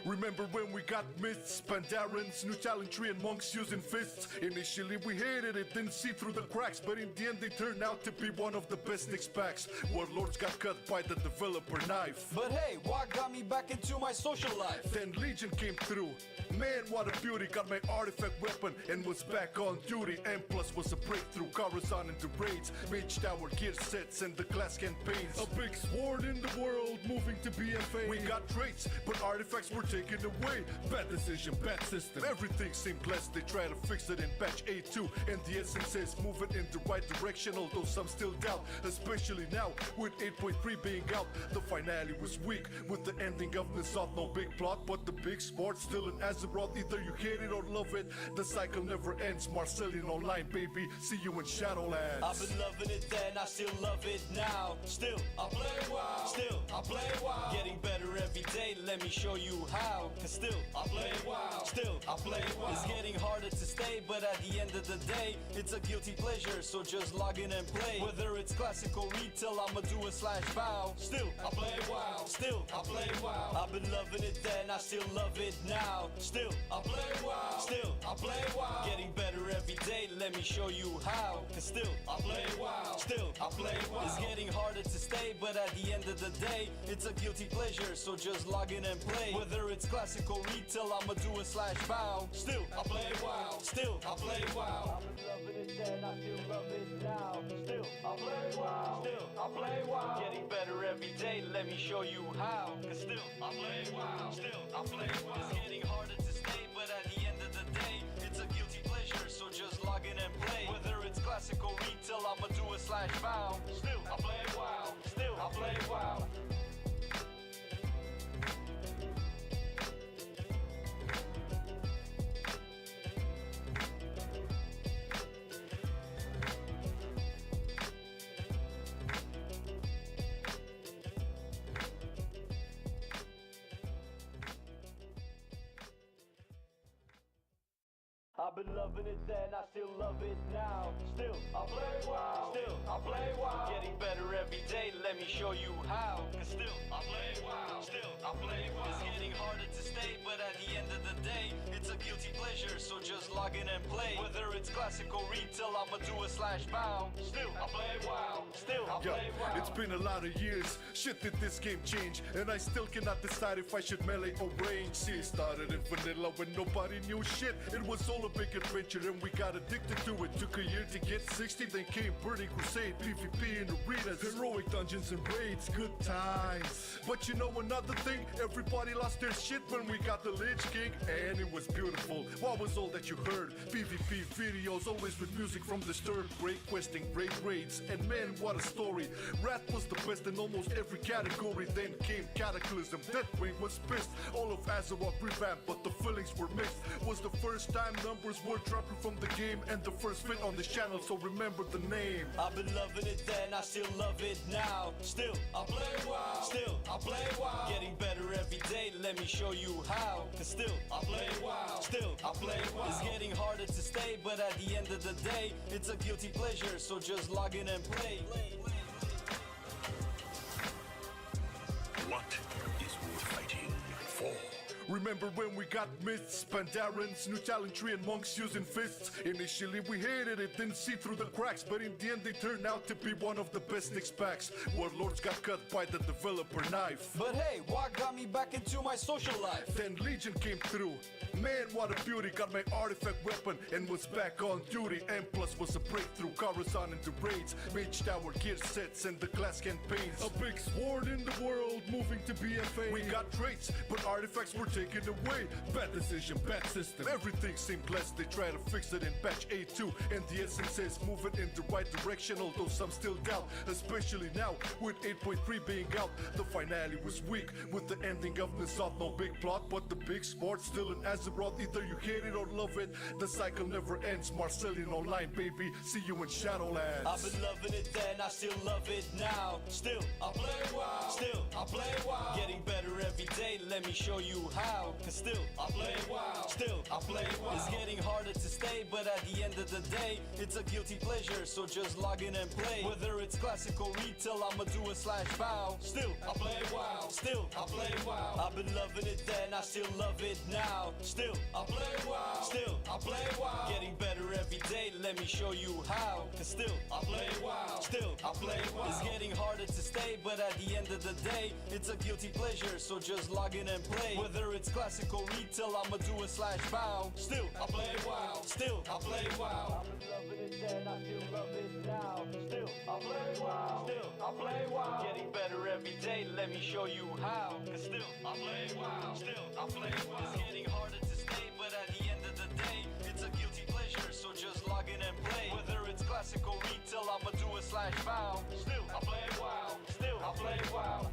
Remember when we got mists, Pandarans, new talent tree and monks using fists. Initially we hated it, didn't see through the cracks, but in the end they turned out to be one of the best specs. Warlords got cut by the developer knife. But hey, what got me back into my social life? Then Legion came through. Man, what a beauty, got my artifact weapon and was back on duty. M plus was a breakthrough, Coruscant into raids, Mage Tower gear sets and the class campaigns. A big sword in the world, moving to BFA. We got traits, but artifacts were taken away. Bad decision, bad system, everything seemed blessed. They try to fix it in patch 8.2 and the essence is moving in the right direction, although some still doubt, especially now with 8.3 being out. The finale was weak with the ending of Nissath, no big plot, but the big sport still in Azeroth. Either you hate it or love it, the cycle never ends. Marcelian online, baby, see you in Shadowlands. I've been loving it then, I still love it now. Still, I play WoW. Still, I play WoW. Getting better every day, let me show you how. Cause still, I play WoW. Still, I play WoW. It's getting harder to stay, but at the end of the day, it's a guilty pleasure, so just log in and play. Whether it's classic or retail, I'ma do a /bow. Still, I play WoW. Still, I play WoW. I've been loving it then, I still love it now. Still, I play WoW. Still, I play WoW. Getting better every day, let me show you how. Cause still, I play WoW. Still, I play WoW. It's getting harder to stay, but at the end of the day, it's a guilty pleasure, so just log in and play. Whether it's classic or retail, I'ma do a /bow. Still, I play WoW. Still, I play WoW. I've been loving it then, I still love it now. Still, I play WoW. Still, I play WoW. Getting better every day, let me show you how. Cause still, I play WoW. Still, I play WoW. It's getting harder to stay, but at the end of the day, it's a guilty pleasure, so just log in and play. Whether it's classic or retail, I'ma do a /bow. Still, I play WoW. Still, I play WoW. I've been loving it then, I still love it now. Still, I play WoW. Still, I play WoW. Getting better every day, let me show you how. Cause still, I play WoW. Still, I play WoW. It's getting harder to stay, but at the end of the day, it's a guilty pleasure, so just log in and play. Whether it's classic or retail, I'ma do a /bow. Still, I play WoW. Still, I play WoW. It's been a lot of years, shit did this game change, and I still cannot decide if I should melee or range. See, it started in vanilla when nobody knew shit. It was all a big adventure and we got addicted to it. Took a year to get 60, then came Burning Crusade, PvP in arenas, heroic dungeons and raids, good times. But you know another thing, everybody lost their shit when we got the Lich King, and it was beautiful. What was all that you heard? PvP videos, always with music from Disturbed, great questing, great raids, and man, what a story. Wrath was the best in almost every category. Then came Cataclysm, Deathwing was pissed, all of Azeroth revamped, but the feelings were mixed. Was the first time numbers were dropping from the game and the first fit on this channel, so remember the name. I've been loving it then, I still love it now. Still, I play WoW. Still, I play WoW. Getting better every day, let me show you how. Cause still, I play WoW. Still, I play WoW. It's getting harder to stay, but at the end of the day, it's a guilty pleasure, so just log in and play. What is worth fighting for? Remember when we got mists, Pandarans, new talent tree and monks using fists. Initially we hated it, didn't see through the cracks, but in the end they turned out to be one of the best specs. Warlords got cut by the developer knife. But hey, what got me back into my social life? Then Legion came through. Man, what a beauty, got my artifact weapon and was back on duty. M plus was a breakthrough, Coruscant into raids, Mage Tower gear sets and the class campaigns. A big sword in the world, moving to BFA. We got traits, but artifacts were taken away. Bad decision, bad system, everything seemed blessed. They try to fix it in patch 8.2 and the essence is moving in the right direction, although some still doubt, especially now with 8.3 being out. The finale was weak with the ending of Nissath, no big plot, but the big sport still in Azeroth. Either you hate it or love it, the cycle never ends. Marcelian online, baby, see you in Shadowlands. I've been loving it then, I still love it now. Still, I play WoW. Still, I play WoW. Getting better every day, let me show you how. Cause still, I play WoW. Still, I play WoW. It's getting harder to stay, but at the end of the day, it's a guilty pleasure, so just log in and play. Whether it's classic or retail, I'ma do a slash bow. Still, I play WoW. Still, I play WoW. I've been loving it then, I still love it now. Still, I play WoW. Still, I play WoW. Getting better every day, let me show you how. Cause still, I play WoW. Still, I play WoW. It's getting harder to stay, but at the end of the day, it's a guilty pleasure, so just log in and play. Whether it's classic or retail, I'ma do a slash bow. Still, I play WoW. Still, I play WoW. I've been loving it then, I still love it now. Still, I play WoW. Still, I play WoW. Getting better every day, let me show you how. Cause still, I play WoW. Still, I play WoW. It's getting harder to stay, but at the end of the day, it's a guilty pleasure, so just log in and play. Whether it's classic or retail, I'ma do a slash bow. Still, I play WoW. Still, I play WoW.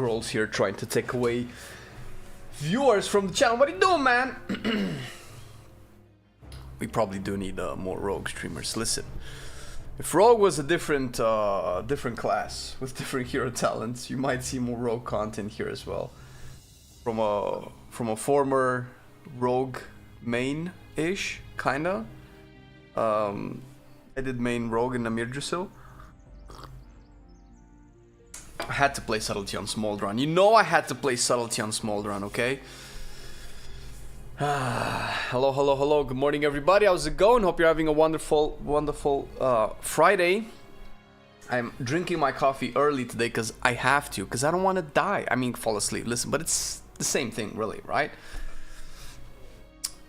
Grolls here trying to take away viewers from the channel. What are you doing, man? We probably do need more Rogue streamers. Listen, if Rogue was a different class with different hero talents, you might see more Rogue content here as well. From a former Rogue main-ish, kinda. I did main Rogue in Namir Drusil. I had to play Subtlety on Smoldron. You know I had to play Subtlety on Smoldron, okay? Hello, hello, hello. Good morning, everybody. How's it going? Hope you're having a wonderful, wonderful Friday. I'm drinking my coffee early today because I have to, because I don't want to die. I mean, fall asleep. Listen, but it's the same thing, really, right?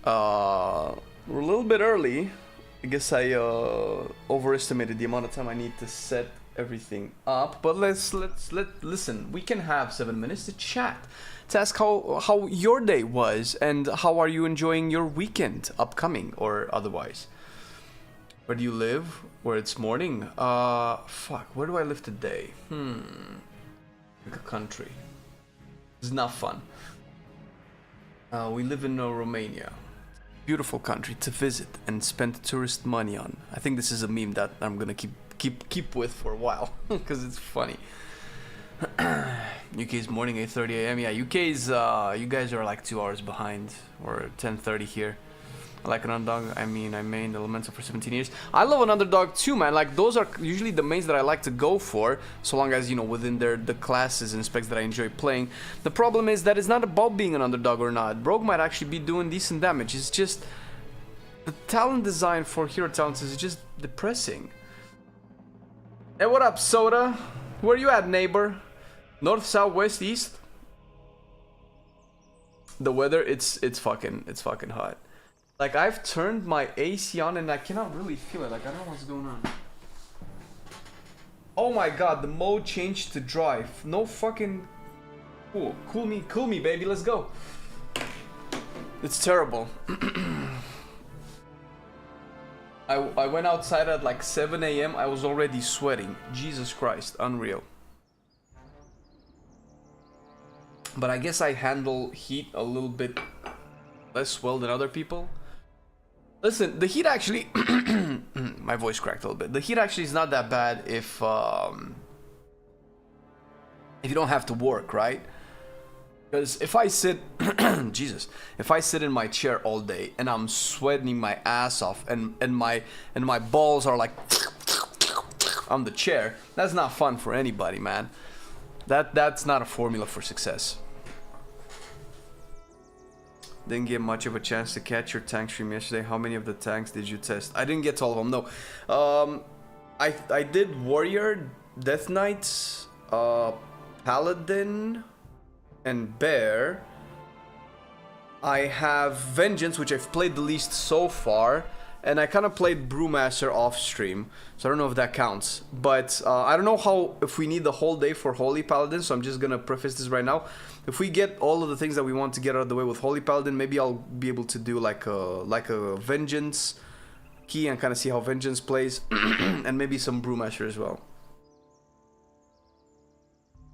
We're a little bit early. I guess I overestimated the amount of time I need to set everything up, but listen, we can have 7 minutes to chat, to ask how your day was and how are you enjoying your weekend upcoming or otherwise. Where do you live? Where it's morning? Fuck, where do I live today? Pick a country. It's not fun. We live in Romania. Beautiful country to visit and spend tourist money on. I think this is a meme that I'm gonna keep with for a while because it's funny. UK's morning 8:30 a.m. Yeah, UK's you guys are like 2 hours behind, or 10:30 here. I like an underdog. I mean, I mained Elemental for 17 years. I love an underdog too, man. Like, those are usually the mains that I like to go for, so long as, you know, within the classes and specs that I enjoy playing. The problem is that it's not about being an underdog or not. Rogue might actually be doing decent damage. It's just the talent design for hero talents is just depressing. Hey, what up, Soda? Where you at, neighbor? North, south, west, east? The weather, it's fucking hot. Like, I've turned my AC on and I cannot really feel it. Like, I don't know what's going on. Oh my god, the mode changed to drive. No fucking... Cool. Cool me, baby. Let's go. It's terrible. I went outside at like 7 a.m. I was already sweating. Jesus Christ. Unreal. But I guess I handle heat a little bit less well than other people. Listen, the heat actually... my voice cracked a little bit. The heat actually is not that bad if you don't have to work, right? Because if I sit... Jesus. If I sit in my chair all day and I'm sweating my ass off and my balls are like... on the chair, that's not fun for anybody, man. That's not a formula for success. Didn't get much of a chance to catch your tank stream yesterday. How many of the tanks did you test? I didn't get to all of them, no. I did Warrior, Death Knight, Paladin, and Bear. I have Vengeance, which I've played the least so far. And I kind of played Brewmaster off stream, so I don't know if that counts. But I don't know if we need the whole day for Holy Paladin, so I'm just gonna preface this right now. If we get all of the things that we want to get out of the way with Holy Paladin, maybe I'll be able to do like a Vengeance key and kind of see how Vengeance plays, and maybe some Brewmaster as well.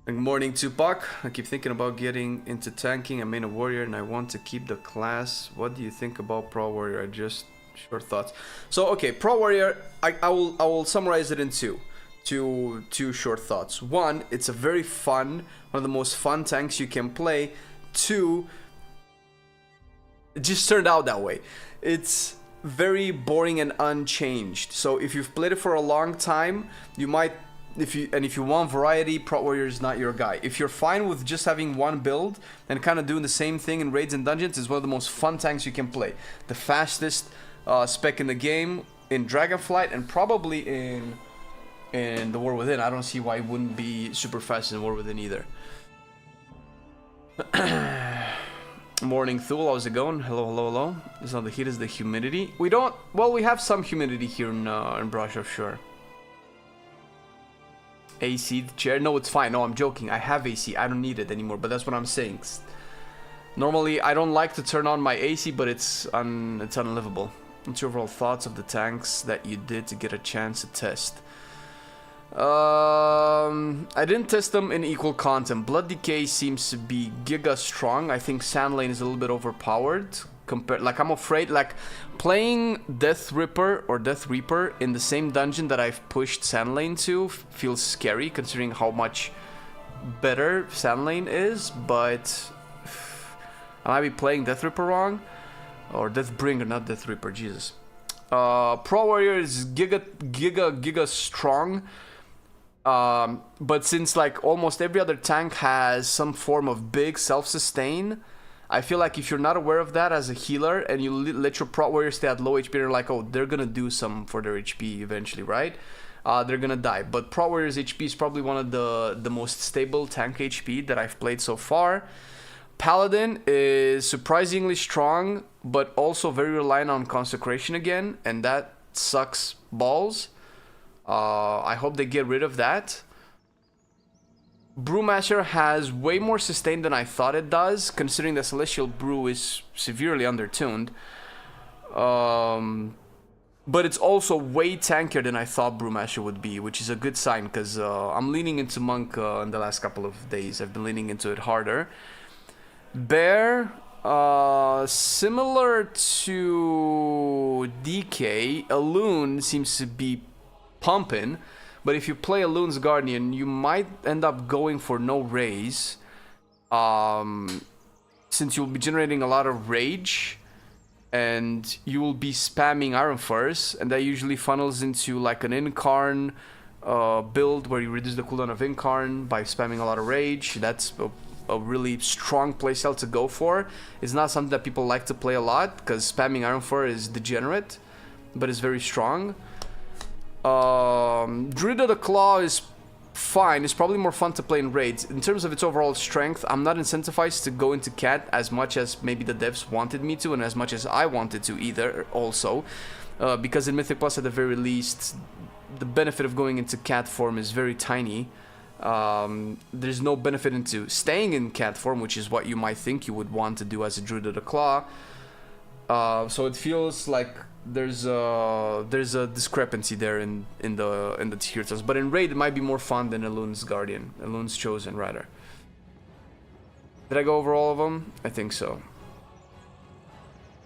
Good morning, Tupac. I keep thinking about getting into tanking. I'm in a warrior and I want to keep the class. What do you think about Pro Warrior? I just... Short thoughts. So, okay, Pro Warrior, I will summarize it in two short thoughts. One, it's a very fun, one of the most fun tanks you can play. Two, it just turned out that way. It's very boring and unchanged. So if you've played it for a long time, you might, if you want variety, Pro Warrior is not your guy. If you're fine with just having one build and kind of doing the same thing in raids and dungeons, it's one of the most fun tanks you can play. The fastest spec in the game, in Dragonflight, and probably in the War Within. I don't see why it wouldn't be super fast in War Within either. Morning, Thule. How's it going? Hello, hello, hello. It's not the heat, it's the humidity. We don't... Well, we have some humidity here in Brasov, sure. AC, the chair? No, it's fine. No, I'm joking. I have AC. I don't need it anymore, but that's what I'm saying. Normally, I don't like to turn on my AC, but it's unlivable. What's your overall thoughts of the tanks that you did to get a chance to test? I didn't test them in equal content. Blood Decay seems to be giga strong. I think Sand Lane is a little bit overpowered. Like, I'm afraid, like, playing Death Ripper or Death Reaper in the same dungeon that I've pushed Sand Lane to feels scary, considering how much better Sand Lane is, but I might be playing Death Ripper wrong. Or Deathbringer, not Death Reaper, Jesus. Pro Warrior is giga strong. But since, like, almost every other tank has some form of big self-sustain, I feel like if you're not aware of that as a healer and you let your Pro Warrior stay at low HP, you're like, oh, they're gonna do some for their HP eventually, right? They're gonna die. But Pro Warrior's HP is probably one of the most stable tank HP that I've played so far. Paladin is surprisingly strong, but also very reliant on Consecration again, and that sucks balls. I hope they get rid of that. Brewmaster has way more sustain than I thought it does, considering that Celestial Brew is severely undertuned. But it's also way tankier than I thought Brewmaster would be, which is a good sign, because I'm leaning into Monk in the last couple of days. I've been leaning into it harder. Bear, similar to DK, Elune seems to be pumping. But if you play Elune's Guardian, you might end up going for no raise. Since you'll be generating a lot of rage. And you will be spamming Iron Furs. And that usually funnels into like an Incarn build where you reduce the cooldown of Incarn by spamming a lot of rage. That's a really strong playstyle to go for. It's not something that people like to play a lot, because spamming Iron Fur is degenerate. But it's very strong. Druid of the Claw is fine. It's probably more fun to play in raids. In terms of its overall strength, I'm not incentivized to go into Cat as much as maybe the devs wanted me to, and as much as I wanted to either also. Because in Mythic Plus, at the very least, the benefit of going into Cat form is very tiny. There's no benefit into staying in Cat form, which is what you might think you would want to do as a Druid of the Claw. So it feels like there's a discrepancy there in the tier titles. But in raid, it might be more fun than Elune's Guardian, Elune's Chosen rather. Did I go over all of them? I think so.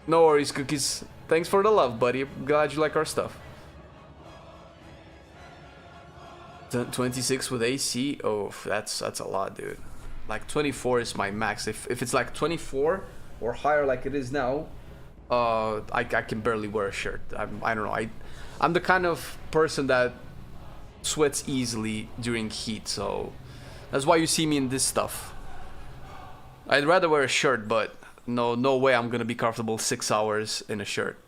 No worries, Cookies. Thanks for the love, buddy. Glad you like our stuff. 26 with AC. Oh, that's a lot, dude. Like 24 is my max. If it's like 24 or higher, like it is now. I can barely wear a shirt. I don't know. I'm the kind of person that sweats easily during heat, so that's why you see me in this stuff. I'd rather wear a shirt, but no way I'm gonna be comfortable 6 hours in a shirt.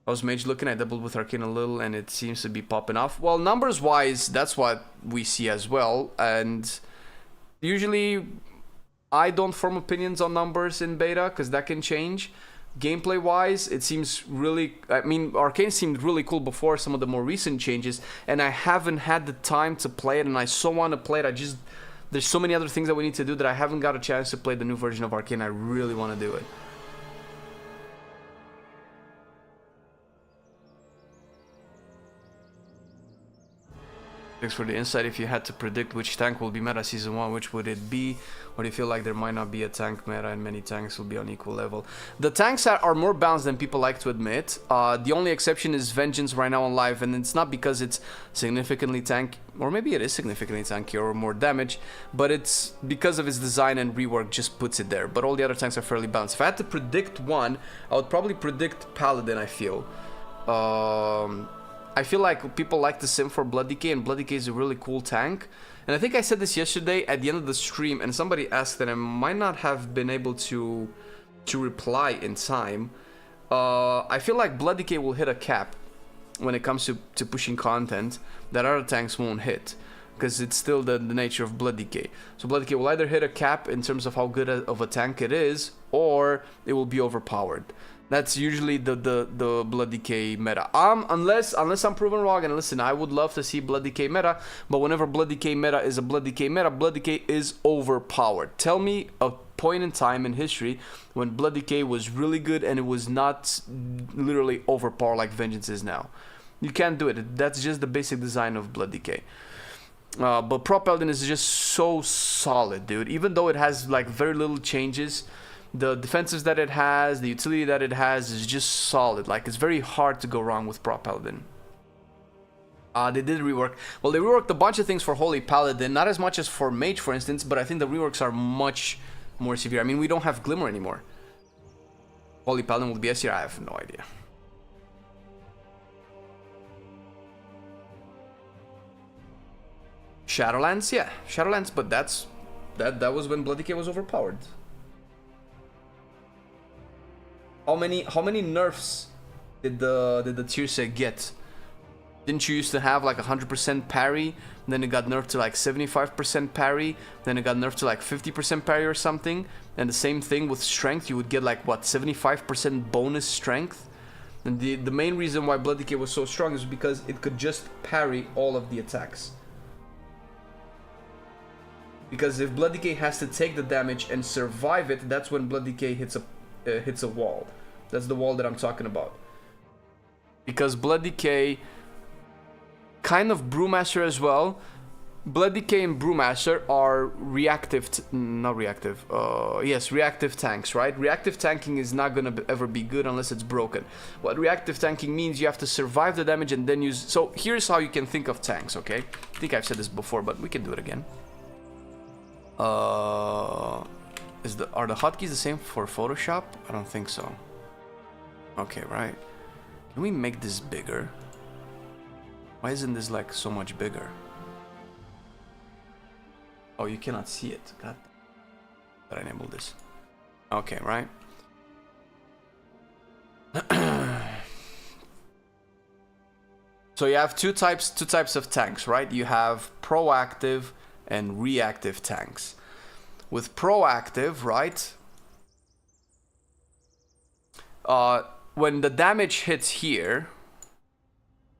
I was mage looking, I doubled with Arcane a little, and it seems to be popping off. Well, numbers wise, that's what we see as well, and usually I don't form opinions on numbers in beta, because that can change. Gameplay wise, it seems really, I mean, Arcane seemed really cool before some of the more recent changes, and I haven't had the time to play it, and I so want to play it. There's so many other things that we need to do that I haven't got a chance to play the new version of Arcane. I really want to do it. Thanks for the insight. If you had to predict which tank will be meta season 1, which would it be? Or do you feel like there might not be a tank meta and many tanks will be on equal level? The tanks are more balanced than people like to admit. The only exception is Vengeance right now on live, and it's not because it's significantly tanky, or maybe it is significantly tanky or more damage, but it's because of its design, and rework just puts it there. But all the other tanks are fairly balanced. If I had to predict one, I would probably predict Paladin, I feel. I feel like people like to sim for Blood Decay, and Blood Decay is a really cool tank. And I think I said this yesterday at the end of the stream, and somebody asked, and I might not have been able to reply in time. I feel like Blood Decay will hit a cap when it comes to pushing content that other tanks won't hit, because it's still the nature of Blood Decay. So Blood Decay will either hit a cap in terms of how good of a tank it is, or it will be overpowered. That's usually the Blood Decay meta. Unless I'm proven wrong, and listen, I would love to see Blood Decay meta, but whenever Blood Decay meta is a Blood Decay meta, Blood Decay is overpowered. Tell me a point in time in history when Blood Decay was really good and it was not literally overpowered like Vengeance is now. You can't do it. That's just the basic design of Blood Decay. But Pro Paladin is just so solid, dude. Even though it has like very little changes, the defenses that it has, the utility that it has is just solid. Like, it's very hard to go wrong with Pro Paladin. They did rework. Well, they reworked a bunch of things for Holy Paladin, not as much as for Mage, for instance, but I think the reworks are much more severe. I mean, we don't have Glimmer anymore. Holy Paladin will be S tier? I have no idea. Shadowlands, yeah, Shadowlands, but that was when Blood Decay was overpowered. How many nerfs did the tier set get? Didn't you used to have like 100% parry, then it got nerfed to like 75% parry, then it got nerfed to like 50% parry or something, and the same thing with strength, you would get like what, 75% bonus strength? And the main reason why Blood Decay was so strong is because it could just parry all of the attacks. Because if Blood Decay has to take the damage and survive it, that's when Blood Decay hits a wall. That's the wall that I'm talking about. Because Blood Decay, kind of Brewmaster as well. Blood Decay and Brewmaster are reactive tanks, right? Reactive tanking is not gonna ever be good unless it's broken. What reactive tanking means, you have to survive the damage and then use... So here's how you can think of tanks, okay? I think I've said this before, but we can do it again. Are the hotkeys the same for Photoshop? I don't think so. Okay, right. Can we make this bigger? Why isn't this like so much bigger? Oh, you cannot see it. God. Did I enable this? Okay, right. So you have two types of tanks, right? You have proactive and reactive tanks. With proactive, right? When the damage hits here,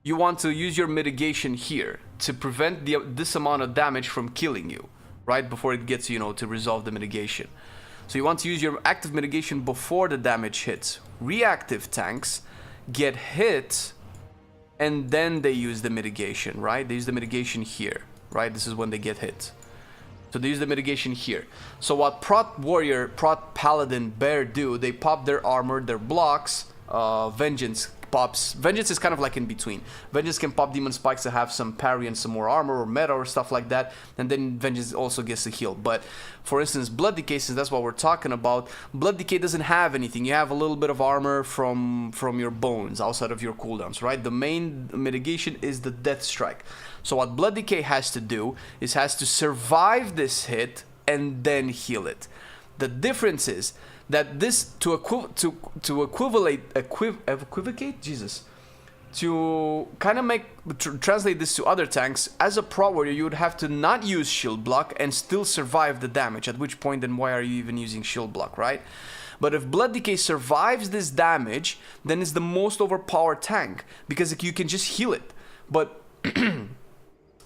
you want to use your mitigation here to prevent this amount of damage from killing you, right? Before it gets, to resolve the mitigation. So you want to use your active mitigation before the damage hits. Reactive tanks get hit and then they use the mitigation, right? They use the mitigation here, right? This is when they get hit. So they use the mitigation here. So what Prot Warrior, Prot Paladin, Bear do, they pop their armor, their blocks, Vengeance pops. Vengeance is kind of like in between. Vengeance can pop Demon Spikes to have some parry and some more armor or meta or stuff like that, and then Vengeance also gets a heal. But for instance, Blood Decay, since that's what we're talking about, Blood Decay doesn't have anything. You have a little bit of armor from your bones outside of your cooldowns, right? The main mitigation is the Death Strike. So what Blood Decay has to do is has to survive this hit and then heal it. The difference is that this to kind of translate this to other tanks, as a Pro Warrior you would have to not use shield block and still survive the damage, at which point then why are you even using shield block, right? But if Blood Decay survives this damage, then it's the most overpowered tank, because you can just heal it, but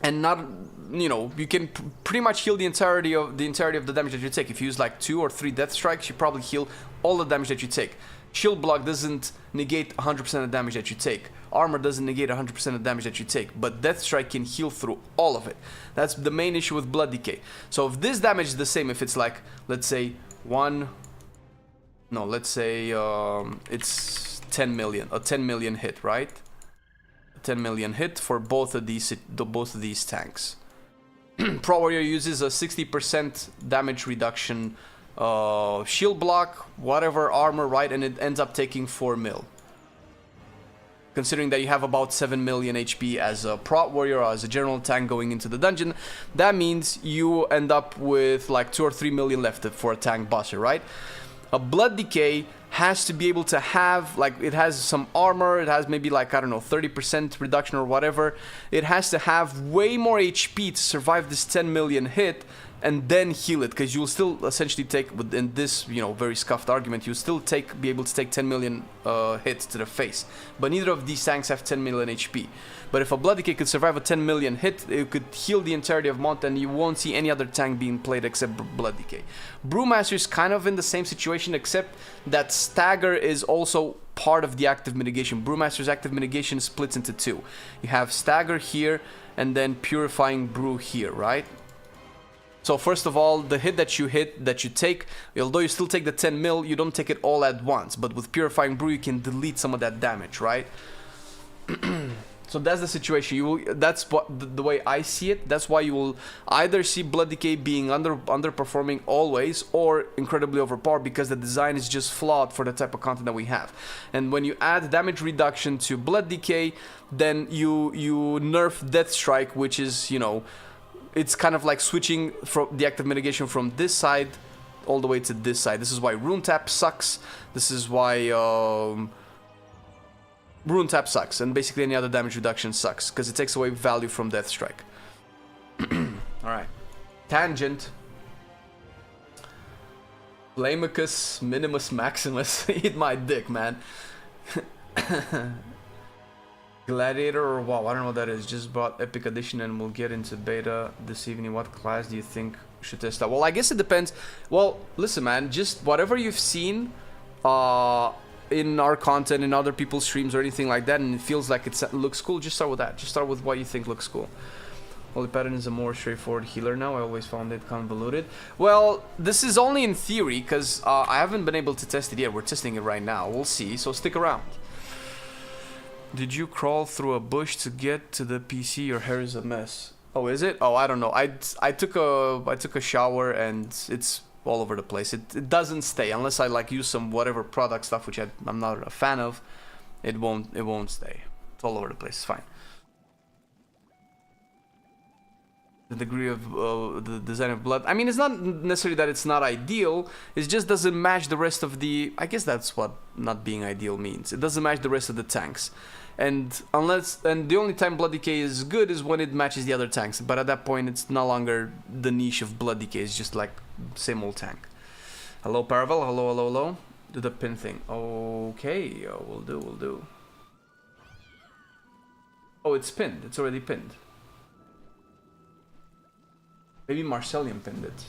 and not, you can pretty much heal the entirety of the damage that you take. If you use like 2 or 3 Death Strikes, you probably heal all the damage that you take. Shield block doesn't negate 100% of the damage that you take. Armor doesn't negate 100% of the damage that you take, but Death Strike can heal through all of it. That's the main issue with Blood Decay. So if this damage is the same, if it's like, let's say it's 10 million, a 10 million hit, right? 10 million hit for both of these tanks. Pro Warrior uses a 60% damage reduction shield block, whatever armor, right, and it ends up taking 4 mil. Considering that you have about 7 million HP as a Pro Warrior or as a general tank going into the dungeon, that means you end up with like 2 or 3 million left for a tank bosser, right? A Blood Decay has to be able to have, like, it has some armor, it has maybe like, I don't know, 30% reduction or whatever. It has to have way more HP to survive this 10 million hit and then heal it, because you'll still essentially take, in this, very scuffed argument, you'll still be able to take 10 million hits to the face. But neither of these tanks have 10 million HP. But if a Blood Decay could survive a 10 million hit, it could heal the entirety of Mont, and you won't see any other tank being played except Blood Decay. Brewmaster is kind of in the same situation, except that stagger is also part of the active mitigation. Brewmaster's active mitigation splits into two. You have stagger here and then purifying brew here, right? So first of all, the hit that you take, although you still take the 10 mil, you don't take it all at once. But with purifying brew, you can delete some of that damage, right? So that's the situation. That's what the way I see it. That's why you will either see Blood Decay being underperforming always, or incredibly overpowered, because the design is just flawed for the type of content that we have. And when you add damage reduction to Blood Decay, then you nerf Death Strike, which is, you know, it's kind of like switching from the active mitigation from this side all the way to this side. This is why Rune Tap sucks. This is why Rune Tap sucks, and basically any other damage reduction sucks, because it takes away value from Death Strike. Alright. Tangent. Blamicus Minimus Maximus. Eat my dick, man. Gladiator or WoW, I don't know what that is. Just bought Epic Edition and we'll get into beta this evening. What class do you think should test out? Well, I guess it depends. Well, listen, man, just whatever you've seen in our content, in other people's streams or anything like that, and it feels like it looks cool, just start with that. Just start with what you think looks cool. Holy Paladin is a more straightforward healer now. I always found it convoluted. Well, this is only in theory, because I haven't been able to test it yet. We're testing it right now. We'll see, so stick around. Did you crawl through a bush to get to the PC? Your hair is a mess. Oh, is it? Oh, I don't know. I took a shower and it's all over the place. It doesn't stay unless I like use some whatever product stuff, which I'm not a fan of. It won't stay. It's all over the place. It's fine. The degree of the design of blood. I mean, it's not necessarily that it's not ideal. It just doesn't match the rest of the. I guess that's what not being ideal means. It doesn't match the rest of the tanks, and the only time Blood Decay is good is when it matches the other tanks. But at that point, it's no longer the niche of Blood Decay. It's just like same old tank. Hello, Paravel. Hello, hello, hello. Do the pin thing. Okay, we'll do. Oh, it's pinned. It's already pinned. Maybe Marcelian pinned it.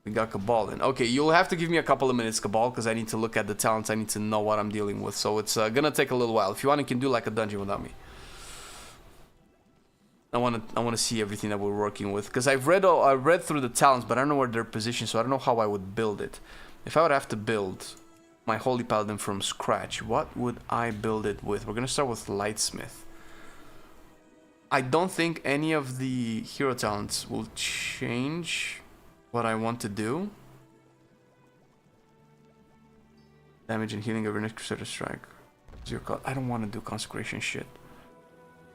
We got Cabal in. Okay, you'll have to give me a couple of minutes, Cabal, because I need to look at the talents. I need to know what I'm dealing with. So it's gonna take a little while. If you want, you can do like a dungeon without me. I wanna see everything that we're working with, because I read through the talents, but I don't know where they're positioned, so I don't know how I would build it. If I would have to build my Holy Paladin from scratch, what would I build it with? We're gonna start with Lightsmith. I don't think any of the hero talents will change what I want to do. Damage and healing every next Crusader strike. Zero cut. I don't want to do consecration shit.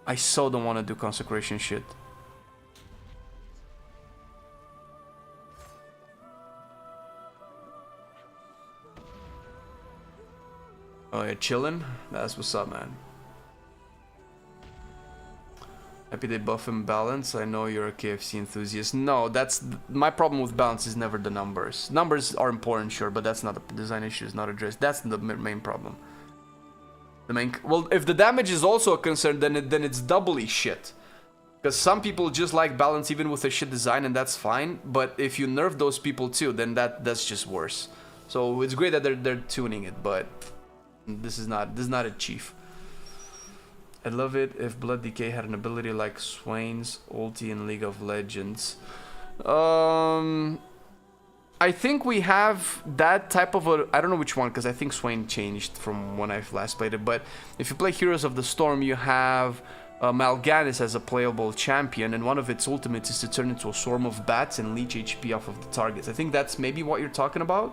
I so don't want to do consecration shit. Oh yeah, chillin'? That's what's up, man. Happy they buff and balance. I know you're a KFC enthusiast. No, that's my problem with balance is never the numbers. Numbers are important, sure, but that's not a design issue. Is not addressed. That's the main problem. Well, if the damage is also a concern, then it's doubly shit. Because some people just like balance even with a shit design, and that's fine. But if you nerf those people too, then that's just worse. So it's great that they're tuning it, but this is not a chief. I'd love it if Blood Decay had an ability like Swain's ulti in League of Legends. I think we have that type of a... I don't know which one, because I think Swain changed from when I've last played it. But if you play Heroes of the Storm, you have Mal'Ganis as a playable champion, and one of its ultimates is to turn into a swarm of bats and leech HP off of the targets. I think that's maybe what you're talking about.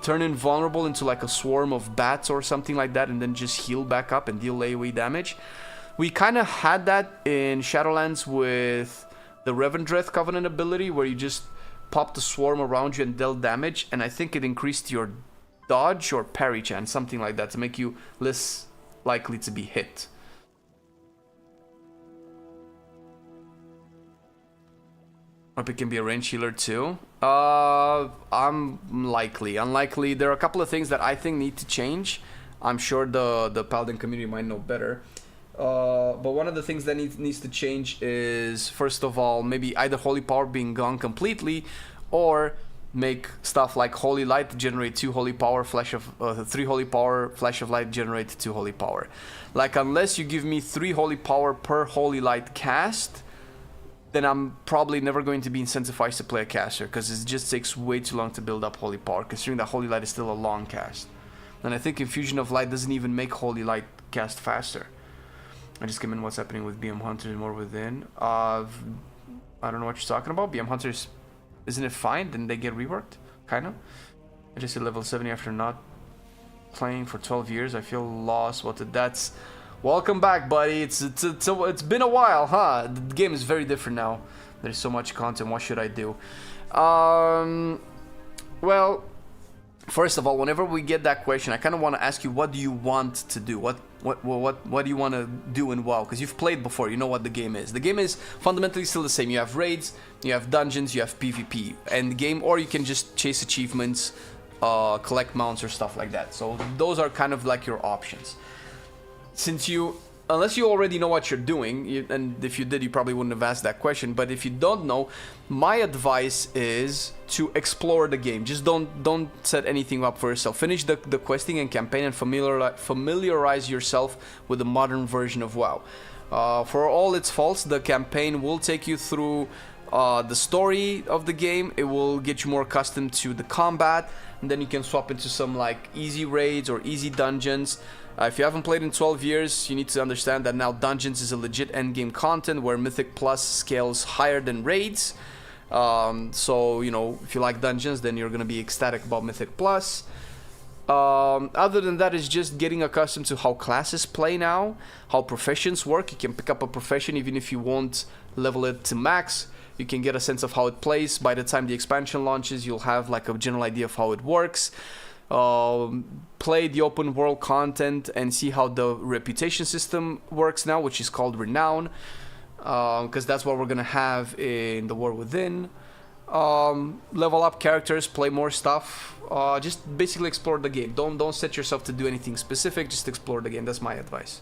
Turn invulnerable into like a swarm of bats or something like that, and then just heal back up and deal AoE damage. We kind of had that in Shadowlands with the Revendreth Covenant ability, where you just popped a swarm around you and dealt damage, and I think it increased your dodge or parry chance, something like that, to make you less likely to be hit. Hope it can be a range healer too. I'm unlikely. There are a couple of things that I think need to change. I'm sure the Paladin community might know better. But one of the things that needs to change is, first of all, maybe either Holy Power being gone completely, or make stuff like Holy Light generate 2 Holy Power, 3 Holy Power, Flash of Light generate 2 Holy Power. Like, unless you give me 3 Holy Power per Holy Light cast, then I'm probably never going to be incentivized to play a caster, because it just takes way too long to build up Holy Power, considering that Holy Light is still a long cast. And I think Infusion of Light doesn't even make Holy Light cast faster. I just came in what's happening with BM Hunters more within. I don't know what you're talking about. BM Hunters, isn't it fine? Didn't they get reworked? Kinda. I just hit level 70 after not playing for 12 years. I feel lost. That's... Welcome back, buddy. It's been a while, huh? The game is very different now. There's so much content. What should I do? Well, first of all, whenever we get that question, I kind of want to ask you, what do you want to do? What do you want to do in WoW? Because you've played before, you know what the game is. The game is fundamentally still the same. You have raids, you have dungeons, you have PvP end game, or you can just chase achievements, collect mounts or stuff like that. So those are kind of like your options. Unless you already know what you're doing, and if you did, you probably wouldn't have asked that question, but if you don't know, my advice is to explore the game. Just don't set anything up for yourself. Finish the questing and campaign and familiarize yourself with the modern version of WoW. For all its faults, the campaign will take you through the story of the game. It will get you more accustomed to the combat, and then you can swap into some like easy raids or easy dungeons. If you haven't played in 12 years, you need to understand that now Dungeons is a legit endgame content where Mythic Plus scales higher than Raids. So, you know, if you like Dungeons, then you're going to be ecstatic about Mythic Plus. Other than that, it's just getting accustomed to how classes play now, how professions work. You can pick up a profession even if you won't level it to max. You can get a sense of how it plays. By the time the expansion launches, you'll have like a general idea of how it works. Play the open world content and see how the reputation system works now, which is called Renown, because that's what we're gonna have in the War Within. Level up characters, play more stuff, just basically explore the game. Don't set yourself to do anything specific, just explore the game. That's my advice.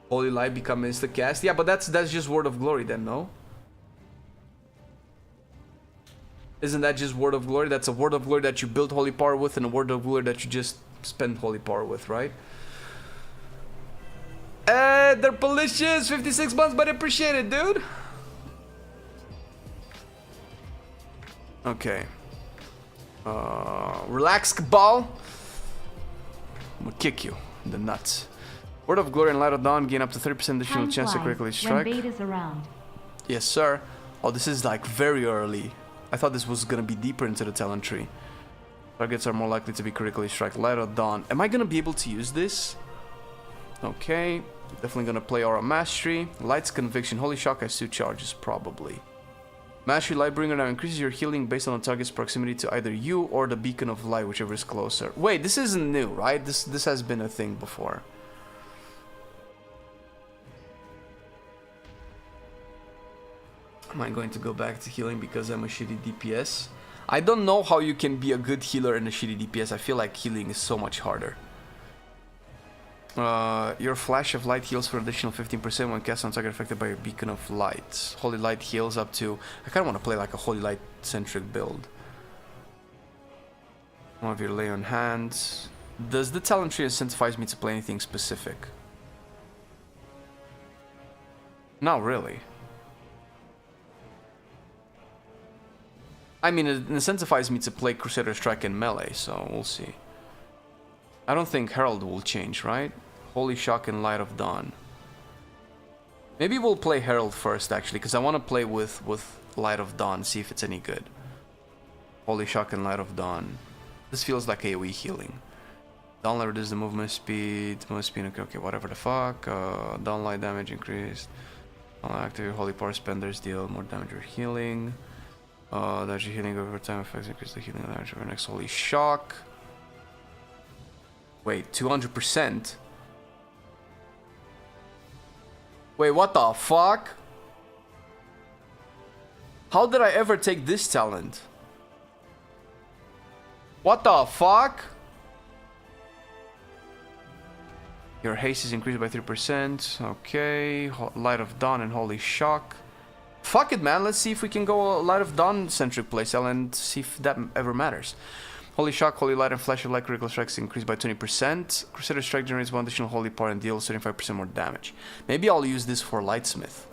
Holy Light become insta-cast. Yeah, but that's just Word of Glory then, no? Isn't that just Word of Glory? That's a Word of Glory that you build Holy Power with and a Word of Glory that you just spend Holy Power with, right? They're malicious. 56 months, but I appreciate it, dude. Okay. Relax, Cabal. I'm gonna kick you in the nuts. Word of Glory and Light of Dawn gain up to 30% additional chance to critically strike. When bait is around. Yes, sir. Oh, this is like very early. I thought this was gonna be deeper into the talent tree. Targets are more likely to be critically struck. Light of Dawn. Am I gonna be able to use this? Okay. Definitely gonna play Aura Mastery. Light's Conviction. Holy Shock has 2 charges, probably. Mastery Lightbringer now increases your healing based on the target's proximity to either you or the Beacon of Light, whichever is closer. Wait, this isn't new, right? This has been a thing before. Am I going to go back to healing because I'm a shitty DPS? I don't know how you can be a good healer in a shitty DPS. I feel like healing is so much harder. Your Flash of Light heals for additional 15% when cast on target affected by your Beacon of Light. Holy Light heals up to... I kind of want to play like a Holy Light centric build. One of your lay on hands. Does the talent tree incentivize me to play anything specific? Not really. I mean, it incentivizes me to play Crusader Strike and Melee, so we'll see. I don't think Herald will change, right? Holy Shock and Light of Dawn. Maybe we'll play Herald first, actually, because I want to play with Light of Dawn, see if it's any good. Holy Shock and Light of Dawn. This feels like AoE healing. Dawnlight reduces the movement speed, okay, whatever the fuck. Dawnlight damage increased. Activate Holy Power Spenders deal more damage or healing. Damage healing over time effects increase the healing damage of your next Holy Shock. Wait, 200%? Wait, what the fuck? How did I ever take this talent? What the fuck? Your haste is increased by 3%. Okay. Light of Dawn and Holy Shock. Fuck it, man. Let's see if we can go a Light of Dawn centric playstyle and see if that ever matters. Holy Shock, Holy Light, and Flash of Light critical strikes increased by 20%. Crusader Strike generates 1 additional Holy Power and deals 35% more damage. Maybe I'll use this for Lightsmith.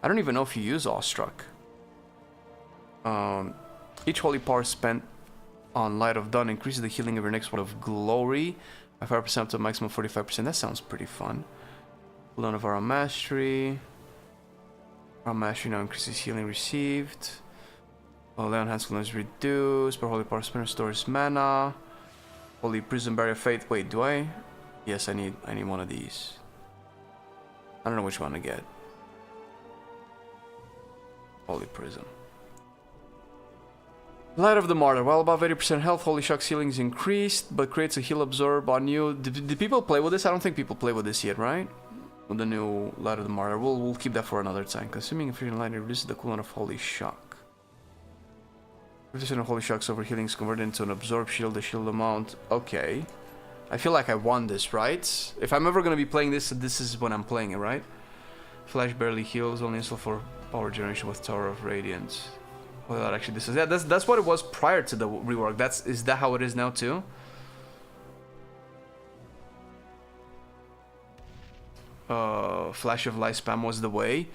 I don't even know if you use Awestruck. Each Holy Power spent on Light of Dawn increases the healing of your next Word of Glory by 5% up to a maximum of 45%. That sounds pretty fun. Cooldown of our Mastery. Our Mastery now increases healing received. Leon Hands cooldown is reduced. Per Holy Power spinner stores mana. Holy Prism Barrier Fate. Wait, do I? Yes, I need one of these. I don't know which one to get. Holy Prism. Light of the Martyr. While above 80% health, Holy Shock's healing is increased, but creates a heal absorb on you. Did people play with this? I don't think people play with this yet, right? With the new Light of the Martyr. We'll keep that for another time. Consuming Infusion Light reduces the cooldown of Holy Shock. 50% of Holy Shock's over healing is converted into an absorb shield, the shield amount. Okay. I feel like I won this, right? If I'm ever going to be playing this, this is when I'm playing it, right? Flash barely heals, only install for power generation with Tower of Radiance. Well, actually, this is that's what it was prior to the rework. Is that how it is now too? Flash of Light spam was the way.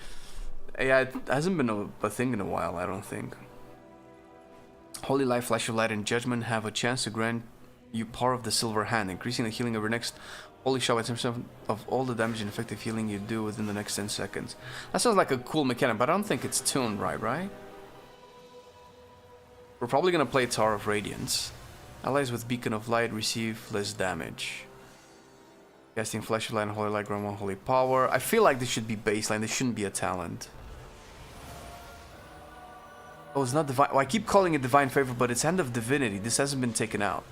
Yeah, it hasn't been a thing in a while, I don't think. Holy Light, Flash of Light, and Judgment have a chance to grant you Power of the Silver Hand, increasing the healing of your next Holy Shock by 10% of all the damage and effective healing you do within the next 10 seconds. That sounds like a cool mechanic, but I don't think it's tuned right? We're probably gonna play Tower of Radiance. Allies with Beacon of Light receive less damage. Casting Flash of Light and Holy Light grant 1 Holy Power. I feel like this should be baseline. This shouldn't be a talent. Oh, it's not divine. Oh, I keep calling it Divine Favor, but it's Hand of Divinity. This hasn't been taken out.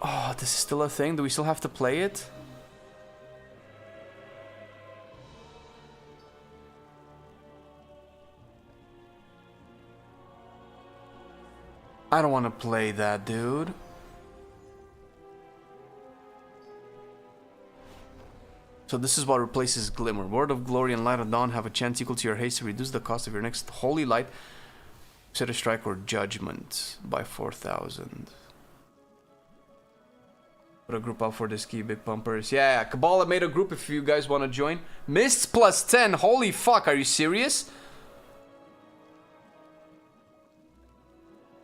Oh, this is still a thing? Do we still have to play it? I don't want to play that, dude. So this is what replaces Glimmer. Word of Glory and Light of Dawn have a chance equal to your haste to reduce the cost of your next Holy Light, set a strike or Judgment by 4,000. Put a group up for this key, big pumpers. Yeah, Kabbalah made a group if you guys want to join. Mists plus 10. Holy fuck, are you serious?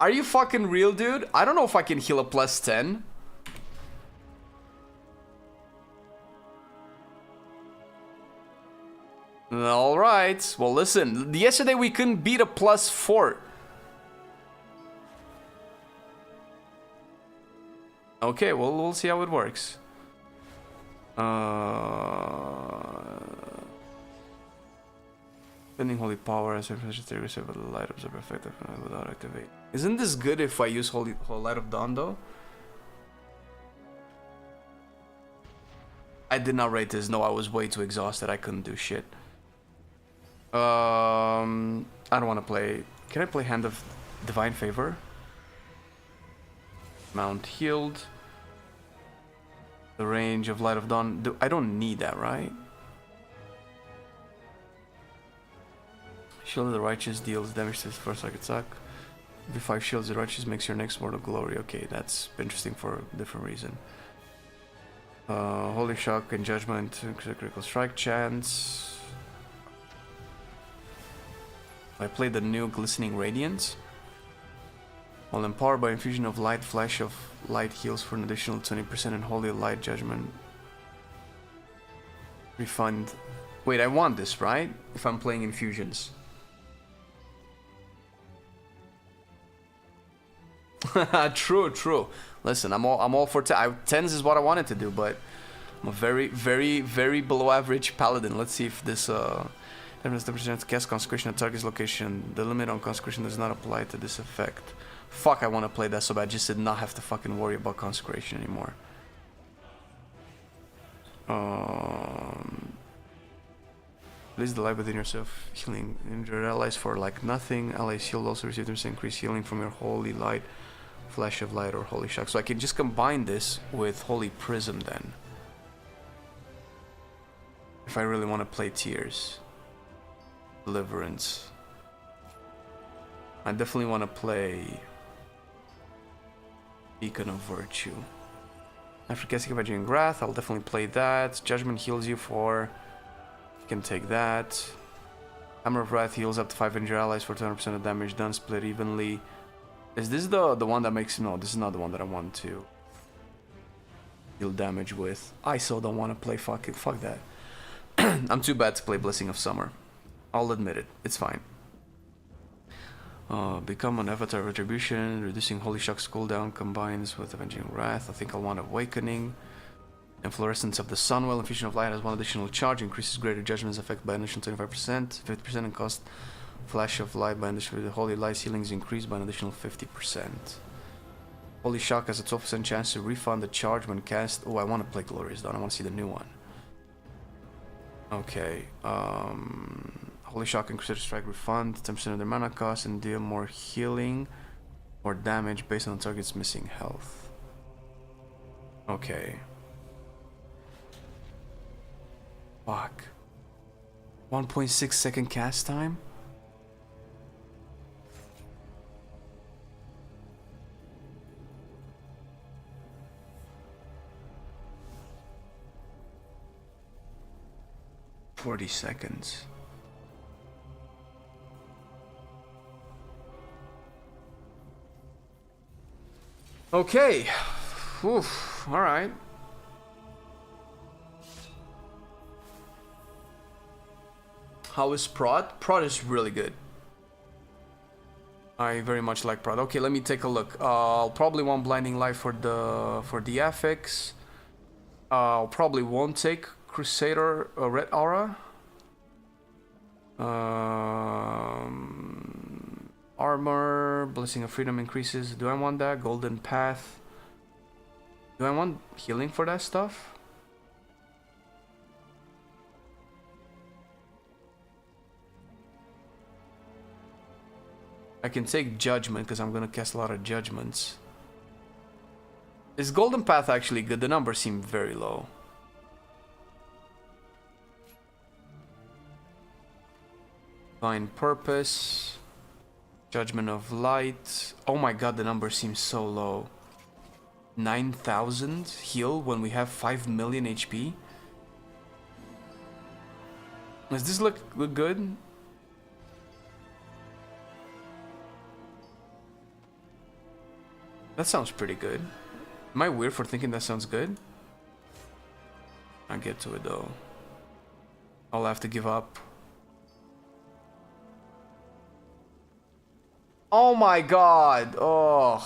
Are you fucking real, dude? I don't know if I can heal a plus 10. Alright. Well, listen. Yesterday we couldn't beat a plus 4. Okay, well, we'll see how it works. Spending Holy Power as a receive the Light Absorb effective without activate. Isn't this good if I use Holy Light of Dawn though? I did not rate this. No, I was way too exhausted. I couldn't do shit. I don't want to play. Can I play Hand of Divine Favor? Mount healed. The range of Light of Dawn. I don't need that, right? Shield of the Righteous deals damage to the first target attack. Every 5 shields of the Righteous makes your next Word of Glory. Okay, that's interesting for a different reason. Holy Shock and Judgment, critical strike chance. I played the new Glistening Radiance. While empowered by infusion of light, Flash of Light heals for an additional 20% and Holy Light Judgment. Refund. Wait, I want this, right? If I'm playing infusions. True. Listen, I'm all for 10s is what I wanted to do, but I'm a very below average paladin. Let's see if this represents cast consecration at target's location. The limit on consecration does not apply to this effect. Fuck, I want to play that so bad. I just did not have to fucking worry about consecration anymore. Place the light within yourself, healing injured allies for like nothing. Allies healed also receive them increased healing from your Holy Light, Flash of Light, or Holy Shock. So I can just combine this with Holy Prism then. If I really want to play Tears. Deliverance. I definitely want to play Beacon of Virtue. After casting Avenging Wrath, I'll definitely play that. Judgment heals you for... You can take that. Hammer of Wrath heals up to 5 injured allies for 200% of damage done, split evenly. Is this the one that makes... No, this is not the one that I want to deal damage with. I so don't want to play fuck that. I'm too bad to play Blessing of Summer. I'll admit it. It's fine. Become an Avatar of Retribution, reducing Holy Shock's cooldown combines with Avenging Wrath. I think I'll want Awakening. And Fluorescence of the Sunwell, Infusion of Light has one additional charge, increases Greater Judgment's effect by an additional 25%, 50%, and cost Flash of Light by an additional... The Holy Light healing is increased by an additional 50%. Holy Shock has a 12% chance to refund the charge when cast. Oh, I want to play Glorious Dawn. I want to see the new one. Okay. Holy Shock and Crusader Strike refund 10% of their mana cost and deal more healing or damage based on the target's missing health. Okay. Fuck. 1.6 second cast time? $40 seconds. Okay. Oof. All right. How is Prod? Prod is really good. I very much like Prod. Okay, let me take a look. I'll probably want Blinding Light for the affix. I'll probably won't take Crusader Red Aura. Armor, Blessing of Freedom increases. Do I want that? Golden Path. Do I want healing for that stuff? I can take Judgment because I'm gonna cast a lot of Judgments. Is Golden Path actually good? The numbers seem very low. Divine Purpose. Judgment of Light. Oh my god, the number seems so low. 9,000 heal when we have 5 million HP. Does this look good? That sounds pretty good. Am I weird for thinking that sounds good? I'll get to it though. I'll have to give up. Oh my god! Oh.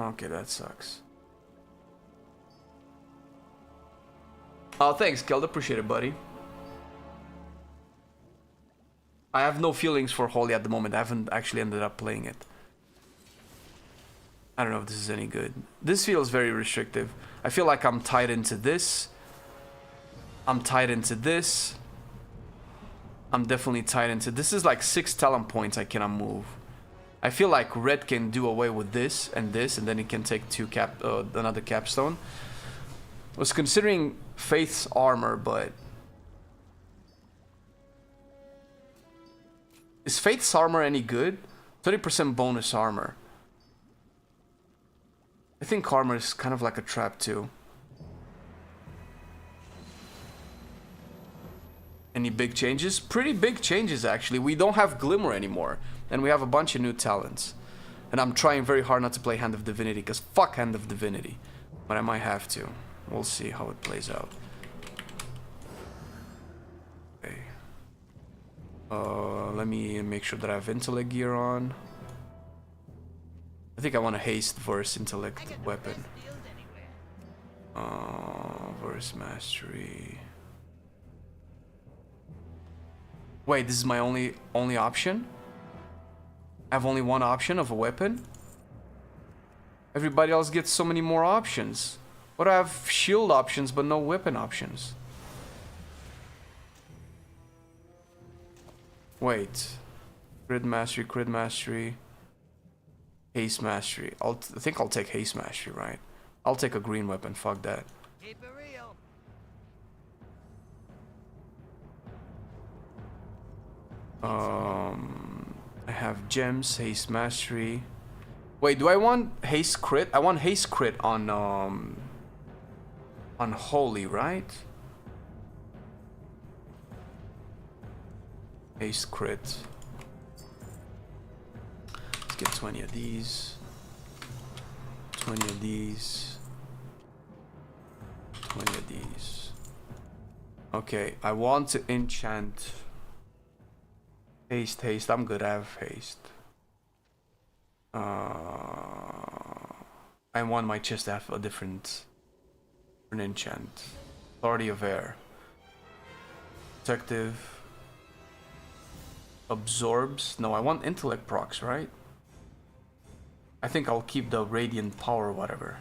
Okay, that sucks. Oh, thanks, Keld. Appreciate it, buddy. I have no feelings for Holy at the moment. I haven't actually ended up playing it. I don't know if this is any good. This feels very restrictive. I feel like I'm tied into this. I'm tied into this. I'm definitely tied into... This is like 6 talent points I cannot move. I feel like red can do away with this, and then it can take another capstone. I was considering Faith's armor, but... Is Faith's armor any good? 30% bonus armor. I think armor is kind of like a trap too. Any big changes? Pretty big changes actually. We don't have Glimmer anymore. And we have a bunch of new talents. And I'm trying very hard not to play Hand of Divinity, because fuck Hand of Divinity. But I might have to. We'll see how it plays out. Okay. Let me make sure that I have Intellect gear on. I think I want a haste verse Intellect weapon. Verse Mastery. Wait, this is my only option? I have only one option of a weapon? Everybody else gets so many more options. What do I have shield options but no weapon options? Wait. Crit Mastery. Haste Mastery. I think I'll take Haste Mastery, right? I'll take a green weapon, fuck that. Keep it real. I have gems, haste mastery. Wait, do I want haste crit? I want haste crit on holy, right? Haste crit. Let's get 20 of these. 20 of these. 20 of these. Okay, I want to enchant. Haste, haste. I'm good. I have haste. I want my chest to have a different enchant. Authority of air. Protective. Absorbs. No, I want intellect procs, right? I think I'll keep the radiant power, whatever.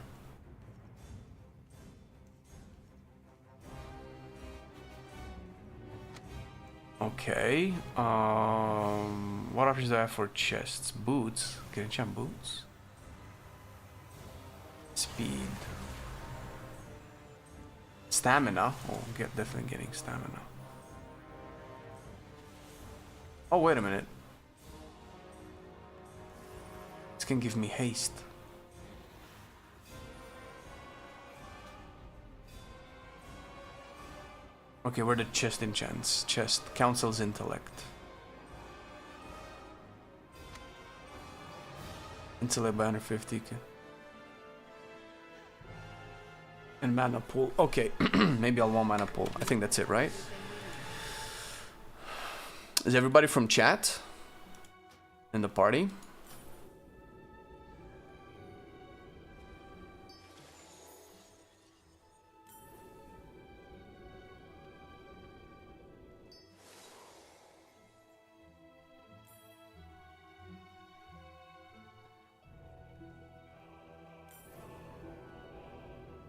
Okay. What options do I have for chests? Boots. Can I enchant boots? Speed. Stamina. Oh, definitely getting stamina. Oh, wait a minute. This can give me haste. Okay, where the chest enchants? Chest. Council's intellect. Intellect by 150. And mana pool. Okay, maybe I'll want mana pool. I think that's it, right? Is everybody from chat in the party?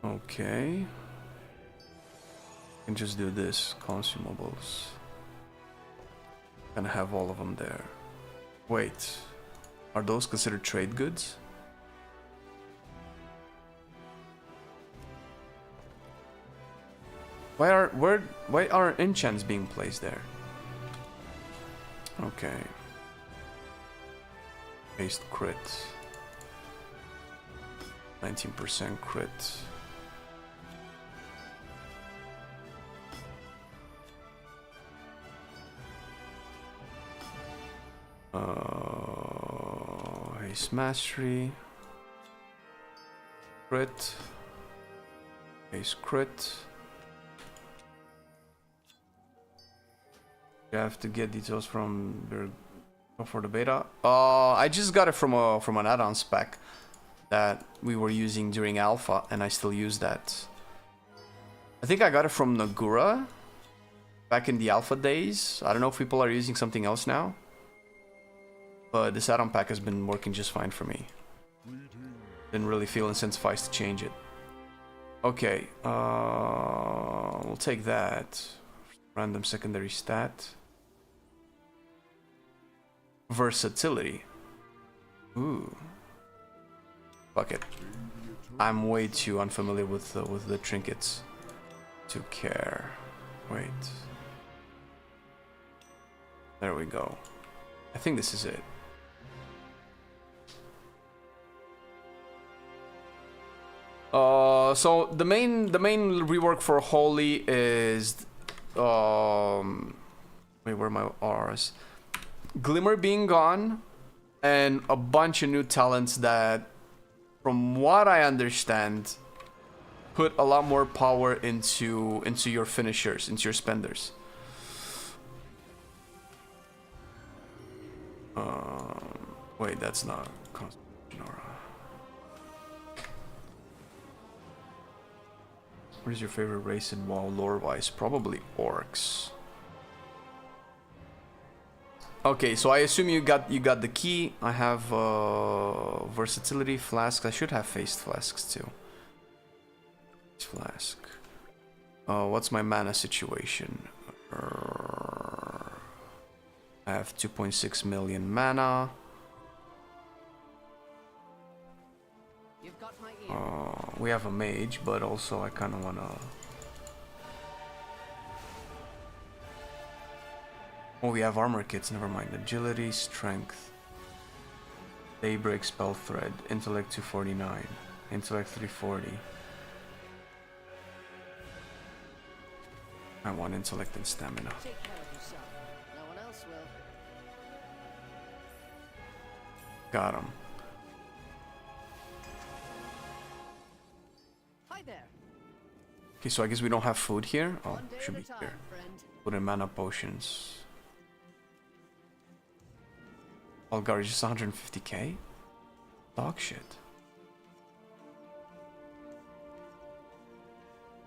Okay. Can just do this. Consumables. Gonna have all of them there. Wait. Are those considered trade goods? Why are enchants being placed there? Okay. Haste crit. 19% crit. Haste mastery. Crit. Haste crit. You have to get details from your for the beta. I just got it from an add-on spec that we were using during alpha, and I still use that. I think I got it from Nagura back in the alpha days. I don't know if people are using something else now, but this add-on pack has been working just fine for me. Didn't really feel incentivized to change it. Okay, we'll take that. Random secondary stat. Versatility. Ooh. Fuck it. I'm way too unfamiliar with the trinkets to care. Wait. There we go. I think this is it. So the main rework for Holy is wait, where are my R's? Glimmer being gone, and a bunch of new talents that, from what I understand, put a lot more power into your finishers, into your spenders. Wait, that's not Constitution Aura. What is your favorite race in WoW lore-wise? Probably orcs. Okay, so I assume you got the key. I have versatility flask. I should have phased flasks too. Flask. What's my mana situation? I have 2.6 million mana. You've got my ear. We have a mage, but also I kind of wanna. Oh, we have armor kits, never mind. Agility, strength, daybreak, spell thread, intellect 249, intellect 340. I want intellect and stamina. Take care of yourself. No one else will. Got him. Hi there. Okay, so I guess we don't have food here. Oh, One day should at be a time, here. friend. Put in mana potions. Algar, just 150k? Dog shit.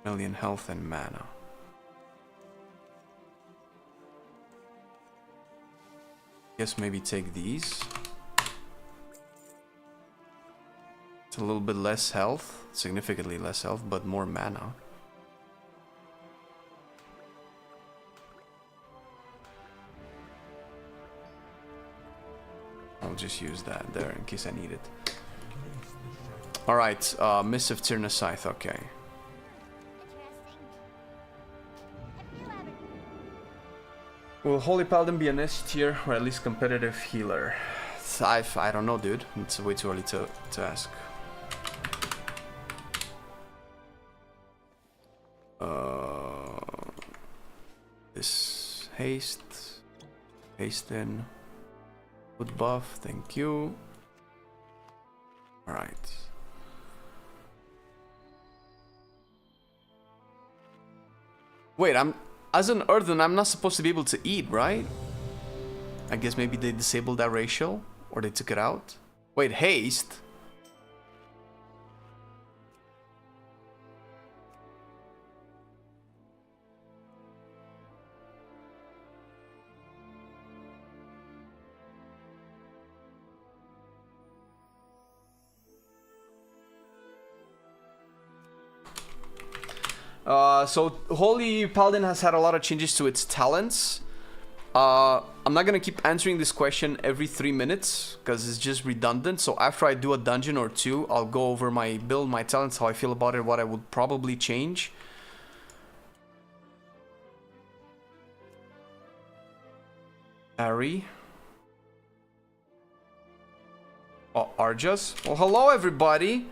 Million health and mana. Guess maybe take these. It's a little bit less health, significantly less health, but more mana. I'll just use that there in case I need it. Alright, Missive Tirna Scythe, okay. Will Holy Paladin be an S tier or at least competitive healer? I don't know, dude. It's way too early to ask. This haste in. Good buff, thank you. Alright. Wait, as an earthen, I'm not supposed to be able to eat, right? I guess maybe they disabled that ratio, or they took it out. Wait, haste? So Holy Paladin has had a lot of changes to its talents. I'm not gonna keep answering this question every 3 minutes because it's just redundant. So after I do a dungeon or two, I'll go over my build, my talents, how I feel about it, what I would probably change. Ari. Oh, Arjas. Well, hello everybody.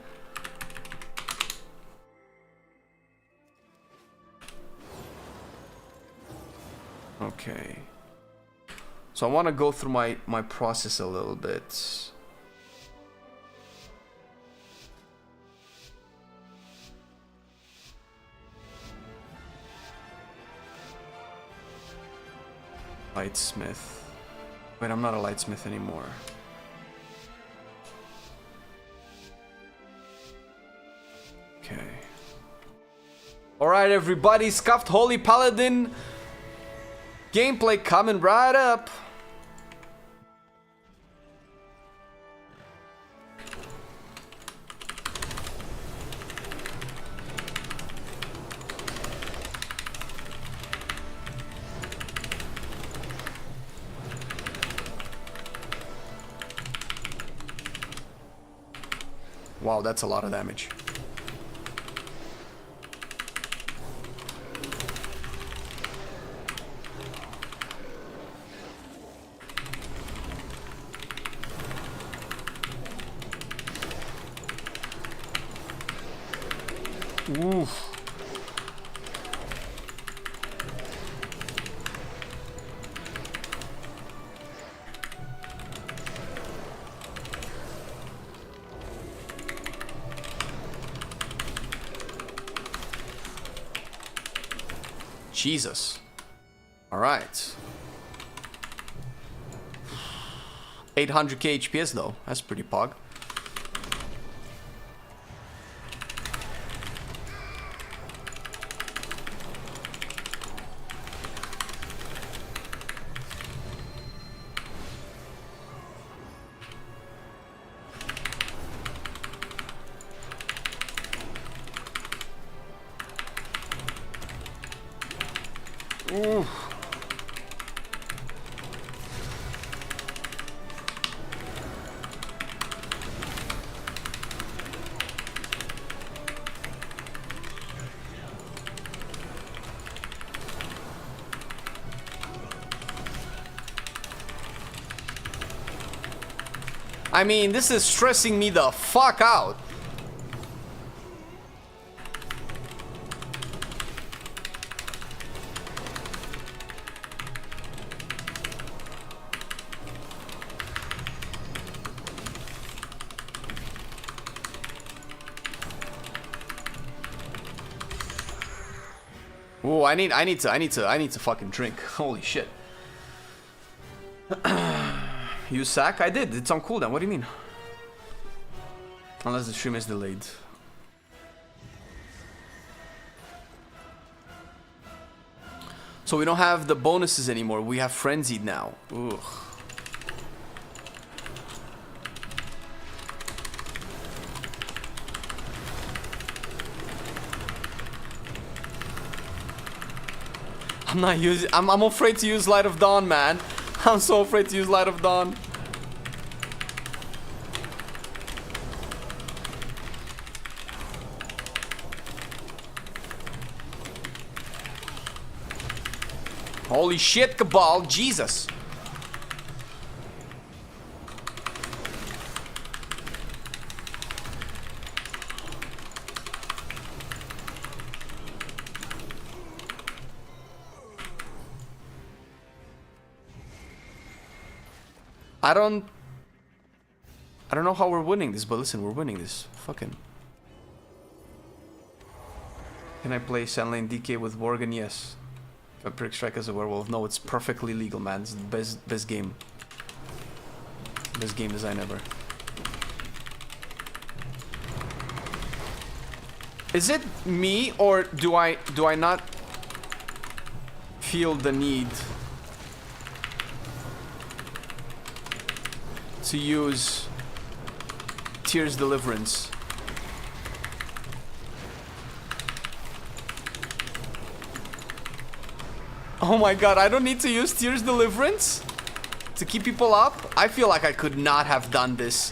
Okay. So I want to go through my process a little bit. Lightsmith. Wait, I'm not a lightsmith anymore. Okay. Alright everybody, Scuffed Holy Paladin gameplay coming right up. Wow, that's a lot of damage. Oof. Jesus. All right. 800k HPS though. That's pretty pog. Oof. I mean, this is stressing me the fuck out. Oh, I need to fucking drink. Holy shit. You sack? I did. It's on cooldown. What do you mean? Unless the stream is delayed. So we don't have the bonuses anymore. We have frenzied now. Ugh. I'm not using. I'm afraid to use Light of Dawn, man. I'm so afraid to use Light of Dawn. Holy shit, Cabal, Jesus. I don't know how we're winning this, but listen, we're winning this. Fucking. Can I play Sand Lane DK with Worgen? Yes. Vampiric Strike as a werewolf. No, it's perfectly legal, man. It's the best game. Best game design ever. Is it me, or do I not feel the need to use Tears Deliverance? Oh my god, I don't need to use Tears Deliverance to keep people up? I feel like I could not have done this.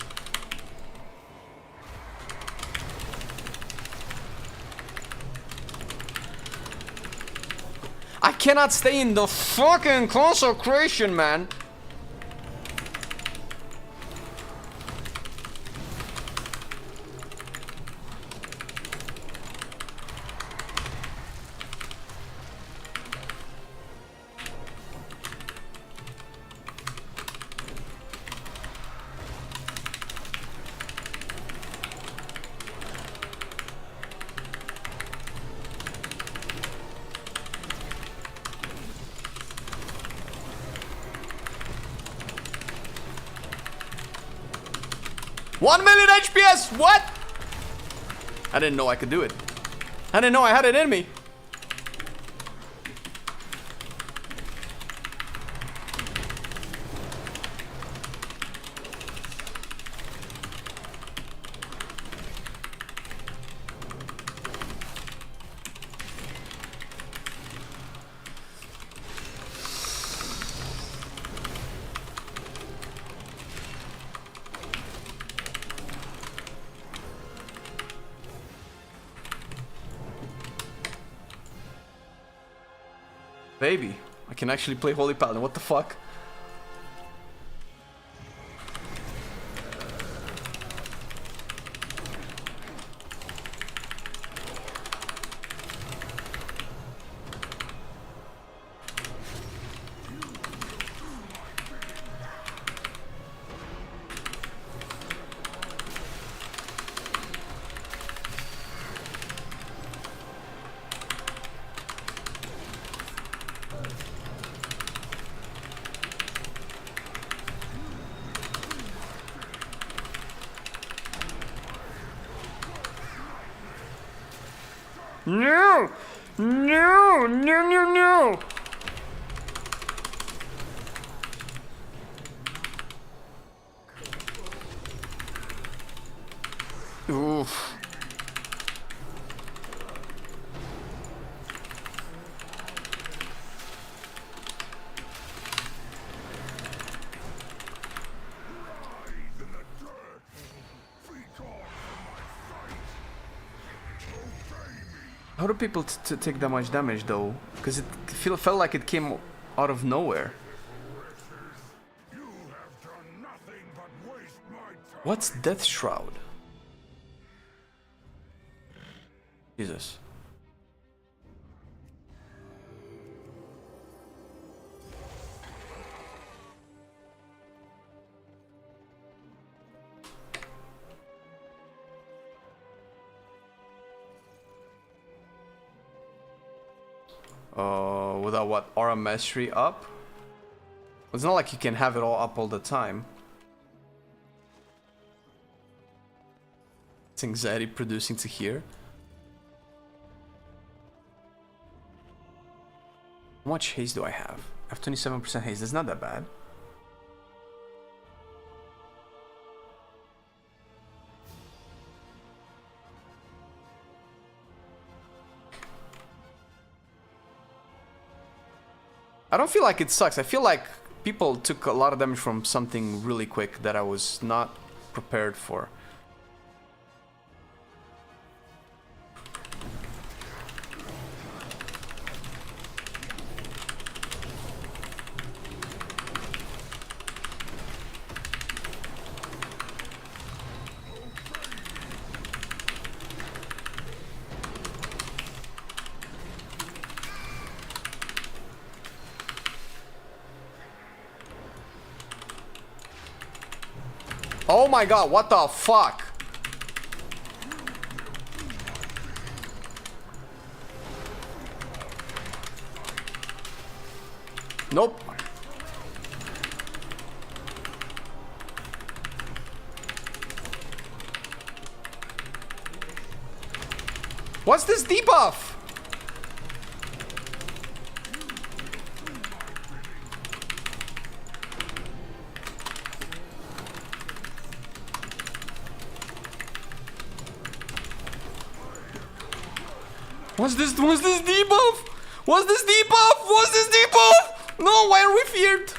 I cannot stay in the fucking consecration, man. $1 million HPS! What? I didn't know I could do it. I didn't know I had it in me. Baby, I can actually play Holy Paladin. What the fuck? No! No! No, no, no! Oof. How do people take that much damage though? Because it felt like it came out of nowhere. You have done nothing but waste my What's Death Shroud? Jesus. Without what? Aura Mastery up? It's not like you can have it all up all the time. It's anxiety producing to here. How much haste do I have? I have 27% haste. That's not that bad. I don't feel like it sucks. I feel like people took a lot of damage from something really quick that I was not prepared for. Oh my god, what the fuck? Nope. What's this debuff? What's this debuff? What's this debuff? What's this debuff? No, why are we feared?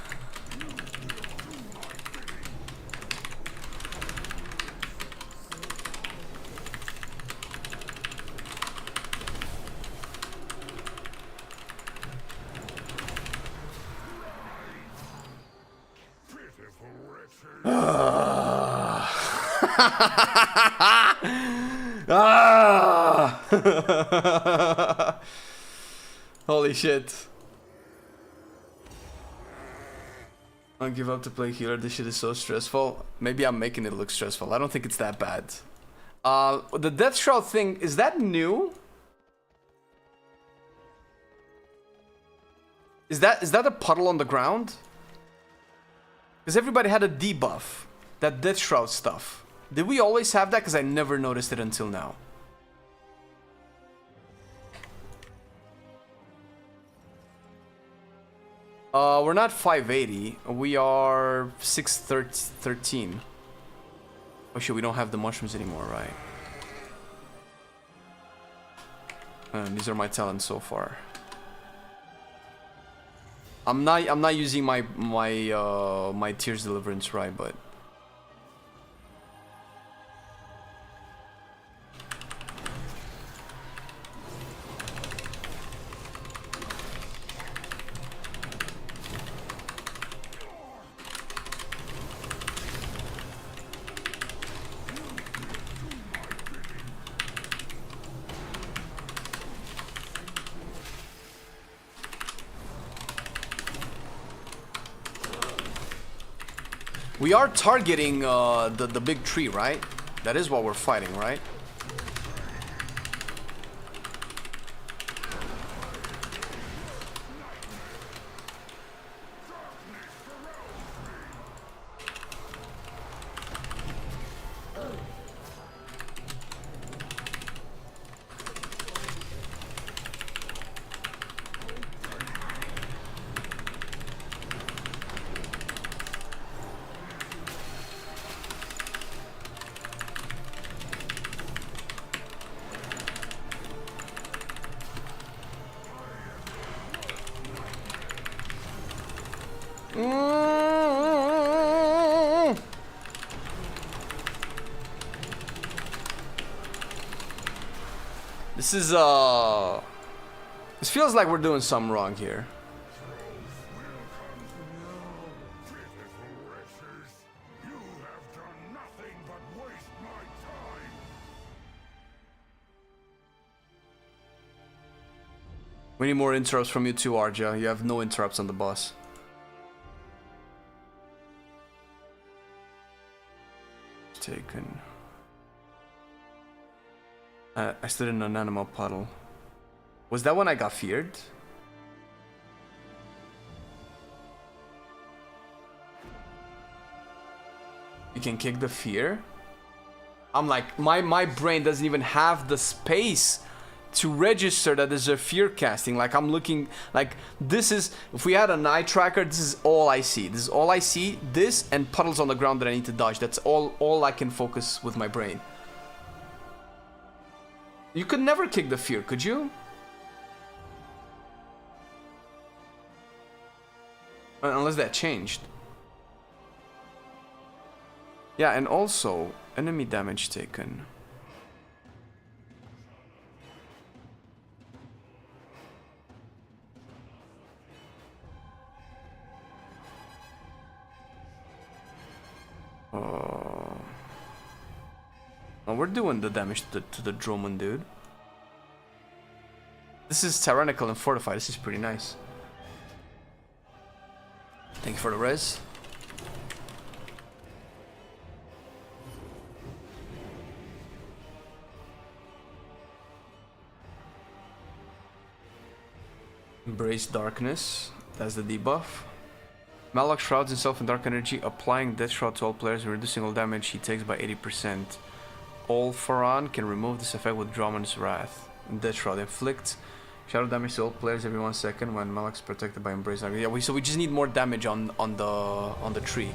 Holy shit. I'll give up to play healer. This shit is so stressful. Maybe I'm making it look stressful. I don't think it's that bad. The Death Shroud thing, is that new? Is that a puddle on the ground? Because everybody had a debuff. That Death Shroud stuff. Did we always have that? Because I never noticed it until now. We're not 580. We are 613. Oh shit, we don't have the mushrooms anymore, right? These are my talents so far. I'm not using my Tears Deliverance, right? But we are targeting the big tree, right? That is what we're fighting, right? This feels like we're doing something wrong here. We need more interrupts from you too, Arja. You have no interrupts on the boss. Taken. I stood in an animal puddle. Was that when I got feared? You can kick the fear? I'm like, my brain doesn't even have the space to register that there's a fear casting. Like, I'm looking, like, this is, if we had an eye tracker, this is all I see. This is all I see, this and puddles on the ground that I need to dodge. That's all I can focus with my brain. You could never kick the fear, could you? Unless that changed. Yeah, and also, enemy damage taken. Oh, we're doing the damage to the Droman, dude. This is tyrannical and fortified. This is pretty nice. Thank you for the res. Embrace darkness. That's the debuff. Malok shrouds himself in dark energy, applying Death Shroud to all players and reducing all damage he takes by 80%. All Faran can remove this effect with Droman's Wrath. Death Shroud inflicts shadow damage to all players every 1 second when Malok's protected by Embrace. Yeah, so we just need more damage on the tree.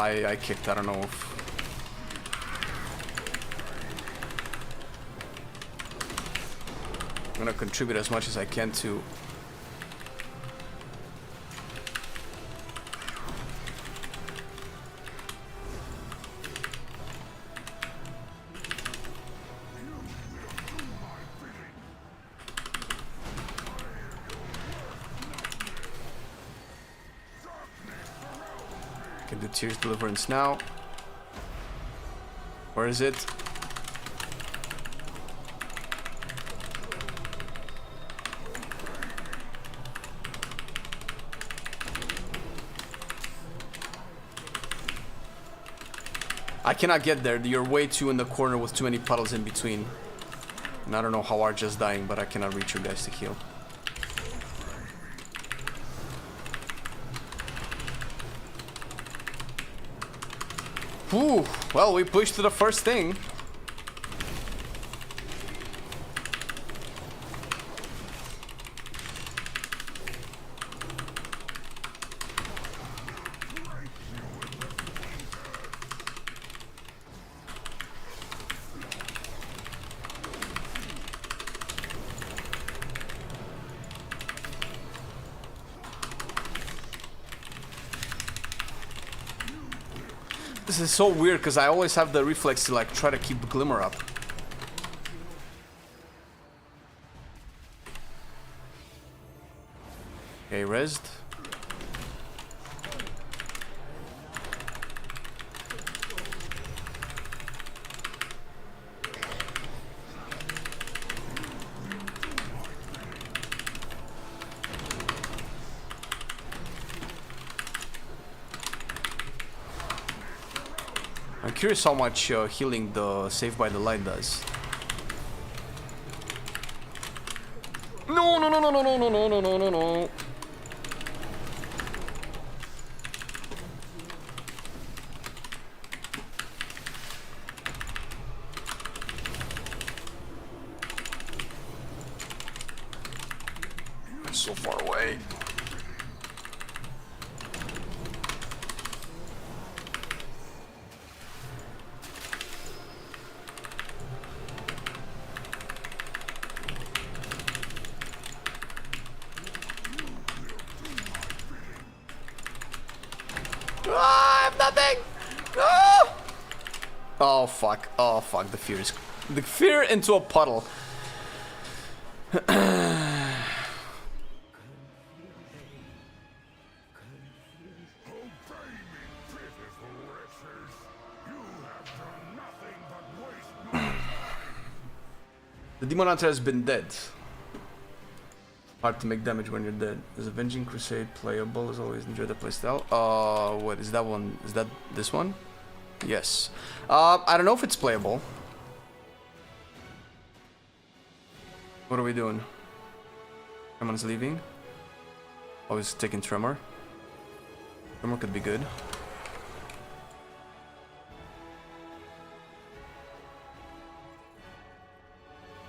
I kicked, I don't know if... I'm gonna contribute as much as I can to... Can do Tears Deliverance now. Where is it? I cannot get there. You're way too in the corner with too many puddles in between. And I don't know how Arja's dying, but I cannot reach you guys to heal. Whew, well, we pushed to the first thing. This is so weird because I always have the reflex to like try to keep the glimmer up. Okay, resed. I'm curious how much healing the Save by the Light does. No, no, no, no, no, no, no, no, no, no, no. I'm so far away. I have nothing! No! Oh fuck, the fear is... the fear into a puddle. The Demon Hunter has been dead. Hard to make damage when you're dead. Is Avenging Crusade playable? As always, enjoy the playstyle. What is that one? Is that this one? Yes. I don't know if it's playable. What are we doing? Someone's leaving. Oh, he's taking Tremor. Tremor could be good.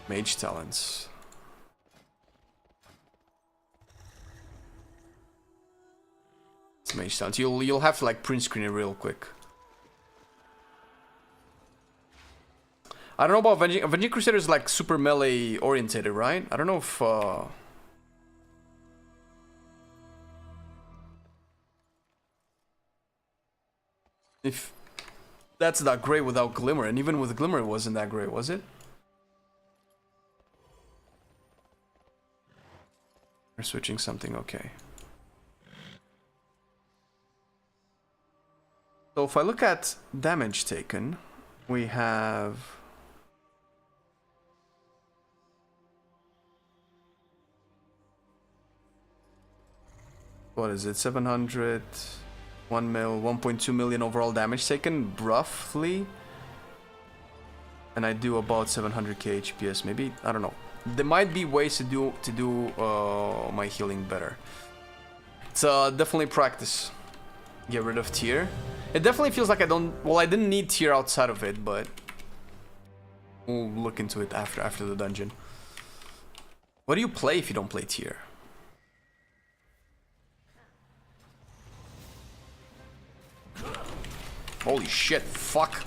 Mage talents. It's mage talents. You'll have to like print screen it real quick. I don't know about Avenging Crusader is like super melee orientated, right? I don't know if that's that great without Glimmer, and even with Glimmer it wasn't that great, was it? We're switching something, okay. So if I look at damage taken, we have... What is it? 700, 1 mil, 1.2 million overall damage taken, roughly. And I do about 700k HPS, maybe, I don't know. There might be ways to do my healing better. It's definitely practice. Get rid of tier. It definitely feels like I don't. Well, I didn't need tier outside of it, but we'll look into it after the dungeon. What do you play if you don't play tier? Holy shit! Fuck.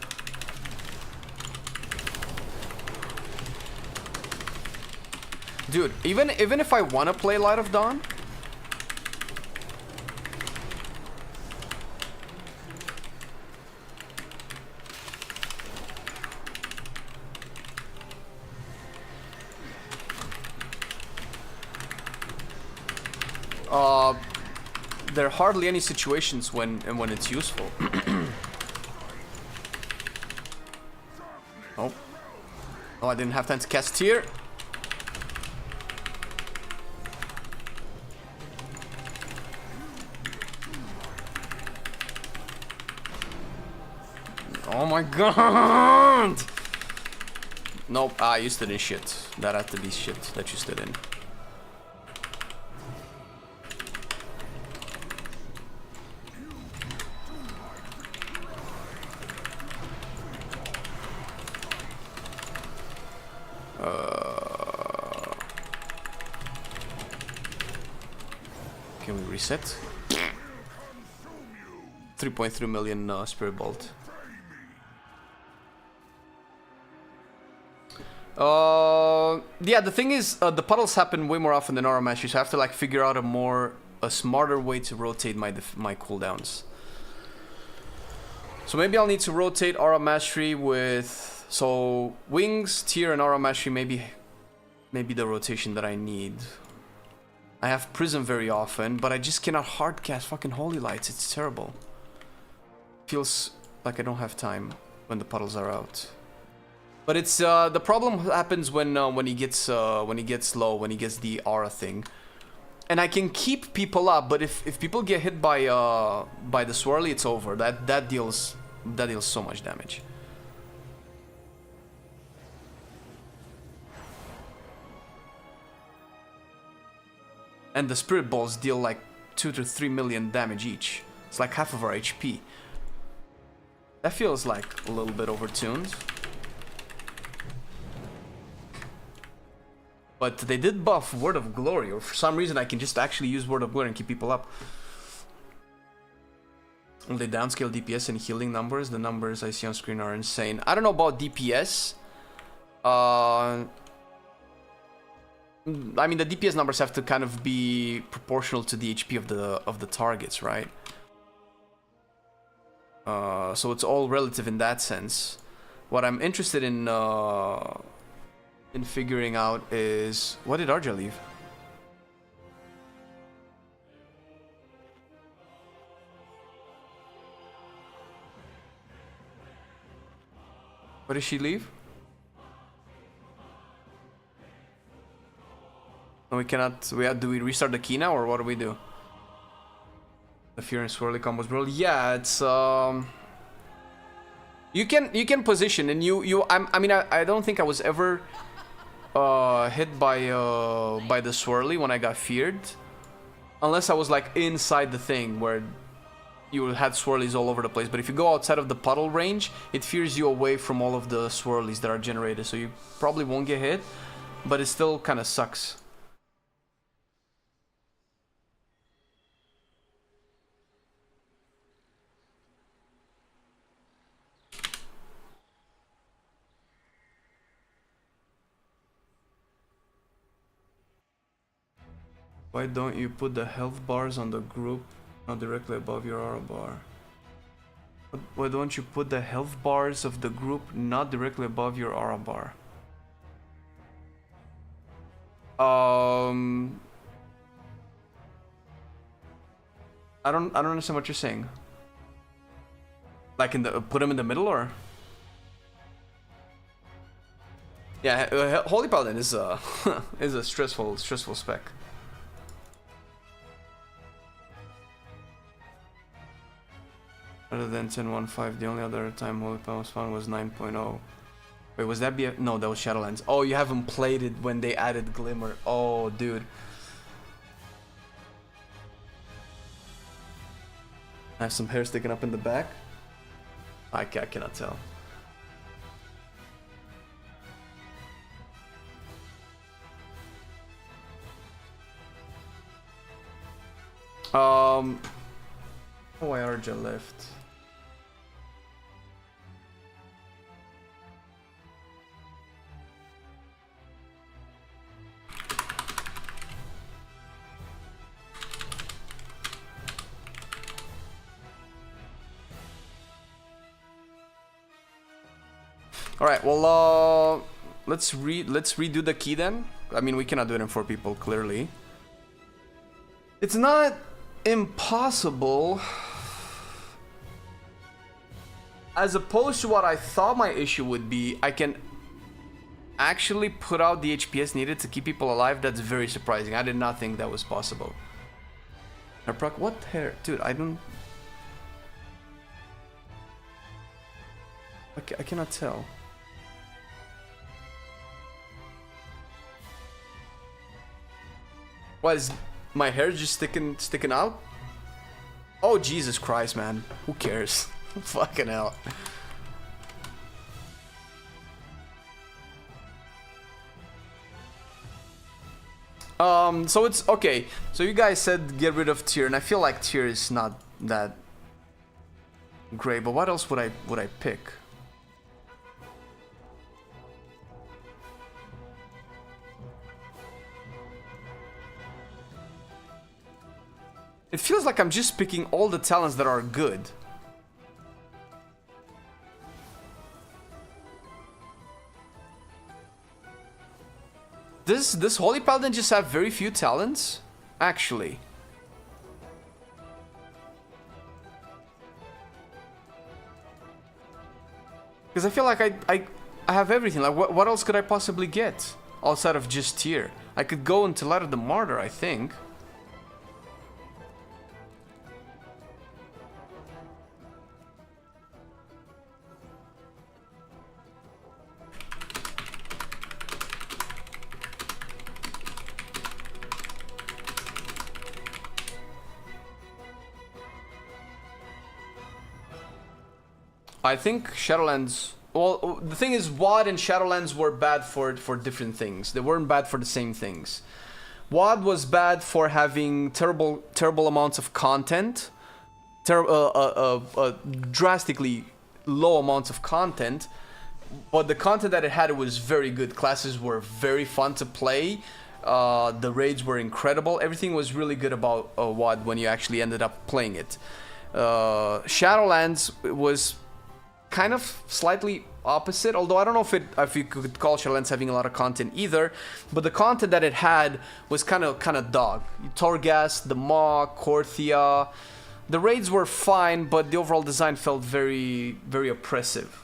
Dude, even if I want to play Light of Dawn, there are hardly any situations when it's useful. Oh, I didn't have time to cast tier. Oh my god! Nope, you stood in shit. That had to be shit that you stood in. Can we reset? 3.3 million Spirit Bolt. Yeah, the thing is, the puddles happen way more often than aura mastery, so I have to like figure out a smarter way to rotate my cooldowns. So maybe I'll need to rotate aura mastery with wings, tier, and aura mastery. Maybe the rotation that I need. I have prism very often, but I just cannot hardcast fucking holy lights. It's terrible. Feels like I don't have time when the puddles are out. But it's the problem happens when he gets low, when he gets the aura thing, and I can keep people up. But if people get hit by the swirly, it's over. That deals so much damage. And the spirit balls deal like 2 to 3 million damage each. It's like half of our HP. That feels like a little bit overtuned. But they did buff Word of Glory, or for some reason I can just actually use Word of Glory and keep people up. When they downscale DPS and healing numbers, the numbers I see on screen are insane. I don't know about DPS. I mean, the DPS numbers have to kind of be proportional to the HP of the targets, right? So it's all relative in that sense. what I'm interested in figuring out is, what did Arja leave? What did she leave? No, we cannot. Do we restart the key now, or what do we do? The fear and swirly combos, bro. Yeah, it's You can position, and I mean I don't think I was ever hit by the swirly when I got feared, unless I was like inside the thing where you had swirlies all over the place. But if you go outside of the puddle range, it fears you away from all of the swirlies that are generated, so you probably won't get hit, but it still kind of sucks. Why don't you put the health bars on the group, not directly above your aura bar? Why don't you put the health bars of the group not directly above your aura bar? I don't understand what you're saying. Like put them in the middle, or? Yeah, Holy Paladin is a is a stressful spec. Other than 10.15, the only other time Holy Paladin was found was 9.0. Wait, was that BF? No, that was Shadowlands. Oh, you haven't played it when they added Glimmer. Oh, dude. I have some hair sticking up in the back. I cannot tell. Oh, why Arja left? All right, well, let's redo the key then. I mean, we cannot do it in 4 people, clearly. It's not impossible. As opposed to what I thought my issue would be, I can actually put out the HPS needed to keep people alive. That's very surprising. I did not think that was possible. What hair? Dude, I don't... Okay, I cannot tell. What is my hair just sticking out? Oh Jesus Christ, man! Who cares? Fucking hell. So it's okay. So you guys said get rid of tier, and I feel like tier is not that great. But what else would I pick? It feels like I'm just picking all the talents that are good. Does Holy Paladin just have very few talents? Actually. Because I feel like I have everything. Like what else could I possibly get? Outside of just tier. I could go into Light of the Martyr, I think. I think Shadowlands... Well, the thing is, WoD and Shadowlands were bad for different things. They weren't bad for the same things. WoD was bad for having terrible amounts of content. Drastically low amounts of content. But the content that it had was very good. Classes were very fun to play. The raids were incredible. Everything was really good about WoD when you actually ended up playing it. Shadowlands was kind of slightly opposite. Although I don't know if you could call Shadowlands having a lot of content either. But the content that it had was kind of dog. Torghast, the Maw, Korthia. The raids were fine, but the overall design felt very, very oppressive.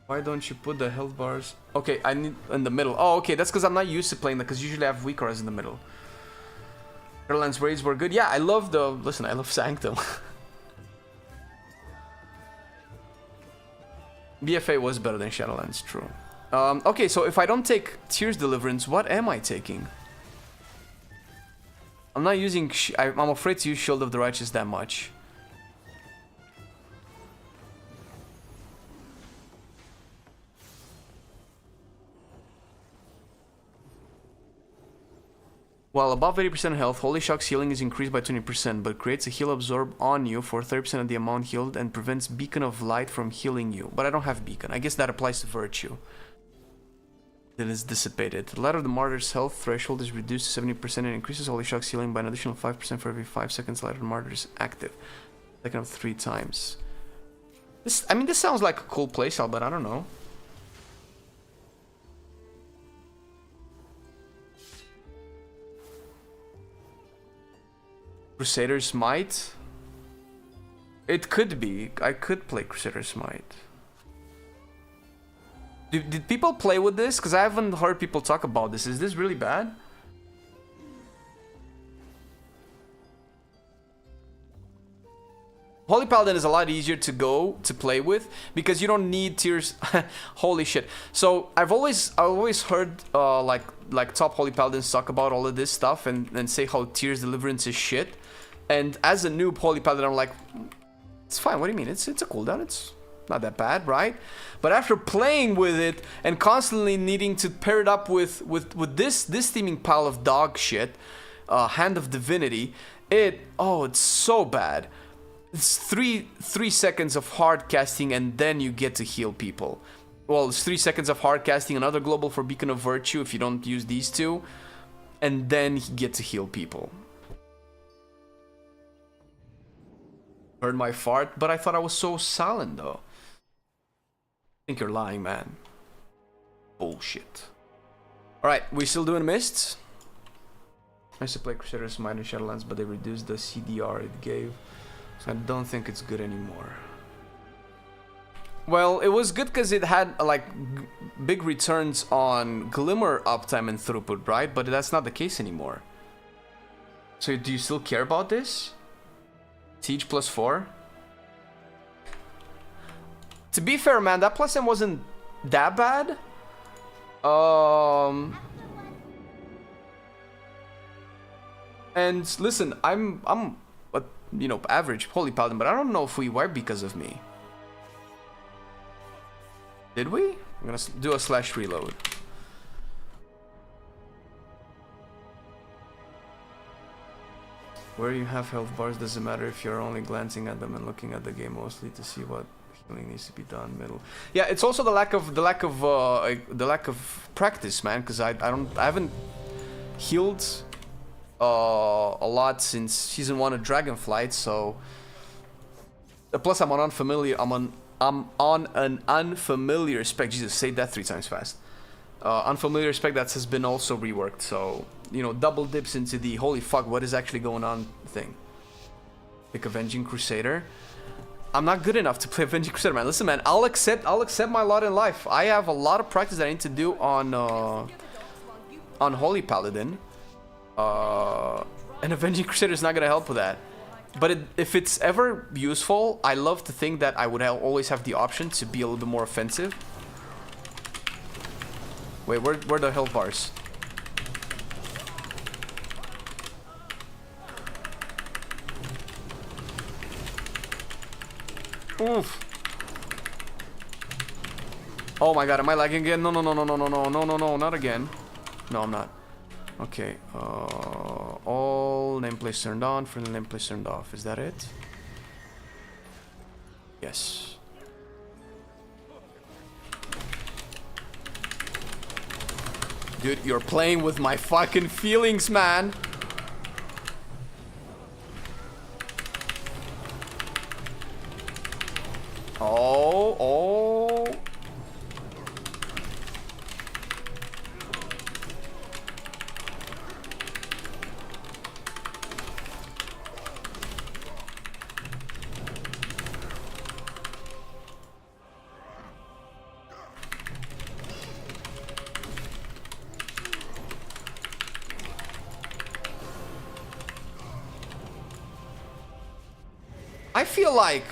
Why don't you put the health bars? Okay, I need in the middle. Oh, okay, that's because I'm not used to playing that, because usually I have weak cards in the middle. Shadowlands raids were good. Yeah, I love the... Listen, I love Sanctum. BFA was better than Shadowlands, true. Okay, so if I don't take Tears Deliverance, what am I taking? I'm not using... I'm afraid to use Shield of the Righteous that much. While above 80% health, Holy Shock's healing is increased by 20%, but creates a heal absorb on you for 30% of the amount healed and prevents Beacon of Light from healing you. But I don't have Beacon. I guess that applies to Virtue. Then it's dissipated. The Light of the Martyr's health threshold is reduced to 70% and increases Holy Shock's healing by an additional 5% for every 5 seconds Light of the Martyr is active. Second of 3 times. This sounds like a cool playstyle, but I don't know. Crusader's Might? It could be. I could play Crusader's Might. Did people play with this? Because I haven't heard people talk about this. Is this really bad? Holy Paladin is a lot easier to play with because you don't need tears. Holy shit! So I've always heard like top Holy Paladins talk about all of this stuff and say how Tears Deliverance is shit. And as a noob Holy Paladin, I'm like, it's fine. What do you mean? It's a cooldown. It's not that bad, right? But after playing with it and constantly needing to pair it up with this steaming pile of dog shit, Hand of Divinity, it's so bad. It's three seconds of hard casting and then you get to heal people. Well, it's 3 seconds of hard casting, another global for Beacon of Virtue if you don't use these two, and then you get to heal people. Heard my fart, but I thought I was so silent though. I think you're lying, man. Bullshit. Alright, we still doing Mists? I used to play Crusader's Might and Shadowlands, but they reduced the CDR it gave. So I don't think it's good anymore. Well, it was good because it had like big returns on Glimmer uptime and throughput, right? But that's not the case anymore. So do you still care about this? Siege +4? To be fair, man, that +M wasn't that bad. And listen, I'm a, average Holy Paladin, but I don't know if we wiped because of me. Did we? I'm gonna do a /reload. Where you have health bars doesn't matter if you're only glancing at them and looking at the game mostly to see what healing needs to be done. Middle. Yeah, it's also the lack of practice, man. Because I haven't healed a lot since season 1 of Dragonflight. So plus I'm on an unfamiliar spec. Jesus, say that 3 times fast. Unfamiliar spec that has been also reworked. So double dips into the holy fuck, what is actually going on thing. Pick Avenging Crusader. I'm not good enough to play Avenging Crusader, man. Listen, man, I'll accept my lot in life. I have a lot of practice that I need to do on Holy Paladin. And Avenging Crusader is not gonna help with that. But if it's ever useful, I love to think that I would always have the option to be a little bit more offensive. Wait, where are the health bars? Oof. Oh my god, am I lagging again? No, not again. No, I'm not. Okay, all nameplates turned on, friendly nameplates turned off. Is that it? Yes. Dude, you're playing with my fucking feelings, man. Oh, oh. I feel like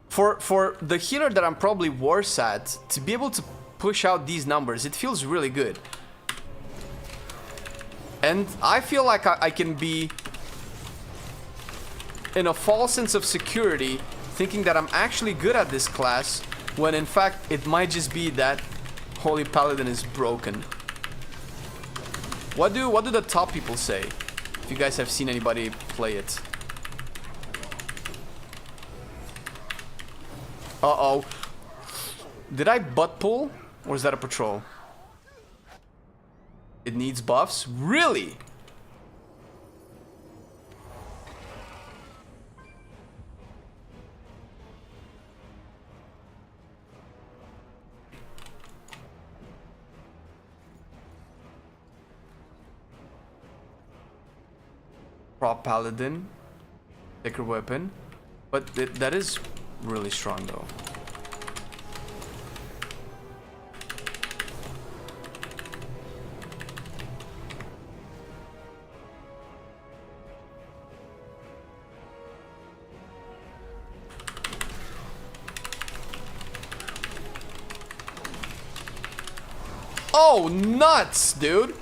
for the healer that I'm probably worse at, to be able to push out these numbers, it feels really good. And I feel like I can be in a false sense of security, thinking that I'm actually good at this class, when in fact it might just be that Holy Paladin is broken. What do the top people say? If you guys have seen anybody play it. Uh-oh. Did I butt pull? Or is that a patrol? It needs buffs? Really? Prop Paladin. Thicker weapon. But that is really strong though. Oh, nuts, dude.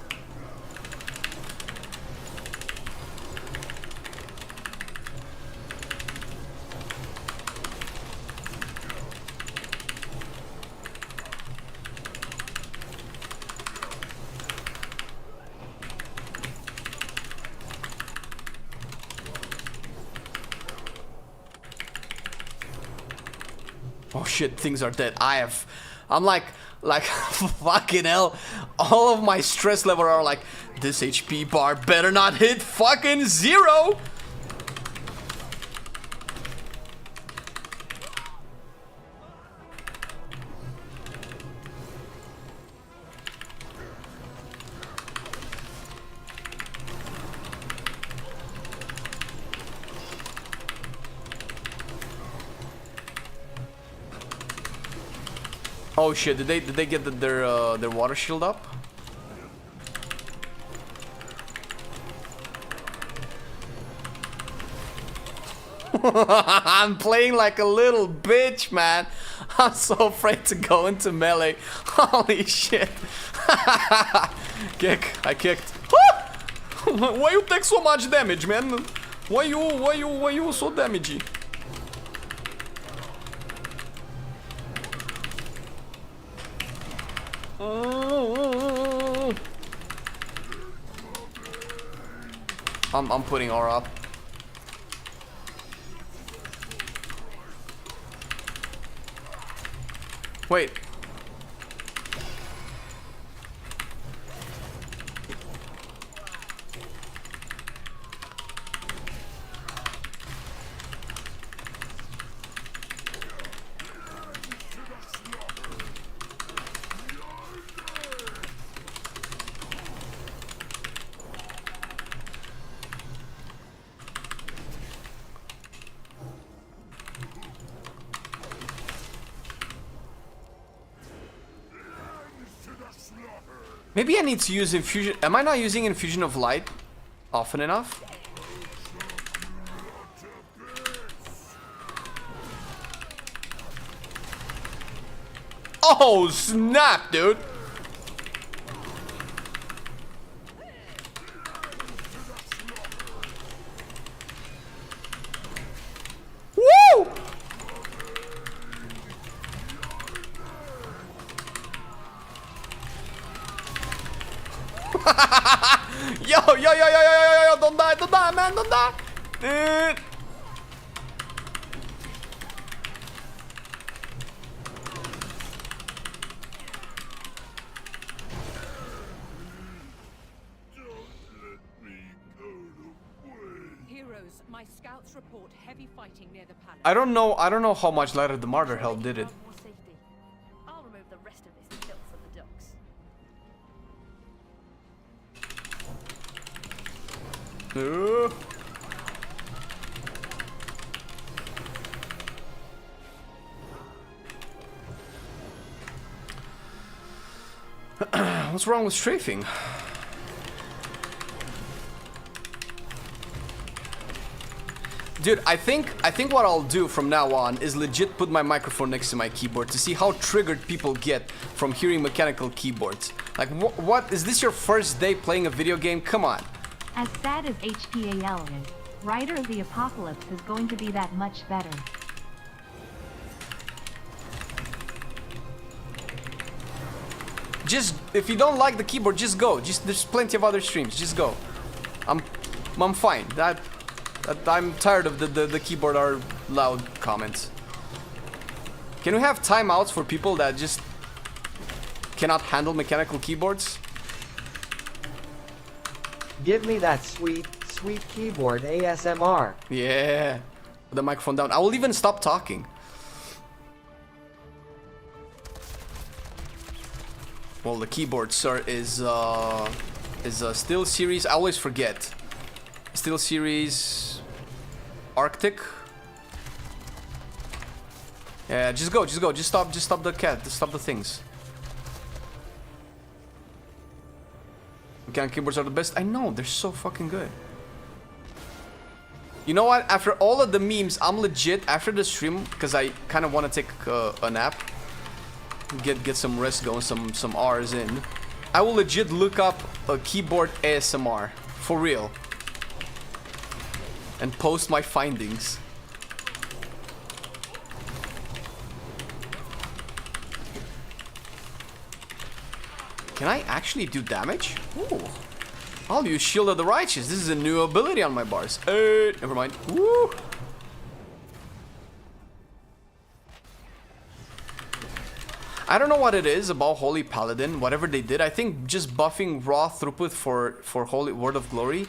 Oh shit, things are dead. I'm like fucking hell. All of my stress level are like, this HP bar better not hit fucking 0. Oh shit, did they get their water shield up? I'm playing like a little bitch, man. I'm so afraid to go into melee. Holy shit. Kick, I kicked. Why you take so much damage, man? Why you so damagey? I'm putting aura up. Wait. Maybe I need to use infusion. Am I not using infusion of light often enough? Oh snap, dude. Woo! Yo, don't die, man, don't die. Heroes Brothers, my scouts report heavy fighting near the palace. I don't know how much Light of the Martyr help did it. More safety. I'll remove the rest of this filth from the docks. What's wrong with strafing? Dude, I think what I'll do from now on is legit put my microphone next to my keyboard to see how triggered people get from hearing mechanical keyboards. Like, what is this your first day playing a video game? Come on. As sad as HPAL is, Rider of the Apocalypse is going to be that much better. Just, if you don't like the keyboard, just go. Just, there's plenty of other streams. Just go. I'm fine. I'm tired of the keyboard are loud comments. Can we have timeouts for people that just cannot handle mechanical keyboards? Give me that sweet, sweet keyboard ASMR. Yeah. Put the microphone down. I will even stop talking. Well, the keyboard, sir, is a Steel Series. I always forget. Steel Series Arctic. Yeah, just go. Just stop the cat. Just stop the things. Mechanical keyboards are the best. I know, they're so fucking good. You know what? After all of the memes, I'm legit after the stream because I kind of want to take a nap. Get some rest going, some R's in. I will legit look up a keyboard ASMR for real and post my findings. Can I actually do damage? Ooh. I'll use Shield of the Righteous. This is a new ability on my bars. Never mind. Woo. I don't know what it is about Holy Paladin, whatever they did. I think just buffing raw throughput for Holy Word of Glory,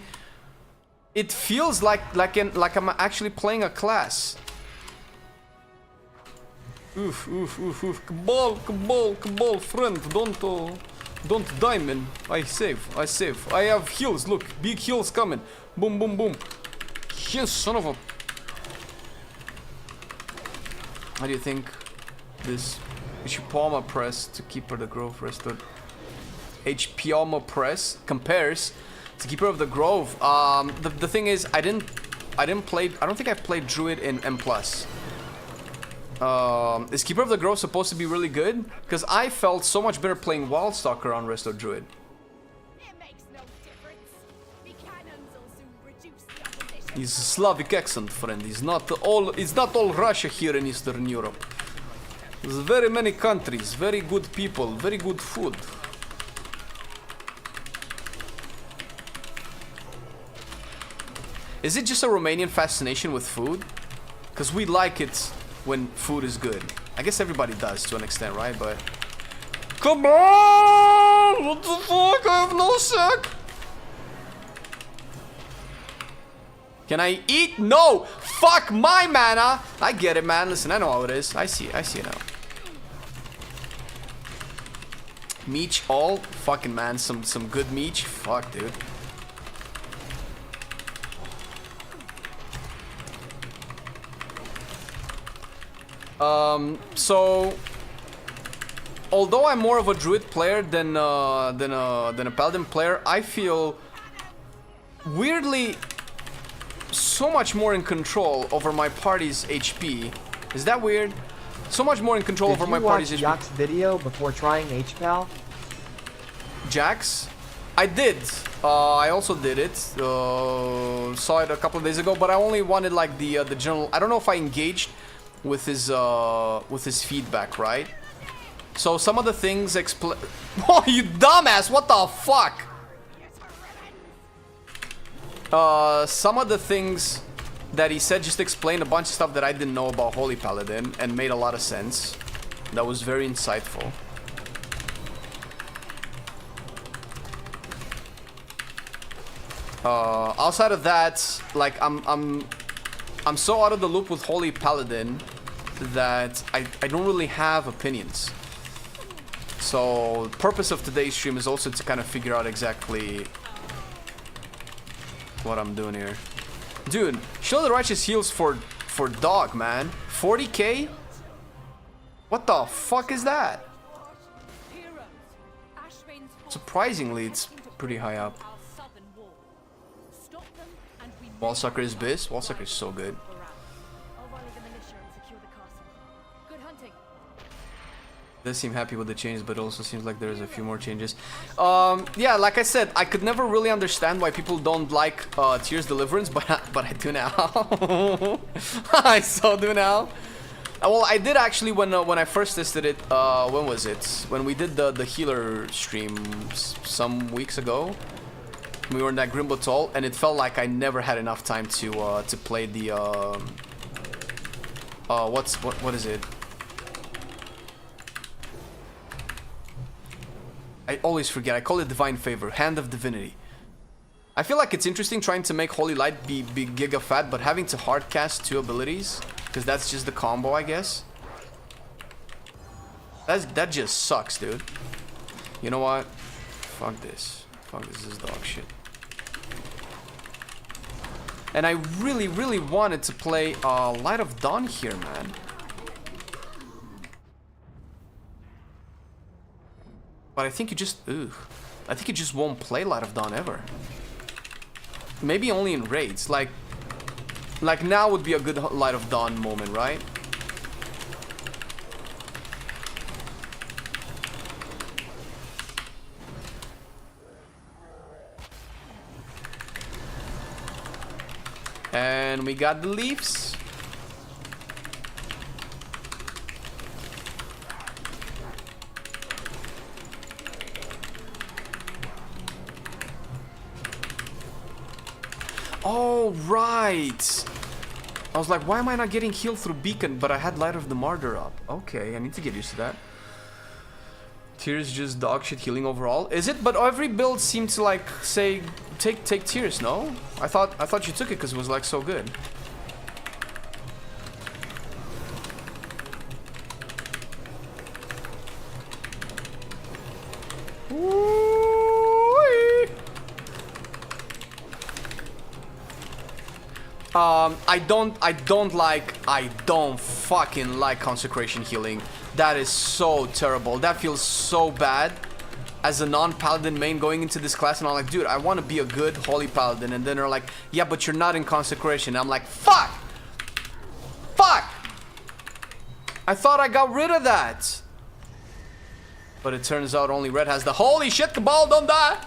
it feels like I'm actually playing a class. Oof. Cabal, friend, don't die, man. I save. I have heals, look, big heals coming. Boom. Yes, son of a... How do you think this... HP press to Keeper of the Grove restored. HP press compares to Keeper of the Grove. The thing is, I don't think I played Druid in M+. Is Keeper of the Grove supposed to be really good? Because I felt so much better playing Wildstalker on Restored Druid. It makes no difference. The cannons will soon reduce the opposition. He's a Slavic accent, friend. It's not all Russia here in Eastern Europe. There's very many countries, very good people, very good food. Is it just a Romanian fascination with food? Because we like it when food is good. I guess everybody does to an extent, right? But... Come on! What the fuck? I have no sack! Can I eat? No! Fuck my mana! I get it, man. Listen, I know how it is. I see it now. Meech all? Fucking man, some good meech? Fuck, dude. So... Although I'm more of a Druid player than a Paladin player, I feel... weirdly... so much more in control over my party's HP. Is that weird? So much more in control over my party's HP. Did you watch Jack's video before trying HPAL? Jack's? I did. I also did it. Saw it a couple of days ago, but I only wanted like the general. I don't know if I engaged with his feedback, right? So some of the things Oh, you dumbass! What the fuck? Some of the things that he said just explained a bunch of stuff that I didn't know about Holy Paladin and made a lot of sense. That was very insightful. Outside of that, like I'm so out of the loop with Holy Paladin that I don't really have opinions. So the purpose of today's stream is also to kind of figure out exactly what I'm doing here. Dude, Shield of the Righteous heals for dog, man. 40k? What the fuck is that? Surprisingly, it's pretty high up. Wallsucker is biz. Wallsucker is so good. Does seem happy with the changes, but it also seems like there's a few more changes. Yeah, like I said, I could never really understand why people don't like Tears Deliverance, but I do now. I so do now. Well, I did actually when I first tested it. When was it? When we did the healer stream some weeks ago. We were in that Grimble Toll, and it felt like I never had enough time to play the what is it? I always forget. I call it Divine Favor, Hand of Divinity. I feel like it's interesting trying to make Holy Light be giga fat, but having to hardcast 2 abilities, because that's just the combo, I guess. That just sucks, dude. You know what? Fuck this. Fuck this is dog shit. And I really, really wanted to play Light of Dawn here, man. But I think you just, I think you just won't play Light of Dawn ever. Maybe only in raids. Like now would be a good Light of Dawn moment, right? And we got the leaves. Oh, right. I was like, why am I not getting healed through Beacon? But I had Light of the Martyr up. Okay, I need to get used to that. Tears just dog shit healing overall. Is it? But every build seemed to like say take Tears, no? I thought you took it because it was like so good. I don't fucking like Consecration healing. That is so terrible. That feels so bad as a non-paladin main going into this class, and I'm like, dude, I want to be a good Holy Paladin, and then they're like, yeah, but you're not in Consecration. I'm like, fuck! Fuck! I thought I got rid of that. But it turns out only red has the holy shit, Cabal, don't die!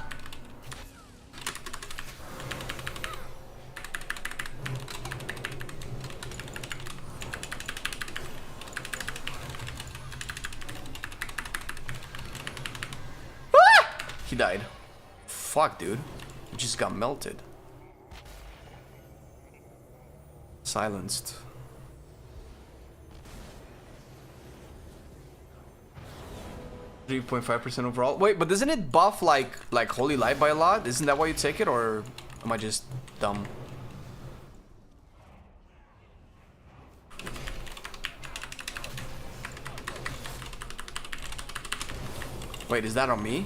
He died. Fuck, dude. He just got melted. Silenced. .5% overall. Wait, but doesn't it buff like Holy Light by a lot? Isn't that why you take it, or am I just dumb? Wait, is that on me?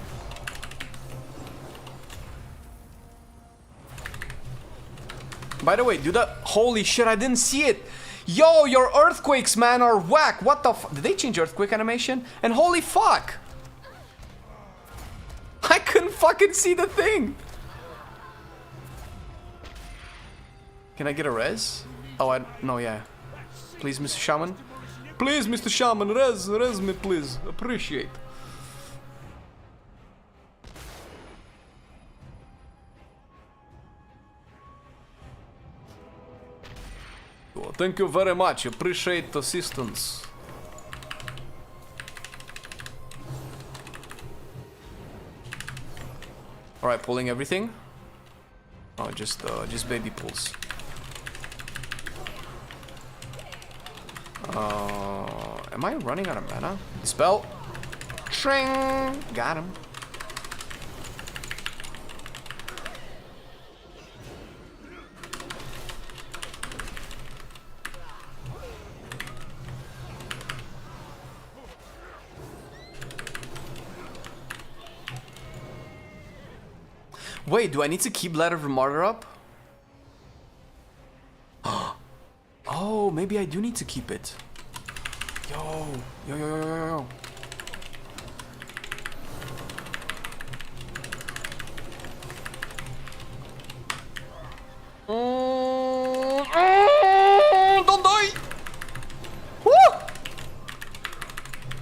By the way, dude, holy shit, I didn't see it. Yo, your earthquakes, man, are whack. What the f— did they change earthquake animation? And holy fuck, I couldn't fucking see the thing. Can I get a res? Oh, no, yeah. Please, Mr. Shaman. Please, Mr. Shaman, res me, please. Appreciate. Thank you very much. Appreciate the assistance. All right, pulling everything. Oh, just baby pulls. Am I running out of mana? Spell. Shring. Got him. Wait, do I need to keep Ladder of the Martyr up? Oh, maybe I do need to keep it. Yo, yo, yo, yo, yo, yo. Don't die! Woo!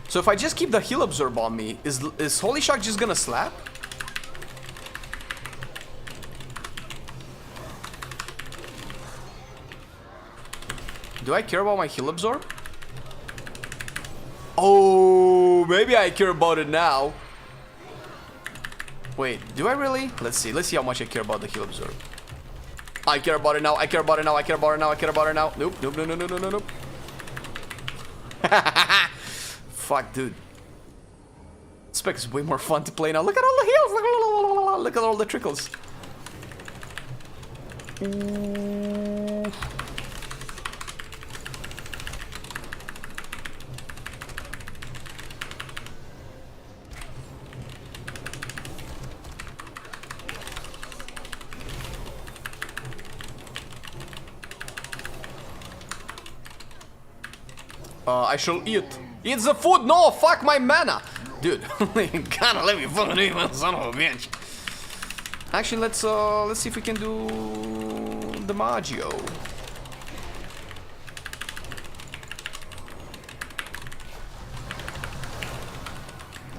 So if I just keep the heal absorb on me, is Holy Shock just gonna slap? Do I care about my heal absorb? Oh, maybe I care about it now. Wait, do I really? Let's see how much I care about the heal absorb. I care about it now, I care about it now, I care about it now, I care about it now. Nope, nope, no, no, no, no, no, nope. Fuck, dude. Spec is way more fun to play now. Look at all the heals, look at all the trickles. Ooh. I shall eat. Eat the food! No! Fuck my mana! Dude, you gotta let me fucking eat, man, son of a bitch. Actually, let's see if we can do the Maggio.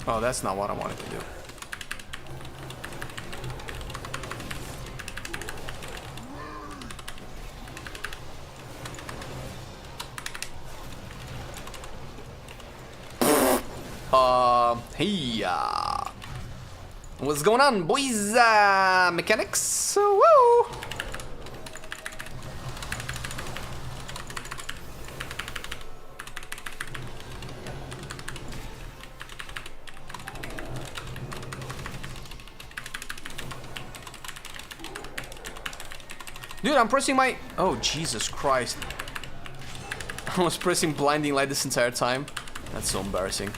Oh, that's not what I wanted to do. Hey, what's going on, boys? Mechanics, woo! Dude, I'm pressing my... Oh, Jesus Christ. I was pressing blinding light this entire time. That's so embarrassing.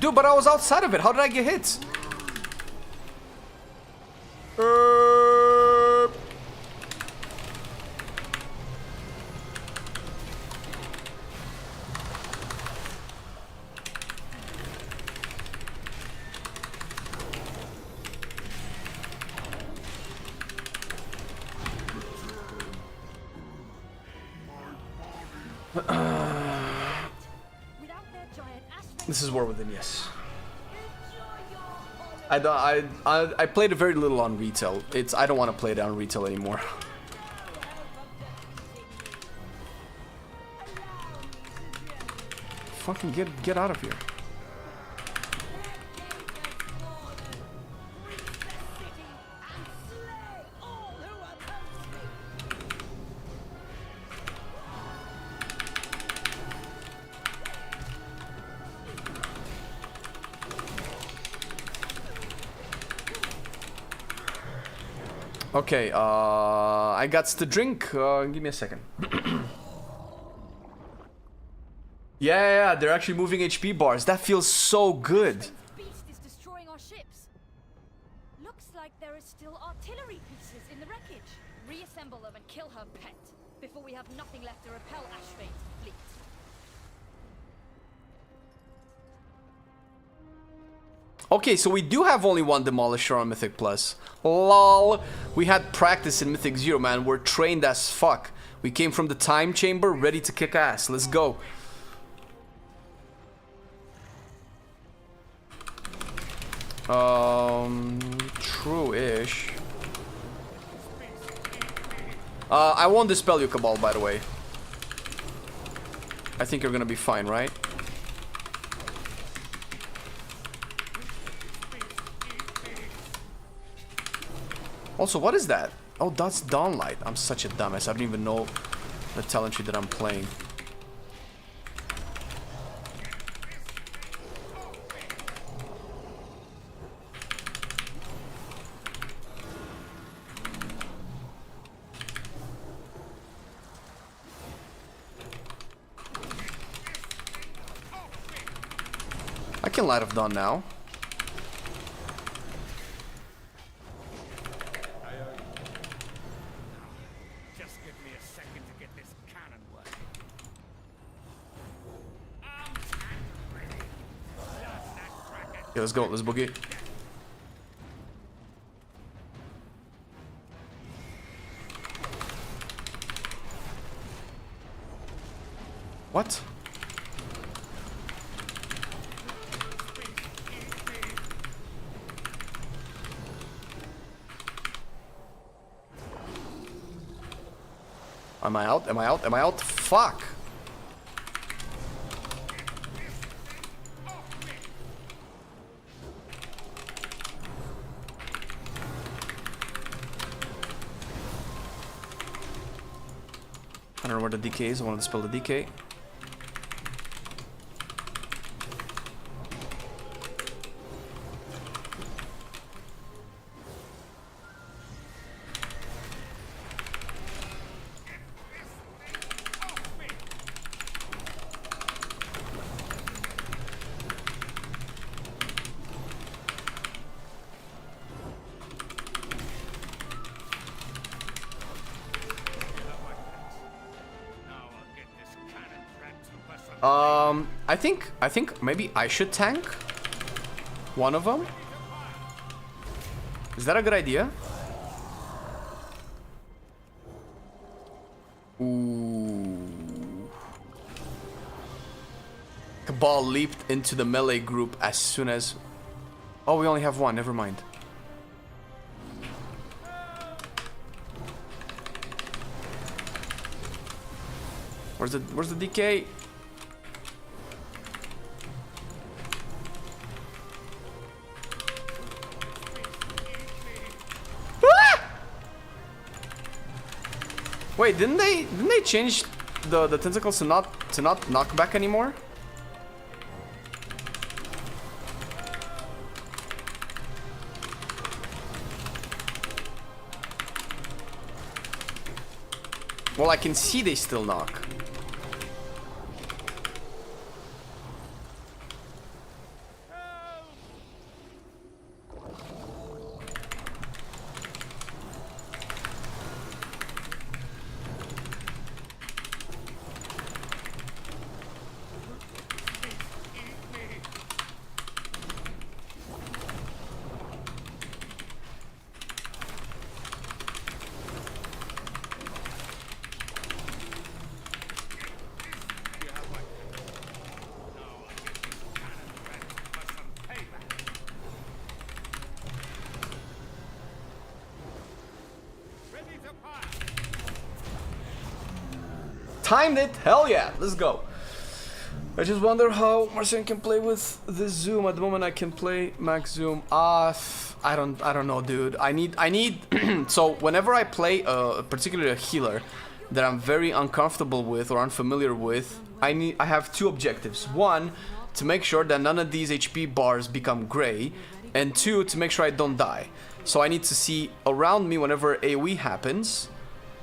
Dude, but I was outside of it. How did I get hit? This is War Within, yes. I played it very little on retail. I don't want to play it on retail anymore. Fucking get out of here. Okay, I got to drink. Give me a second. Yeah, they're actually moving HP bars. That feels so good. This beast is destroying our ships. Looks like there are still artillery pieces in the wreckage. Reassemble them and kill her pet before we have nothing left to repel Ashvane's fleet. Okay, so we do have only one Demolisher on Mythic Plus. LOL. We had practice in Mythic 0, man. We're trained as fuck. We came from the time chamber, ready to kick ass. Let's go. True-ish. I won't dispel you, Cabal, by the way. I think you're gonna be fine, right? Also, what is that? Oh, that's Dawnlight. I'm such a dumbass. I don't even know the talent tree that I'm playing. can Light of Dawn now. Just give me a second to get this cannon working. Yeah, let's go. Let's boogie. What? Am I out? Am I out? Am I out? Fuck! I don't know where the DK is. I want to dispel the DK. I think maybe I should tank one of them. Is that a good idea? Ooh. Cabal leaped into the melee group as soon as... Oh, we only have one. Never mind. Where's the DK? Wait, didn't they change the tentacles to not knock back anymore? Well, I can see they still knock. Timed it! Hell yeah! Let's go! I just wonder how Marcelian can play with this zoom. At the moment I can play max zoom. I don't know, dude. I need so whenever I play particularly a healer that I'm very uncomfortable with or unfamiliar with, I have two objectives. One, to make sure that none of these HP bars become gray, and two, to make sure I don't die. So I need to see around me whenever AoE happens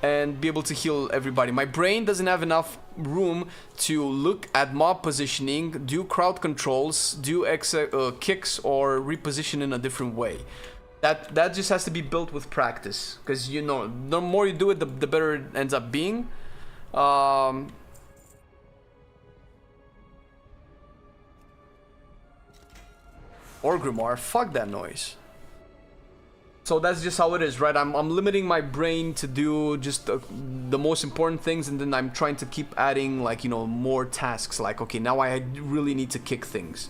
and be able to heal everybody. My brain doesn't have enough room to look at mob positioning, do crowd controls, do kicks, or reposition in a different way. That just has to be built with practice, because you know, the more you do it, the better it ends up being. Or Grimoire, fuck that noise. So that's just how it is, right? I'm limiting my brain to do just the most important things, and then I'm trying to keep adding, like, you know, more tasks. Like, okay, now I really need to kick things.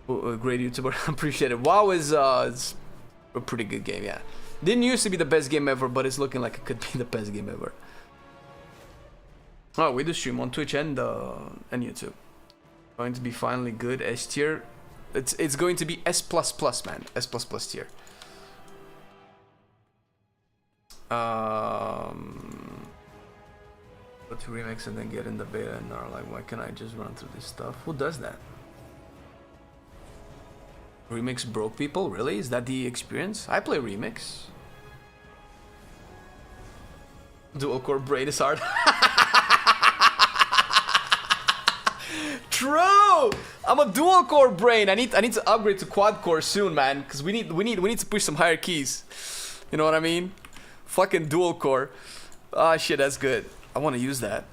Oh, a great YouTuber, appreciate it. WoW is it's a pretty good game, yeah. Didn't used to be the best game ever, but it's looking like it could be the best game ever. Oh, we do stream on Twitch and YouTube. Going to be finally good. S tier. It's going to be S++, man. S++ tier. Go to remix and then get in the beta and are like, why can't I just run through this stuff? Who does that? Remix broke people? Really? Is that the experience? I play remix. Dual core brain is hard. True! I'm a dual core brain. I need to upgrade to quad core soon, man, because we need to push some higher keys. You know what I mean? Fucking dual core. Ah, shit, that's good. I want to use that.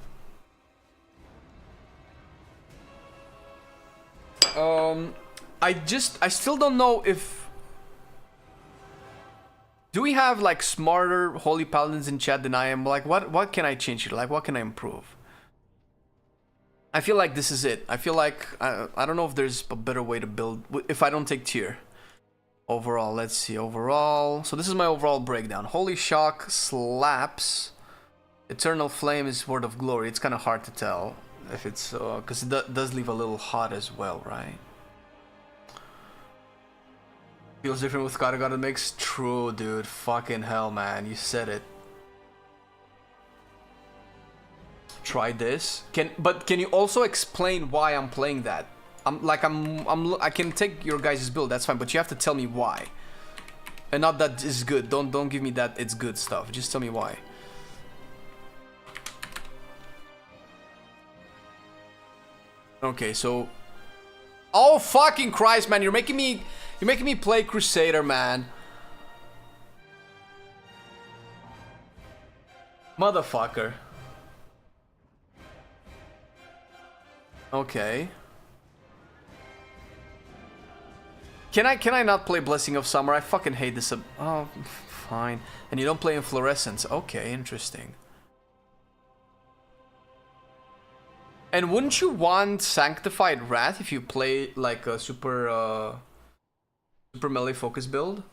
I still don't know if... Do we have, like, smarter Holy Paladins in chat than I am? Like, what can I change here? Like, what can I improve? I feel like this is it. I feel like... I don't know if there's a better way to build... If I don't take tier. Overall, let's see. Overall... So this is my overall breakdown. Holy Shock slaps. Eternal Flame is Word of Glory. It's kind of hard to tell. If it's... Because it does leave a little hot as well, right? Feels different with Katagata mix. True, dude. Fucking hell, man. You said it. Try this. But can you also explain why I'm playing that? I can take your guys' build. That's fine. But you have to tell me why. And not that it's good. Don't give me that it's good stuff. Just tell me why. Okay, so... Oh, fucking Christ, man. You're making me play Crusader, man. Motherfucker. Okay. Can I not play Blessing of Summer? I fucking hate this. Oh, fine. And you don't play in Fluorescence. Okay, interesting. And wouldn't you want Sanctified Wrath if you play like a super melee focus build?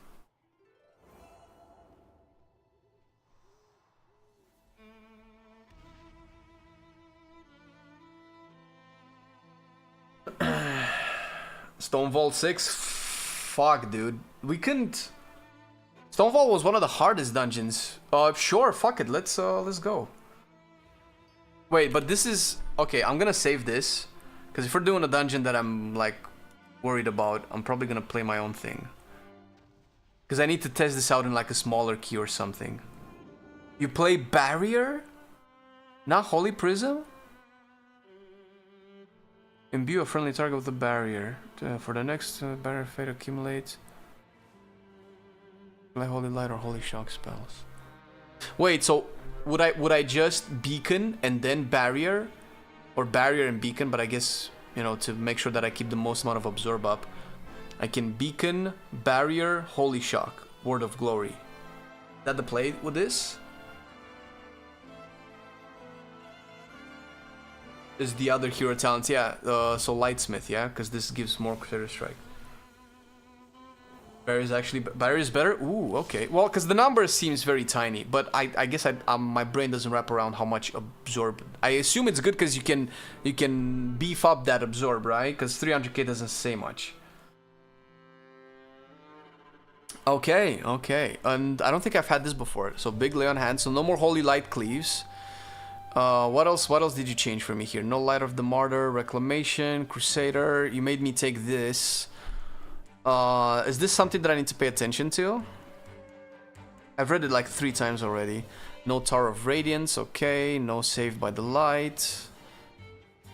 Stonewall 6? Fuck, dude. We couldn't... Stonewall was one of the hardest dungeons. Sure, fuck it. Let's go. Wait, but this is... Okay, I'm gonna save this. Because if we're doing a dungeon that I'm, like, worried about, I'm probably gonna play my own thing. Because I need to test this out in, like, a smaller key or something. You play Barrier? Not Holy Prism? Imbue a friendly target with a barrier. For the next barrier fate, accumulate... Play Holy Light or Holy Shock spells. Wait, so... Would I just beacon and then barrier? Or barrier and beacon, but I guess, you know, to make sure that I keep the most amount of absorb up. I can beacon, barrier, holy shock, word of glory. Is that the play with this? Is the other hero talents, yeah, so Lightsmith, yeah, because this gives more Crusader Strike. Barrier is better? Ooh, okay. Well, because the number seems very tiny, but I guess my brain doesn't wrap around how much absorb. I assume it's good because you can beef up that absorb, right? Because 300k doesn't say much. Okay, and I don't think I've had this before. So big lay on hand, so no more Holy Light Cleaves. What else did you change for me here? No Light of the Martyr, Reclamation, Crusader. You made me take this. Is this something that I need to pay attention to? I've read it like 3 times already. No Tower of Radiance, okay. No Save by the Light.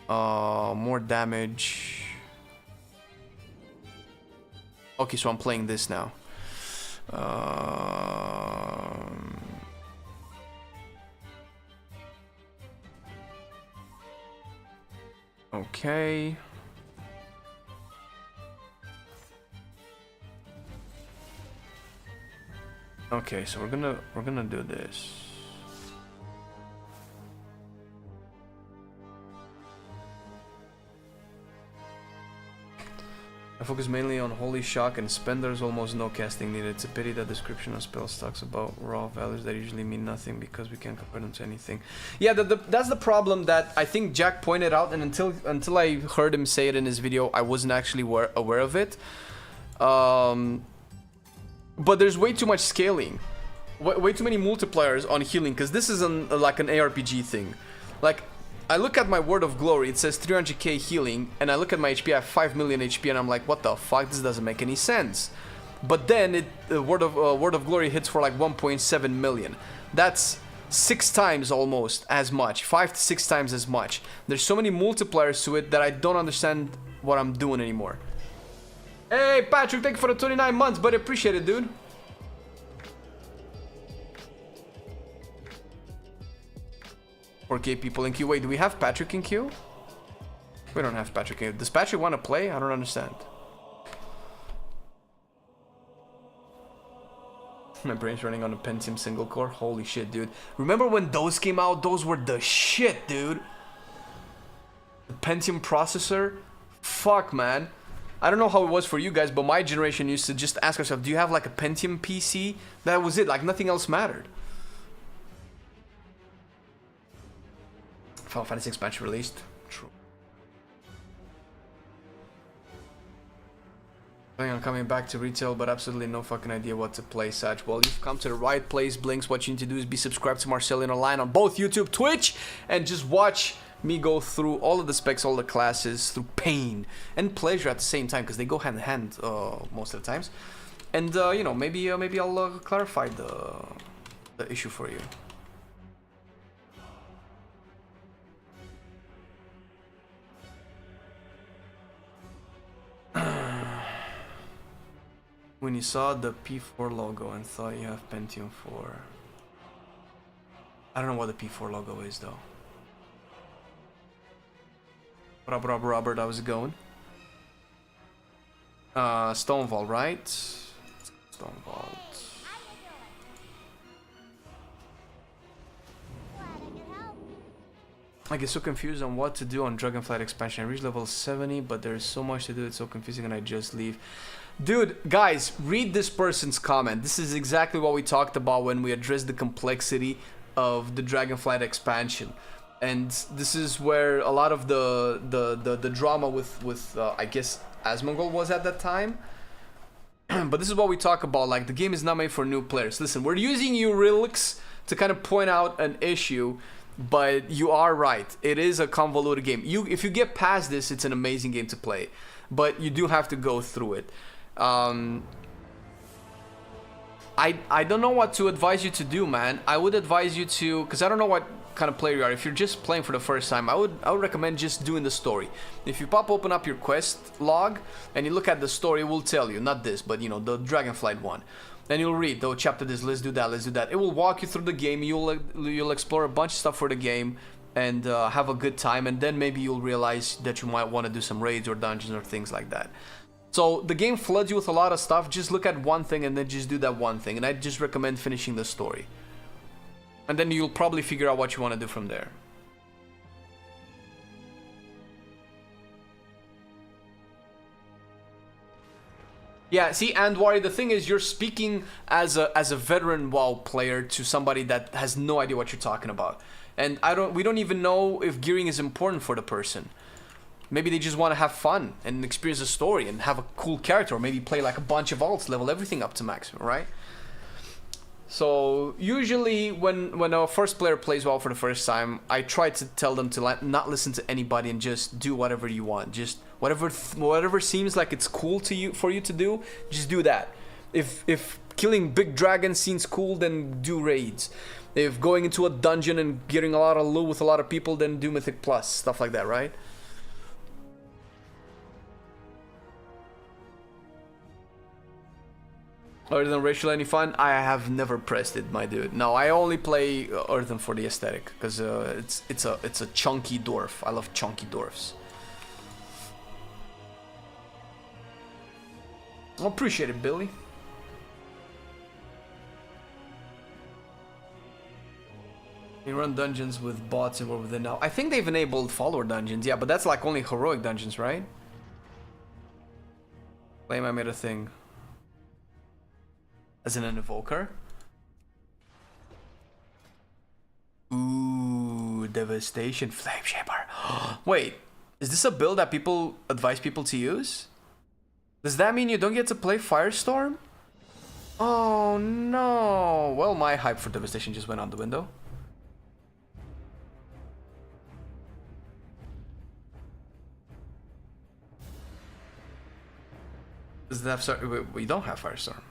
More damage. Okay, so I'm playing this now. Okay. Okay, so we're gonna do this. I focus mainly on Holy Shock and Spend. There's almost no casting needed. It's a pity that description of spells talks about raw values that usually mean nothing because we can't compare them to anything. Yeah, that's the problem that I think Jack pointed out, and until I heard him say it in his video, I wasn't actually aware of it. But there's way too much scaling, way too many multipliers on healing, because this is like an ARPG thing. Like, I look at my Word of Glory, it says 300k healing, and I look at my HP, I have 5 million HP, and I'm like, what the fuck, this doesn't make any sense. But then Word of Glory hits for like 1.7 million. That's 6 times almost as much, 5 to 6 times as much. There's so many multipliers to it that I don't understand what I'm doing anymore. Hey Patrick, thank you for the 29 months, but appreciate it, dude. $4K people in queue. Wait, do we have Patrick in queue? We don't have Patrick in queue. Does Patrick want to play? I don't understand. My brain's running on a Pentium single core. Holy shit, dude. Remember when those came out? Those were the shit, dude. The Pentium processor? Fuck, man. I don't know how it was for you guys, but my generation used to just ask ourselves, do you have like a Pentium PC? That was it. Like nothing else mattered. Final Fantasy expansion released. True. Planning on coming back to retail, but absolutely no fucking idea what to play, Sach. Well, you've come to the right place, Blinks. What you need to do is be subscribed to Marcelian&Flame on both YouTube, Twitch, and just watch me go through all of the specs, all the classes, through pain and pleasure at the same time, because they go hand in hand most of the times. And you know, maybe I'll clarify the issue for you. When you saw the P4 logo and thought you have Pentium 4. I don't know what the P4 logo is though. Robert, how's it going? Stonevault, right? Stonevault. I get so confused on what to do on Dragonflight expansion. I reached level 70, but there's so much to do, it's so confusing and I just leave. Dude, guys, read this person's comment. This is exactly what we talked about when we addressed the complexity of the Dragonflight expansion. And this is where a lot of the drama with I guess Asmongold was at that time. But this is what we talk about, like the game is not made for new players. Listen, we're using Eurylics to kind of point out an issue, but you are right. It is a convoluted game. If you get past this, it's an amazing game to play, but you do have to go through it. I don't know what to advise you to do, man. I would advise you to, because I don't know what kind of player you are. If you're just playing for the first time, I would recommend just doing the story. If you open up your quest log and you look at the story, it will tell you, not this, but you know, the Dragonflight one. Then you'll read, oh, chapter this, let's do that, let's do that. It will walk you through the game. You'll explore a bunch of stuff for the game and have a good time, and then maybe you'll realize that you might want to do some raids or dungeons or things like that. So the game floods you with a lot of stuff. Just look at one thing and then just do that one thing. And I just recommend finishing the story. And then you'll probably figure out what you want to do from there. Yeah, see, Andwari, the thing is, you're speaking as a veteran WoW player to somebody that has no idea what you're talking about. And we don't even know if gearing is important for the person. Maybe they just want to have fun and experience the story and have a cool character, or maybe play like a bunch of alts, level everything up to maximum, right? So usually when a first player plays WoW for the first time, I try to tell them to not listen to anybody and just do whatever you want. Just whatever seems like it's cool for you to do, just do that. If killing big dragons seems cool, then do raids. If going into a dungeon and getting a lot of loot with a lot of people, then do Mythic Plus, stuff like that, right? Earthen Racial, any fun? I have never pressed it, my dude. No, I only play Earthen for the aesthetic, because it's a chunky dwarf. I love chunky dwarfs. I appreciate it, Billy. You run dungeons with bots and we're within now. I think they've enabled follower dungeons, yeah, but that's like only heroic dungeons, right? Flame, I made a thing. As in an evoker? Ooh, Devastation Flame Shaper. Wait, is this a build that people advise people to use? Does that mean you don't get to play Firestorm? Oh no. Well, my hype for Devastation just went out the window. Does that have... We don't have Firestorm.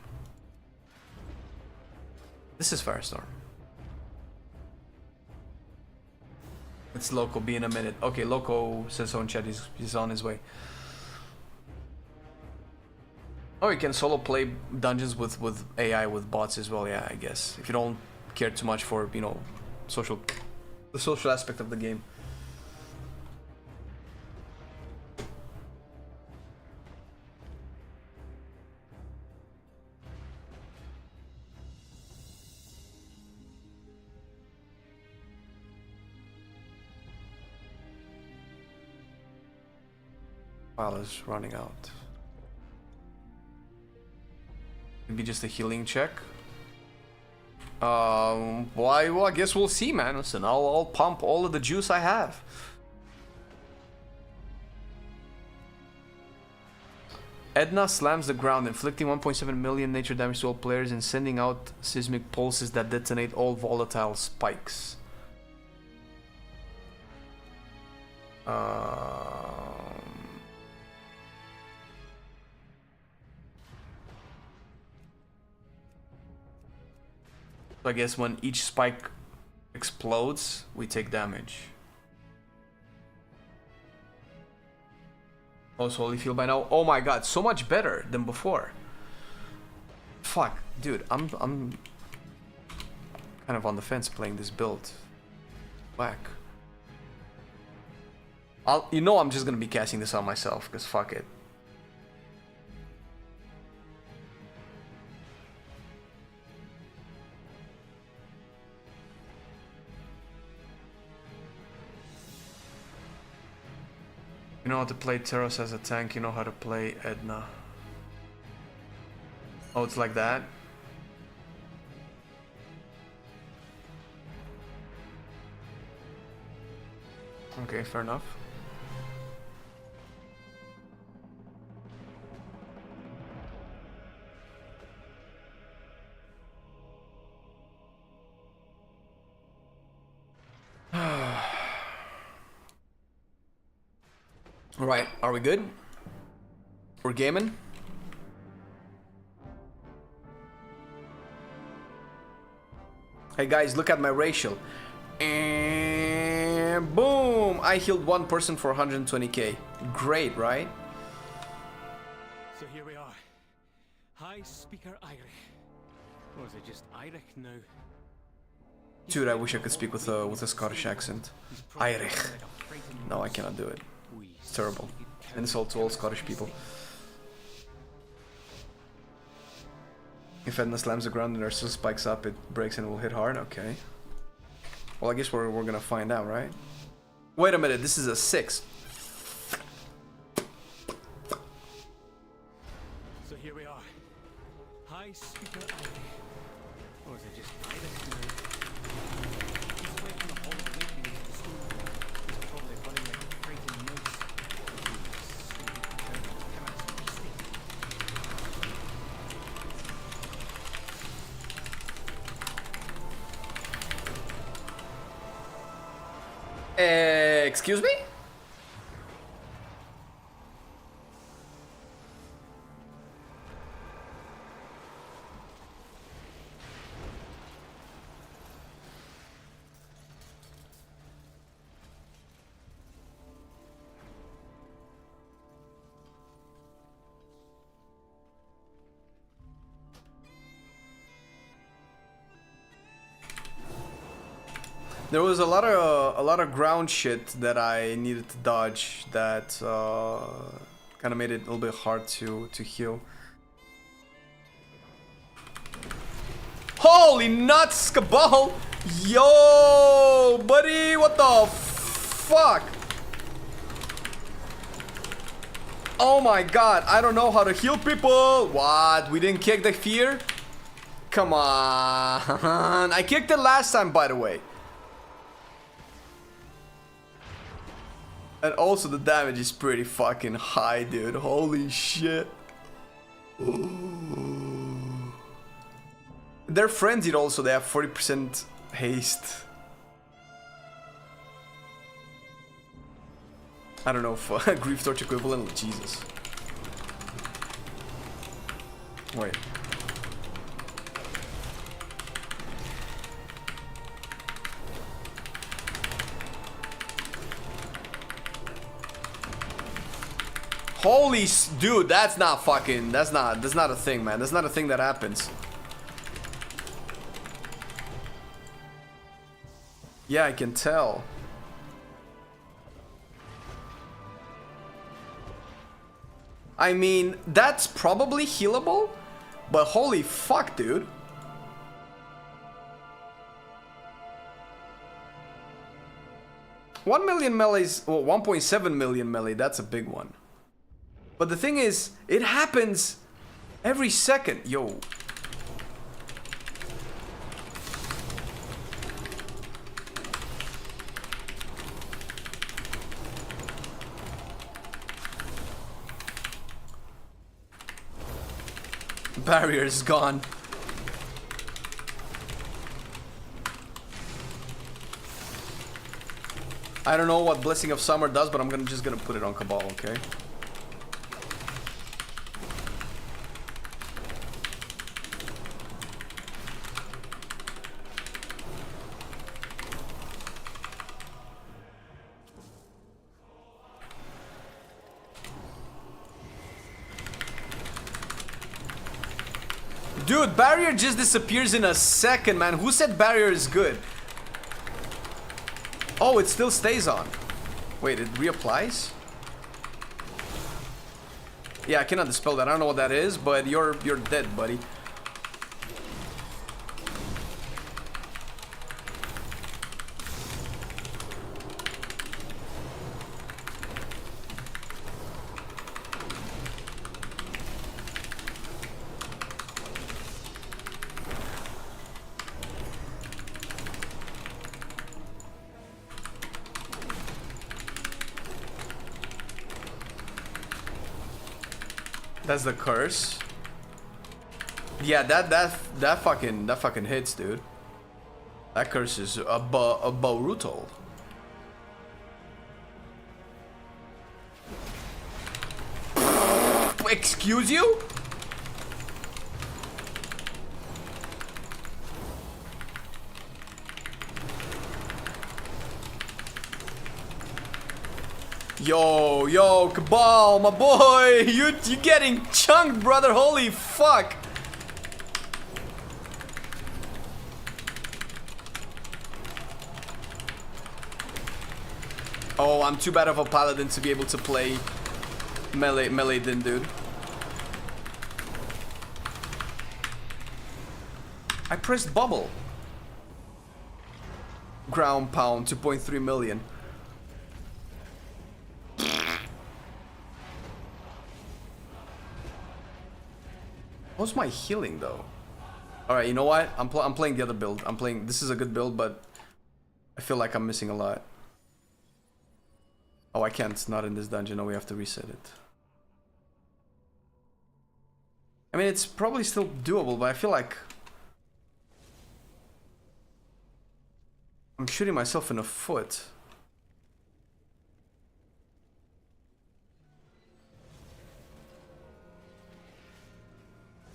This is Firestorm. It's Loco, be in a minute. Okay, Loco says so in chat, he's on his way. Oh, you can solo play dungeons with AI, with bots as well, yeah, I guess. If you don't care too much for, you know, the social aspect of the game. File is running out. Maybe just a healing check. Well, I guess we'll see, man. Listen, I'll pump all of the juice I have. Edna slams the ground, inflicting 1.7 million nature damage to all players and sending out seismic pulses that detonate all volatile spikes. I guess when each spike explodes, we take damage. Also, only feel by now. Oh my god, so much better than before. Fuck, dude, I'm kind of on the fence playing this build. Whack. You know I'm just gonna be casting this on myself, because fuck it. You know how to play Teros as a tank, you know how to play Edna. Oh, it's like that? Okay, fair enough. Alright, are we good? We're gaming? Hey guys, look at my racial. And boom! I healed one person for 120k. Great, right? So here we are. High Speaker Eirich. Or is it just Eirich now? Dude, I wish I could speak with a Scottish accent. Eirich. No, I cannot do it. It's terrible. Insult to all Scottish people. If Edna slams the ground and there still spikes up, it breaks and it will hit hard? Okay. Well, I guess we're gonna find out, right? Wait a minute, this is a 6. So here we are. High Speaker Eirich. Or is it just Eirich now? He's away from the Hall of Awakening at the school. He's probably running like a frightened mouse. Excuse me? There was a lot of ground shit that I needed to dodge that kind of made it a little bit hard to heal. Holy nuts, Cabal! Yo, buddy, what the fuck? Oh my god, I don't know how to heal people. What? We didn't kick the fear? Come on. I kicked it last time, by the way. And also the damage is pretty fucking high, dude. Holy shit. Ooh. They're frenzied also. They have 40% haste. I don't know if Grief Torch equivalent. Jesus. Wait. Dude, that's not fucking, that's not a thing, man. That's not a thing that happens. Yeah, I can tell. I mean, that's probably healable, but holy fuck, dude. $1 million melee's, well, 1.7 million melee, that's a big one. But the thing is, it happens every second. Yo. Barrier is gone. I don't know what Blessing of Summer does, but I'm just gonna put it on Cabal, okay? Dude, barrier just disappears in a second, man. Who said barrier is good? Oh, it still stays on. Wait, it reapplies? Yeah, I cannot dispel that. I don't know what that is, but you're dead, buddy. That's the curse. Yeah, that fucking hits, dude. That curse is a brutal. Excuse you? Yo, Cabal, my boy, you getting chunked, brother. Holy fuck. Oh, I'm too bad of a paladin to be able to play melee then, dude. I pressed bubble. Ground pound, 2.3 million. How's my healing though? Alright, you know what? I'm playing the other build. This is a good build, but I feel like I'm missing a lot. Oh, I can't. It's not in this dungeon. No, we have to reset it. I mean, it's probably still doable, but I feel like I'm shooting myself in the foot.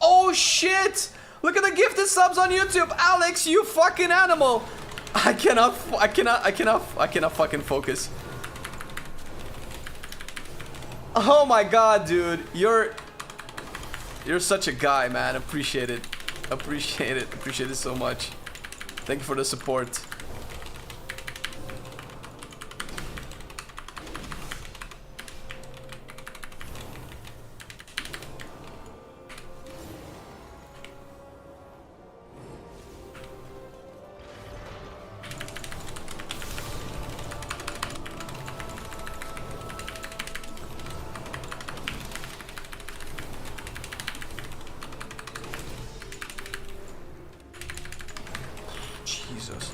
Oh shit! Look at the gifted subs on YouTube, Alex, you fucking animal! I cannot fucking focus. Oh my god, dude, you're such a guy, man. Appreciate it. Appreciate it so much. Thank you for the support. Jesus.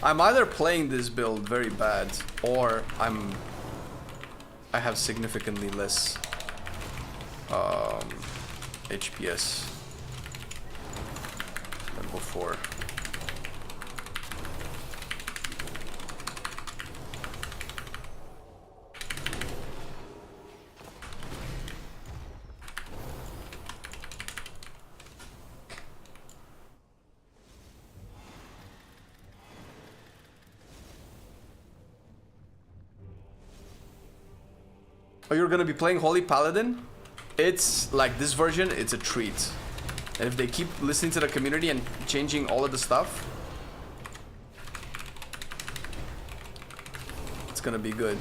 I'm either playing this build very bad, or I have significantly less HPS than before. Oh, you're gonna be playing Holy Paladin? It's like this version, it's a treat. And if they keep listening to the community and changing all of the stuff, it's gonna be good.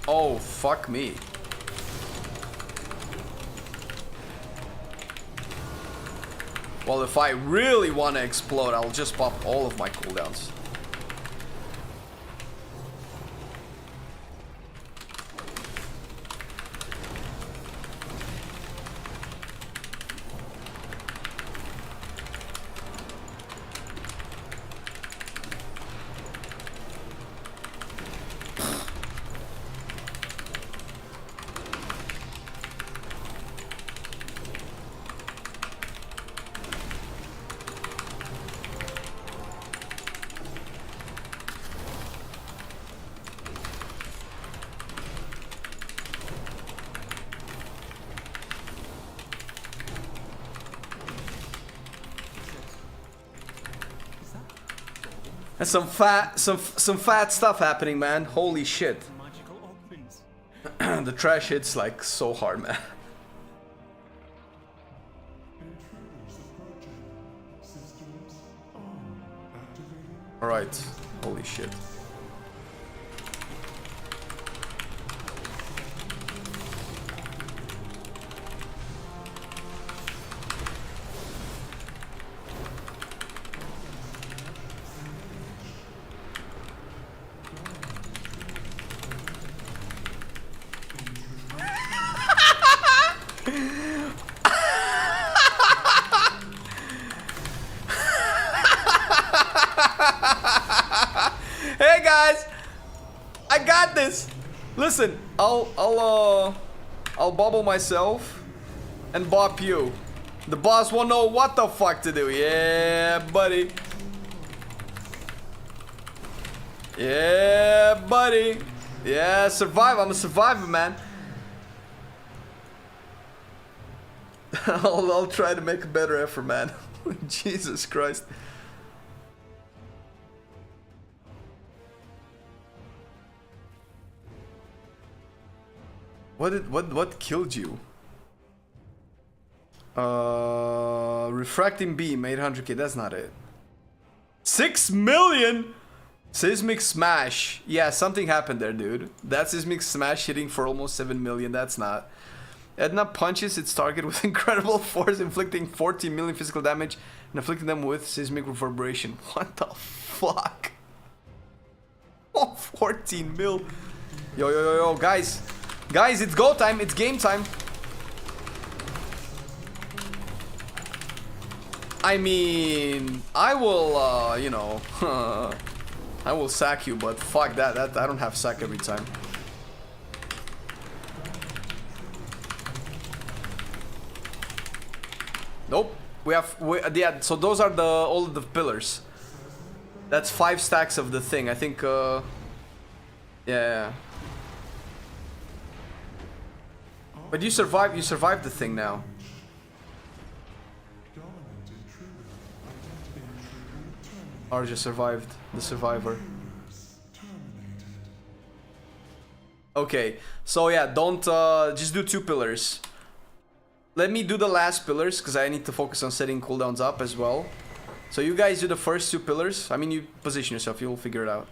Oh, fuck me. Well, if I really want to explode, I'll just pop all of my cooldowns. And some fat stuff happening, man. Holy shit. Magical augments. The trash hits like so hard, man. All right. Holy shit. Hey guys, I got this. Listen, I'll bubble myself and bop you. The boss won't know what the fuck to do. Yeah, buddy. Yeah, buddy. Yeah, survive. I'm a survivor, man. I'll try to make a better effort, man. Jesus Christ. What killed you? Refracting beam, 800k. That's not it. 6 million. Seismic smash. Yeah, something happened there, dude. That seismic smash hitting for almost 7 million. That's not. Edna punches its target with incredible force, inflicting 14 million physical damage and afflicting them with seismic reverberation. What the fuck? Oh, 14 mil. Yo, guys. Guys, it's go time. It's game time. I mean, I will, you know, I will sack you, but fuck that. I don't have sack every time. Nope. Yeah, so those are all of the pillars. That's 5 stacks of the thing. I think, yeah. But you survived the thing now. Or just survived the survivor. Okay, so yeah, don't just do 2 pillars. Let me do the last pillars because I need to focus on setting cooldowns up as well. So you guys do the first 2 pillars. I mean, you position yourself, you'll figure it out.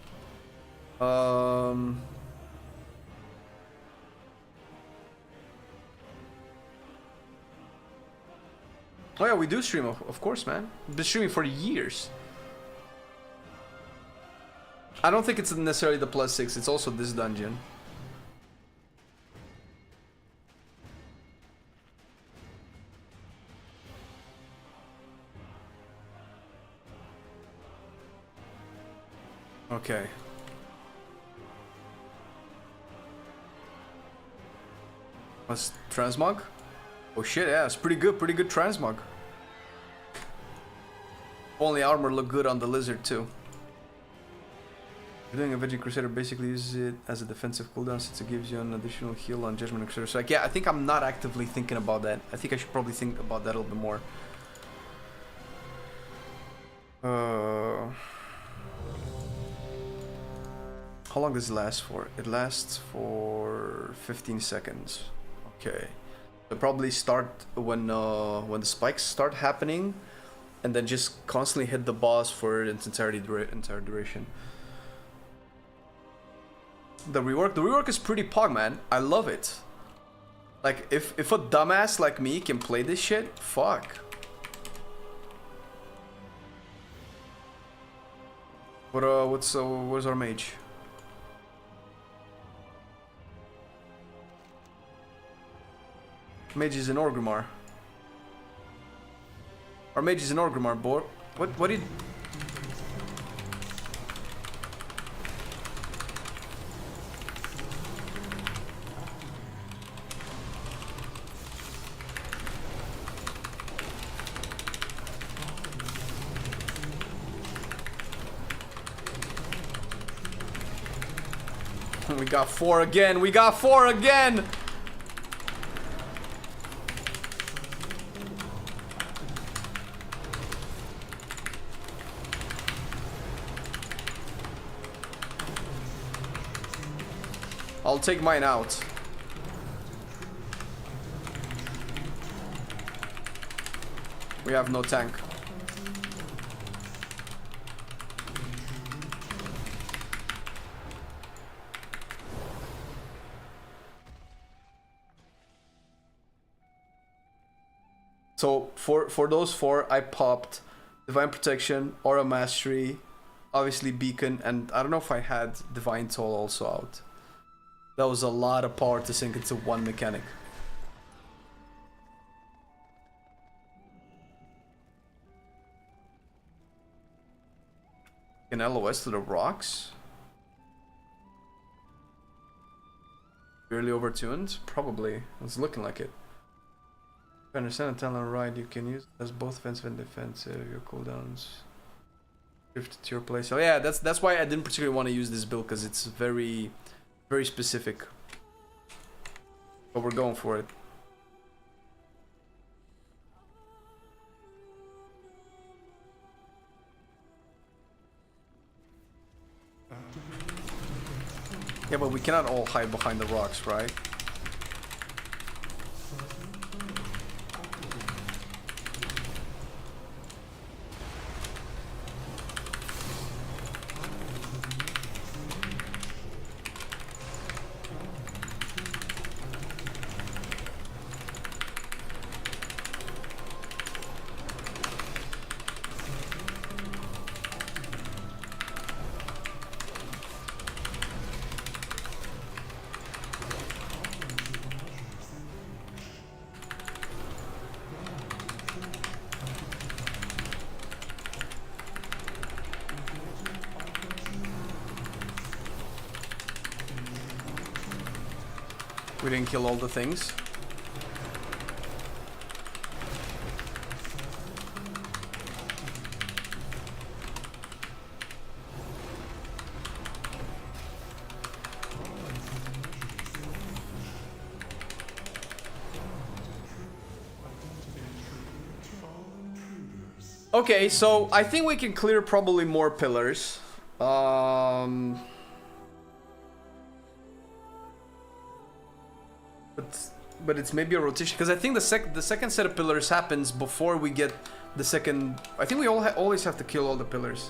Oh yeah, we do stream, of course, man. We've been streaming for years. I don't think it's necessarily the +6, it's also this dungeon. Okay. What's transmog? Oh shit, yeah, it's pretty good transmog. Only armor look good on the lizard too. Doing Avenging Crusader basically uses it as a defensive cooldown since it gives you an additional heal on Judgment and Crusader. So like, yeah, I think I'm not actively thinking about that. I think I should probably think about that a little bit more. How long does it last for? It lasts for 15 seconds. Okay. It'll probably start when the spikes start happening, and then just constantly hit the boss for its entire duration. The rework is pretty pog, man. I love it. Like, if a dumbass like me can play this shit, fuck. Where's our mage? Mage is an Orgrimmar. Our mage is an Orgrimmar, boy. What did... We got 4 again. We got 4 again. I'll take mine out. We have no tank. So for those 4, I popped Divine Protection, Aura Mastery, obviously Beacon, and I don't know if I had Divine Toll also out. That was a lot of power to sink into one mechanic. Can LOS to the rocks? Barely overtuned? Probably. It's looking like it. If you understand the talent right, you can use it as both offensive and defensive. Your cooldowns shift to your place. So yeah, that's why I didn't particularly want to use this build, because it's very specific. But we're going for it. Yeah, but we cannot all hide behind the rocks, right? We didn't kill all the things. Okay, so I think we can clear probably more pillars. But it's maybe a rotation, because I think the second set of pillars happens before we get the second. I think we always have to kill all the pillars.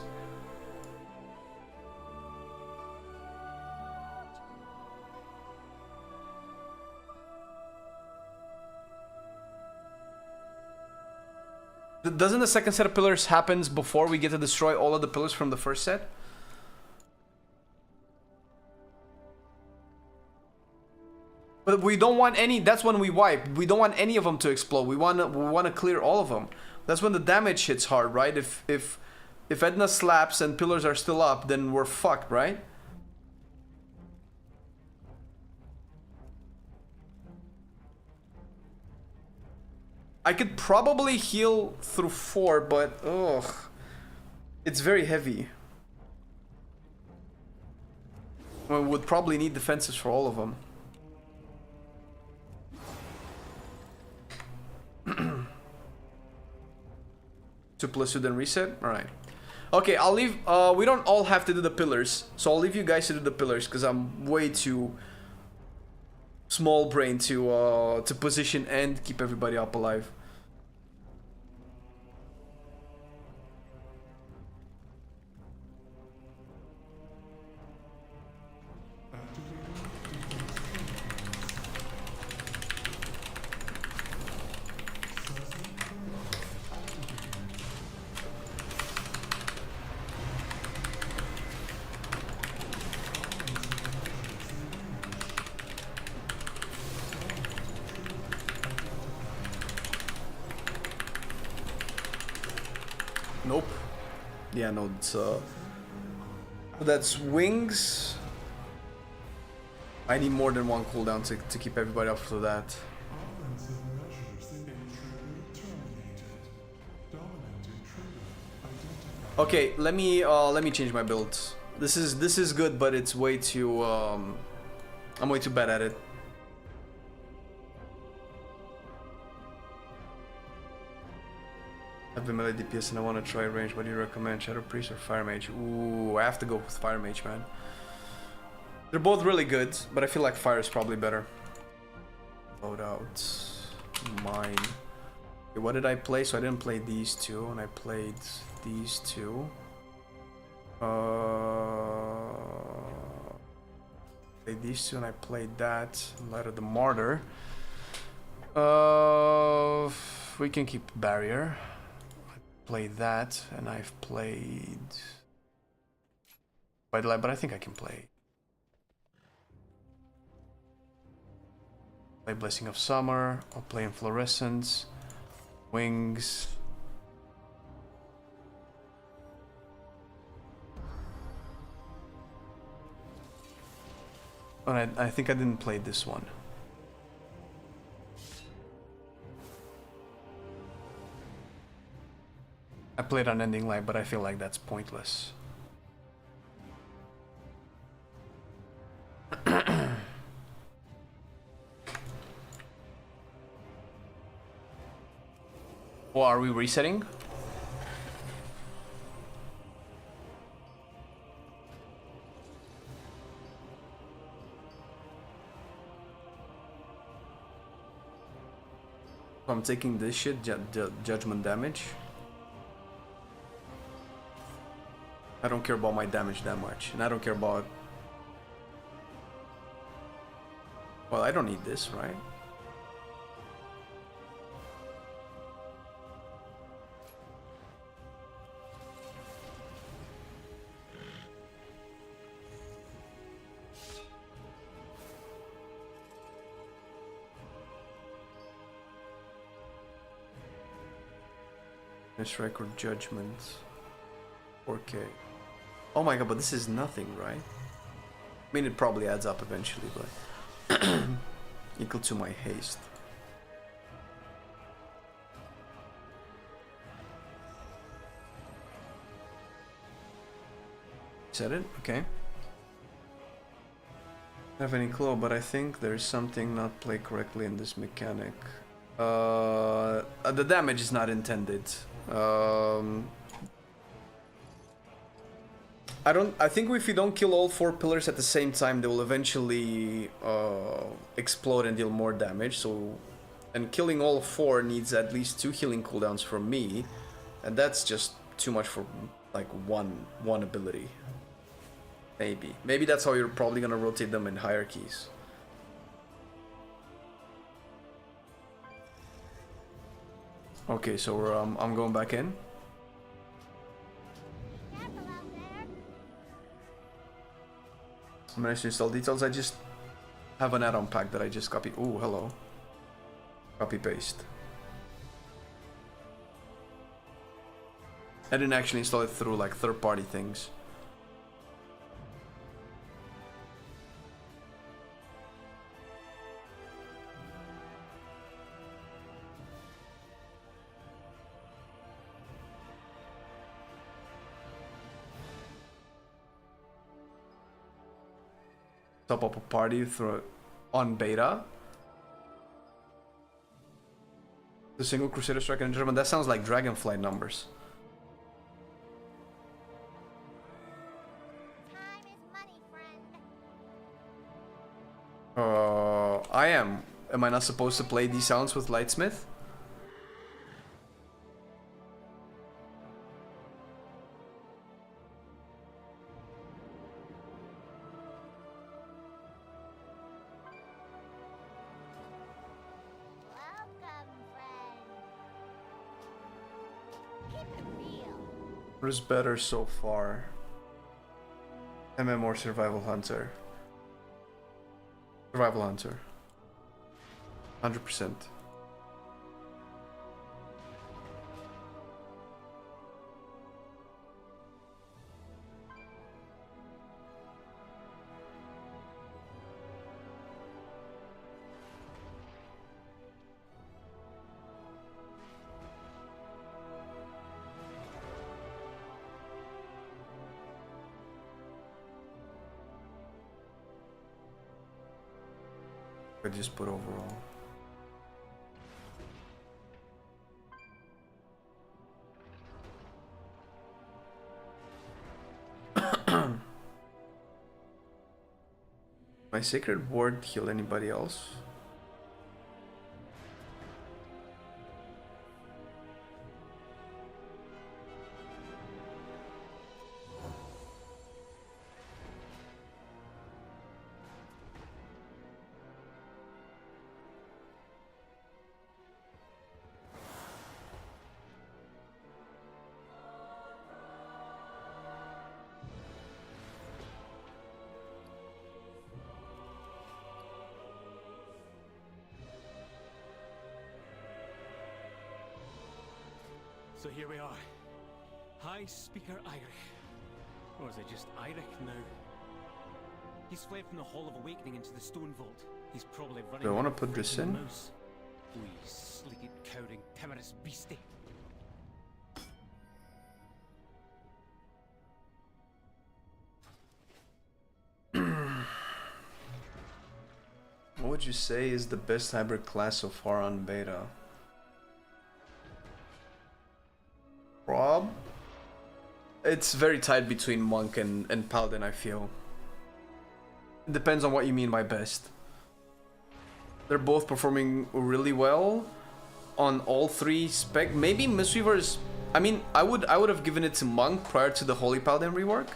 Doesn't the second set of pillars happens before we get to destroy all of the pillars from the first set? But we don't want any. That's when we wipe. We don't want any of them to explode. We want to clear all of them. That's when the damage hits hard, right? If Edna slaps and pillars are still up, then we're fucked, right? I could probably heal through 4, but ugh, it's very heavy. We would probably need defenses for all of them. 2+2 then reset? Alright. Okay, I'll leave. We don't all have to do the pillars, so I'll leave you guys to do the pillars because I'm way too small brain to position and keep everybody up alive. Nope. Yeah, no, it's that's wings. I need more than one cooldown to keep everybody up for that. Okay, let me change my build. This is good, but it's way too I'm way too bad at it. I have a melee DPS and I want to try range. What do you recommend? Shadow Priest or Fire Mage? Ooh, I have to go with Fire Mage, man. They're both really good, but I feel like Fire is probably better. Load out. Mine. Okay, what did I play? So I didn't play these two, and I played these two. Played these two, and I played that. Light of the Martyr. We can keep Barrier. Played that, and I've played but I think I can play Blessing of Summer. I'll play Inflorescence, Wings. And I think I didn't play this one. I played Unending Light, but I feel like that's pointless. Well, are we resetting? I'm taking this shit, judgment damage. I don't care about my damage that much, and I don't care about... Well, I don't need this, right? This record judgment. 4K. Oh my god, but this is nothing, right? I mean, it probably adds up eventually, but... equal to my haste. Set it? Okay. I don't have any clue, but I think there's something not played correctly in this mechanic. The damage is not intended. I think if you don't kill all 4 pillars at the same time, they will eventually explode and deal more damage. So, and killing all 4 needs at least 2 healing cooldowns from me, and that's just too much for like one ability. Maybe that's how you're probably gonna rotate them in hierarchies. Okay, so we're, I'm going back in. I'm gonna install details. I just have an add-on pack that I just copy. Ooh, hello. Copy paste. I didn't actually install it through like third-party things. Top up a party through on beta. The single Crusader strike in German. That sounds like Dragonflight numbers. I am. Am I not supposed to play these sounds with Lightsmith? What is better so far? MM or Survival Hunter? Survival Hunter. 100%. I just put overall. My Sacred Ward heal anybody else? So here we are. High Speaker Irish. Or is it just Irish now? He's fled from the Hall of Awakening into the Stone Vault. He's probably running. Do I want to like a put this frightened in? mouse. Wee, sleeked, cowering, timorous beastie. What would you say is the best hybrid class so far on beta? Rob? It's very tight between Monk and Paladin, I feel. It depends on what you mean by best. They're both performing really well on all three spec. Maybe Mistweaver's... I mean, I would have given it to Monk prior to the Holy Paladin rework.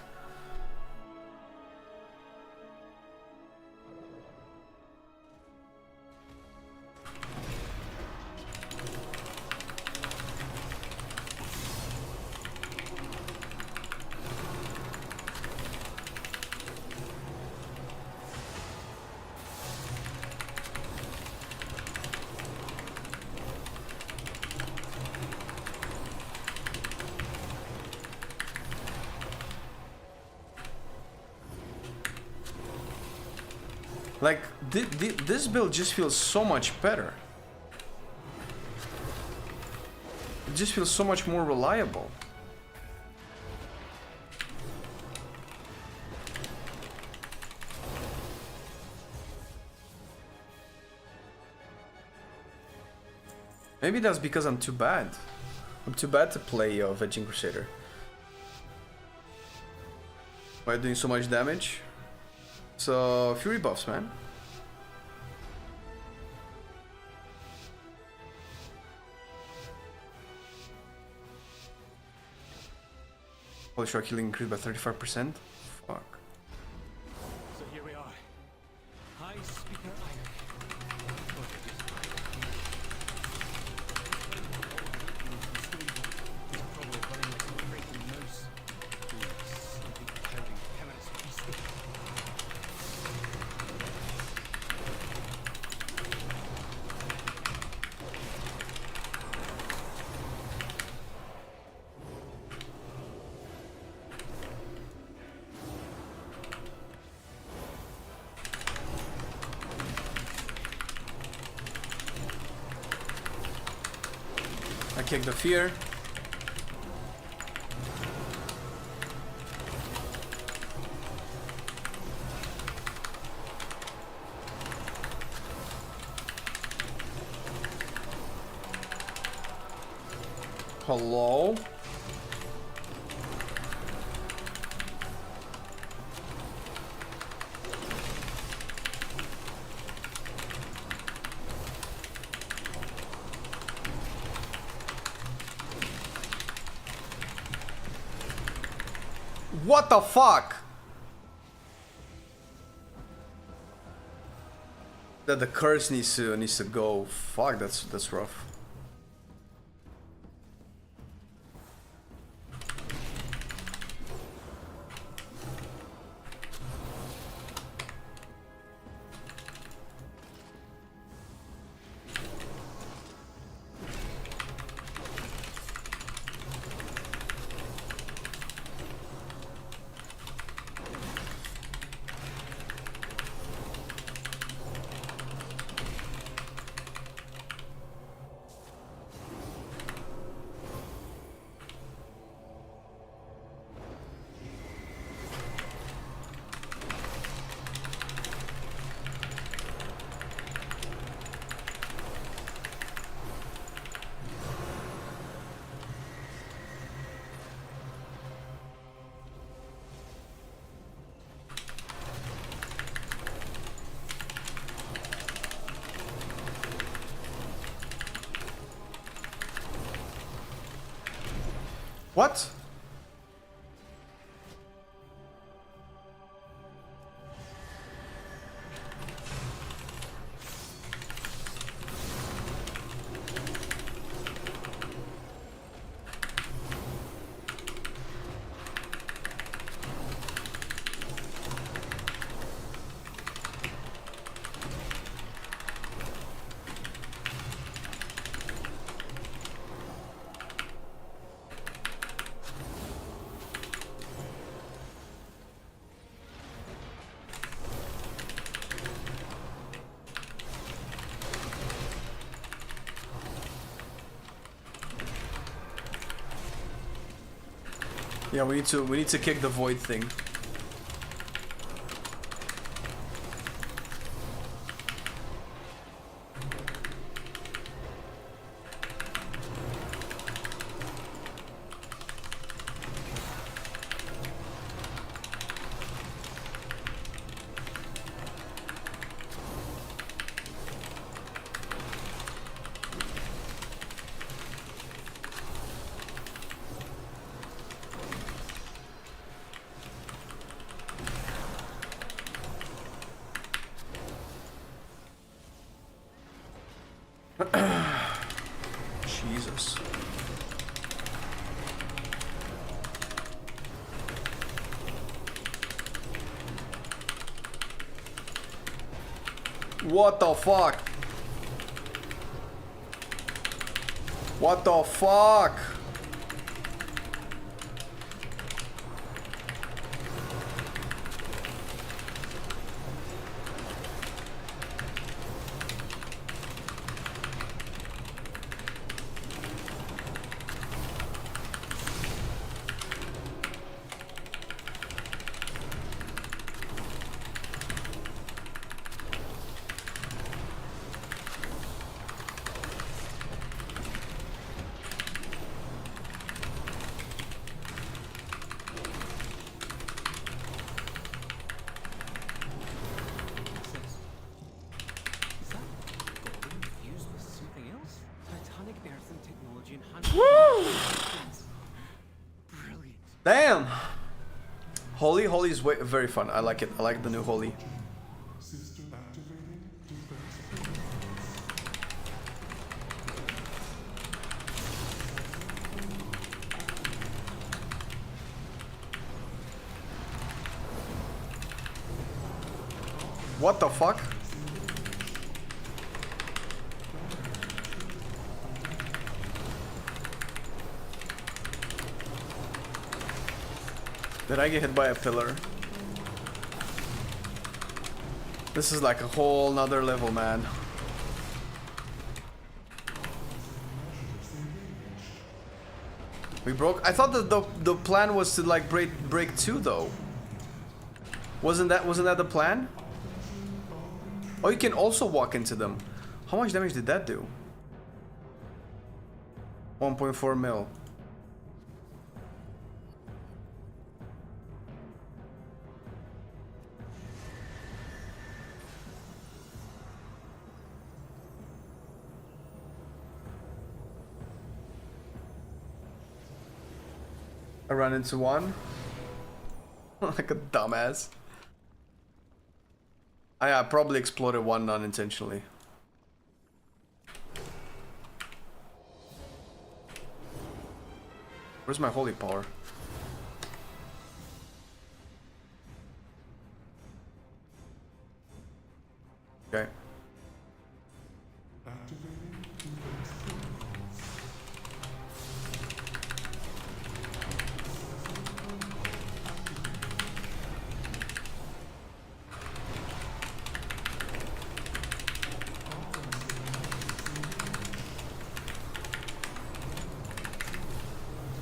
Like, this build just feels so much better. It just feels so much more reliable. Maybe that's because I'm too bad. I'm too bad to play Vegging Crusader. Why doing so much damage? So, Fury buffs, man. Holy Shark healing increased by 35%? Fuck. So here we are. High Speaker Irish. Or is it just He's probably running like a frightened mouse. Wee, sleepy, cowering, timorous beastie. I kick the fear. Hello? What the fuck? That the curse needs to go. Fuck, that's rough. What? Yeah, we need to kick the void thing. Jesus. What the fuck? What the fuck? Damn! Holy is very fun. I like it. I like the new Holy. What the fuck? Did I get hit by a pillar? This is like a whole nother level, man. We broke. I thought that the plan was to like break two though. Wasn't that the plan? Oh, you can also walk into them. How much damage did that do? 1.4 mil. I ran into one. Like a dumbass. I probably exploded one unintentionally. Where's my holy power? Okay.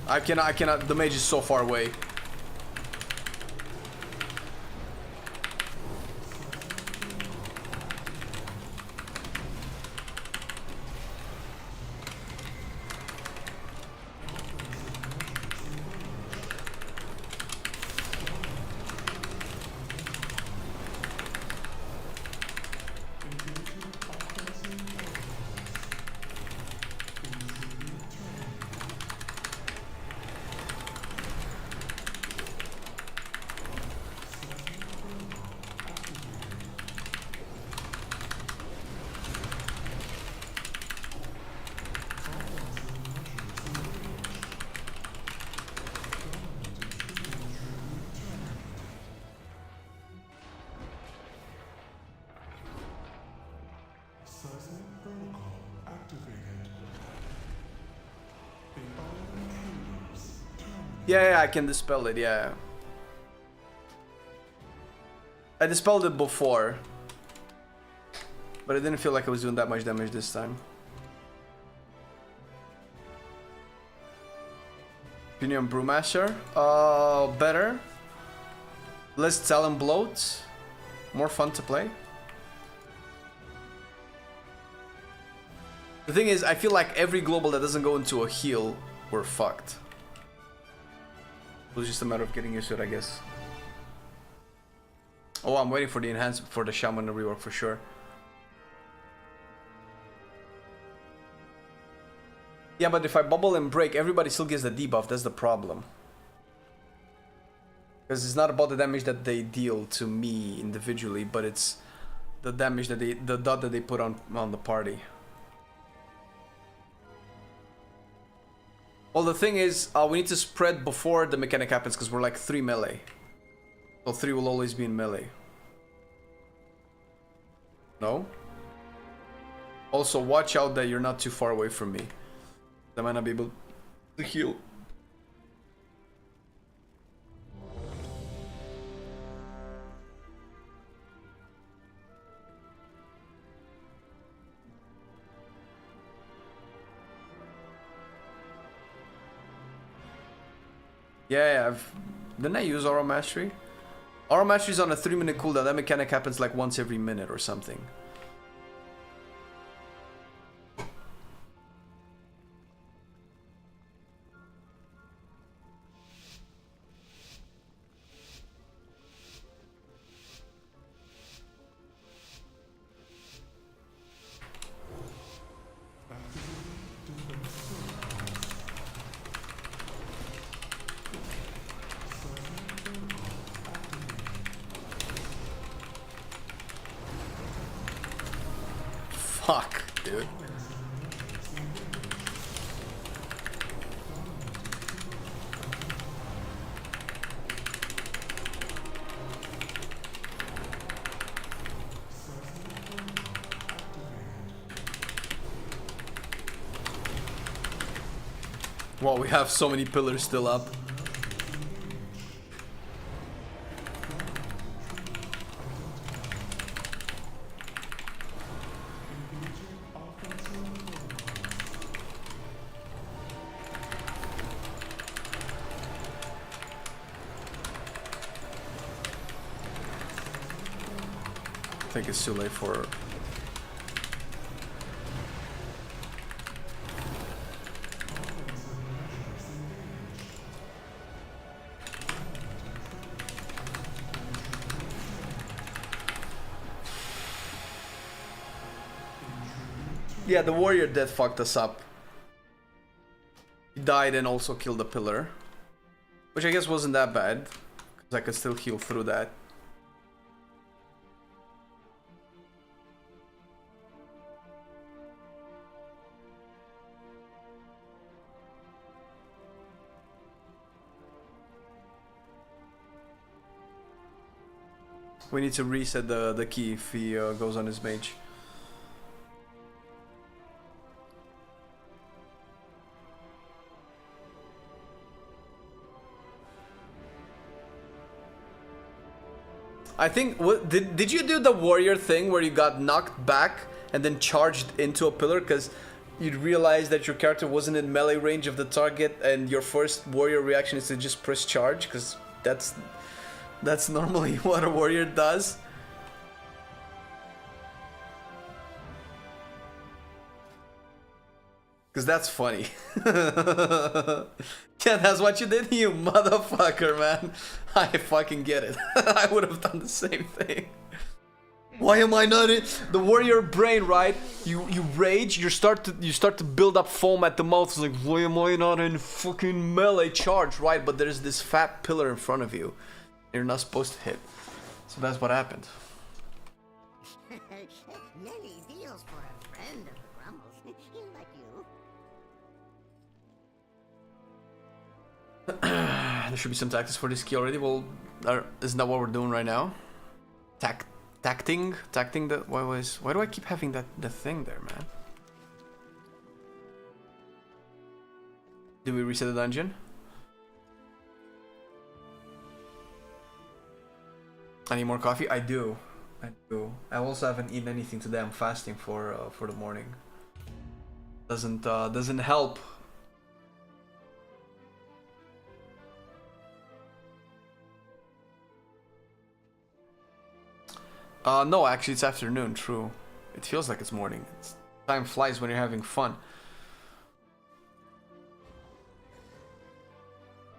I cannot, the mage is so far away. Yeah, I can dispel it, yeah. I dispelled it before, but I didn't feel like I was doing that much damage this time. Opinion Brewmaster? Better. Less talent bloat. More fun to play. The thing is, I feel like every global that doesn't go into a heal, we're fucked. It was just a matter of getting used to it, I guess. Oh, I'm waiting for the enhancement for the Shaman rework for sure. Yeah, but if I bubble and break, everybody still gets the debuff. That's the problem. Because it's not about the damage that they deal to me individually, but it's the damage that the dot that they put on the party. Well, the thing is, we need to spread before the mechanic happens because we're like 3 melee. So 3 will always be in melee. No? Also, watch out that you're not too far away from me. I might not be able to heal. Yeah, didn't I use Aura Mastery? Aura Mastery is on a 3-minute cooldown. That mechanic happens like once every minute or something. Fuck, dude. Wow, we have so many pillars still up. I think it's too late for... Yeah, the warrior death fucked us up. He died and also killed the pillar. Which I guess wasn't that bad. I can still heal through that. We need to reset the key if he goes on his mage. I think, did you do the warrior thing where you got knocked back and then charged into a pillar because you'd realize that your character wasn't in melee range of the target and your first warrior reaction is to just press charge because that's normally what a warrior does? Because that's funny. Yeah, that's what you did, you motherfucker, man. I fucking get it. I would have done the same thing. Why am I not in the warrior brain, right? You rage, you start to build up foam at the mouth. It's like, why am I not in fucking melee charge, right? But there's this fat pillar in front of you. You're not supposed to hit. So that's what happened. Many deals for a friend of the Grumbles, like you. There should be some tactics for this key already. Well, isn't that what we're doing right now? Tacting the why do I keep having the thing there, man? Did we reset the dungeon? I need more coffee. I do. I also haven't eaten anything today. I'm fasting for the morning. Doesn't help. No, actually it's afternoon, true. It feels like it's morning. Time flies when you're having fun.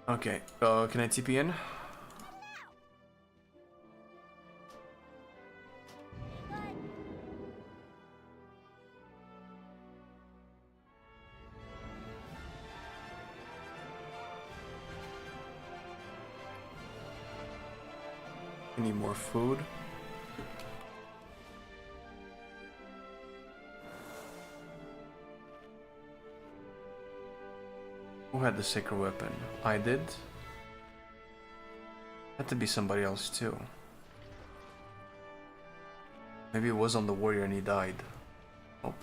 Okay, can I TP in? I need more food. Who had the sacred weapon? I did. Had to be somebody else too. Maybe it was on the warrior and he died. Nope.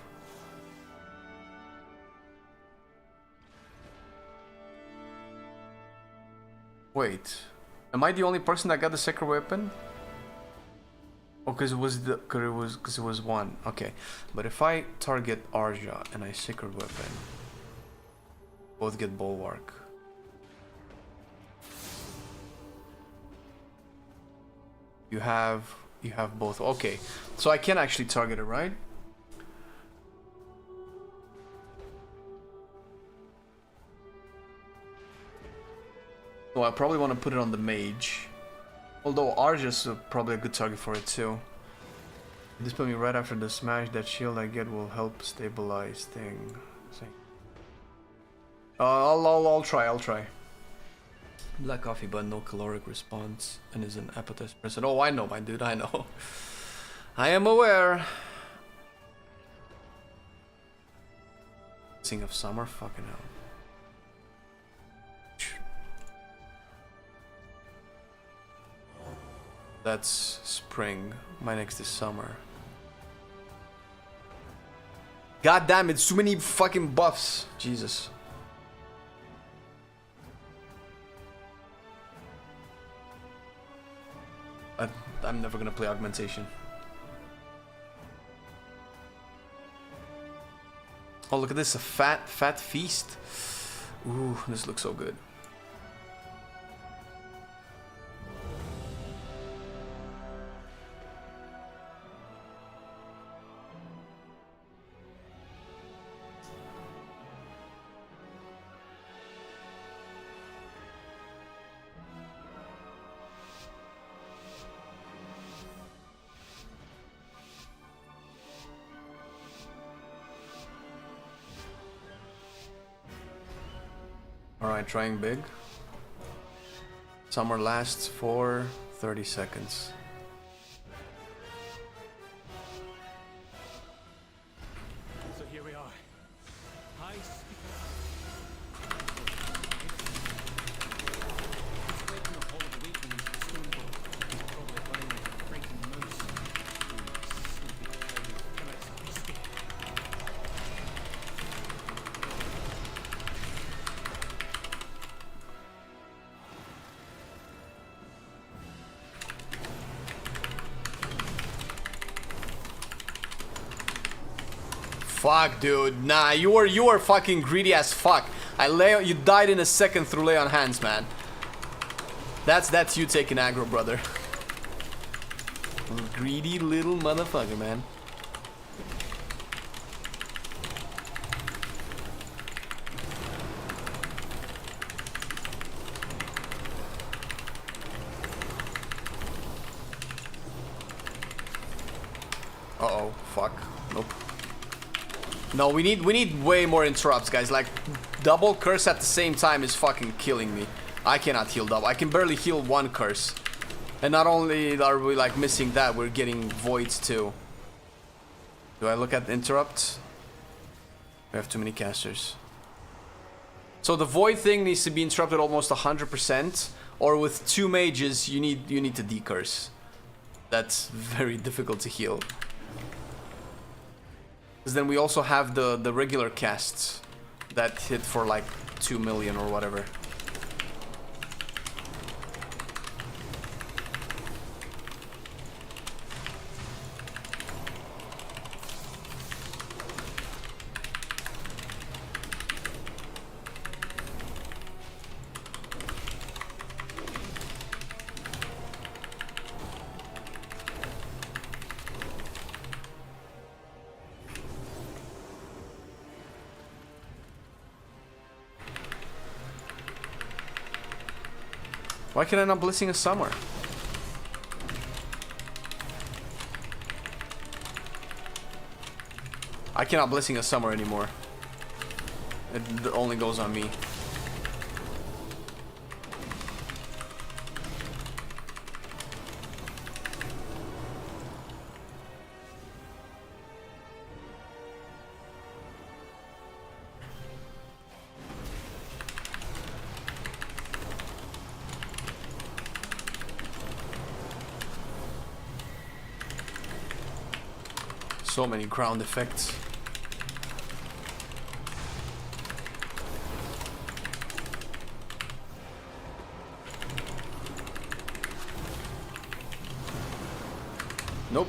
Wait. Am I the only person that got the sacred weapon? Oh, because it was one. Okay. But if I target Arja and I sacred weapon, both get bulwark. You have both. Okay, so I can actually target it, right? So I probably want to put it on the mage. Although Arja's probably a good target for it too. This put me right after the smash. That shield I get will help stabilize thing. I'll try. Black coffee, but no caloric response, and is an appetizer person. Oh, I know, my dude. I know. I am aware. Sing of summer, fucking hell. That's spring. My next is summer. God damn, it's too many fucking buffs. Jesus. I'm never gonna play augmentation. Oh, look at this, a fat feast. Ooh, this looks so good. Alright, trying big. Summer lasts for 30 seconds. So here we are. High speaker. It's away from the whole of the week into the stone bowl. He's probably running like a frightened mouse. Sleepy cloud. Come out, beastie. Fuck, dude. Nah, you were fucking greedy as fuck. You died in a second through lay on hands, man. That's you taking aggro, brother. Greedy little motherfucker, man. Uh-oh, fuck. Nope. No, we need way more interrupts, guys. Like, double curse at the same time is fucking killing me. I cannot heal double. I can barely heal one curse. And not only are we like missing that, we're getting voids too. Do I look at interrupt? We have too many casters. So the void thing needs to be interrupted almost 100%, or with 2 mages you need to decurse. That's very difficult to heal. Because then we also have the regular casts that hit for like 2 million or whatever. Why can I not Blessing a Summer? I cannot Blessing a Summer anymore. It only goes on me. So many ground effects. Nope.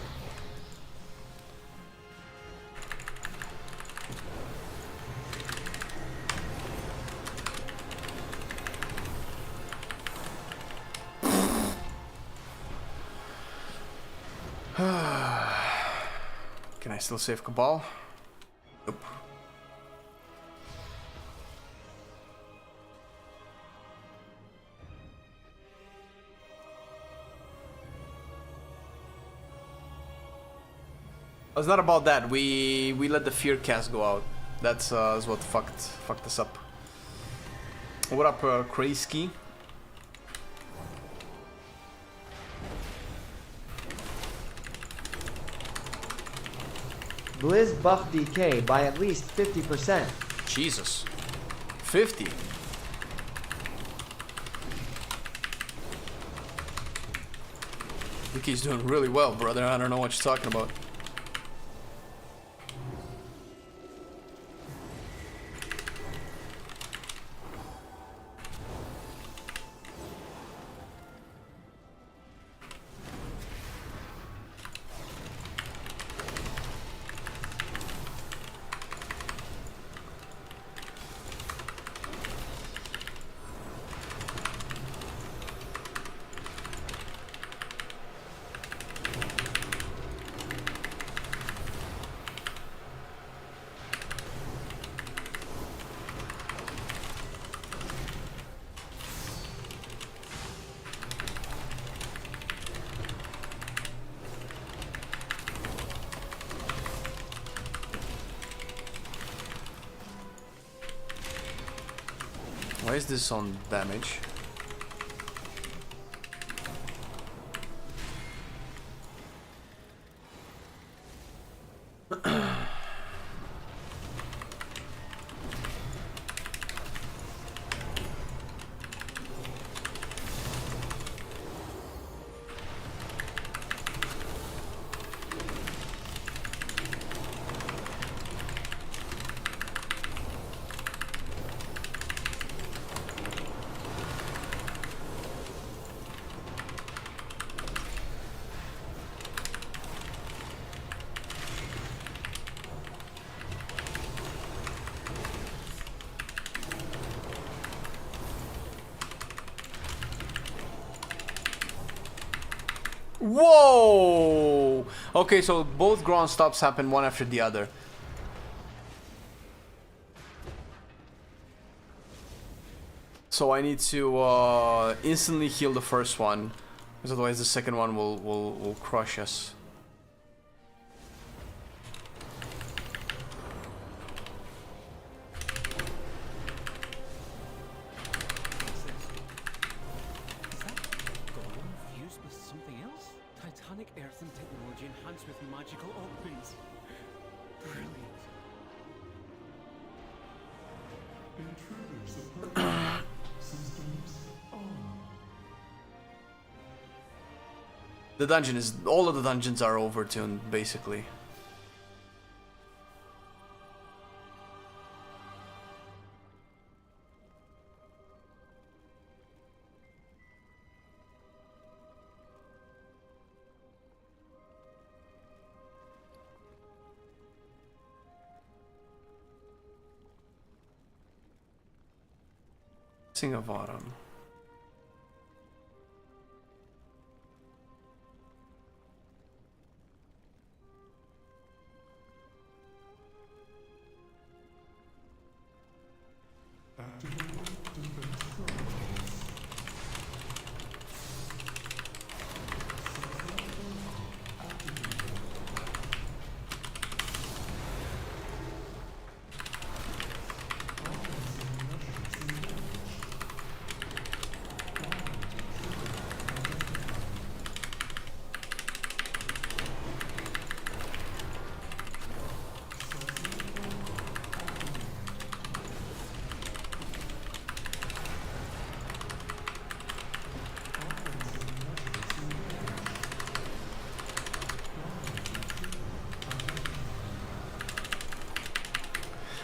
Can I still save Cabal? Nope. It's not about that. We let the fear cast go out. That's is what fucked us up. What up, Kraysky? Blizz buff DK by at least 50%. Jesus. 50. Vicky's doing really well, brother. I don't know what you're talking about. Why is this on damage? Whoa! Okay, so both ground stops happen one after the other. So I need to instantly heal the first one, because otherwise the second one will crush us. Titanic earthen technology enhanced with magical augments. Brilliant. The dungeon is... all of the dungeons are overtuned, basically. Sing of Autumn.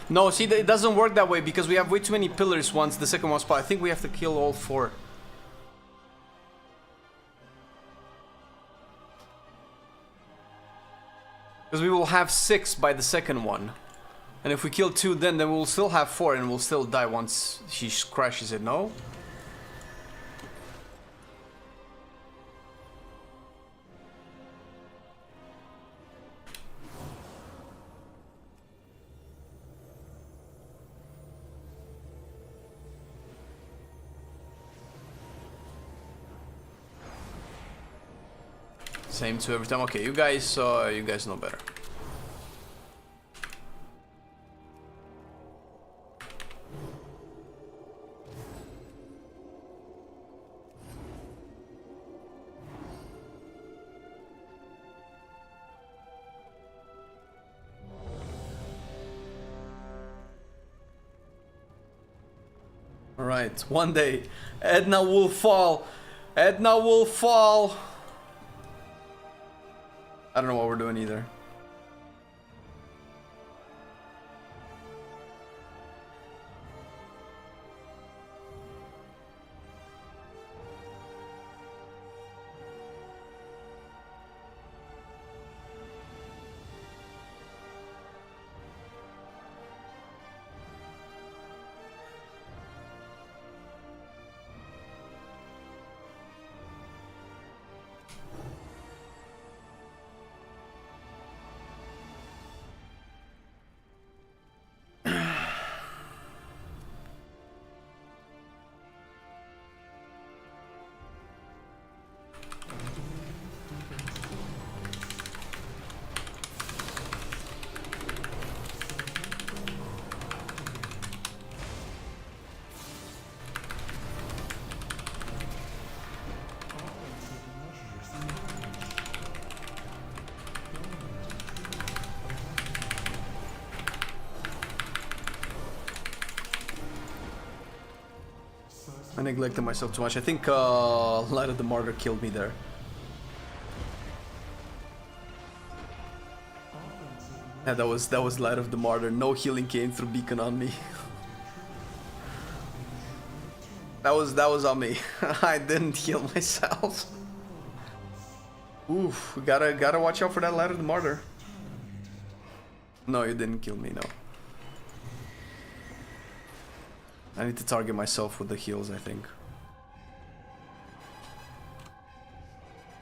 No, see, it doesn't work that way because we have way too many pillars once the second one spot. I think we have to kill all 4. Because we will have 6 by the second one. And if we kill 2 then we'll still have 4 and we'll still die once she crashes it, no? Same to every time. Okay, you guys know better. All right, one day Edna will fall. Edna will fall. I don't know what we're doing either. I neglected myself too much. I think Light of the Martyr killed me there. Yeah, that was Light of the Martyr. No healing came through beacon on me. that was on me. I didn't heal myself. Oof, gotta watch out for that Light of the Martyr. No, you didn't kill me, no. I need to target myself with the heals, I think.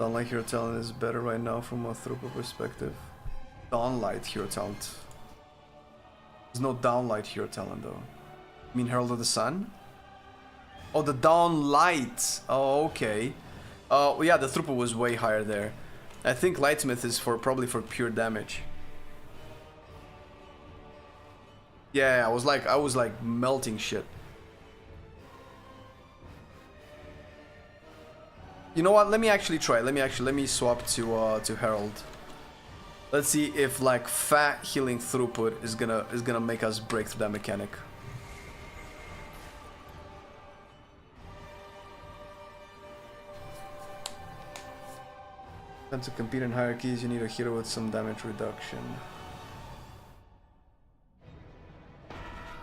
Downlight hero talent is better right now from a throughput perspective. Downlight hero talent. There's no downlight hero talent though. You mean Herald of the Sun? Oh, the downlight. Oh, okay. Well, yeah, the throughput was way higher there. I think Lightsmith is probably for pure damage. Yeah, I was like melting shit. You know what? Let me actually try. Let me swap to Herald. Let's see if like fat healing throughput is gonna make us break through that mechanic. And to compete in hierarchies, you need a hero with some damage reduction.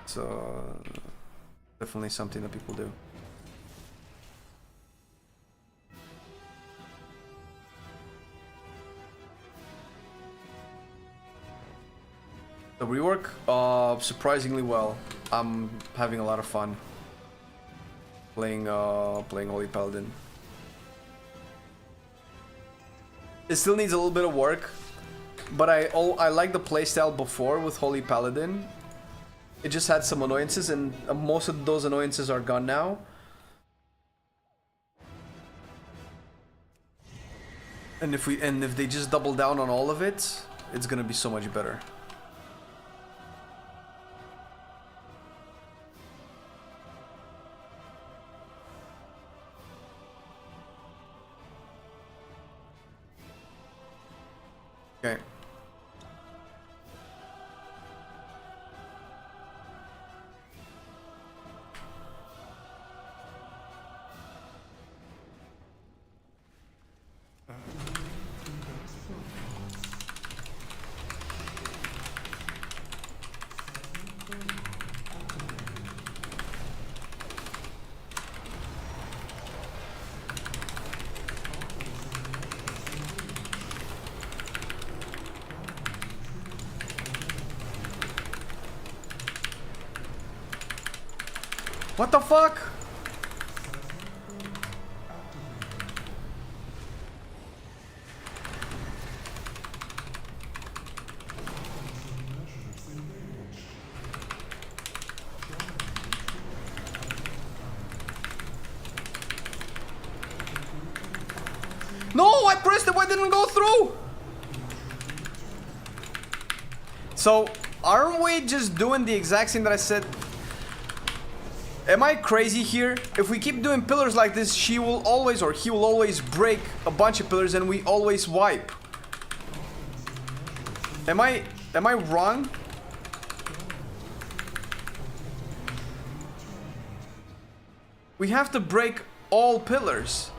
So definitely something that people do. The rework, surprisingly well. I'm having a lot of fun playing Holy Paladin. It still needs a little bit of work, but I like the playstyle before with Holy Paladin. It just had some annoyances, and most of those annoyances are gone now. And if they just double down on all of it, it's gonna be so much better. Okay. What the fuck? No, I pressed it, why didn't it go through? So, aren't we just doing the exact thing that I said? Am I crazy here? If we keep doing pillars like this, she will always, or he will always break a bunch of pillars and we always wipe. Am I wrong? We have to break all pillars.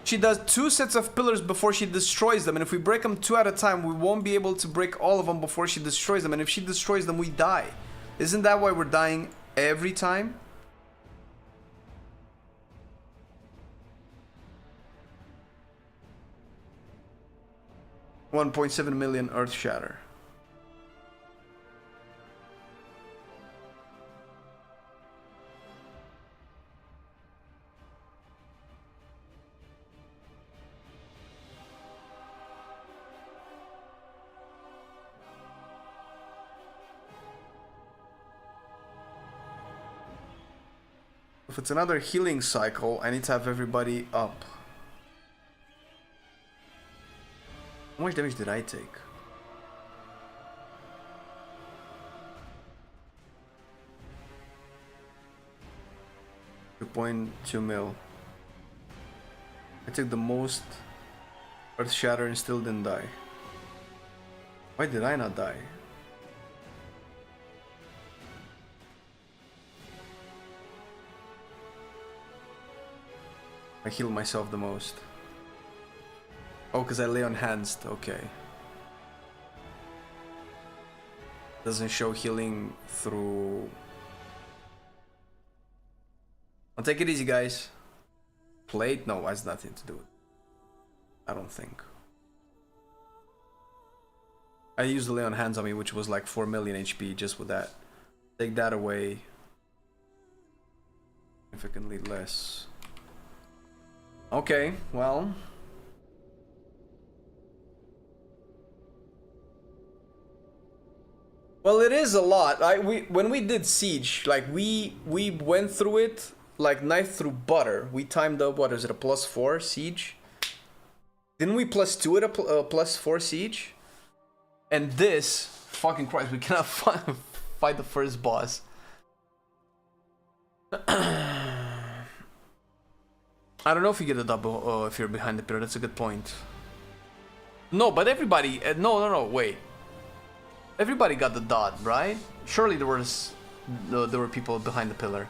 She does 2 sets of pillars before she destroys them, and if we break them 2 at a time, we won't be able to break all of them before she destroys them, and if she destroys them, we die. Isn't that why we're dying every time? $1.7 million Earth Shatter. If it's another healing cycle, I need to have everybody up. How much damage did I take? 2.2 mil. I took the most Earth Shatter and still didn't die. Why did I not die? I heal myself the most. Oh, because I lay on hands. Okay. Doesn't show healing through... I'll take it easy, guys. Plate? No, has nothing to do with it. I don't think. I used the lay on hands on me, which was like 4 million HP just with that. Take that away. Significantly less. Okay, well. Well, it is a lot. When we did Siege, like we went through it like knife through butter. We timed up, what is it, a +4 Siege? Didn't we +2 at a +4 Siege? And this, fucking Christ, we cannot fight the first boss. I don't know if you get a double if you're behind the pillar. That's a good point. No, but everybody... no, wait. Everybody got the dot, right? Surely there were people behind the pillar.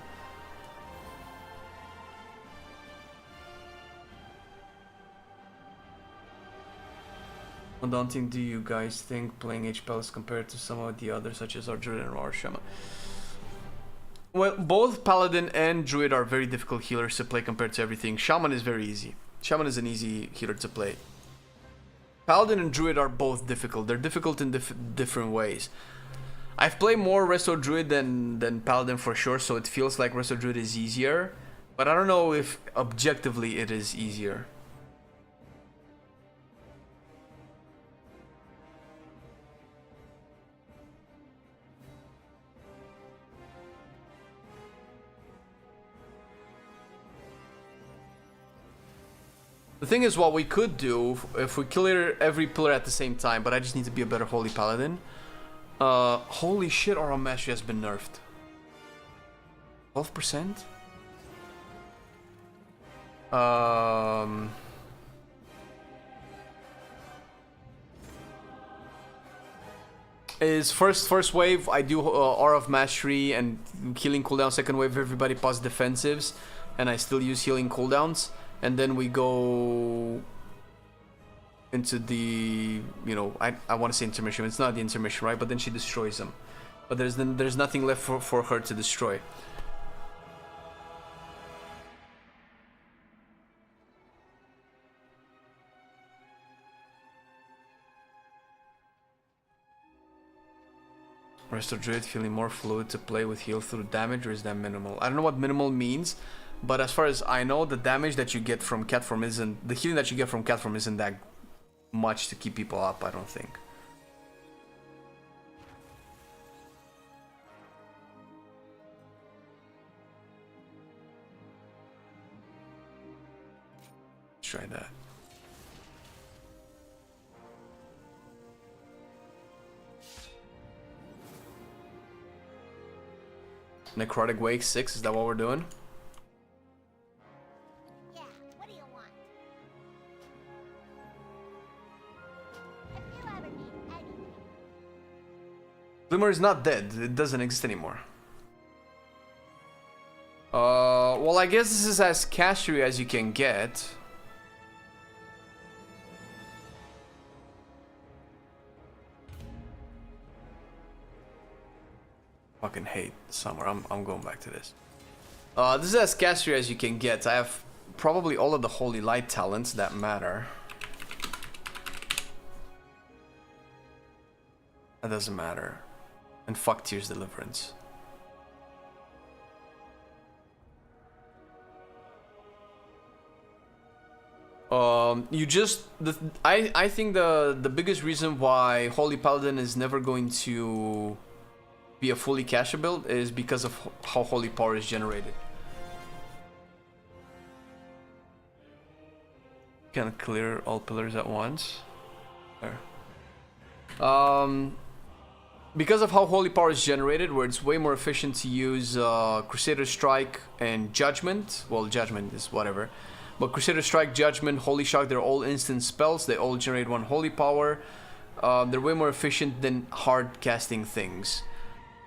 How daunting do you guys think playing HPL is compared to some of the others, such as our Druid or Shaman? Well, both Paladin and Druid are very difficult healers to play compared to everything. Shaman is very easy. Shaman is an easy healer to play. Paladin and Druid are both difficult. They're difficult in different ways. I've played more Resto Druid than Paladin for sure, so it feels like Resto Druid is easier. But I don't know if objectively it is easier. The thing is, what we could do, if we clear every pillar at the same time, but I just need to be a better Holy Paladin. Holy shit, our mastery has been nerfed. 12%? Is first wave, I do Aura of Mastery and healing cooldown. Second wave, everybody pause defensives, and I still use healing cooldowns. And then we go into the, you know, I want to say intermission. It's not the intermission, right? But then she destroys them. But there's nothing left for her to destroy. Rest of Druid feeling more fluid to play with heal through damage, or is that minimal? I don't know what minimal means. But as far as I know, the damage that you get from cat form isn't... The healing that you get from cat form isn't that much to keep people up, I don't think. Let's try that. Necrotic Wake 6, is that what we're doing? Glimmer is not dead. It doesn't exist anymore. Well, I guess this is as castery as you can get. Fucking hate Summer. I'm going back to this. This is as castery as you can get. I have probably all of the Holy Light talents that matter. That doesn't matter. And fuck Tears Deliverance. I think the biggest reason why Holy Paladin is never going to be a fully caster build is because of how Holy Power is generated. Can clear all pillars at once. There. Because of how Holy Power is generated, where it's way more efficient to use Crusader Strike and Judgment. Well, Judgment is whatever. But Crusader Strike, Judgment, Holy Shock, they're all instant spells. They all generate one Holy Power. They're way more efficient than hard casting things.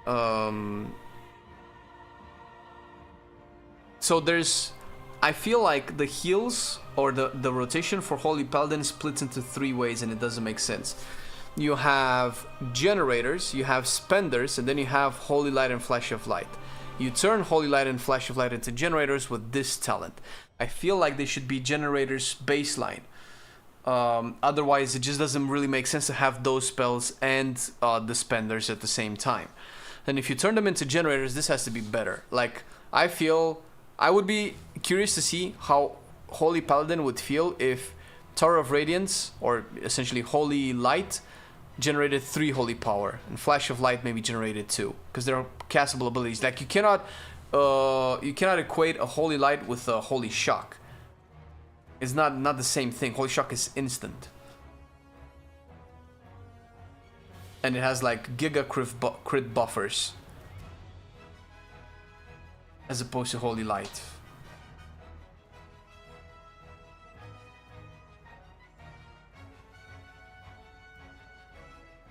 So there's... I feel like the heals or the rotation for Holy Paladin splits into 3 ways, and it doesn't make sense. You have generators, you have spenders, and then you have Holy Light and Flash of Light. You turn Holy Light and Flash of Light into generators with this talent. I feel like they should be generators baseline. Otherwise, it just doesn't really make sense to have those spells and the spenders at the same time. And if you turn them into generators, this has to be better. Like, I feel... I would be curious to see how Holy Paladin would feel if Tower of Radiance, or essentially Holy Light, generated 3 Holy Power, and Flash of Light maybe generated 2, because they're castable abilities. Like you cannot equate a Holy Light with a Holy Shock. It's not the same thing. Holy Shock is instant, and it has like giga crit buffers, as opposed to Holy Light.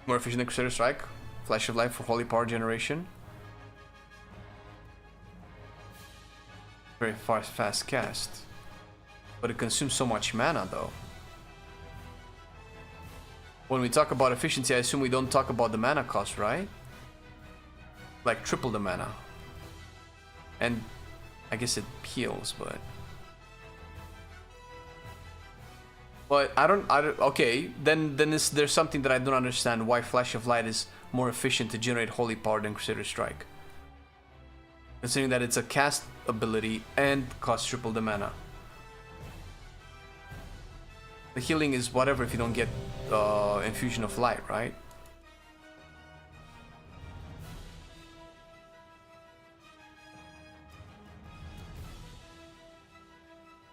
More efficient than Crusader Strike. Flash of Light for Holy Power generation. Very fast cast. But it consumes so much mana though. When we talk about efficiency, I assume we don't talk about the mana cost, right? Like triple the mana. And I guess it heals, but I don't okay, then there's something that I don't understand, why Flash of Light is more efficient to generate Holy Power than Crusader Strike. Considering that it's a cast ability and costs triple the mana. The healing is whatever if you don't get Infusion of Light, right?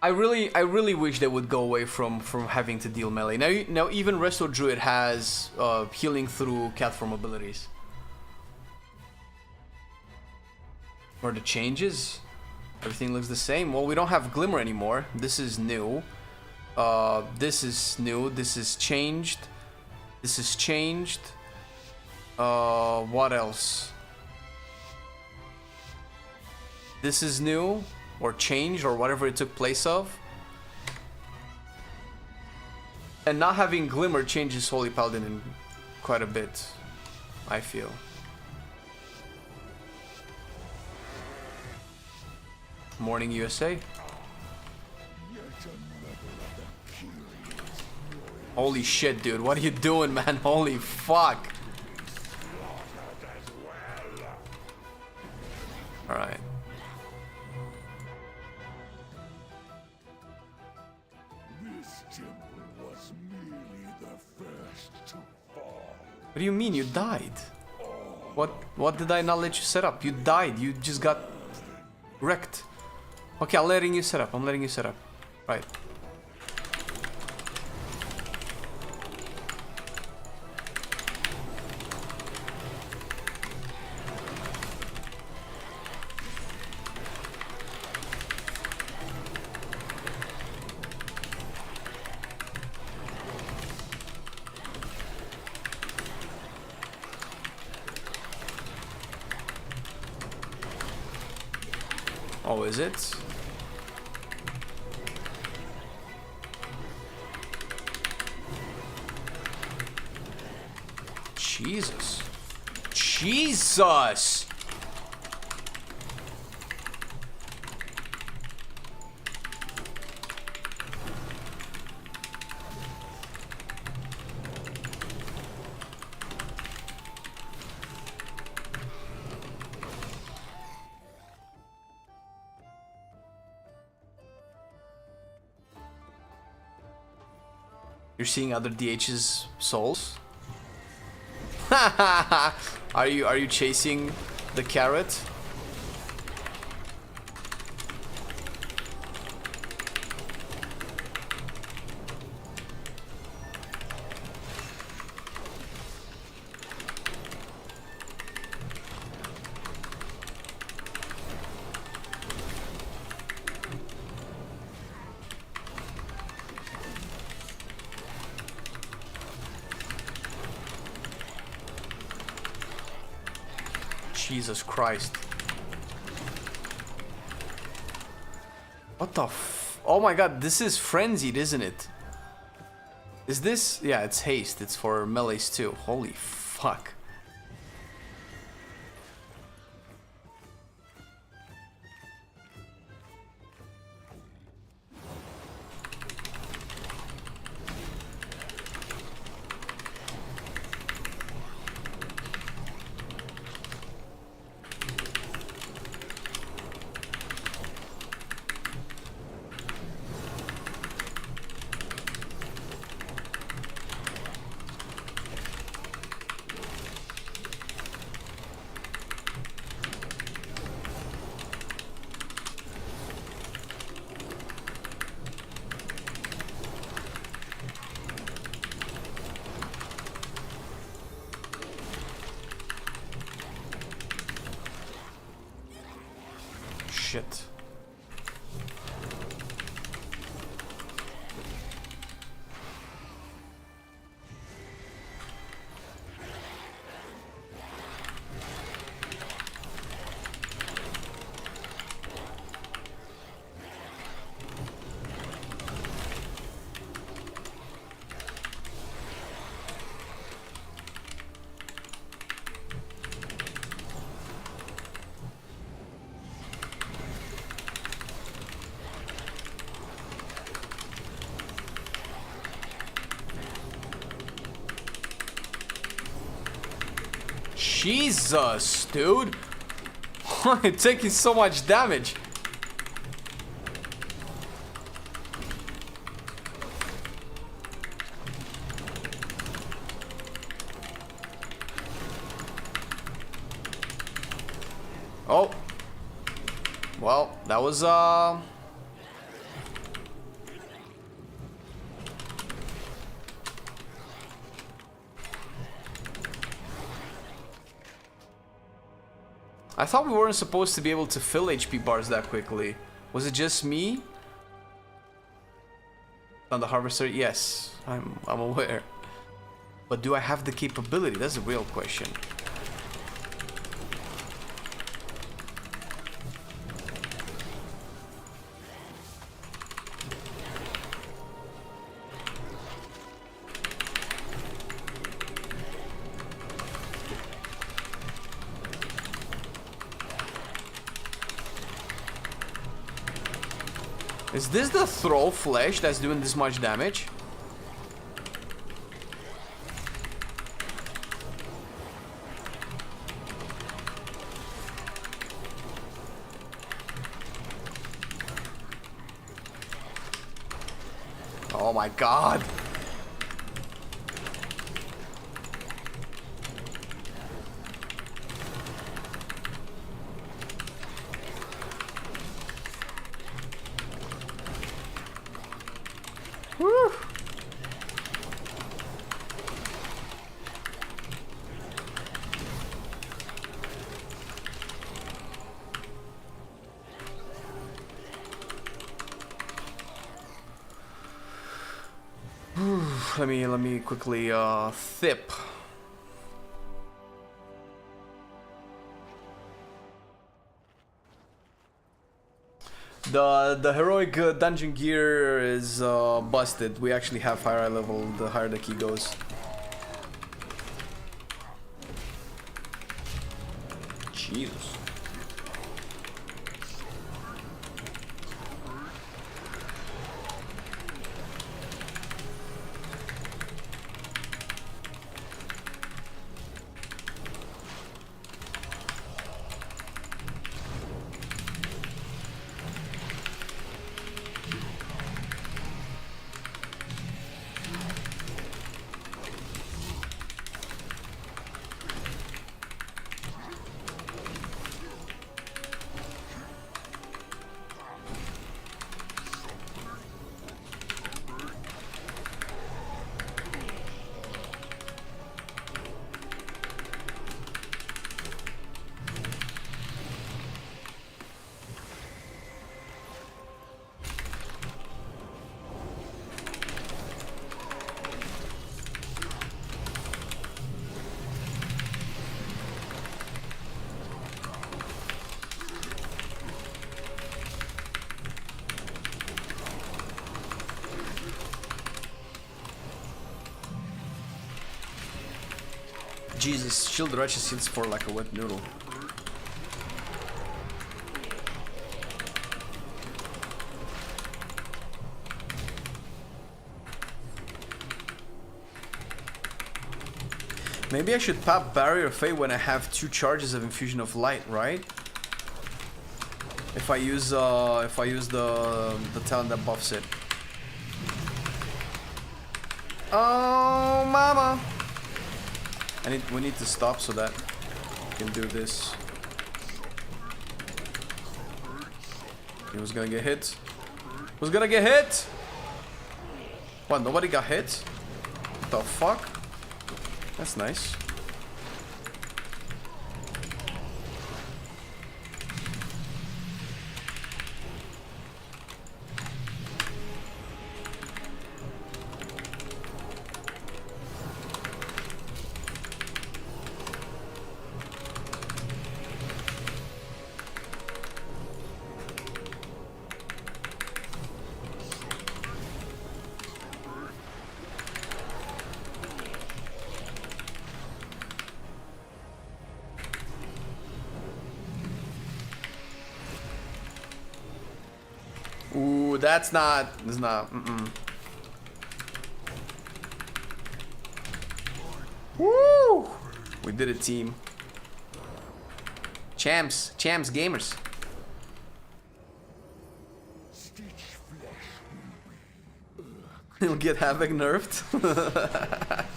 I really wish they would go away from having to deal melee. Now even Resto Druid has healing through cat form abilities. Or the changes? Everything looks the same. Well, we don't have Glimmer anymore. This is new. This is new. This is changed. This is changed. What else? This is new. Or changed, or whatever it took place of. And not having Glimmer changes Holy Paladin in quite a bit, I feel. Morning USA. Holy shit, dude, what are you doing, man? Holy fuck. Alright. What do you mean you died? What did I not let you set up? You died. You just got wrecked. Okay, I'm letting you set up. I'm letting you set up. Right. Oh, is it? Jesus. Jesus! You're seeing other DH's souls? Are you chasing the carrot? Jesus Christ. What the f... Oh my god, this is frenzied, isn't it? Is this... Yeah, it's haste. It's for melees too. Holy fuck. shit. Jesus, dude. It's taking so much damage. Oh. Well, that was I thought we weren't supposed to be able to fill HP bars that quickly. Was it just me? On the harvester? Yes, I'm aware. But do I have the capability? That's the real question. Is this the throw flesh that's doing this much damage? Oh my god. Woo. Let me quickly thip. The heroic dungeon gear is busted. We actually have higher level the higher the key goes. Jesus. Jesus, shield righteous hits for like a wet noodle. Maybe I should pop Barrier of Fate when I have 2 charges of Infusion of Light, right? If I use the talent that buffs it. Oh, mama! We need to stop so that we can do this. Who's gonna get hit? Who's gonna get hit? What, nobody got hit? What the fuck? That's nice. dude. That's not. It's not. Woo! We did it, team. Champs gamers. He'll get Havoc nerfed.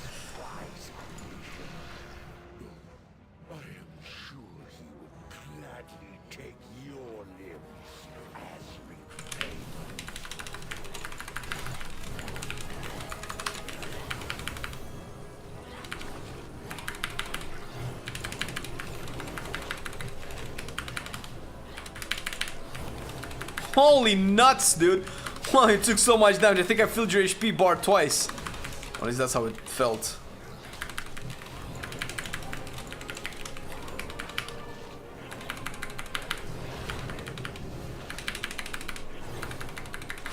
Holy nuts, dude. Wow, it took so much damage. I think I filled your HP bar twice. At least that's how it felt.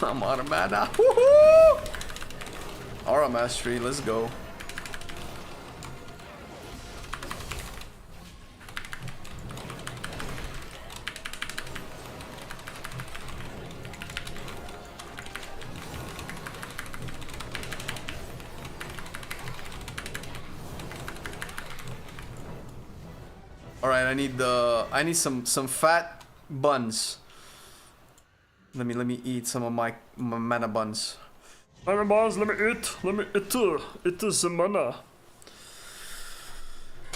I'm out of mana. Woohoo! Aura Mastery, let's go. Alright, I need some fat buns. Let me eat some of my mana buns. Mana buns, let me eat some mana.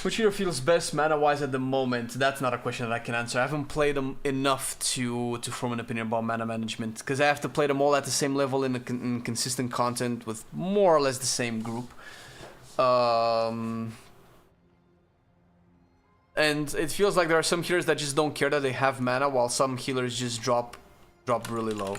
Which hero feels best mana-wise at the moment? That's not a question that I can answer. I haven't played them enough to form an opinion about mana management, because I have to play them all at the same level in consistent content with more or less the same group. And it feels like there are some healers that just don't care that they have mana, while some healers just drop really low.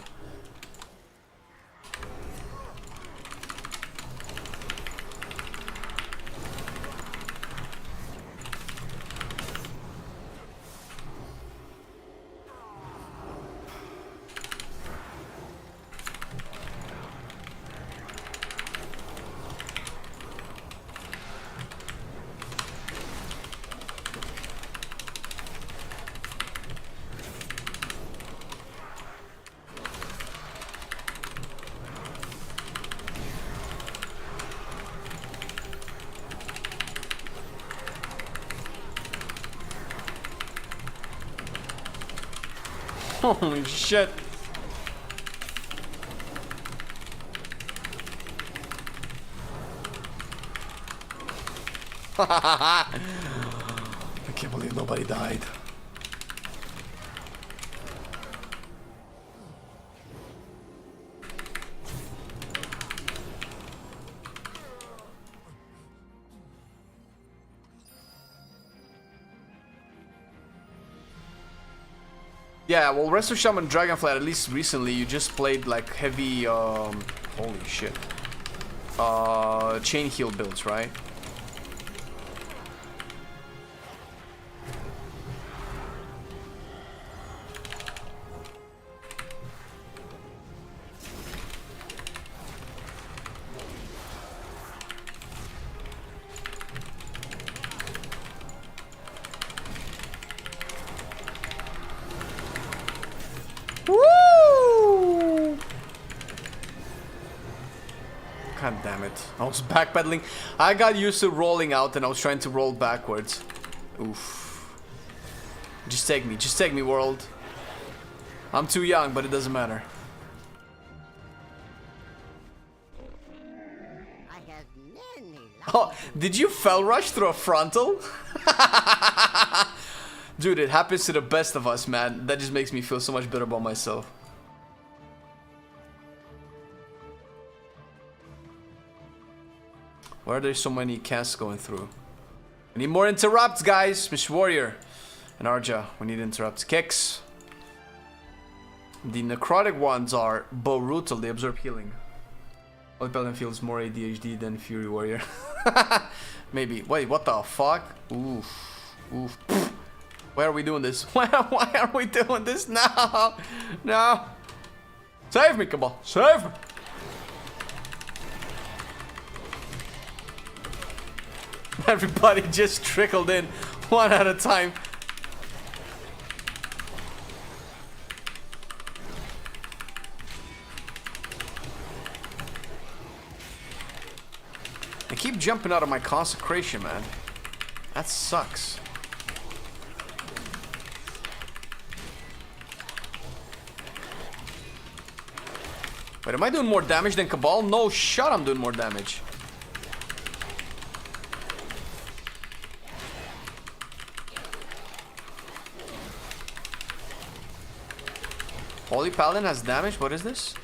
Holy shit. I can't believe nobody died. Yeah, well, Resto Shaman Dragonfly, at least recently, you just played like heavy, holy shit, chain heal builds, right? God damn it. I was backpedaling. I got used to rolling out and I was trying to roll backwards. Oof. Just take me, world. I'm too young, but it doesn't matter. I have many. Oh, did you fell rush through a frontal? Dude, it happens to the best of us, man. That just makes me feel so much better about myself. Why are there so many casts going through? We need more interrupts, guys. Mish Warrior and Arja, we need interrupts. Kicks. The necrotic ones are brutal. They absorb healing. Holy Paladin feels more ADHD than Fury Warrior. Maybe. Wait, what the fuck? Oof. Oof. Why are we doing this? Why are we doing this now? No. Save me, Cabal. Save me. Everybody just trickled in one at a time. I keep jumping out of my consecration, man. That sucks. Wait, am I doing more damage than Cabal? No shot, I'm doing more damage. Holy Paladin has damage? What is this?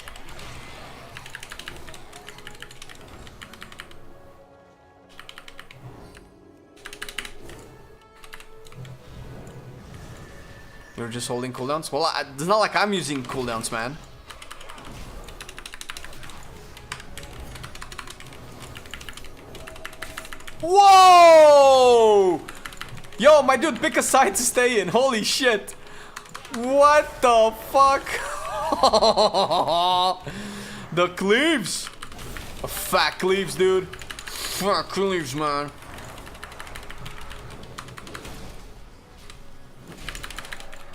You're just holding cooldowns? Well, it's not like I'm using cooldowns, man. Whoa! Yo, my dude, pick a side to stay in. Holy shit. What the fuck? The cleaves. Fat cleaves, dude. Fat cleaves, man.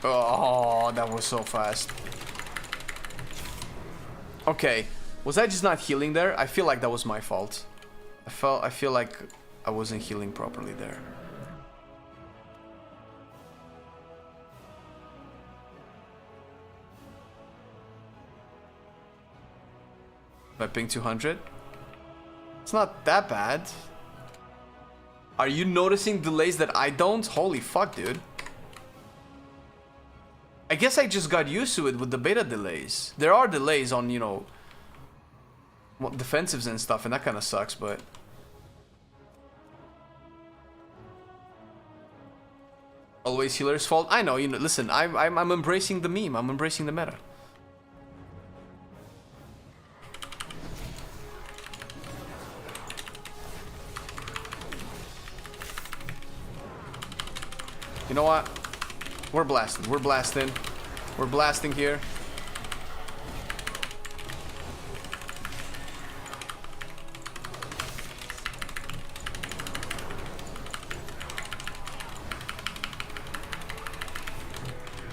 Oh, that was so fast. Okay, was I just not healing there? I feel like that was my fault. I feel like I wasn't healing properly there. If I ping 200, it's not that bad. Are you noticing delays that I don't? Holy fuck, dude. I guess I just got used to it with the beta delays. There are delays on, you know, defensives and stuff, and that kind of sucks, but... Always healer's fault? I know, you know, listen, I'm embracing the meme, I'm embracing the meta. You know what? We're blasting. We're blasting. We're blasting here.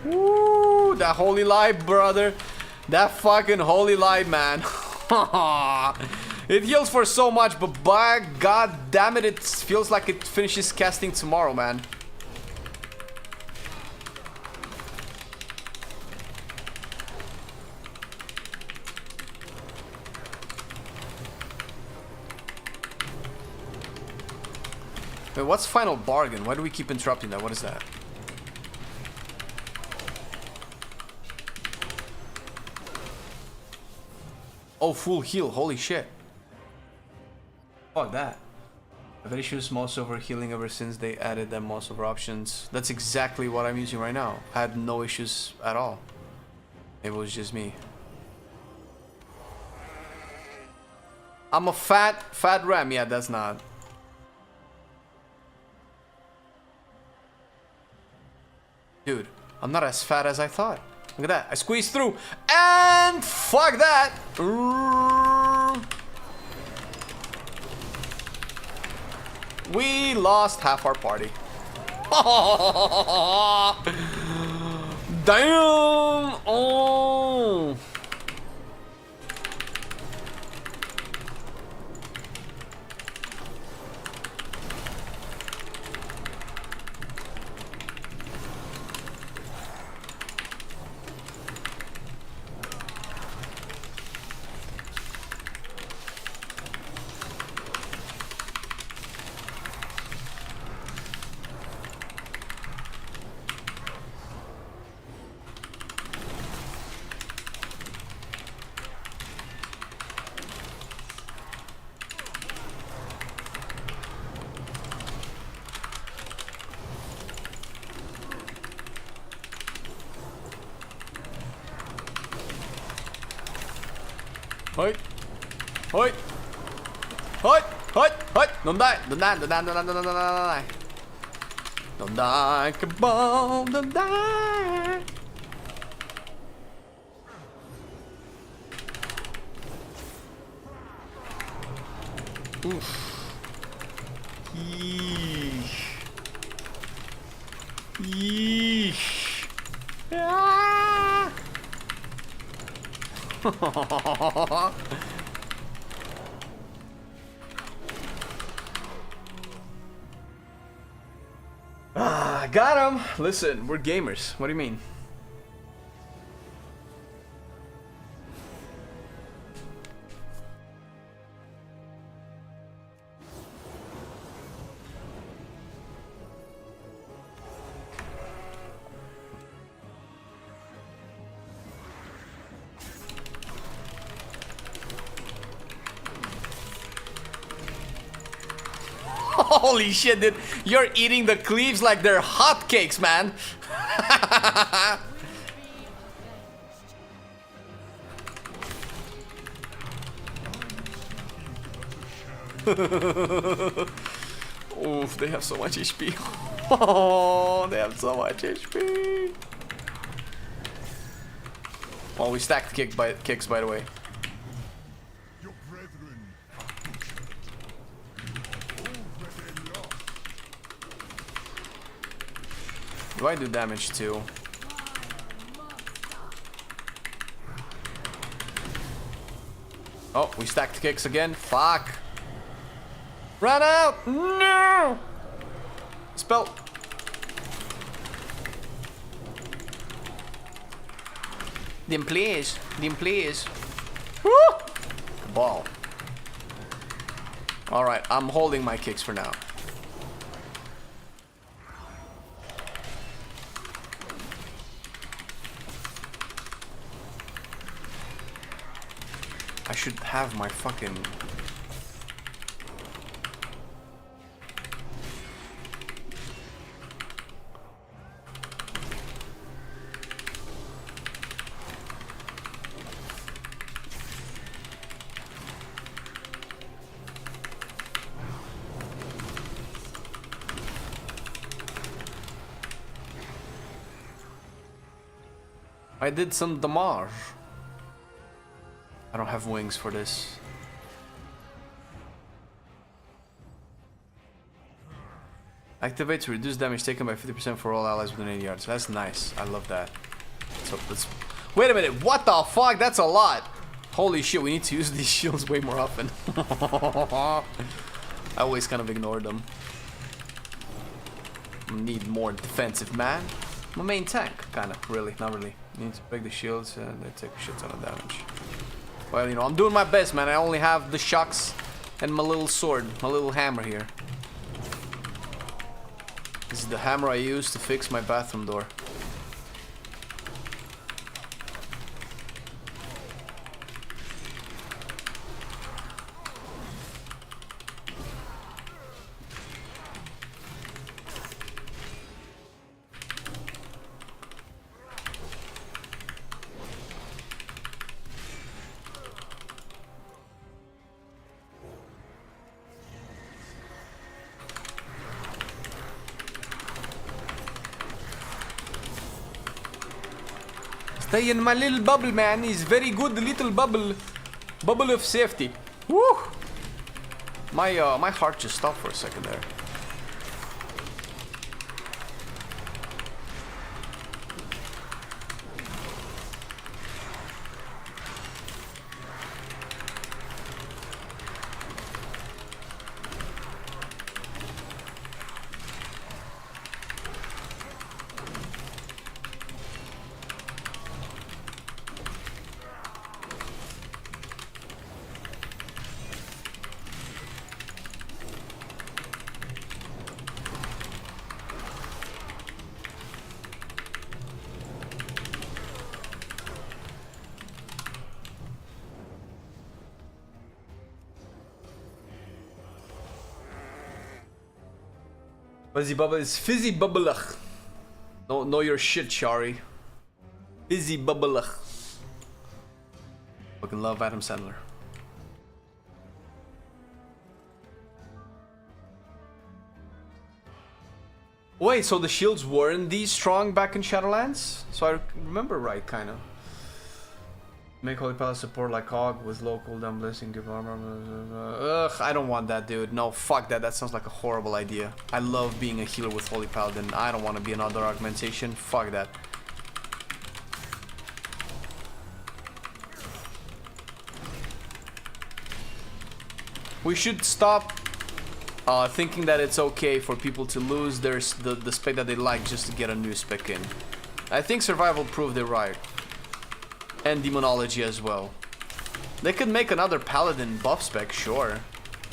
Woo! That holy light, brother. That fucking holy light, man. It heals for so much, but by god damn it, it feels like it finishes casting tomorrow, man. Wait, what's final bargain? Why do we keep interrupting that? What is that? Oh, full heal. Holy shit. Fuck that. I've had issues most over healing ever since they added them most over options. That's exactly what I'm using right now. I had no issues at all. It was just me. I'm a fat ram. Yeah, that's not. Dude, I'm not as fat as I thought. Look at that. I squeezed through. And fuck that. We lost half our party. Damn. Oh. Hoi. Hoi. Hoi. Hoi. Hoi. Don't die. Don't die. Don't die. Don't die. Don't die. Don't die. Don't die. Cabal. Don't die. Oof. Yeesh. Yeesh. Ah. Got him! Listen, we're gamers. What do you mean? Holy shit, dude. You're eating the cleaves like they're hotcakes, man. Oof, they have so much HP. Oh, they have so much HP. Oh, we stacked kicks, by the way. Do I do damage too? Oh, we stacked kicks again. Fuck. Run out! No! Spell. Dim please. Dim please. Woo! Ball. Alright, I'm holding my kicks for now. I should have my fucking... I did some damage. I don't have wings for this. Activate to reduce damage taken by 50% for all allies within 80 yards. That's nice. I love that. So let's... Wait a minute. What the fuck? That's a lot. Holy shit. We need to use these shields way more often. I always kind of ignore them. Need more defensive, man. I'm a main tank. Kind of. Really. Not really. You need to break the shields and they take a shit ton of damage. Well, you know, I'm doing my best, man. I only have the shocks and my little sword, my little hammer here. This is the hammer I use to fix my bathroom door. Stay in my little bubble, man. It's very good little bubble. Bubble of safety. Woo! My heart just stopped for a second there. Fizzy bubble is fizzy bubbleach. Know your shit, Shari. Fizzy bubbleach. Fucking love Adam Sandler. Wait, so the shields weren't these strong back in Shadowlands? So I remember right, kind of. Make Holy Paladin support like Hog with low cooldown blessing, give armor. Ugh, I don't want that, dude. No, fuck that. That sounds like a horrible idea. I love being a healer with Holy Paladin. I don't want to be another augmentation. Fuck that. We should stop thinking that it's okay for people to lose the spec that they like just to get a new spec in. I think survival proved it right. And demonology as well. They could make another paladin buff spec, sure.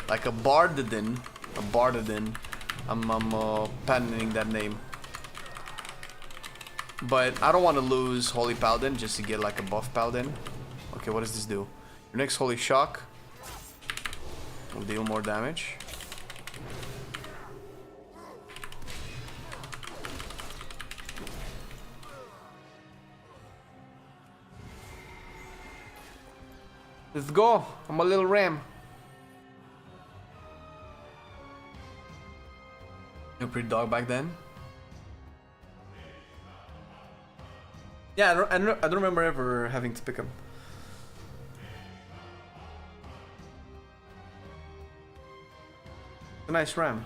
Like a Bardadin. A Bardadin. I'm patenting that name. But I don't want to lose Holy Paladin just to get like a buff paladin. Okay, what does this do? Your next Holy Shock will deal more damage. Let's go. I'm a little ram. You were pretty dog back then. Yeah, I don't remember ever having to pick him. A nice ram.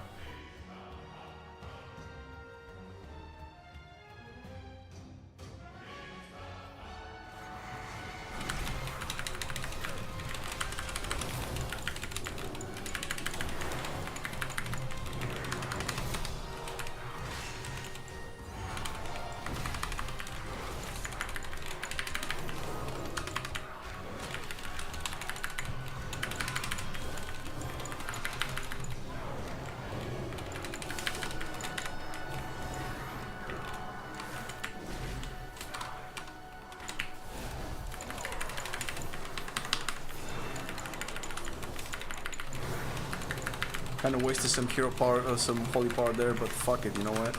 Kind of wasted some hero power, some holy power there, but fuck it, you know what?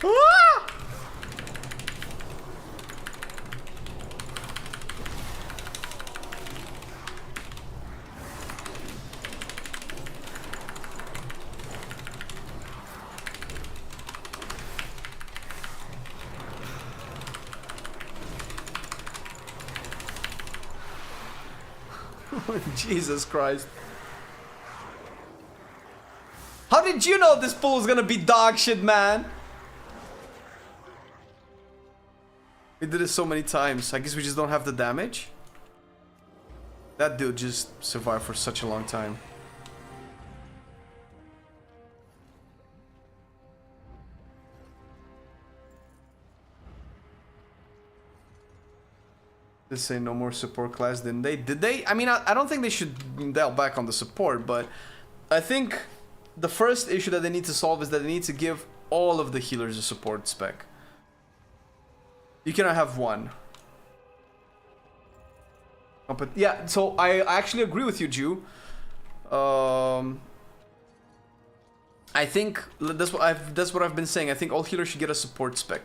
Ah! Jesus Christ. How did you know this pool was gonna be dog shit, man? We did it so many times. I guess we just don't have the damage. That dude just survived for such a long time. They say no more support class, didn't they? Did they? I mean, I don't think they should dial back on the support, but I think the first issue that they need to solve is that they need to give all of the healers a support spec. You cannot have one. But yeah, so I actually agree with you, Jew. I think that's what I've been saying. I think all healers should get a support spec.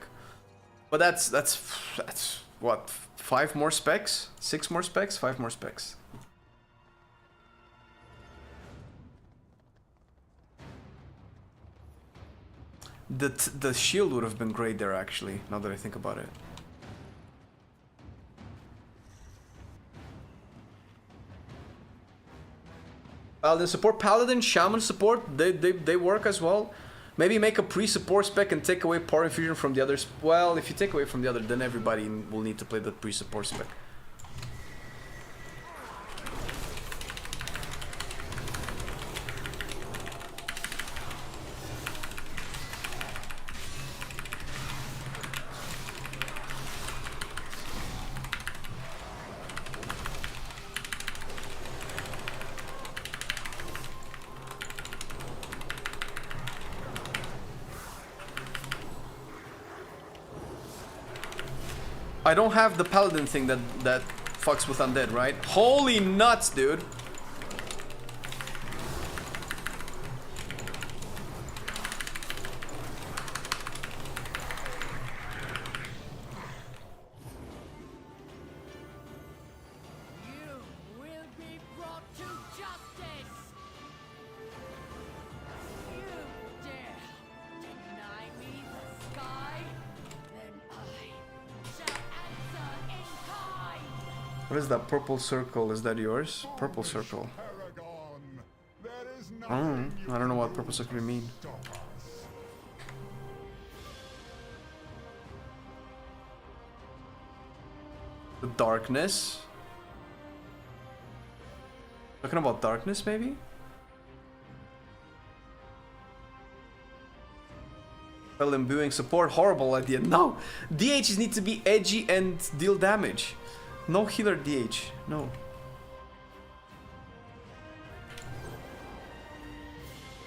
But that's what, 5 more specs? 6 more specs? 5 more specs. The shield would have been great there, actually, now that I think about it. Paladin support, Paladin, Shaman support, they work as well. Maybe make a pre-support spec and take away power infusion from the others. Well, if you take away from the other, then everybody will need to play the pre-support spec. I don't have the paladin thing that fucks with undead, right? Holy nuts, dude. What is that purple circle? Is that yours? Purple circle. I don't know what purple circle mean. The darkness? Talking about darkness, maybe? Well, imbuing support, horrible idea. No! DHs need to be edgy and deal damage. No healer DH. No.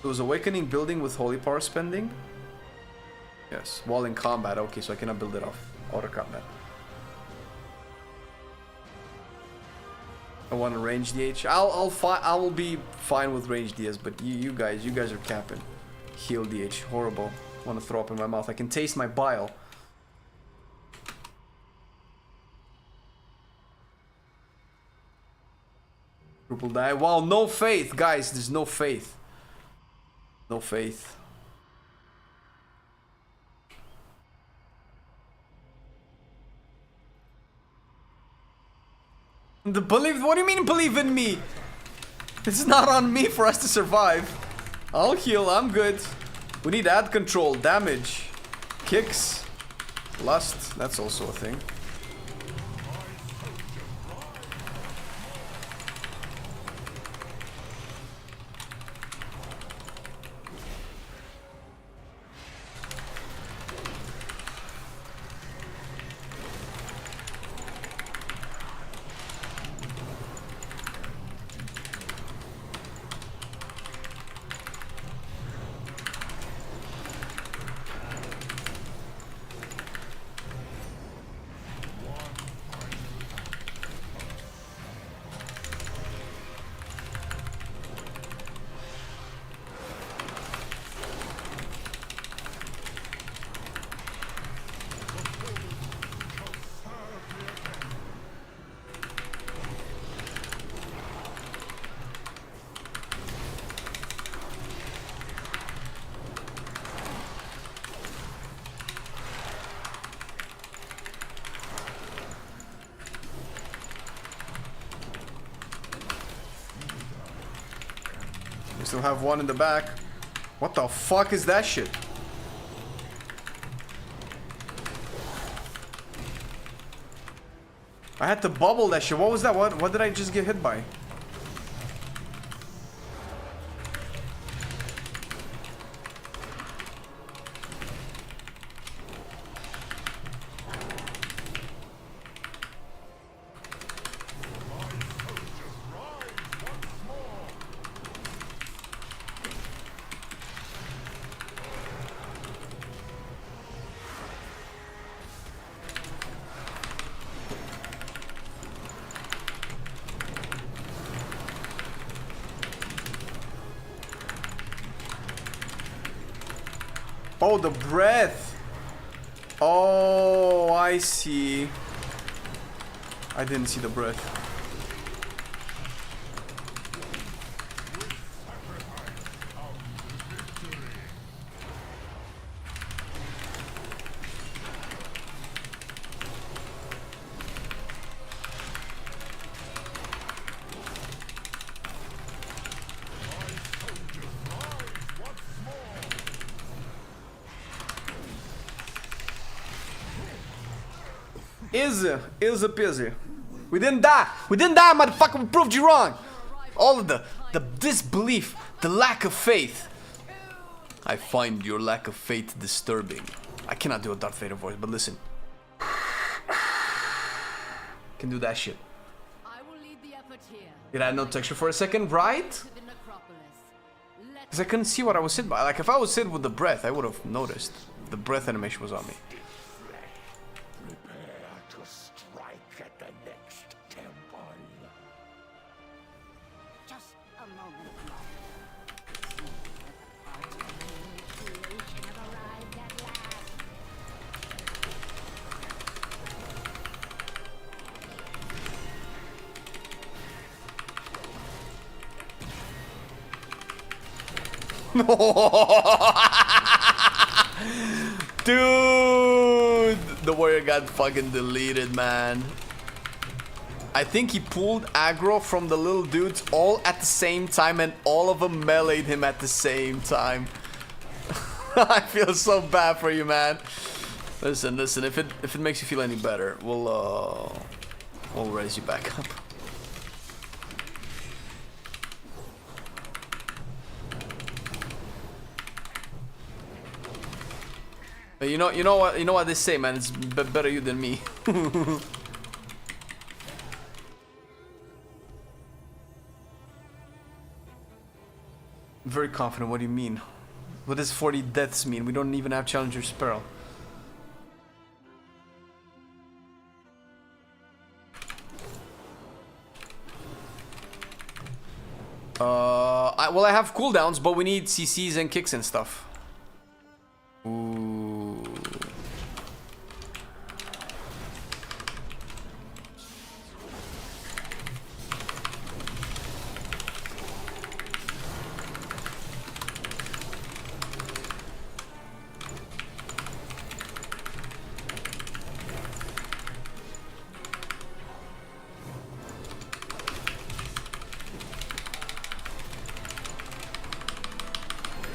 It was Awakening building with Holy Power spending? Yes. While in combat. Okay, so I cannot build it off auto combat. I want a range DH. I will be fine with range DS, but you guys are capping. Heal DH. Horrible. Want to throw up in my mouth. I can taste my bile. Triple die. Wow, no faith, guys. There's no faith. No faith. Believe? What do you mean believe in me? It's not on me for us to survive. I'll heal. I'm good. We need ad control, damage, kicks, lust. That's also a thing. Still have one in the back. What the fuck is that shit? I had to bubble that shit. What was that? What did I just get hit by? Oh, the breath. Oh, I see. I didn't see the breath. Easy peasy. We didn't die, motherfucker. We proved you wrong. All of the disbelief, the lack of faith. I find your lack of faith disturbing. I cannot do a Darth Vader voice, but listen. Can do that shit. Did I add no texture for a second, right? Because I couldn't see what I was hit by. Like, if I was hit with the breath, I would have noticed. The breath animation was on me. Dude, the warrior got fucking deleted, man. I think he pulled aggro from the little dudes all at the same time, and all of them meleeed him at the same time. I feel so bad for you, man. Listen, if it makes you feel any better, we'll raise you back up. You know what they say, man. It's better you than me. Very confident. What do you mean? What does 40 deaths mean? We don't even have Challenger Sparrow. Well, I have cooldowns, but we need CCs and kicks and stuff. Ooh.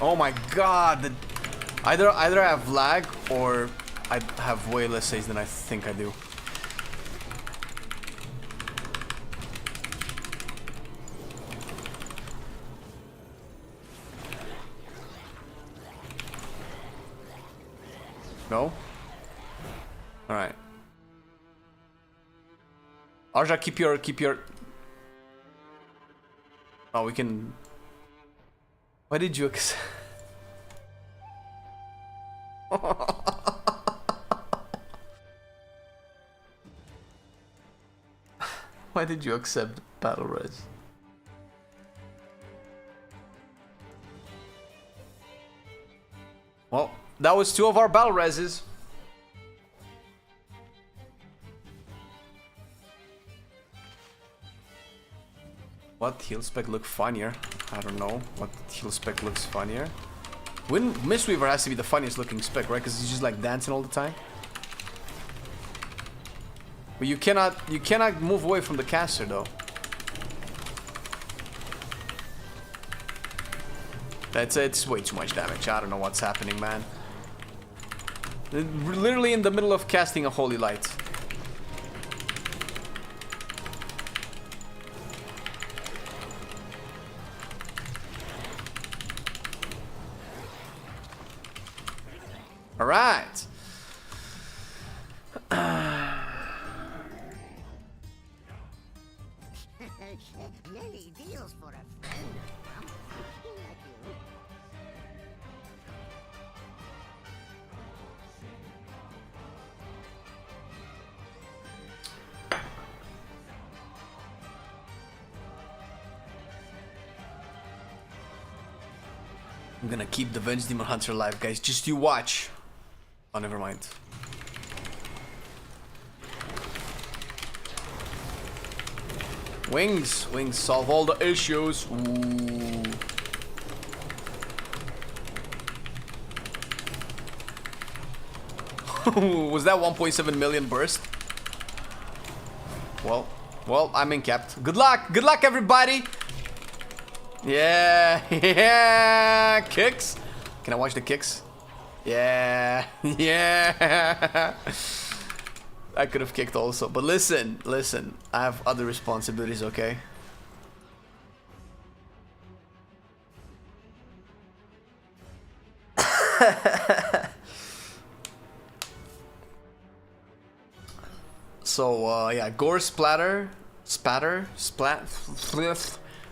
Oh my god, either I have lag or I have way less saves than I think I do. No? Alright. Arja, keep your... Oh, we can... Why did you accept? Why did you accept battle res? Well, that was 2 of our battle reses. What heal spec look funnier? I don't know. What heal spec looks funnier? Mistweaver has to be the funniest looking spec, right? Because he's just like dancing all the time. But you cannot move away from the caster though. It's way too much damage. I don't know what's happening, man. Literally in the middle of casting a holy light. All right. Many deals for a friend of the grumbles. Like you. I'm gonna keep the Venge Demon Hunter alive, guys. Just you watch. Oh, never mind. Wings solve all the issues. Ooh. Was that 1.7 million burst? Well, I'm incapped. Good luck, everybody. Yeah, yeah, kicks. Can I watch the kicks? Yeah, yeah. I could have kicked also, but listen, I have other responsibilities, okay? So, yeah, gore spatter,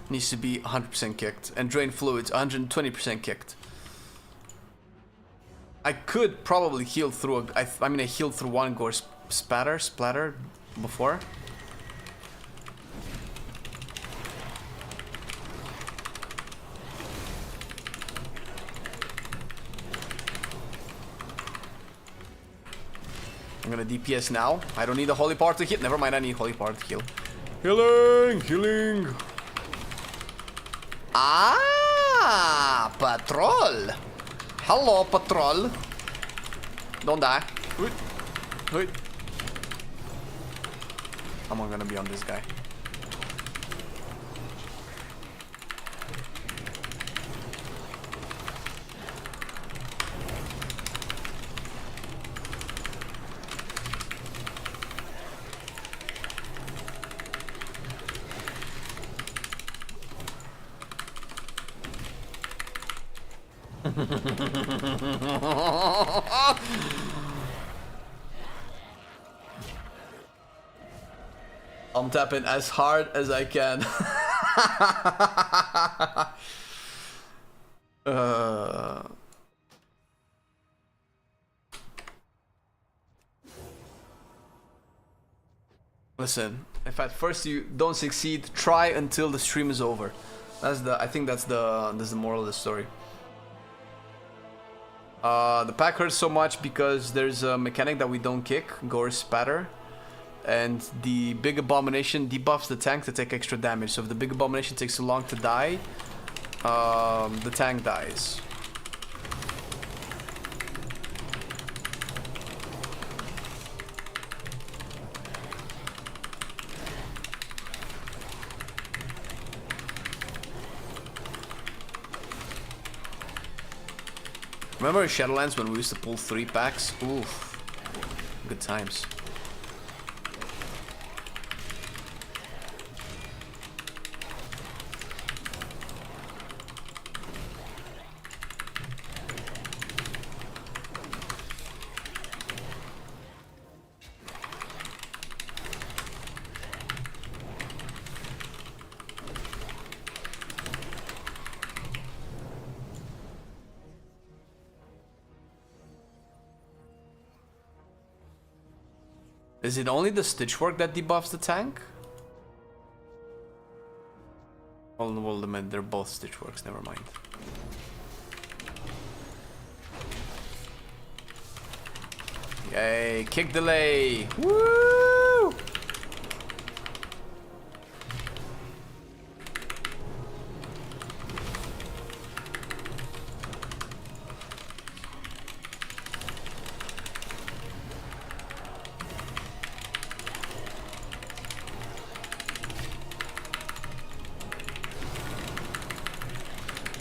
needs to be 100% kicked, and drain fluids 120% kicked. I could probably heal through I mean I healed through one gore splatter before. I'm gonna DPS now. I don't need a holy power to heal. Never mind, I need holy power to heal. Healing. Ah, patrol. Hello, patrol. Don't die. Wait. I'm gonna be on this guy. I'm tapping as hard as I can. Listen, if at first you don't succeed, try until the stream is over. I think that's the moral of the story. The pack hurts so much because there's a mechanic that we don't kick, Gore Spatter. And the Big Abomination debuffs the tank to take extra damage. So if the Big Abomination takes too long to die, the tank dies. Remember in Shadowlands when we used to pull 3 packs? Oof. Good times. Is it only the stitch work that debuffs the tank? Well, they're both stitch works, never mind. Yay, kick delay! Woo!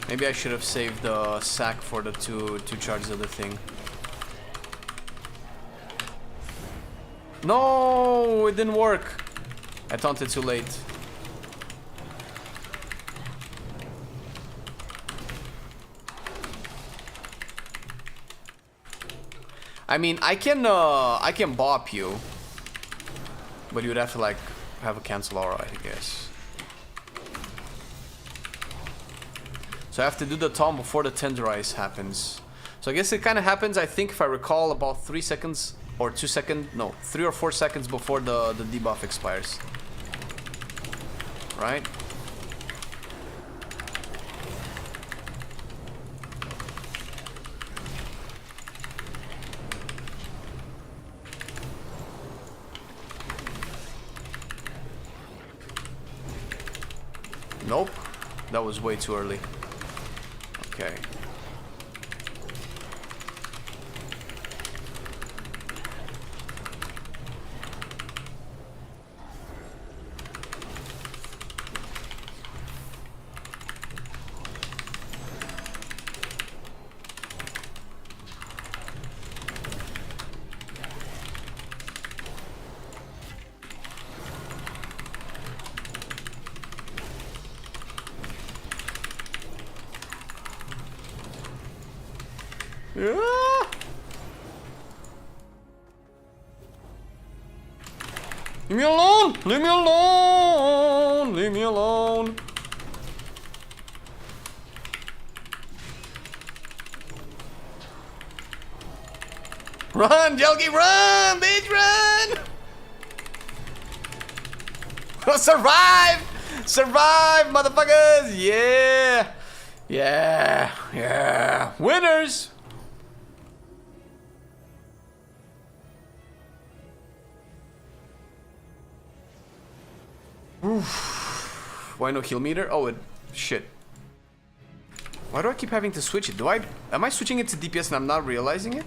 Maybe I should have saved the sack for the two charges of the thing. No, it didn't work. I taunted too late. I mean, I can bop you, but you would have to like have a cancel aura, I guess. So I have to do the taunt before the tenderize happens. So I guess it kind of happens, I think, if I recall, about 3 seconds or 2 seconds, no, 3 or 4 seconds before the debuff expires. Right? Nope, that was way too early. Okay. Yeah. Leave me alone! Leave me alone! Leave me alone! Run, Jelgi, run! Bitch, run! Survive! Survive, motherfuckers! Yeah! Yeah! Yeah! Winners! Oof. Why no heal meter? Oh, shit. Why do I keep having to switch it? Am I switching it to DPS and I'm not realizing it?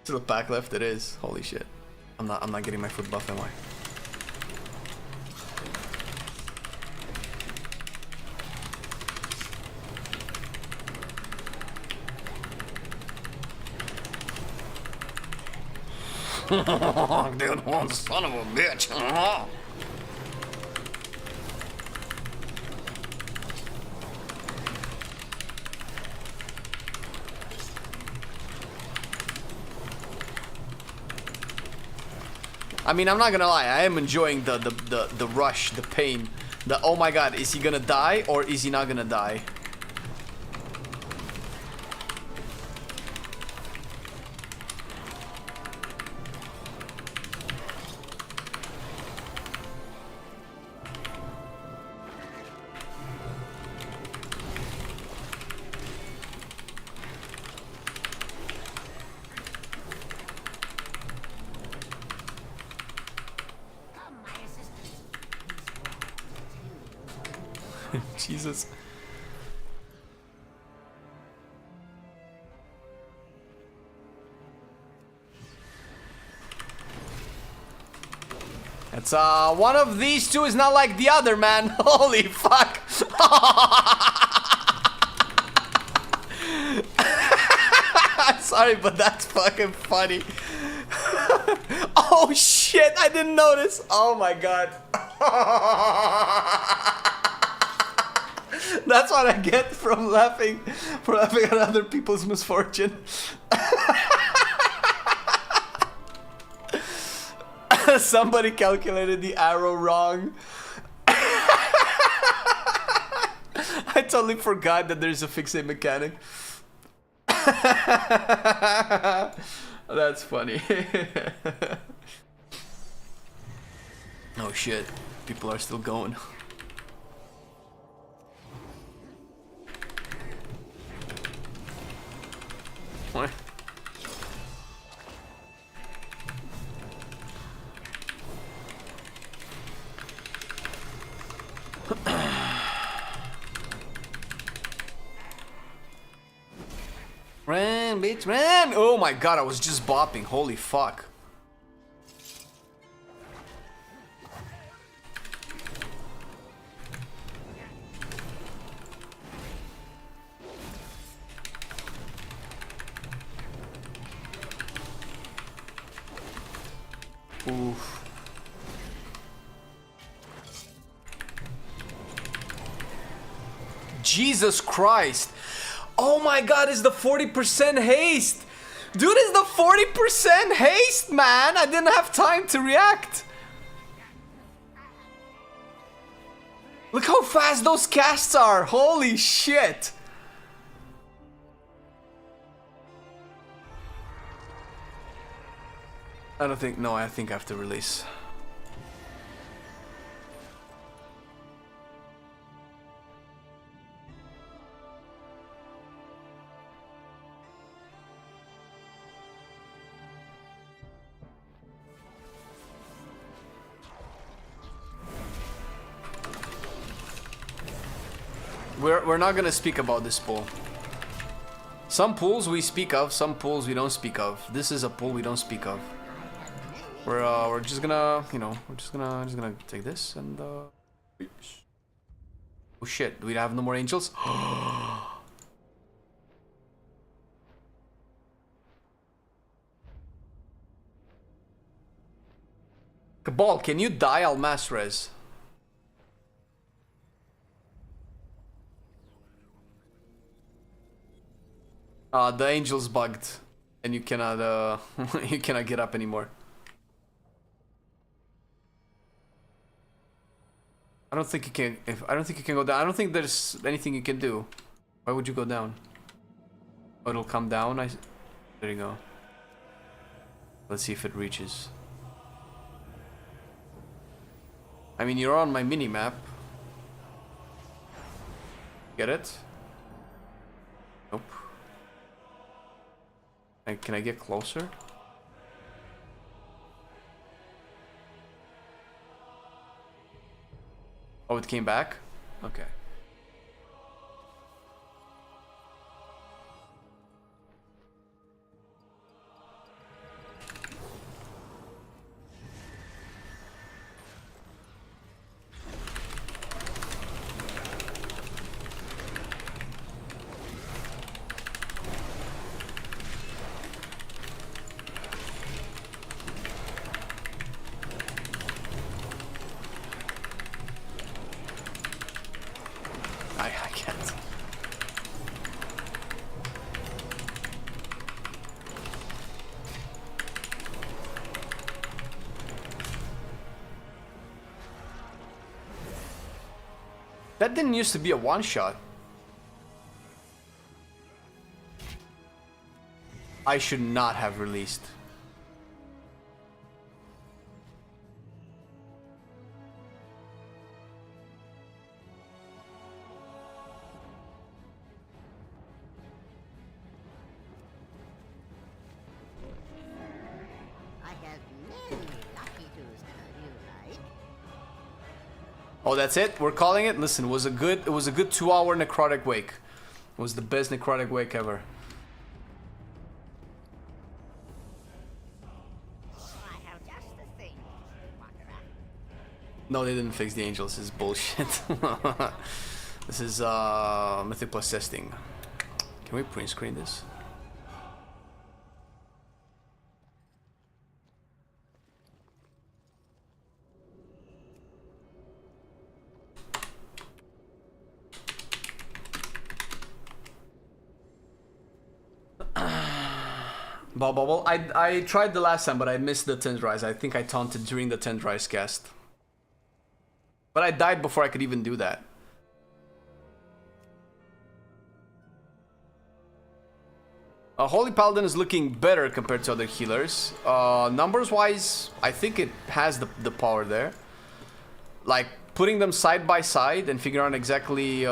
Still a pack left, it is. Holy shit. I'm not getting my foot buff, am I? Dude, son of a bitch. I mean, I'm not gonna lie, I am enjoying the rush, the pain. The oh my god, is he gonna die or is he not gonna die? Jesus. It's one of these two is not like the other, man. Holy fuck. Sorry, but that's fucking funny. Oh shit, I didn't notice. Oh my god. That's what I get from laughing at other people's misfortune. Somebody calculated the arrow wrong. I totally forgot that there's a fixate mechanic. That's funny. Oh shit, people are still going. What? Ran, bitch, ran! Oh my god, I was just bopping. Holy fuck. Oof. Jesus Christ. Oh my god, it's the 40% haste. Dude, it's the 40% haste, man. I didn't have time to react. Look how fast those casts are. Holy shit. I don't think, no, I think I have to release. We're not gonna speak about this pool. Some pools we speak of, some pools we don't speak of. This is a pool we don't speak of. We're just gonna, you know, we're just gonna take this and oh shit, do we have no more angels? Cabal, can you die? I'll mass res. The angel's bugged, and you cannot you cannot get up anymore. I don't think you can. I don't think you can go down. I don't think there's anything you can do. Why would you go down? Oh, it'll come down. There you go. Let's see if it reaches. I mean, you're on my mini map. Get it? Nope. Can I get closer? Oh, it came back? Okay. That didn't used to be a one-shot. I should not have released. I have many lucky tools you like. Oh, that's it? We're calling it? Listen, it was a good 2-hour necrotic wake. It was the best necrotic wake ever. I have just the thing, Wanderer. No, they didn't fix the angels. This is bullshit. This is Mythic Plus testing. Can we print screen this? Bubble. I tried the last time, but I missed the 10th rise. I think I taunted during the 10th rise cast. But I died before I could even do that. Holy Paladin is looking better compared to other healers. Numbers wise, I think it has the power there. Like putting them side by side and figuring out exactly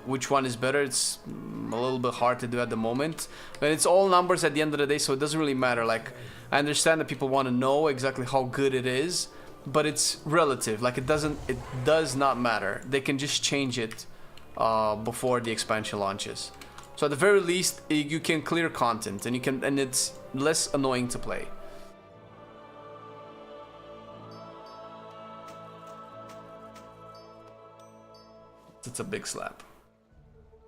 which one is better, it's a little bit hard to do at the moment. But it's all numbers at the end of the day, so it doesn't really matter. Like, I understand that people want to know exactly how good it is, but it's relative. Like, it does not matter. They can just change it before the expansion launches. So at the very least, you can clear content, and it's less annoying to play. It's a big slap.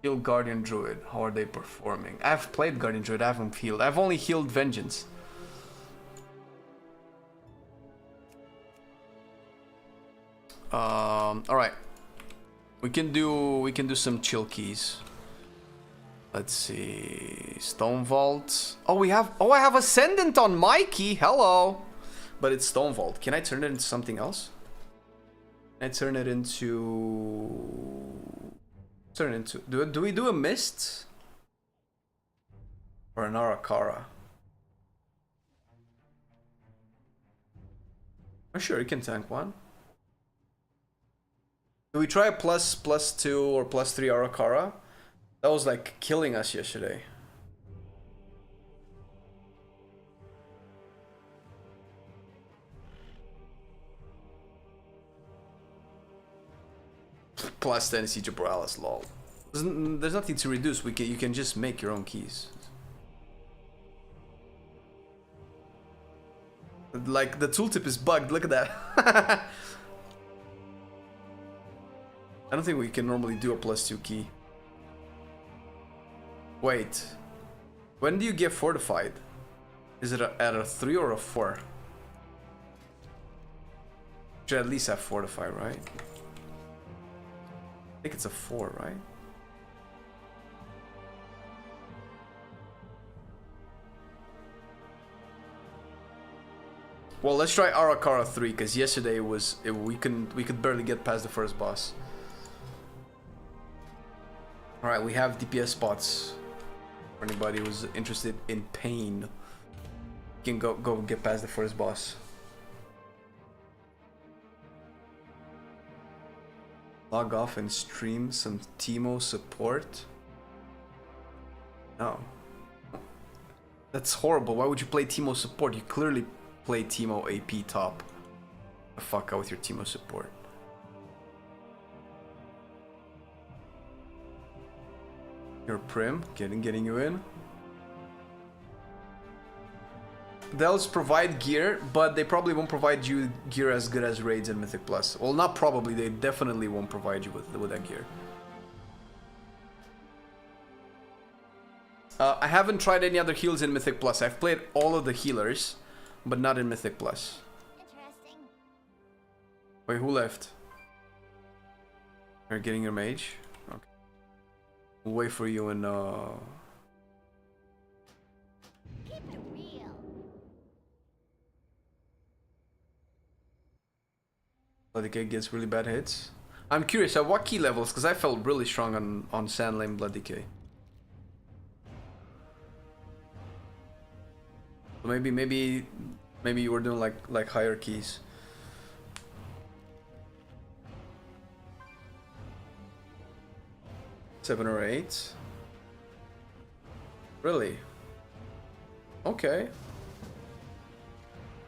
Heal Guardian Druid. How are they performing? I've played Guardian Druid. I haven't healed. I've only healed Vengeance. All right. We can do some chill keys. Let's see. Stone Vault. Oh, I have Ascendant on my key. Hello. But it's Stone Vault. Can I turn it into something else? Can I turn it into... Do we do a Mist? Or an Arakara? Oh, sure, you can tank one. Do we try a +2 or +3 Arakara? That was like killing us yesterday. +10 Siege of Borealis, lol. There's nothing to reduce. You can just make your own keys. Like, the tooltip is bugged, look at that. I don't think we can normally do a +2 key. Wait. When do you get fortified? Is it at a 3 or a 4? Should at least have fortify, right? I think it's a 4, right? Well, let's try Arakara 3, because yesterday we could barely get past the first boss. All right, we have DPS spots for anybody who's interested in pain. You can go get past the first boss. Log off and stream some Teemo support. No. That's horrible. Why would you play Teemo support? You clearly play Teemo AP top. The fuck out with your Teemo support. Your Prim, getting you in. They'll provide gear, but they probably won't provide you gear as good as Raids and Mythic Plus. Well, not probably, they definitely won't provide you with that gear. I haven't tried any other heals in Mythic Plus. I've played all of the healers, but not in Mythic Plus. Interesting. Wait, who left? You're getting your mage? Okay. We'll wait for you in Keep it real. the kid gets really bad hits. I'm curious at what key levels, because I felt really strong on Sand Lane Blood Decay. So maybe you were doing like higher keys. Seven or 8. Really? Okay.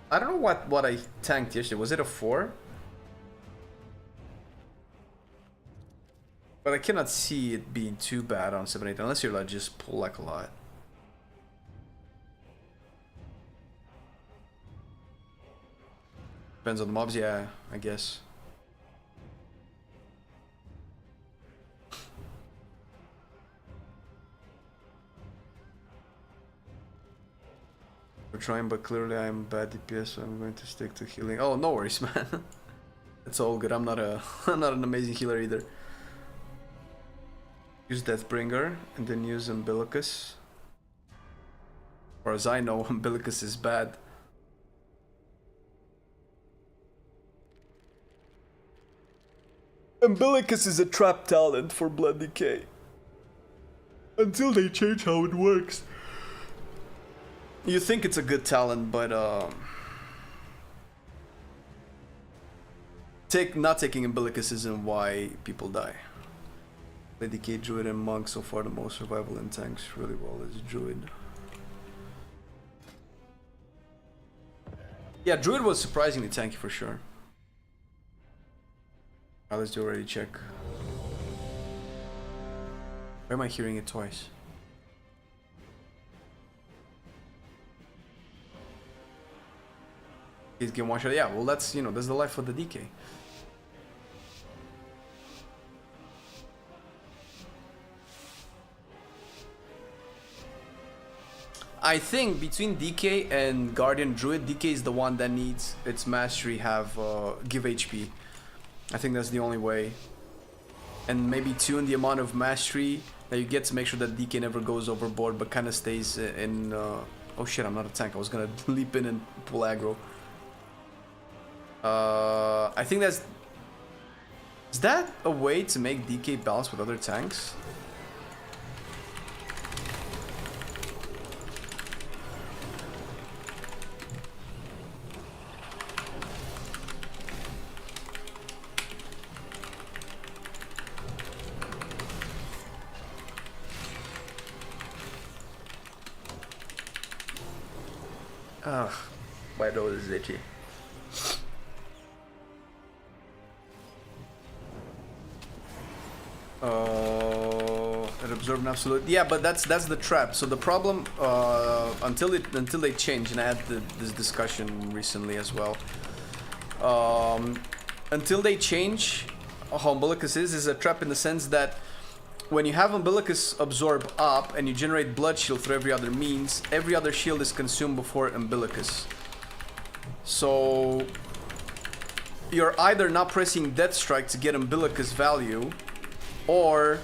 I don't know what I tanked yesterday. Was it a 4? But I cannot see it being too bad on 7-8 unless you're like just pull like a lot. Depends on the mobs, yeah, I guess. We're trying, but clearly I'm bad DPS, so I'm going to stick to healing. Oh, no worries, man. It's all good. I'm not an amazing healer either. Use Deathbringer and then use Umbilicus. As far as I know, Umbilicus is bad. Umbilicus is a trap talent for Blood Decay. Until they change how it works. You think it's a good talent, but not taking Umbilicus isn't why people die. Blood Decay, Druid, and Monk so far the most survival in tanks really well is Druid. Yeah, Druid was surprisingly tanky for sure. Let's do already check. Why am I hearing it twice? He's getting one shot. Yeah, well that's, you know, that's the life of the DK. I think between DK and Guardian Druid, DK is the one that needs its mastery give HP. I think that's the only way. And maybe tune the amount of mastery that you get to make sure that DK never goes overboard but kind of stays in... oh shit, I'm not a tank. I was gonna leap in and pull aggro. I think that's... Is that a way to make DK balance with other tanks? Ugh, my nose is itchy. It absorbed an absolute. Yeah, but that's the trap. So the problem until they change, and I had this discussion recently as well. Until they change, how Umbilicus is a trap in the sense that when you have Umbilicus absorb up and you generate blood shield through every other means, every other shield is consumed before Umbilicus. So you're either not pressing Death Strike to get Umbilicus value, or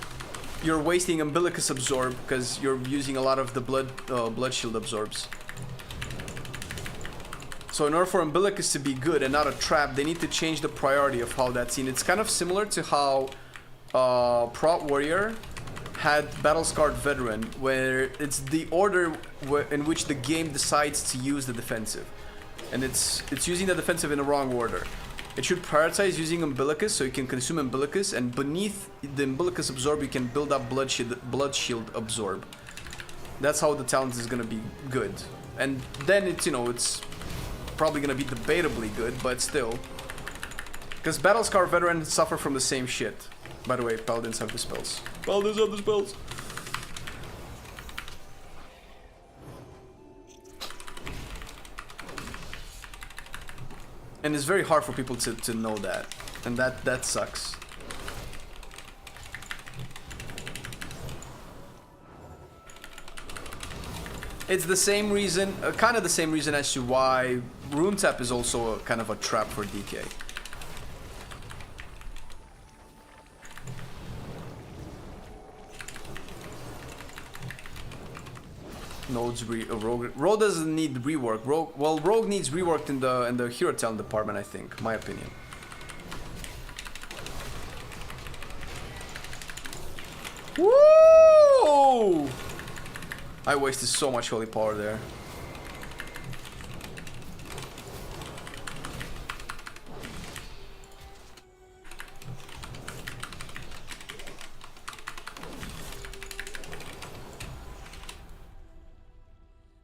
you're wasting Umbilicus absorb because you're using a lot of the blood shield absorbs. So in order for Umbilicus to be good and not a trap, they need to change the priority of how that's seen. It's kind of similar to how Prot Warrior had Battle Scarred Veteran, where it's the order in which the game decides to use the defensive, and it's using the defensive in the wrong order. It should prioritize using Umbilicus so you can consume Umbilicus, and beneath the Umbilicus absorb you can build up blood shield absorb. That's how the talent is gonna be good, and then it's, you know, it's probably gonna be debatably good, but still, because Battle Scar Veteran suffer from the same shit. By the way, Paladins have the spells. Paladins have the spells. And it's very hard for people to know that. And that sucks. It's the same reason, kind of the same reason as to why Rune Tap is also kind of a trap for DK. Nodes Rogue doesn't need rework. Rogue needs reworked in the hero talent department, I think, my opinion. I wasted so much holy power there.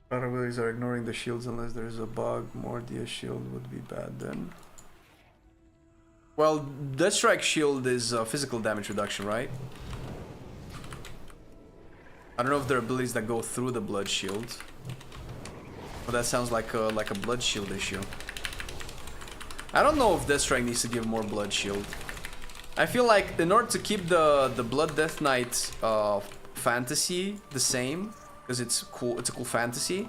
Other abilities are ignoring the shields unless there's a bug. More DS shield would be bad then. Well, Deathstrike shield is physical damage reduction, right? I don't know if there are abilities that go through the blood shield. But that sounds like a blood shield issue. I don't know if Deathstrike needs to give more blood shield. I feel like in order to keep the Blood Death Knight fantasy the same, because it's cool, it's a cool fantasy,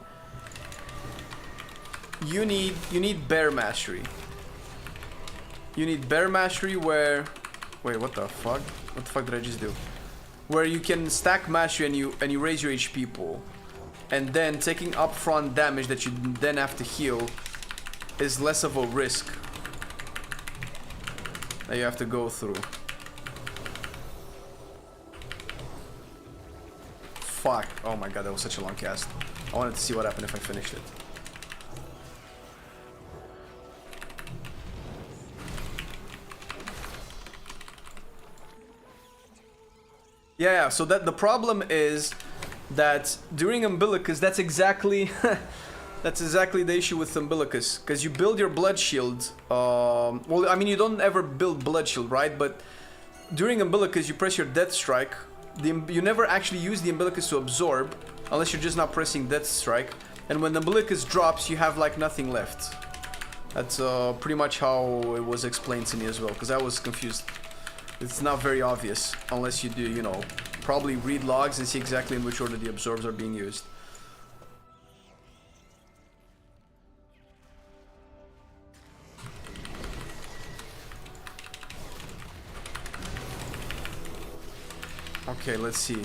you need Bear Mastery. You need Bear Mastery where... Wait, what the fuck? What the fuck did I just do? Where you can stack Mastery and you raise your HP pool. And then taking upfront damage that you then have to heal is less of a risk that you have to go through. Fuck. Oh my god, that was such a long cast. I wanted to see what happened if I finished it. Yeah, so that the problem is that during Umbilicus, that's exactly that's exactly the issue with Umbilicus, because you build your blood shield. Well, I mean, you don't ever build blood shield, right? But during Umbilicus, you press your Death Strike. You never actually use the Umbilicus to absorb, unless you're just not pressing Death Strike. And when the Umbilicus drops, you have like nothing left. That's pretty much how it was explained to me as well, because I was confused. It's not very obvious unless you do, you know, probably read logs and see exactly in which order the absorbs are being used. Okay, let's see.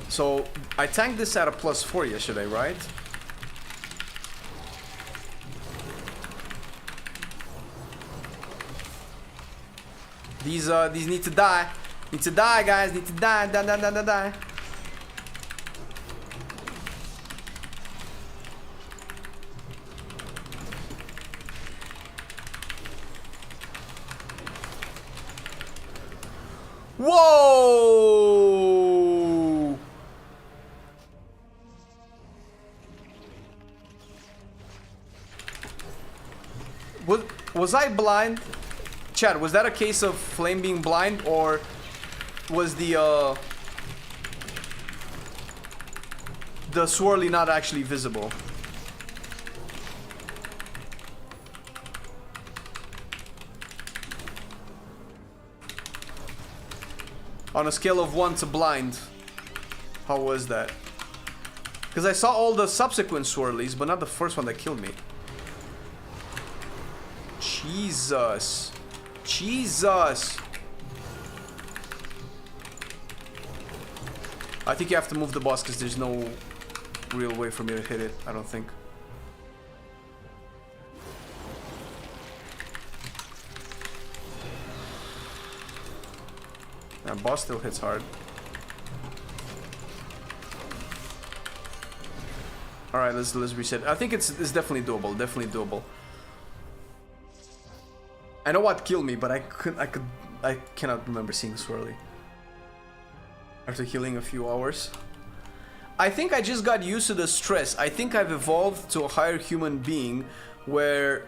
So, I tanked this at a +4 yesterday, right? These need to die. Need to die, guys. Need to die. Die. Whoa! Was I blind? Chad, was that a case of Flame being blind, or was the swirly not actually visible? On a scale of 1 to blind, how was that? Because I saw all the subsequent swirlies, but not the first one that killed me. Jesus. Jesus! I think you have to move the boss because there's no real way for me to hit it, I don't think. That boss still hits hard. Alright, let's reset. I think it's definitely doable, definitely doable. I know what killed me, but I cannot remember seeing Swirly after healing a few hours. I think I just got used to the stress. I think I've evolved to a higher human being where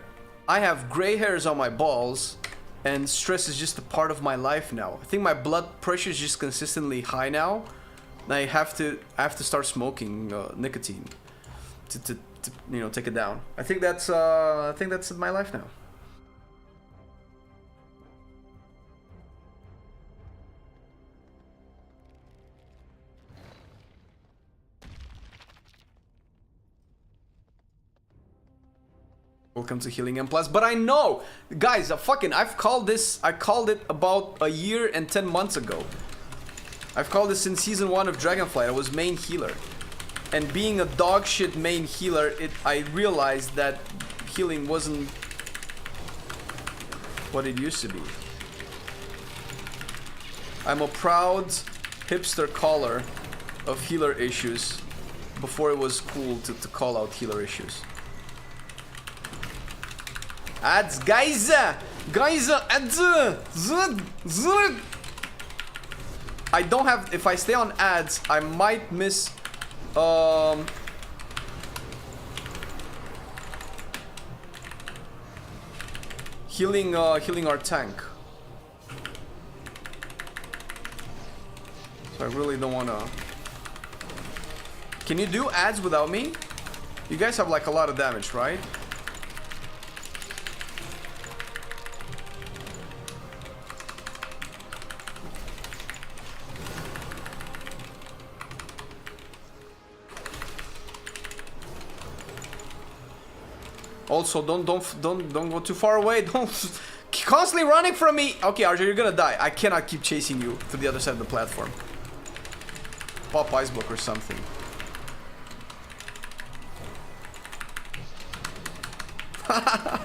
I have gray hairs on my balls and stress is just a part of my life now. I think my blood pressure is just consistently high now. And I have to start smoking nicotine to you know, take it down. I think that's my life now. Welcome to Healing M+, but I know, guys, I've called this, I called it about a year and 10 months ago. I've called this since season 1 of Dragonflight. I was main healer. And being a dog shit main healer, I realized that healing wasn't what it used to be. I'm a proud hipster collar of healer issues before it was cool to call out healer issues. Ads, guys, ads, I don't have. If I stay on ads, I might miss. Healing our tank. So I really don't wanna. Can you do ads without me? You guys have like a lot of damage, right? Also, don't go too far away. Don't constantly running from me. Okay, Archer, you're gonna die. I cannot keep chasing you to the other side of the platform. Pop ice block or something. I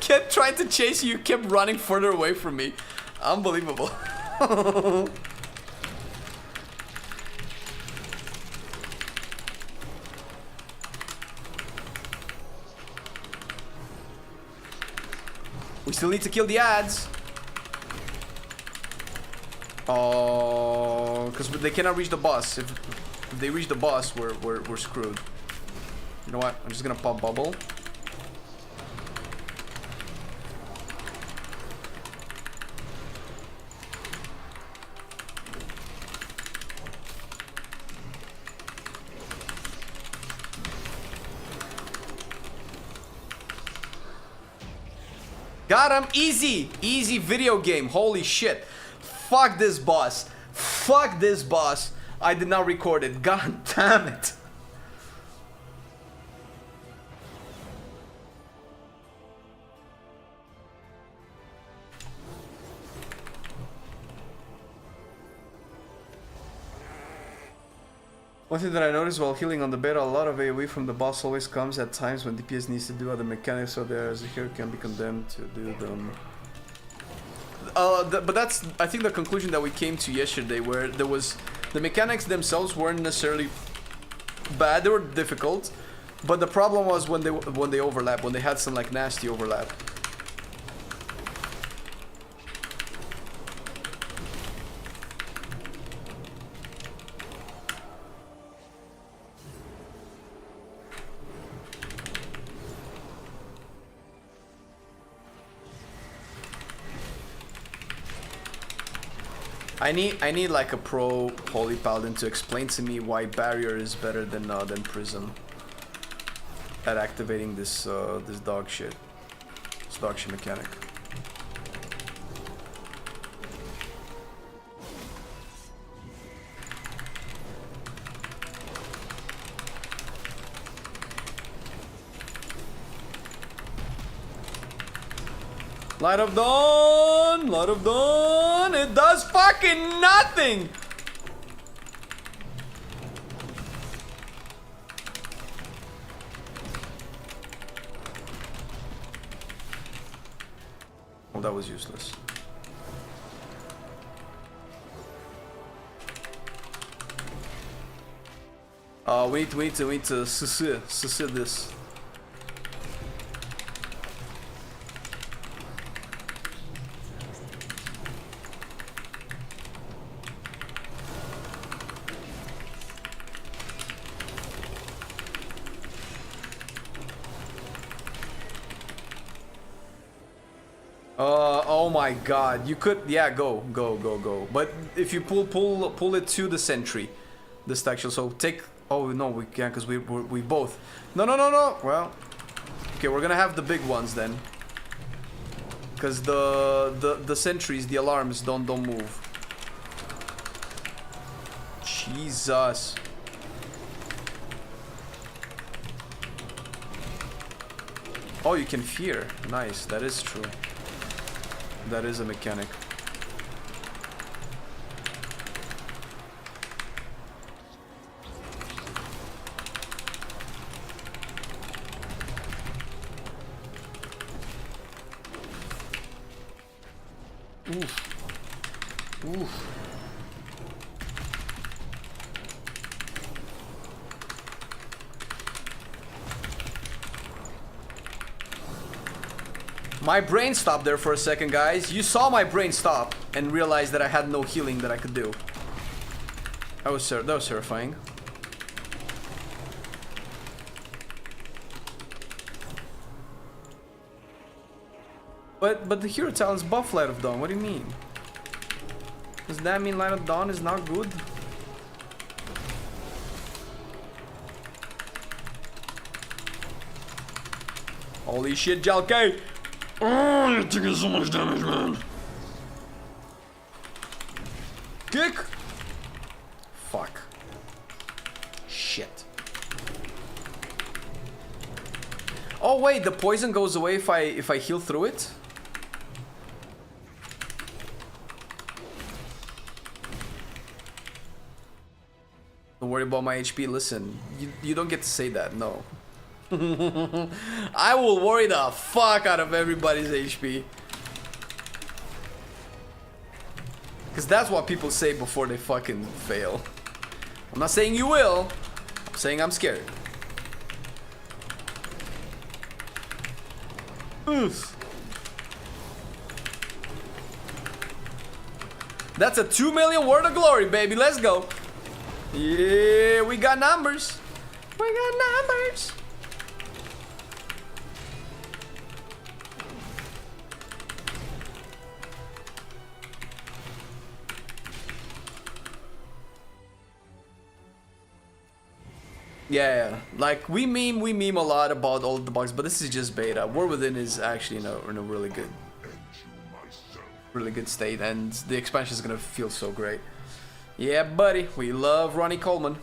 kept trying to chase you. You kept running further away from me. Unbelievable. We still need to kill the ads. Oh, because they cannot reach the boss. If they reach the boss, we're screwed. You know what? I'm just gonna pop bubble. Got him! Easy! Easy video game. Holy shit. Fuck this boss. Fuck this boss. I did not record it. God damn it. One thing that I noticed while healing on the beta, a lot of AoE from the boss always comes at times when DPS needs to do other mechanics, so there's a hero can be condemned to do them. But that's, I think, the conclusion that we came to yesterday, where there was the mechanics themselves weren't necessarily bad; they were difficult, but the problem was when they overlap, when they had some like nasty overlap. I need like a pro Holy Paladin to explain to me why barrier is better than prism at activating this this dog shit mechanic. Light of dawn! Light of dawn! It does fucking nothing! Oh, that was useless. We need to succeed this. Oh my god, you could, yeah, go. But if you pull it to the sentry, the statue, so take, oh no, we can't, because we both, no, well, okay, we're gonna have the big ones then, because the sentries, the alarms don't move. Jesus. Oh, you can fear. Nice, that is true. That is a mechanic. Oof. Oof. My brain stopped there for a second, guys. You saw my brain stop and realized that I had no healing that I could do. That was terrifying. But the hero talent's buff Light of Dawn. What do you mean? Does that mean Light of Dawn is not good? Holy shit, Jalke! Oh, you're taking so much damage, man. Kick! Fuck. Shit. Oh wait, the poison goes away if I heal through it? Don't worry about my HP. Listen, you don't get to say that, no. I will worry the fuck out of everybody's HP. Because that's what people say before they fucking fail. I'm not saying you will. I'm saying I'm scared. Oof. That's a 2 million word of glory, baby. Let's go. Yeah, we got numbers. We got numbers. Yeah, like we meme a lot about all the bugs, but this is just beta. War Within is actually in a really good state, and the expansion is gonna feel so great. Yeah, buddy, we love Ronnie Coleman.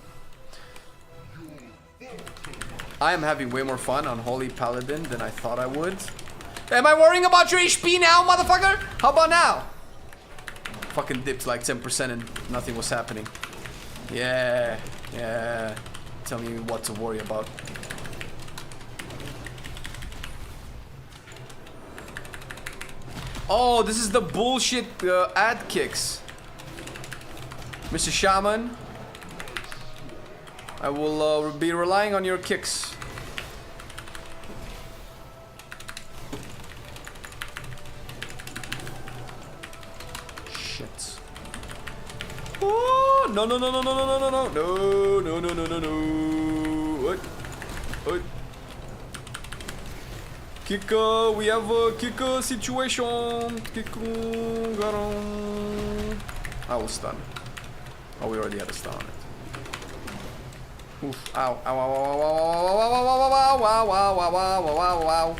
I am having way more fun on Holy Paladin than I thought I would. Am I worrying about your HP now, motherfucker? How about now? Fucking dipped like 10% and nothing was happening. Yeah. Tell me what to worry about. Oh, this is the bullshit ad kicks. Mr. Shaman, I will be relying on your kicks. Shit. Oh, no. What? Kick, we have a kick situation. Kick, got on. I will stun. Oh, we already had a stun on it. Oof, ow, ow, ow, ow, ow, ow, ow, ow, ow.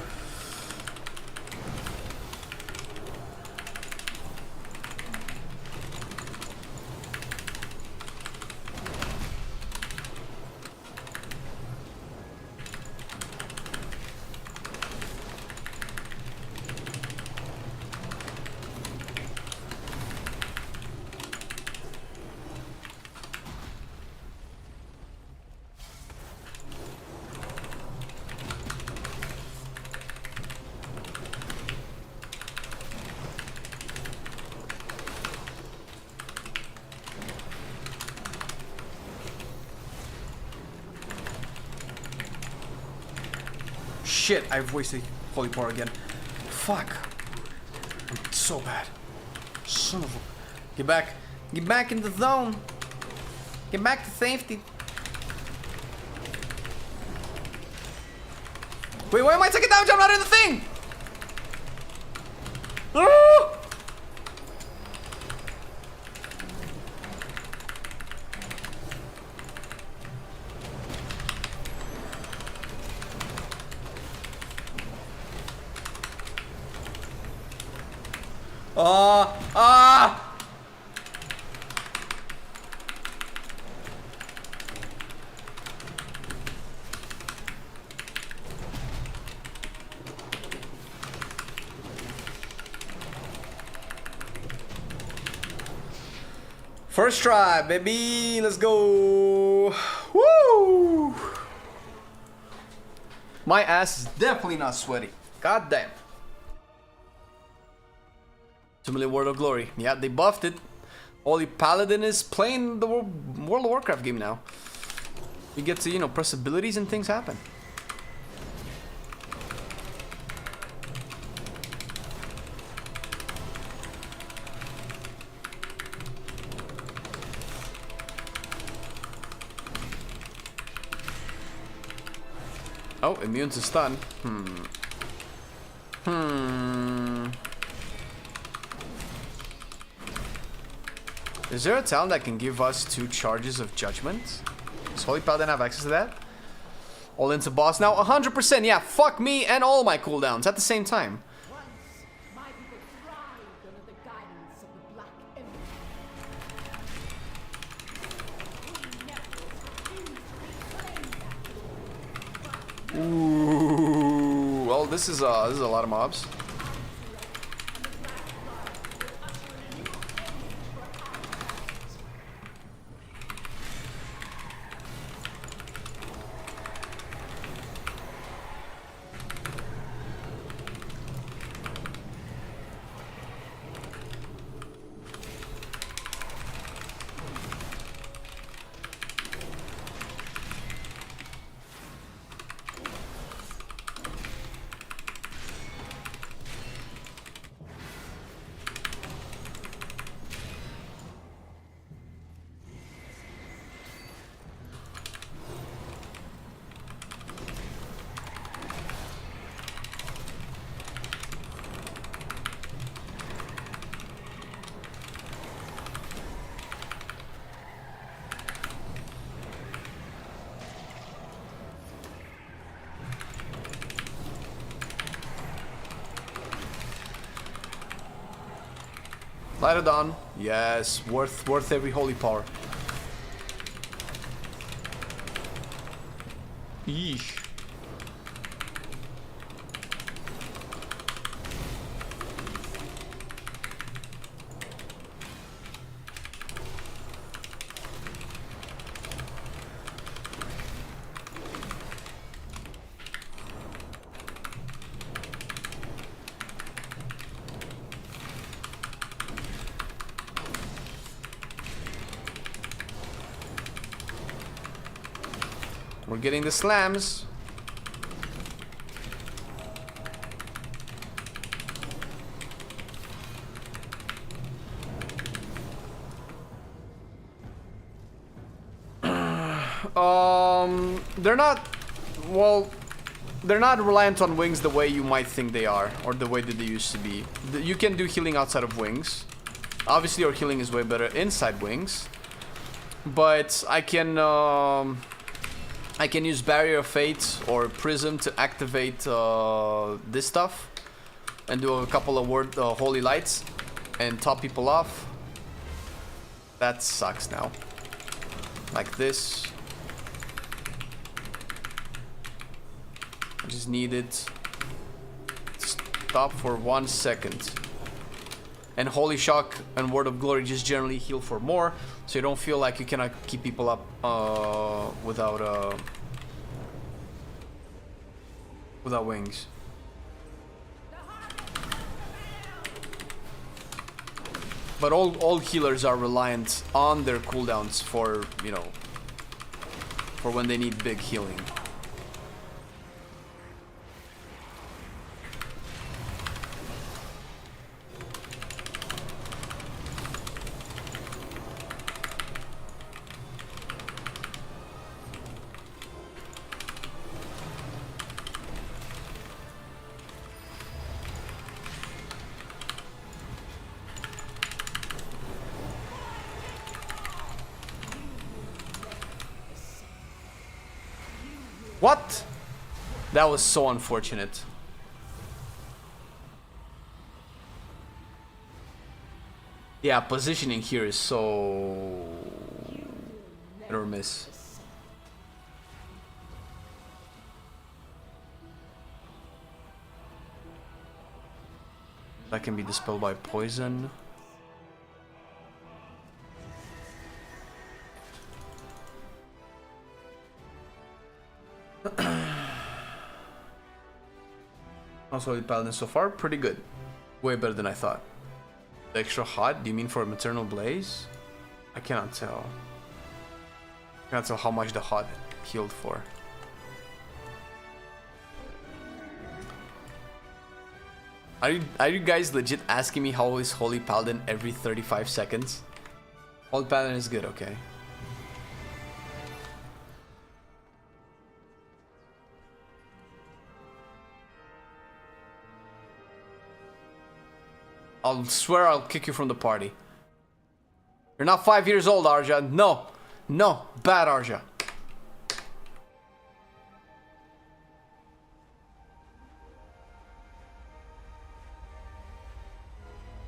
Shit, I've wasted holy power again. Fuck. I'm so bad. Son of a... Get back. Get back in the zone. Get back to safety. Wait, why am I taking damage? I'm not in the thing! Ah! First try, baby. Let's go. Woo! My ass is definitely not sweaty. God damn. 2 million Word of Glory. Yeah, they buffed it. Holy Paladin is playing the World of Warcraft game now. You get to, you know, press abilities and things happen. Oh, immune to stun. Is there a talent that can give us 2 charges of judgment? Does Holy Paladin have access to that? All into boss now. 100%, yeah, fuck me and all my cooldowns at the same time. Ooh, well, this is a lot of mobs. Light it on. Yes, worth every holy power. Yeesh. We're getting the slams. They're not, well, they're not reliant on wings the way you might think they are, or the way that they used to be. You can do healing outside of wings. Obviously, your healing is way better inside wings. But I can use Barrier of Fate or Prism to activate this stuff and do a couple of holy lights and top people off. That sucks now. Like this. I just need it to stop for 1 second. And Holy Shock and Word of Glory just generally heal for more, so you don't feel like you cannot keep people up without wings. But all healers are reliant on their cooldowns for, you know, for when they need big healing. What? That was so unfortunate. Yeah, positioning here is so hit or miss. That can be dispelled by poison. Also, the Paladin so far, pretty good. Way better than I thought. The extra hot, do you mean for Maternal Blaze? I cannot tell. I cannot tell how much the hot healed for. Are you guys legit asking me how is Holy Paladin every 35 seconds? Holy Paladin is good, okay. I'll swear I'll kick you from the party. You're not 5 years old, Arja. No. No. Bad Arja.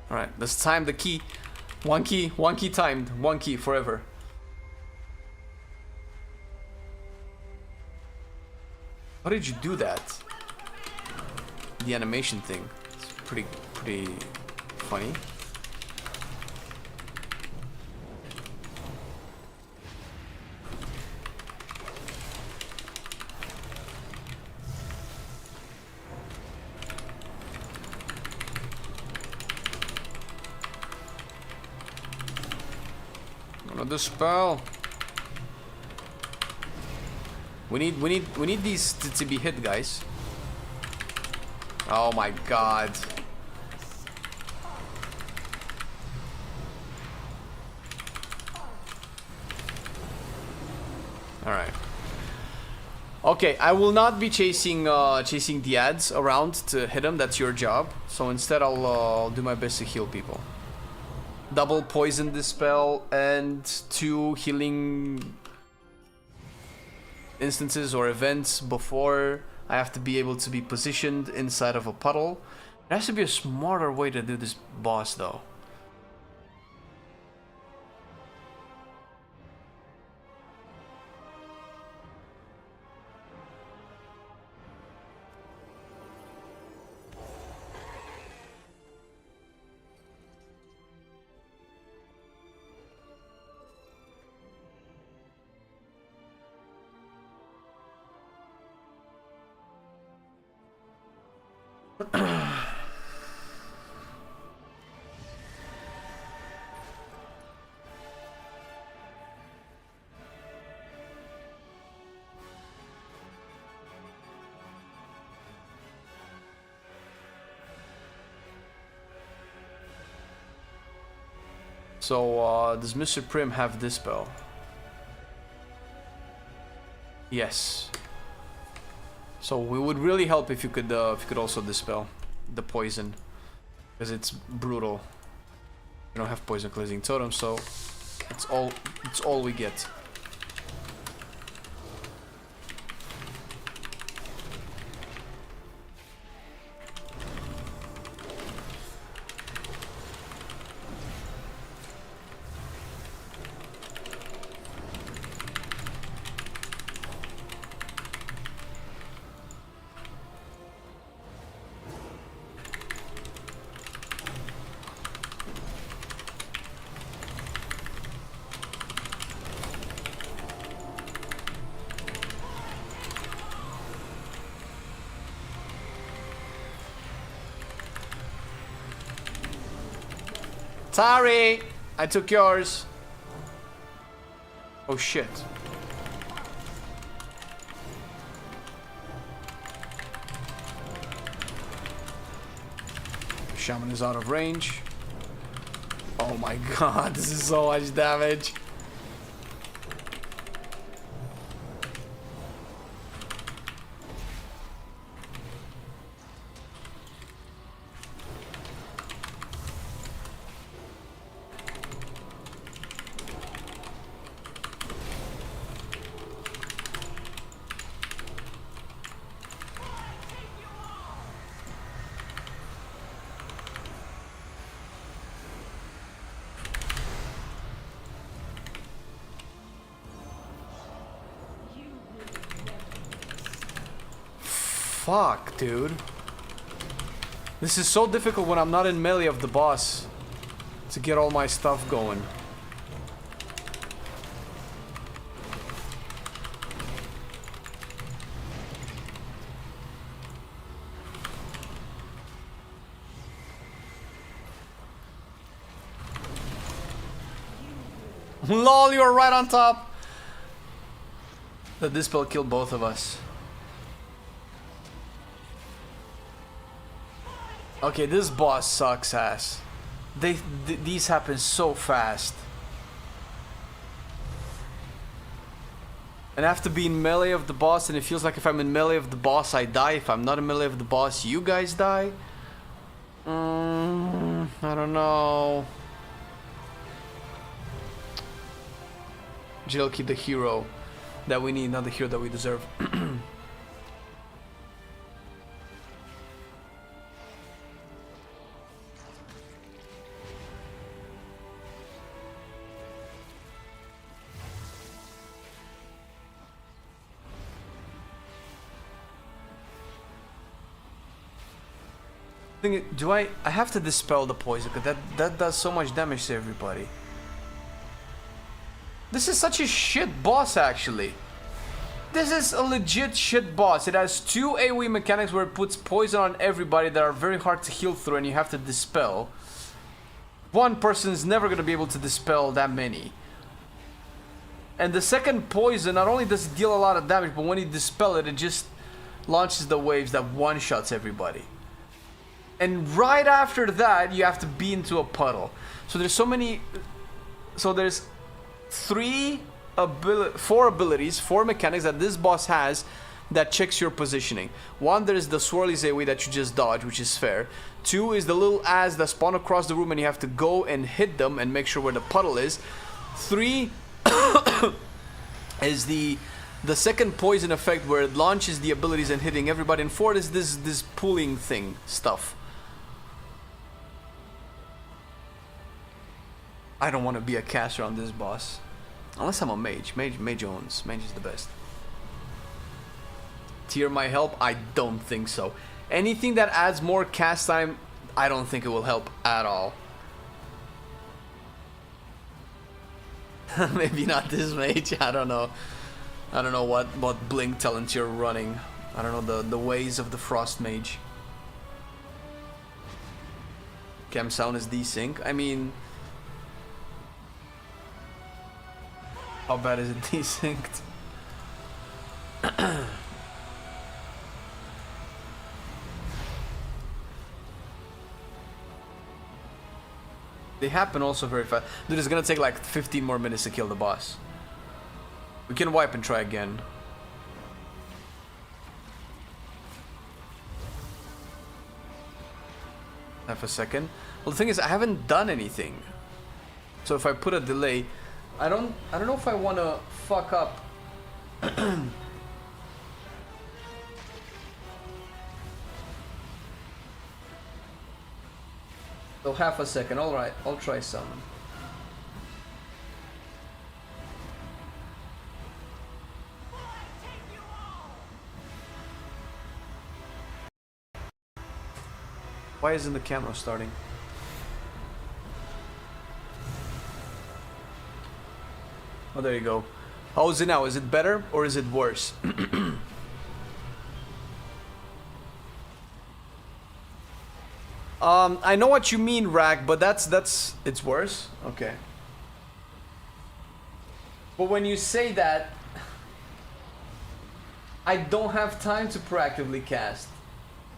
Alright, let's time the key. One key timed. One key forever. How did you do that? The animation thing. It's pretty funny. Another spell. We need these to be hit, guys. Oh my god. Alright. Okay, I will not be chasing the ads around to hit them. That's your job. So instead I'll do my best to heal people. Double poison this spell and 2 healing instances or events before I have to be able to be positioned inside of a puddle. There has to be a smarter way to do this boss though. So, does Mr. Prim have this spell? Yes. So we would really help if you could also dispel the poison, because it's brutal. We don't have poison cleansing totem, so it's all we get. Sorry, I took yours. Oh shit. Shaman is out of range. Oh my god, this is so much damage. Fuck, dude. This is so difficult when I'm not in melee of the boss to get all my stuff going. LOL, you were right on top. The dispel killed both of us. Okay, this boss sucks ass. These happen so fast. And I have to be in melee of the boss, and it feels like if I'm in melee of the boss, I die. If I'm not in melee of the boss, you guys die. I don't know. Jill, keep the hero that we need, not the hero that we deserve. Do I have to dispel the poison because that does so much damage to everybody. This is such a shit boss actually. This is a legit shit boss. It has 2 AoE mechanics where it puts poison on everybody that are very hard to heal through and you have to dispel. One person is never going to be able to dispel that many. And the second poison, not only does it deal a lot of damage, but when you dispel it, it just launches the waves that one-shots everybody. And right after that, you have to be into a puddle. So there's so many... So there's 4 abilities, 4 mechanics that this boss has that checks your positioning. 1, there's the swirly AoE that you just dodge, which is fair. 2 is the little ass that spawn across the room and you have to go and hit them and make sure where the puddle is. 3 is the second poison effect where it launches the abilities and hitting everybody. And 4 is this pooling thing stuff. I don't want to be a caster on this boss. Unless I'm a mage. Mage owns. Mage is the best. Tier might help? I don't think so. Anything that adds more cast time, I don't think it will help at all. Maybe not this mage. I don't know. I don't know what blink talent you're running. I don't know the ways of the frost mage. Cam sound is desync. I mean... How bad is it desynced? They happen also very fast. Dude, it's gonna take like 15 more minutes to kill the boss. We can wipe and try again. Half a second. Well, the thing is, I haven't done anything. So if I put a delay... I don't know if I want to fuck up. So half a second. All right, I'll try some. Why isn't the camera starting? Oh, there you go. How is it now? Is it better or is it worse? I know what you mean, Rack, but it's worse? Okay. But when you say that, I don't have time to proactively cast.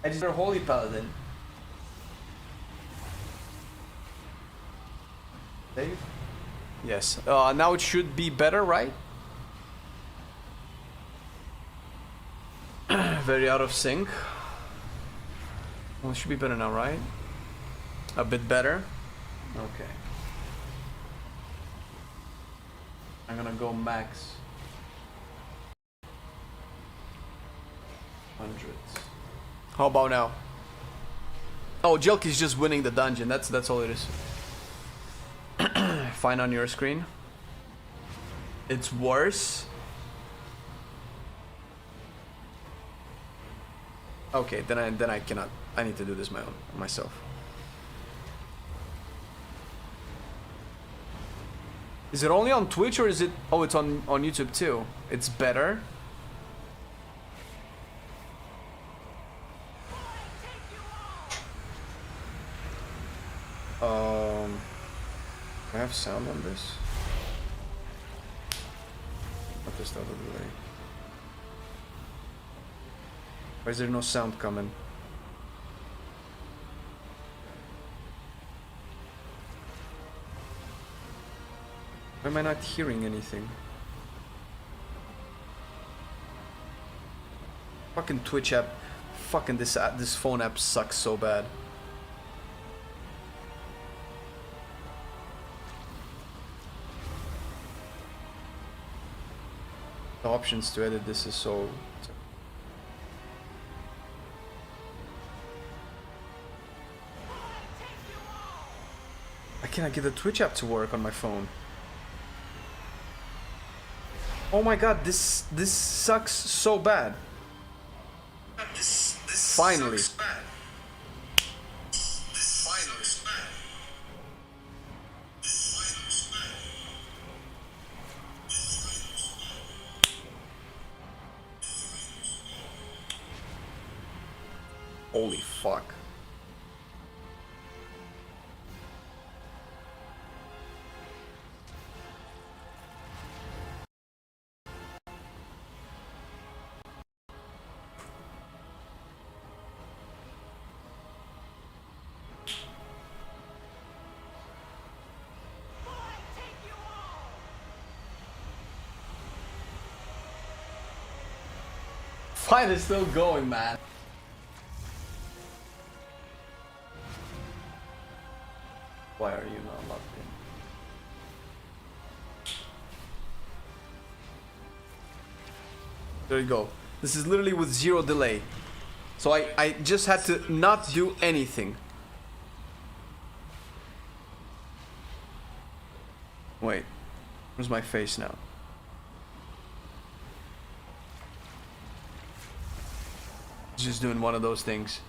I just Holy Paladin. Save? Yes. Now it should be better, right? Very out of sync. Well, it should be better now, right? A bit better? Okay. I'm gonna go max. 100. How about now? Oh, Jelky's just winning the dungeon. That's all it is. Fine on your screen. It's worse. Okay, then I cannot. I need to do this myself. Is it only on Twitch or is it? Oh, it's on YouTube too. It's better. I have sound on this. Not this other delay. Why is there no sound coming? Why am I not hearing anything? Fucking Twitch app. Fucking this phone app sucks so bad. The options to edit this is so... I cannot get the Twitch app to work on my phone. Oh my god, this sucks so bad. Finally. Holy fuck. Fight is still going, man. Why are you not locked in? There you go. This is literally with 0 delay. So I just had to not do anything. Wait. Where's my face now? Just doing one of those things.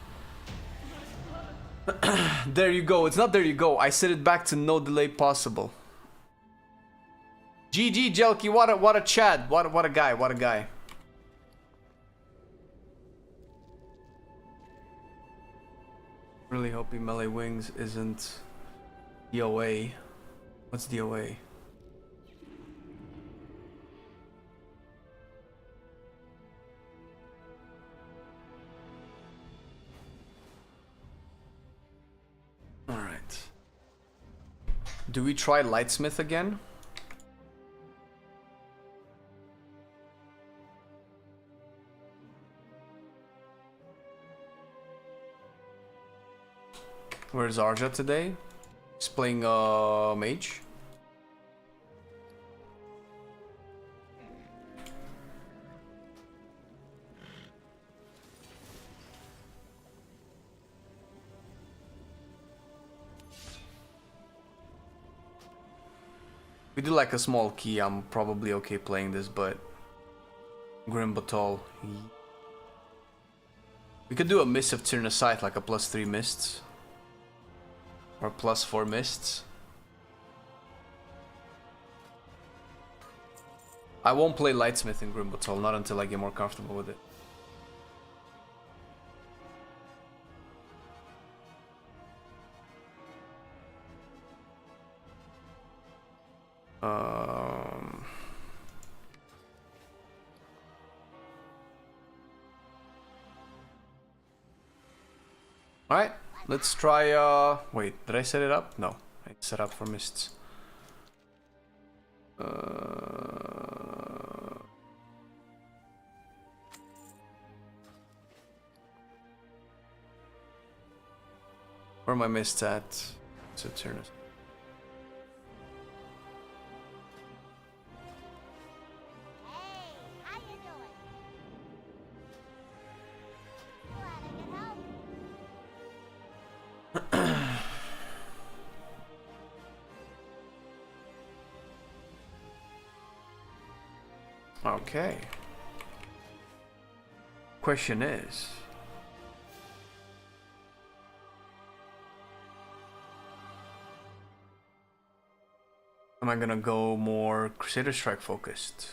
There you go. It's not there you go. I set it back to no delay possible. GG Jelky, what a Chad. What a guy. What a guy. Really hoping Melee Wings isn't DOA. What's DOA? Alright. Do we try Lightsmith again? Where's Arja today? He's playing mage. We do like a small key, I'm probably okay playing this, but Grim Batal. We could do a Mist of Tyrannusite, like a +3 mists. Or +4 mists. I won't play Lightsmith in Grim Batal, not until I get more comfortable with it. Alright, let's try, wait, did I set it up? No, I set up for mists. Where are my mists at? Saturnus. Okay. Question is, am I gonna go more Crusader Strike focused?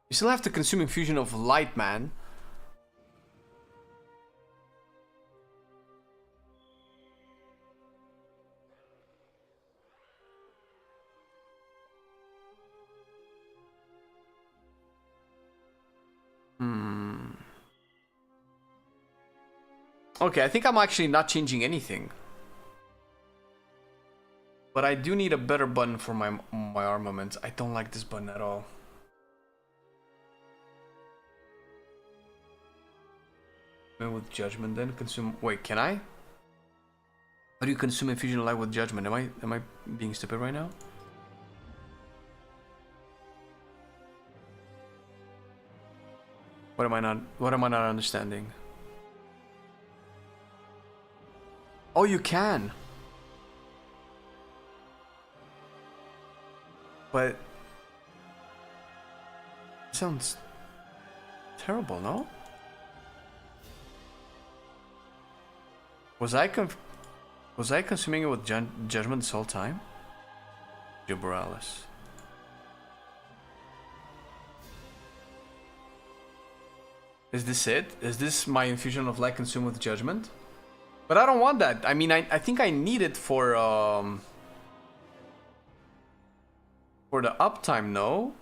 You still have to consume Infusion of Light, man. Okay, I think I'm actually not changing anything. But I do need a better button for my armaments. I don't like this button at all. With Judgment then consume... Wait, can I? How do you consume infusion of light with judgment? Am I being stupid right now? What am I not understanding? Oh, you can. But it sounds terrible, no? Was I consuming it with judgment this whole time? Gibberalis. Is this it? Is this my infusion of light consumed with judgment? But I don't want that. I mean, I think I need it for the uptime, no?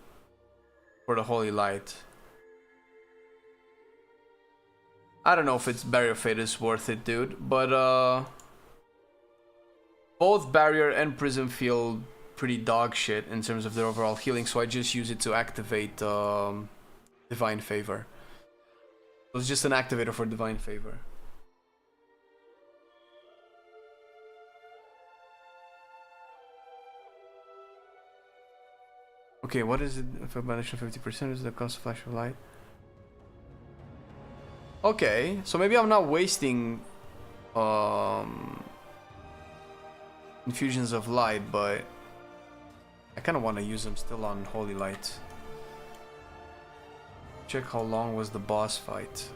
For the holy light. I don't know if it's Barrier Fate is worth it, dude. But both Barrier and Prism feel pretty dog shit in terms of their overall healing, so I just use it to activate Divine Favor. So it's just an activator for Divine Favor. Okay, what is it? If I banish 50%, is the cost of flash of light? Okay, so maybe I'm not wasting infusions of light, but I kind of want to use them still on holy light. Check how long was the boss fight.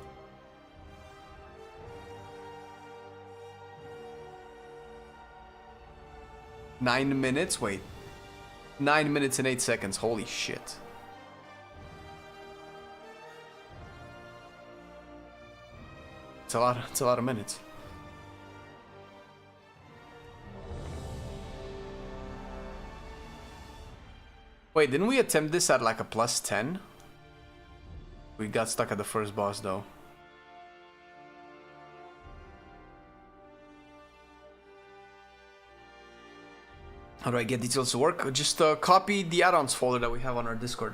Nine minutes? Wait. 9 minutes and 8 seconds. Holy shit. It's a lot of minutes. Wait, didn't we attempt this at like a +10? We got stuck at the first boss though. How do I get details to work? Just copy the add-ons folder that we have on our Discord.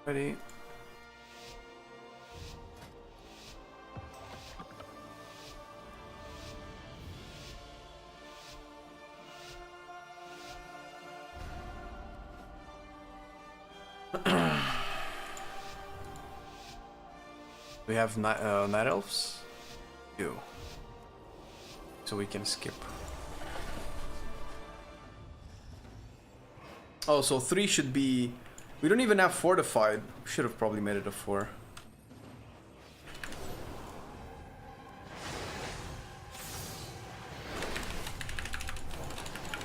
Ready? We have night elves? 2. So we can skip. Oh, so 3 should be... We don't even have fortified. We should have probably made it a 4.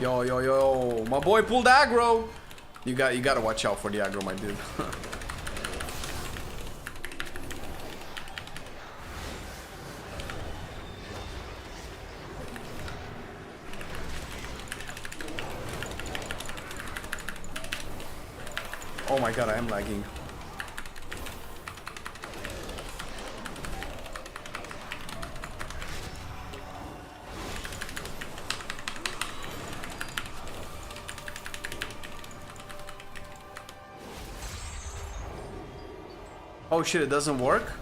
Yo, yo, yo. My boy pulled aggro. You gotta watch out for the aggro, my dude. Oh my god, I am lagging. Oh shit, it doesn't work?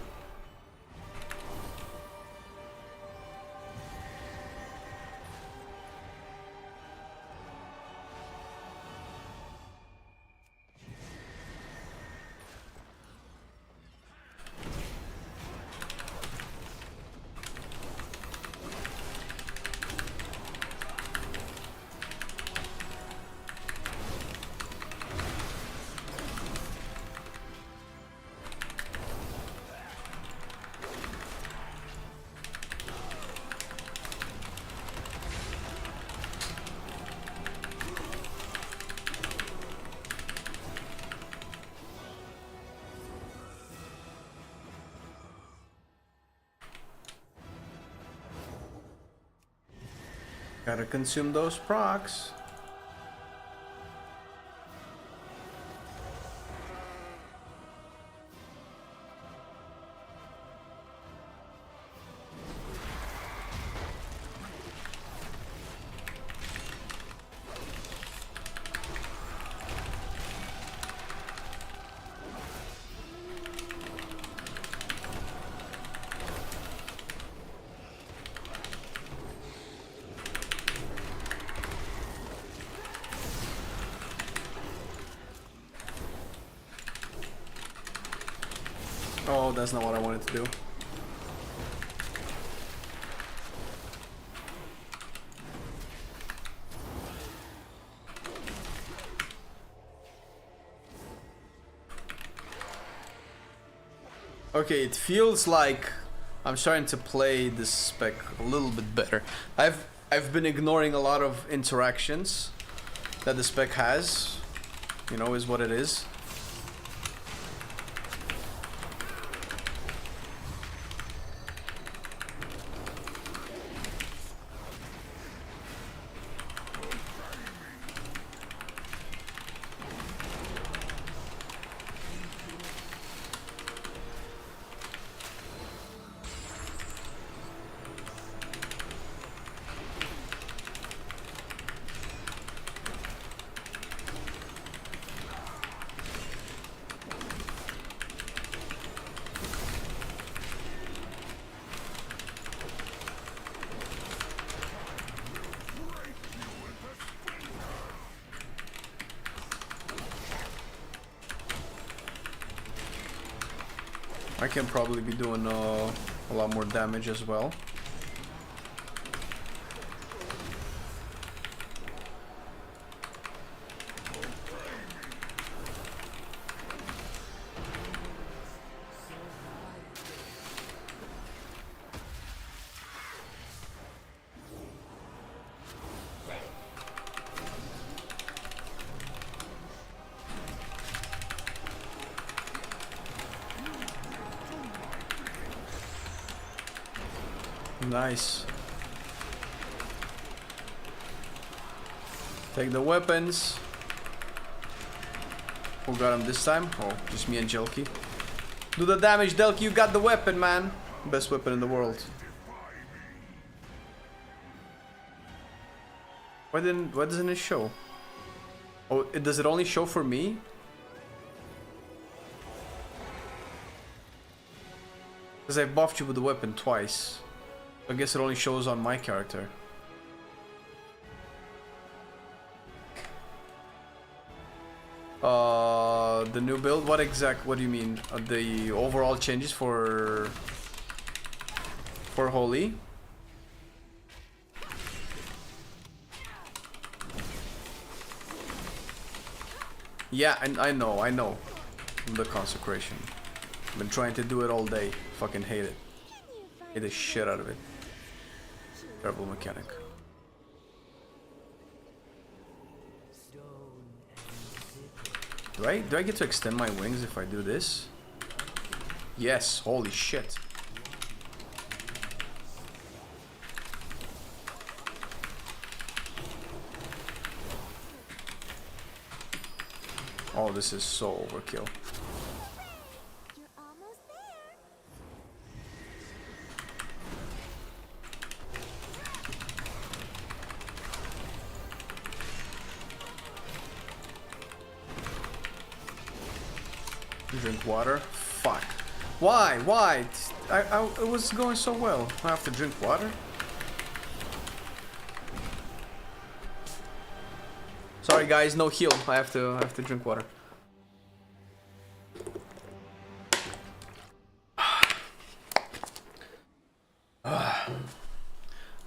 Gotta consume those procs. No, that's not what I wanted to do. Okay, it feels like I'm starting to play this spec a little bit better. I've been ignoring a lot of interactions that the spec has. You know, is what it is. I can probably be doing a lot more damage as well. Nice. Take the weapons. Who got him this time? Oh, just me and Jelky. Do the damage, Delky. You got the weapon, man. Best weapon in the world. Why doesn't it show? Oh, does it only show for me? Because I buffed you with the weapon twice. I guess it only shows on my character. The new build? What do you mean? The overall changes for Holy? Yeah, and I know. The consecration. I've been trying to do it all day. Fucking hate it. Hate the shit out of it. Terrible mechanic. Do I get to extend my wings if I do this? Yes, holy shit. Oh, this is so overkill. Drink water. Fuck. Why? Why? It was going so well. I have to drink water? Sorry guys, no heal. I have to drink water. I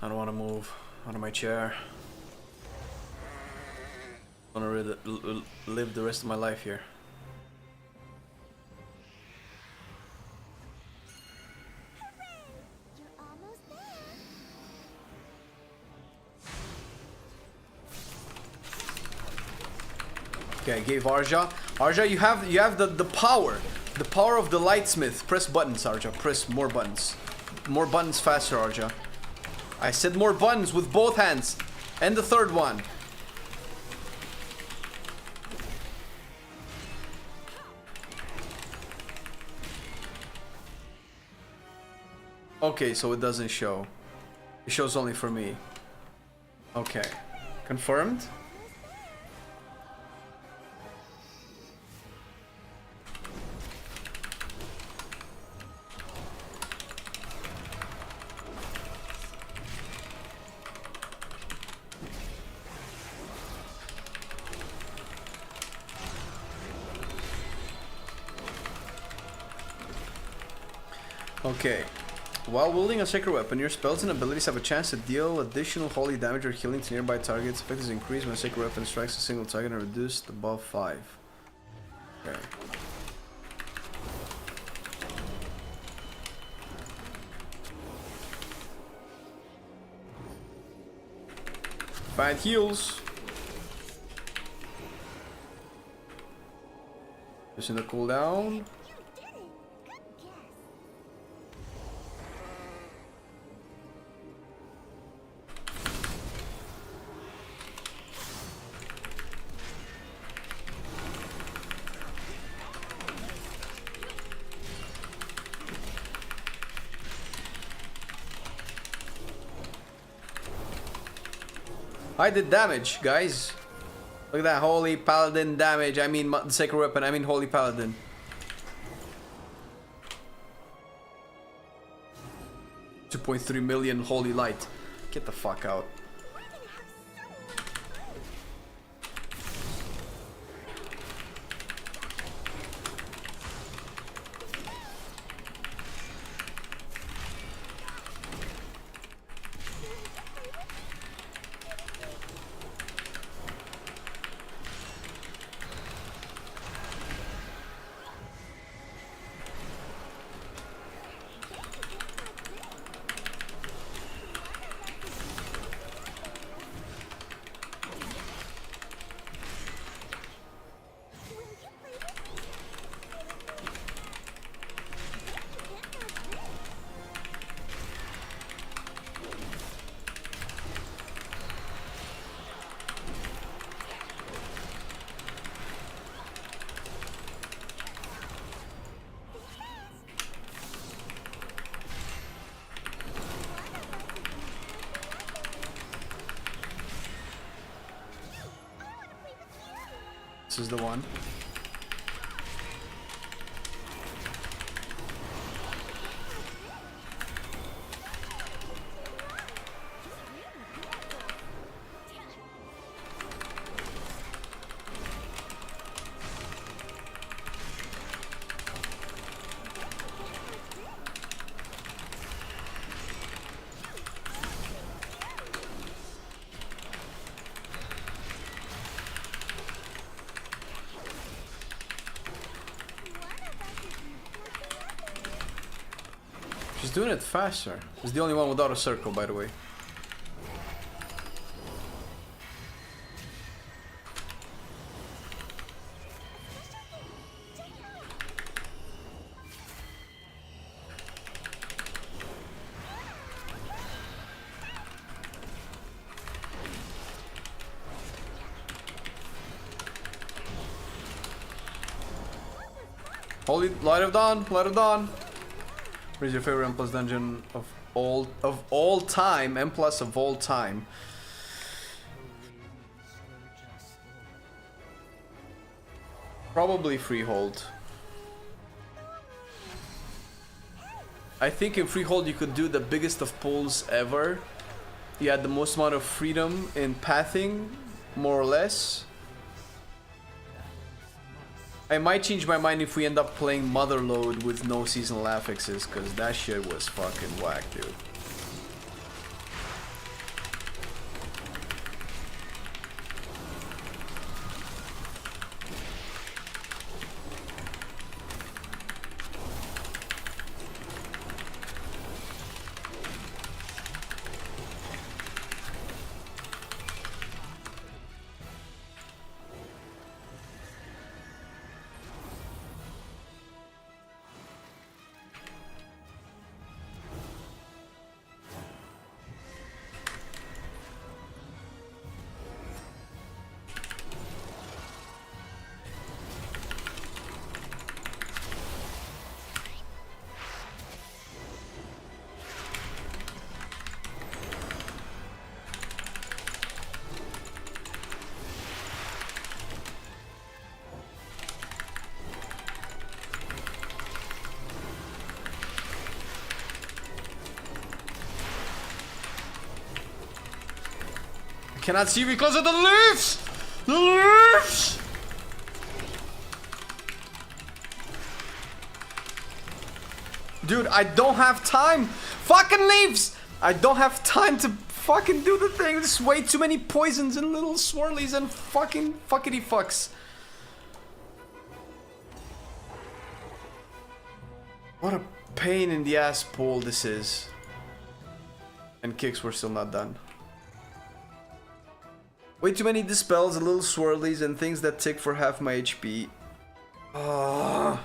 don't want to move out of my chair. I want to live the rest of my life here. Okay, I gave Arja. Arja, you have the power. The power of the lightsmith. Press buttons, Arja. Press more buttons. More buttons faster, Arja. I said more buttons with both hands. And the third one. Okay, so it doesn't show. It shows only for me. Okay. Confirmed? Okay. While wielding a sacred weapon, your spells and abilities have a chance to deal additional holy damage or healing to nearby targets. Effect is increased when a sacred weapon strikes a single target and reduced above 5. Okay. Find heals. Just in the cooldown. You did it! Good guess. I did damage, guys. Look at that holy paladin damage. I mean, sacred weapon. I mean, holy paladin. $2.3 million holy light. Get the fuck out. We're gonna have so much fun. This is the one. She's doing it faster. She's the only one without a circle, by the way. Holy light of dawn, light of dawn. What is your favorite M+ dungeon of all time? M+ of all time. Probably Freehold. I think in Freehold you could do the biggest of pulls ever. You had the most amount of freedom in pathing, more or less. I might change my mind if we end up playing Motherload with no seasonal affixes, because that shit was fucking whack, dude. Cannot see because of the leaves! The leaves! Dude, I don't have time. Fucking leaves. I don't have time to fucking do the thing. There's way too many poisons and little swirlies and fucking fuckity fucks. What a pain in the ass pull this is. And kicks were still not done. Way too many dispels, little swirlies, and things that tick for half my HP. Ah.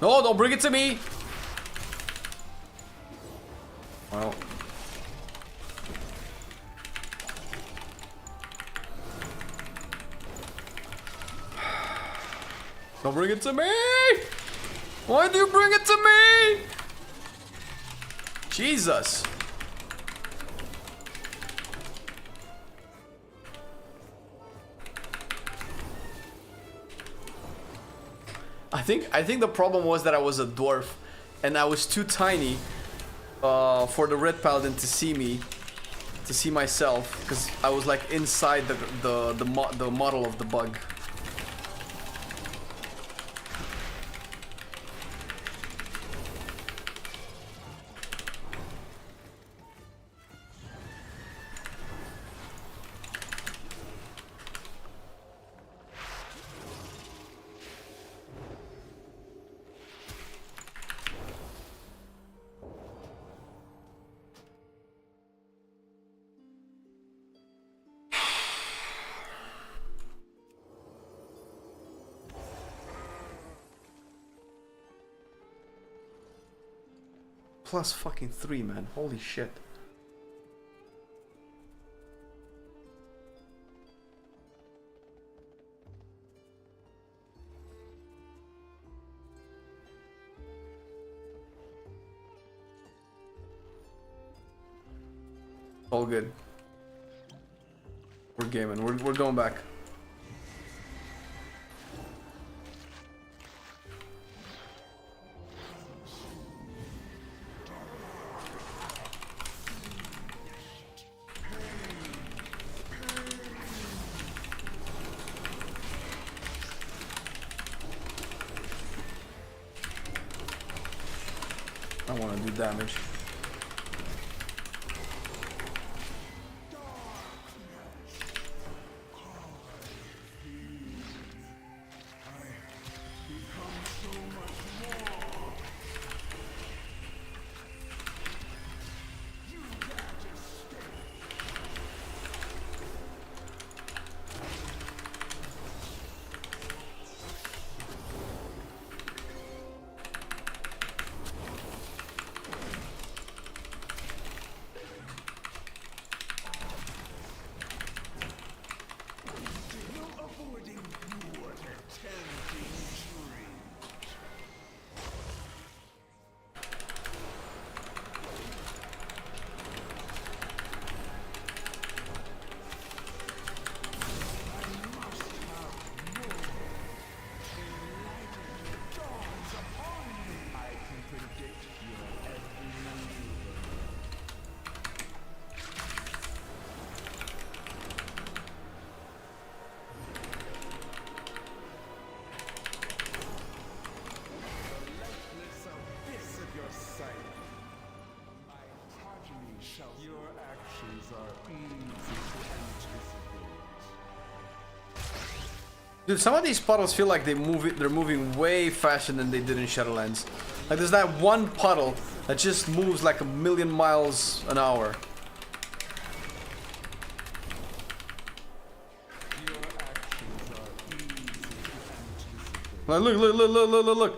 No, don't bring it to me! Well. Don't bring it to me! Why do you bring it to me? Jesus. I think the problem was that I was a dwarf and I was too tiny for the red paladin to see me, to see myself, because I was like inside the model of the bug. Plus fucking 3, man. Holy shit. All good. We're gaming. We're going back. I want to do damage. Dude, some of these puddles feel like they're moving way faster than they did in Shadowlands. Like there's that one puddle that just moves like 1,000,000 miles an hour. Like, look.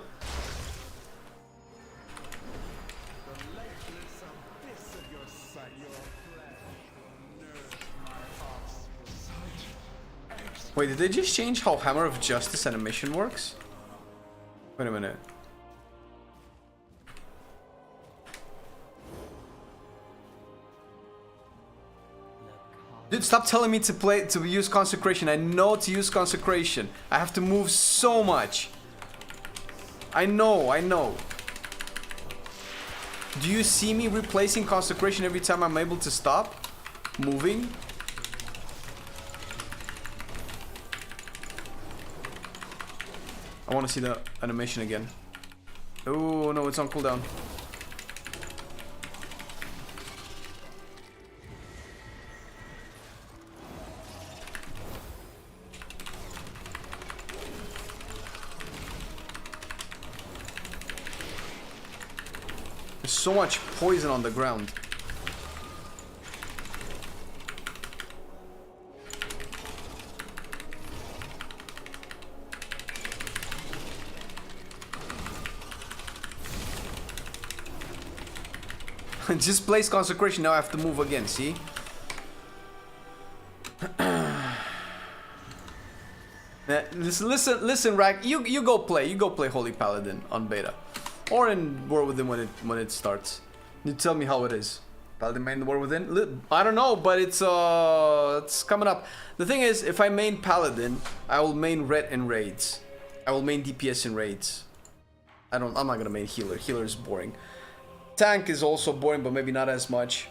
Wait, did they just change how Hammer of Justice animation works? Wait a minute. Dude, stop telling me to use Consecration. I know to use Consecration. I have to move so much. I know. Do you see me replacing Consecration every time I'm able to stop moving? I want to see the animation again. Oh no, it's on cooldown. There's so much poison on the ground. Just place Consecration, now I have to move again, see? Listen, Rack, you go play Holy Paladin on beta. Or in War Within when it starts. You tell me how it is. Paladin main War Within? I don't know, but it's coming up. The thing is, if I main Paladin, I will main Ret in raids. I will main DPS in raids. I'm not gonna main healer. Healer is boring. Tank is also boring, but maybe not as much.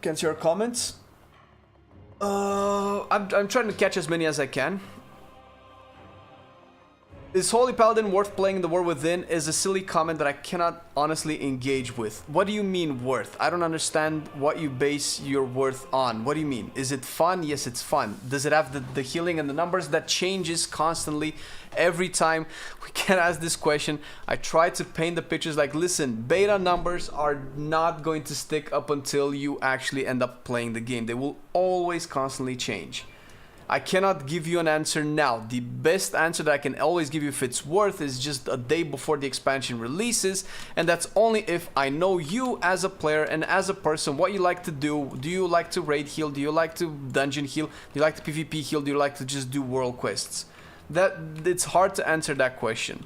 Can see your comments? I'm trying to catch as many as I can. Is Holy Paladin worth playing in the War Within? Is a silly comment that I cannot honestly engage with. What do you mean worth? I don't understand what you base your worth on. What do you mean? Is it fun? Yes, it's fun. Does it have the healing and the numbers that changes constantly every time we get asked this question? I try to paint the pictures like, listen, beta numbers are not going to stick up until you actually end up playing the game. They will always constantly change. I cannot give you an answer now. The best answer that I can always give you if it's worth is just a day before the expansion releases, and that's only if I know you as a player and as a person, what you like to do. Do you like to raid heal? Do you like to dungeon heal? Do you like to PvP heal? Do you like to just do world quests? It's hard to answer that question.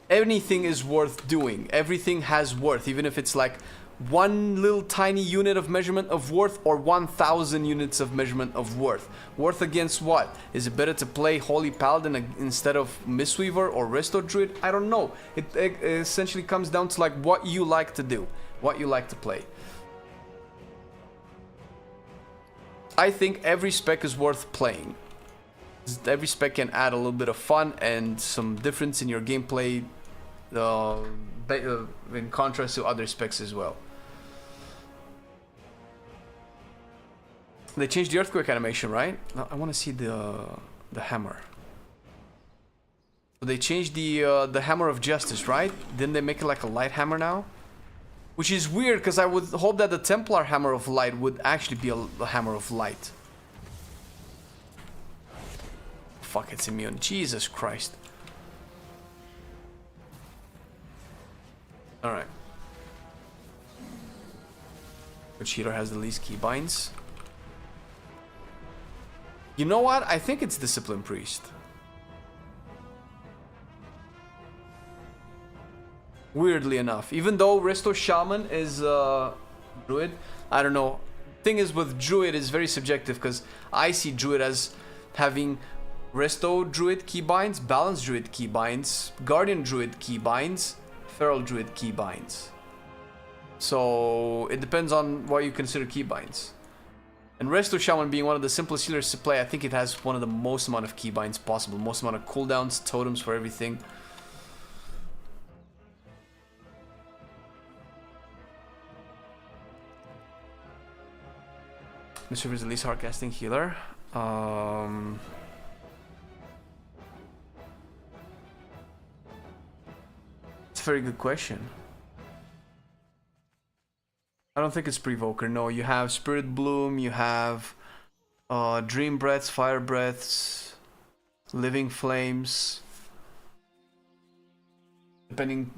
Anything is worth doing. Everything has worth, even if it's like one little tiny unit of measurement of worth or 1,000 units of measurement of worth. Worth against what? Is it better to play Holy Paladin instead of Mistweaver or Resto Druid? I don't know. It essentially comes down to like what you like to do, what you like to play. I think every spec is worth playing. Every spec can add a little bit of fun and some difference in your gameplay in contrast to other specs as well. They changed the earthquake animation, right? I want to see the hammer. So they changed the hammer of justice, right? Didn't they make it like a light hammer now? Which is weird because I would hope that the Templar hammer of light would actually be a hammer of light. Fuck, it's immune. Jesus Christ. Alright. Which healer has the least keybinds? You know what? I think it's Discipline Priest. Weirdly enough. Even though Resto Shaman is Druid, I don't know. Thing is with Druid is very subjective because I see Druid as having Resto Druid keybinds, Balance Druid keybinds, Guardian Druid keybinds, Feral Druid keybinds. So it depends on what you consider keybinds. And Resto Shaman being one of the simplest healers to play, I think it has one of the most amount of keybinds possible, most amount of cooldowns, totems for everything. Mr. is the least hard casting healer. It's a very good question. I don't think it's Prevoker. No, you have Spirit Bloom, you have Dream Breaths, Fire Breaths, Living Flames. Depending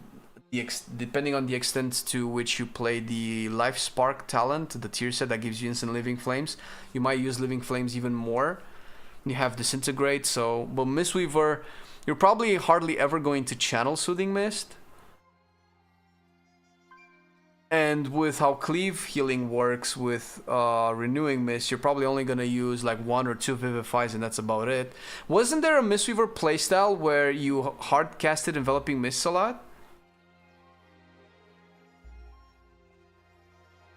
on the extent to which you play the Life Spark talent, the tier set that gives you instant Living Flames, you might use Living Flames even more. You have Disintegrate, so... But Mistweaver, you're probably hardly ever going to channel Soothing Mist. And with how Cleave Healing works with Renewing Mist, you're probably only going to use like 1 or 2 Vivifies and that's about it. Wasn't there a Mistweaver playstyle where you hard casted Enveloping Mists a lot?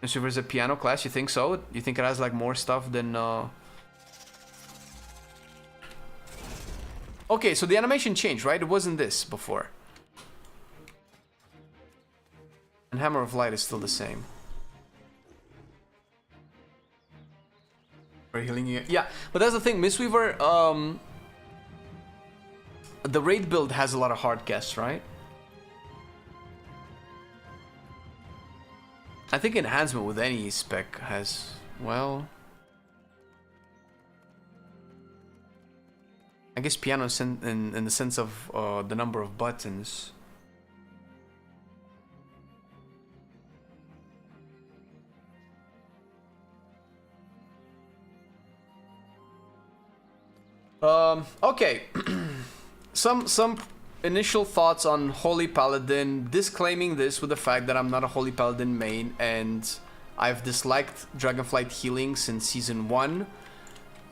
Mistweaver is a piano class, you think so? You think it has like more stuff than... Okay, so the animation changed, right? It wasn't this before. And Hammer of Light is still the same. For healing you. Yeah, but that's the thing, Mistweaver, the raid build has a lot of hard casts, right? I think enhancement with any spec has, well... I guess piano in the sense of the number of buttons. Okay. some initial thoughts on Holy Paladin, disclaiming this with the fact that I'm not a Holy Paladin main and I've disliked Dragonflight healing since season 1.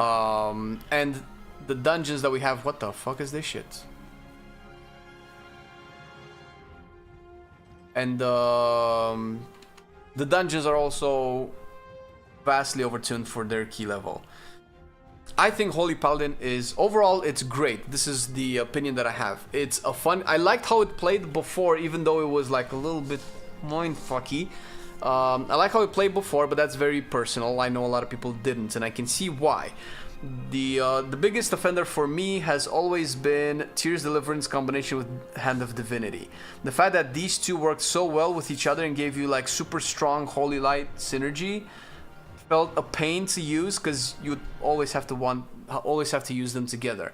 And the dungeons that we have, what the fuck is this shit? And the dungeons are also vastly overtuned for their key level. I think Holy Paladin is, overall, it's great. This is the opinion that I have. It's a fun, I liked how it played before, even though it was like a little bit mindfucky. I like how it played before, but that's very personal. I know a lot of people didn't, and I can see why. The biggest offender for me has always been Tears Deliverance combination with Hand of Divinity. The fact that these two worked so well with each other and gave you like super strong Holy Light synergy felt a pain to use because you always have to use them together.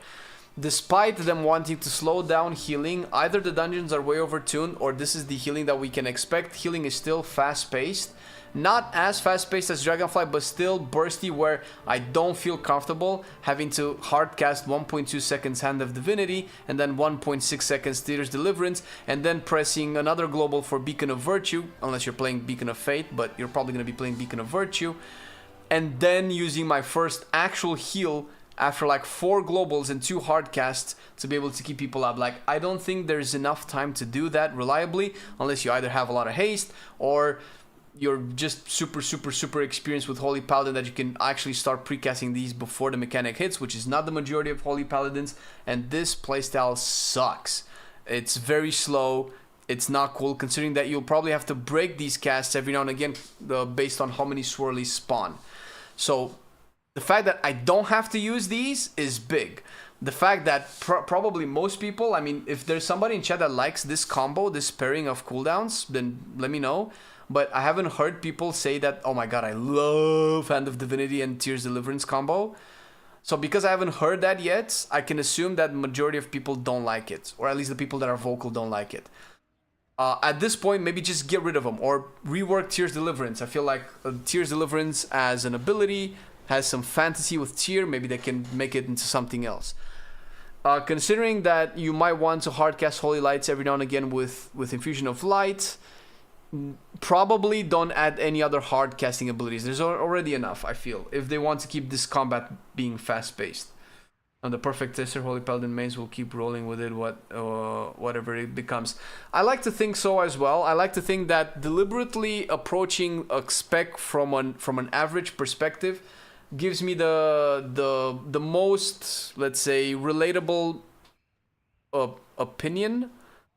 Despite them wanting to slow down healing, either the dungeons are way overtuned or this is the healing that we can expect. Healing is still fast-paced. Not as fast-paced as Dragonflight, but still bursty where I don't feel comfortable having to hardcast 1.2 seconds Hand of Divinity and then 1.6 seconds Tears Deliverance and then pressing another global for Beacon of Virtue, unless you're playing Beacon of Fate, but you're probably going to be playing Beacon of Virtue, and then using my first actual heal after like 4 globals and 2 hardcasts to be able to keep people up. Like, I don't think there's enough time to do that reliably unless you either have a lot of haste or you're just super experienced with Holy Paladin that you can actually start precasting these before the mechanic hits, which is not the majority of Holy Paladins, and this playstyle sucks. It's very slow, it's not cool, considering that you'll probably have to break these casts every now and again based on how many swirlies spawn. So the fact that I don't have to use these is big. The fact that probably most people, I mean, if there's somebody in chat that likes this combo, this pairing of cooldowns, then let me know. But I haven't heard people say that, oh my god, I love Hand of Divinity and Tears Deliverance combo. So because I haven't heard that yet, I can assume that the majority of people don't like it. Or at least the people that are vocal don't like it. At this point, maybe just get rid of them. Or rework Tears Deliverance. I feel like Tears Deliverance as an ability has some fantasy with Tear. Maybe they can make it into something else. Considering that you might want to hardcast Holy Lights every now and again with Infusion of Light, probably don't add any other hard casting abilities. There's already enough, I feel, if they want to keep this combat being fast-paced. On the perfect tester, Holy Paladin mains will keep rolling with it, whatever it becomes. I like to think so as well. I like to think that deliberately approaching a spec from an average perspective gives me the most, let's say, relatable opinion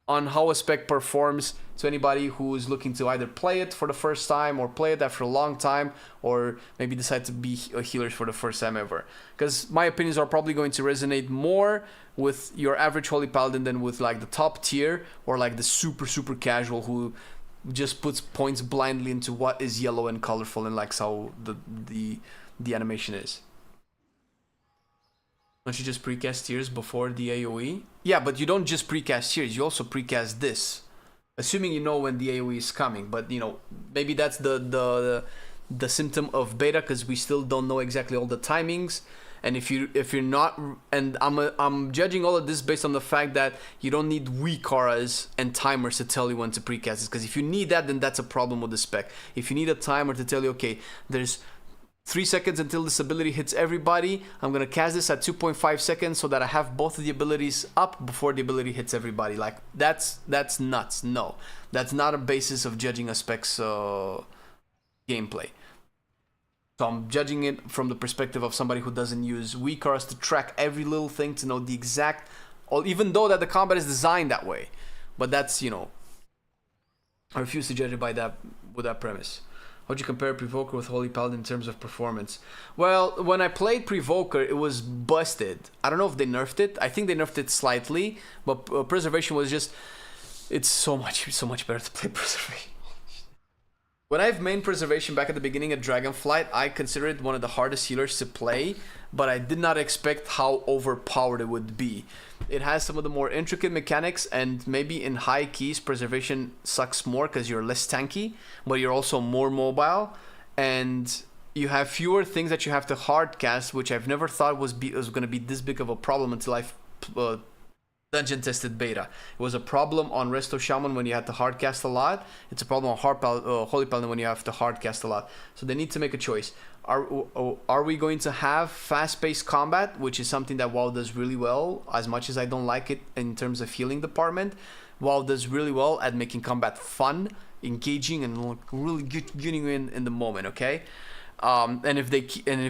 on how a spec performs to anybody who's looking to either play it for the first time or play it after a long time, or maybe decide to be a healer for the first time ever. Because my opinions are probably going to resonate more with your average Holy Paladin than with like the top tier or like the super casual who just puts points blindly into what is yellow and colorful and likes how the animation is. Don't you just precast tiers before the AoE? Yeah, but you don't just precast tiers, you also precast this. Assuming you know when the AoE is coming, but you know, maybe that's the symptom of beta, because we still don't know exactly all the timings. And if you're not, and I'm judging all of this based on the fact that you don't need weak auras and timers to tell you when to precast this, because if you need that, then that's a problem with the spec. If you need a timer to tell you, okay, there's 3 seconds until this ability hits everybody, I'm gonna cast this at 2.5 seconds so that I have both of the abilities up before the ability hits everybody. Like, that's nuts. No, that's not a basis of judging a spec's gameplay. So I'm judging it from the perspective of somebody who doesn't use weak auras to track every little thing to know the exact, or even though that the combat is designed that way. But that's, you know, I refuse to judge it by that, with that premise. How'd you compare Prevoker with Holy Paladin in terms of performance? Well, when I played Prevoker, it was busted. I don't know if they nerfed it. I think they nerfed it slightly, but Preservation was just... It's so much better to play Preservation. When I've main Preservation back at the beginning at Dragonflight, I consider it one of the hardest healers to play, but I did not expect how overpowered it would be. It has some of the more intricate mechanics, and maybe in high keys, Preservation sucks more because you're less tanky, but you're also more mobile, and you have fewer things that you have to hard cast, which I've never thought was going to be this big of a problem until I've dungeon tested beta. It was a problem on Resto Shaman when you had to hard cast a lot. It's a problem on Holy Paladin when you have to hard cast a lot. So they need to make a choice. Are we going to have fast-paced combat, which is something that WoW does really well, as much as I don't like it in terms of healing department? WoW does really well at making combat fun, engaging, and really getting you in the moment, okay? And if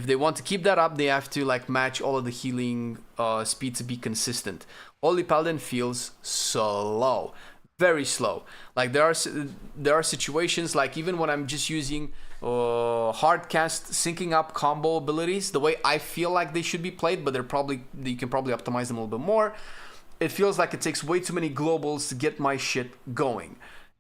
they want to keep that up, they have to like match all of the healing speed to be consistent. Holy Paladin feels slow, very slow. Like there are situations, like even when I'm just using hard cast syncing up combo abilities, the way I feel like they should be played, but you can probably optimize them a little bit more. It feels like it takes way too many globals to get my shit going.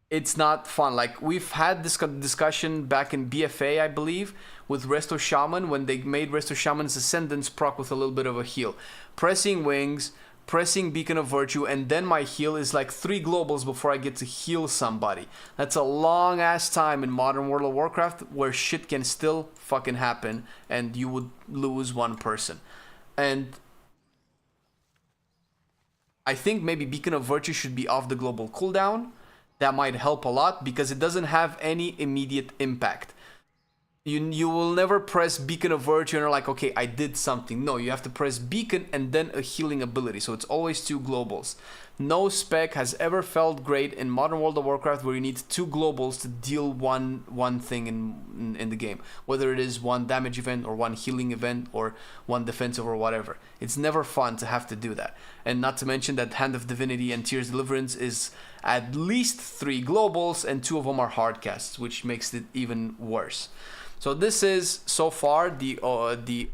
It's not fun. Like we've had this discussion back in BFA, I believe, with Resto Shaman, when they made Resto Shaman's Ascendance proc with a little bit of a heal. Pressing Wings, pressing Beacon of Virtue, and then my heal is like 3 globals before I get to heal somebody. That's a long ass time in modern World of Warcraft where shit can still fucking happen and you would lose one person. And I think maybe Beacon of Virtue should be off the global cooldown. That might help a lot because it doesn't have any immediate impact. You will never press Beacon of Virtue and you're like, okay, I did something. No, you have to press Beacon and then a healing ability. So it's always 2 globals. No spec has ever felt great in modern World of Warcraft where you need 2 globals to deal one thing in the game. Whether it is 1 damage event or 1 healing event or 1 defensive or whatever. It's never fun to have to do that. And not to mention that Hand of Divinity and Tears Deliverance is at least 3 globals and 2 of them are hard casts, which makes it even worse. So this is, so far, the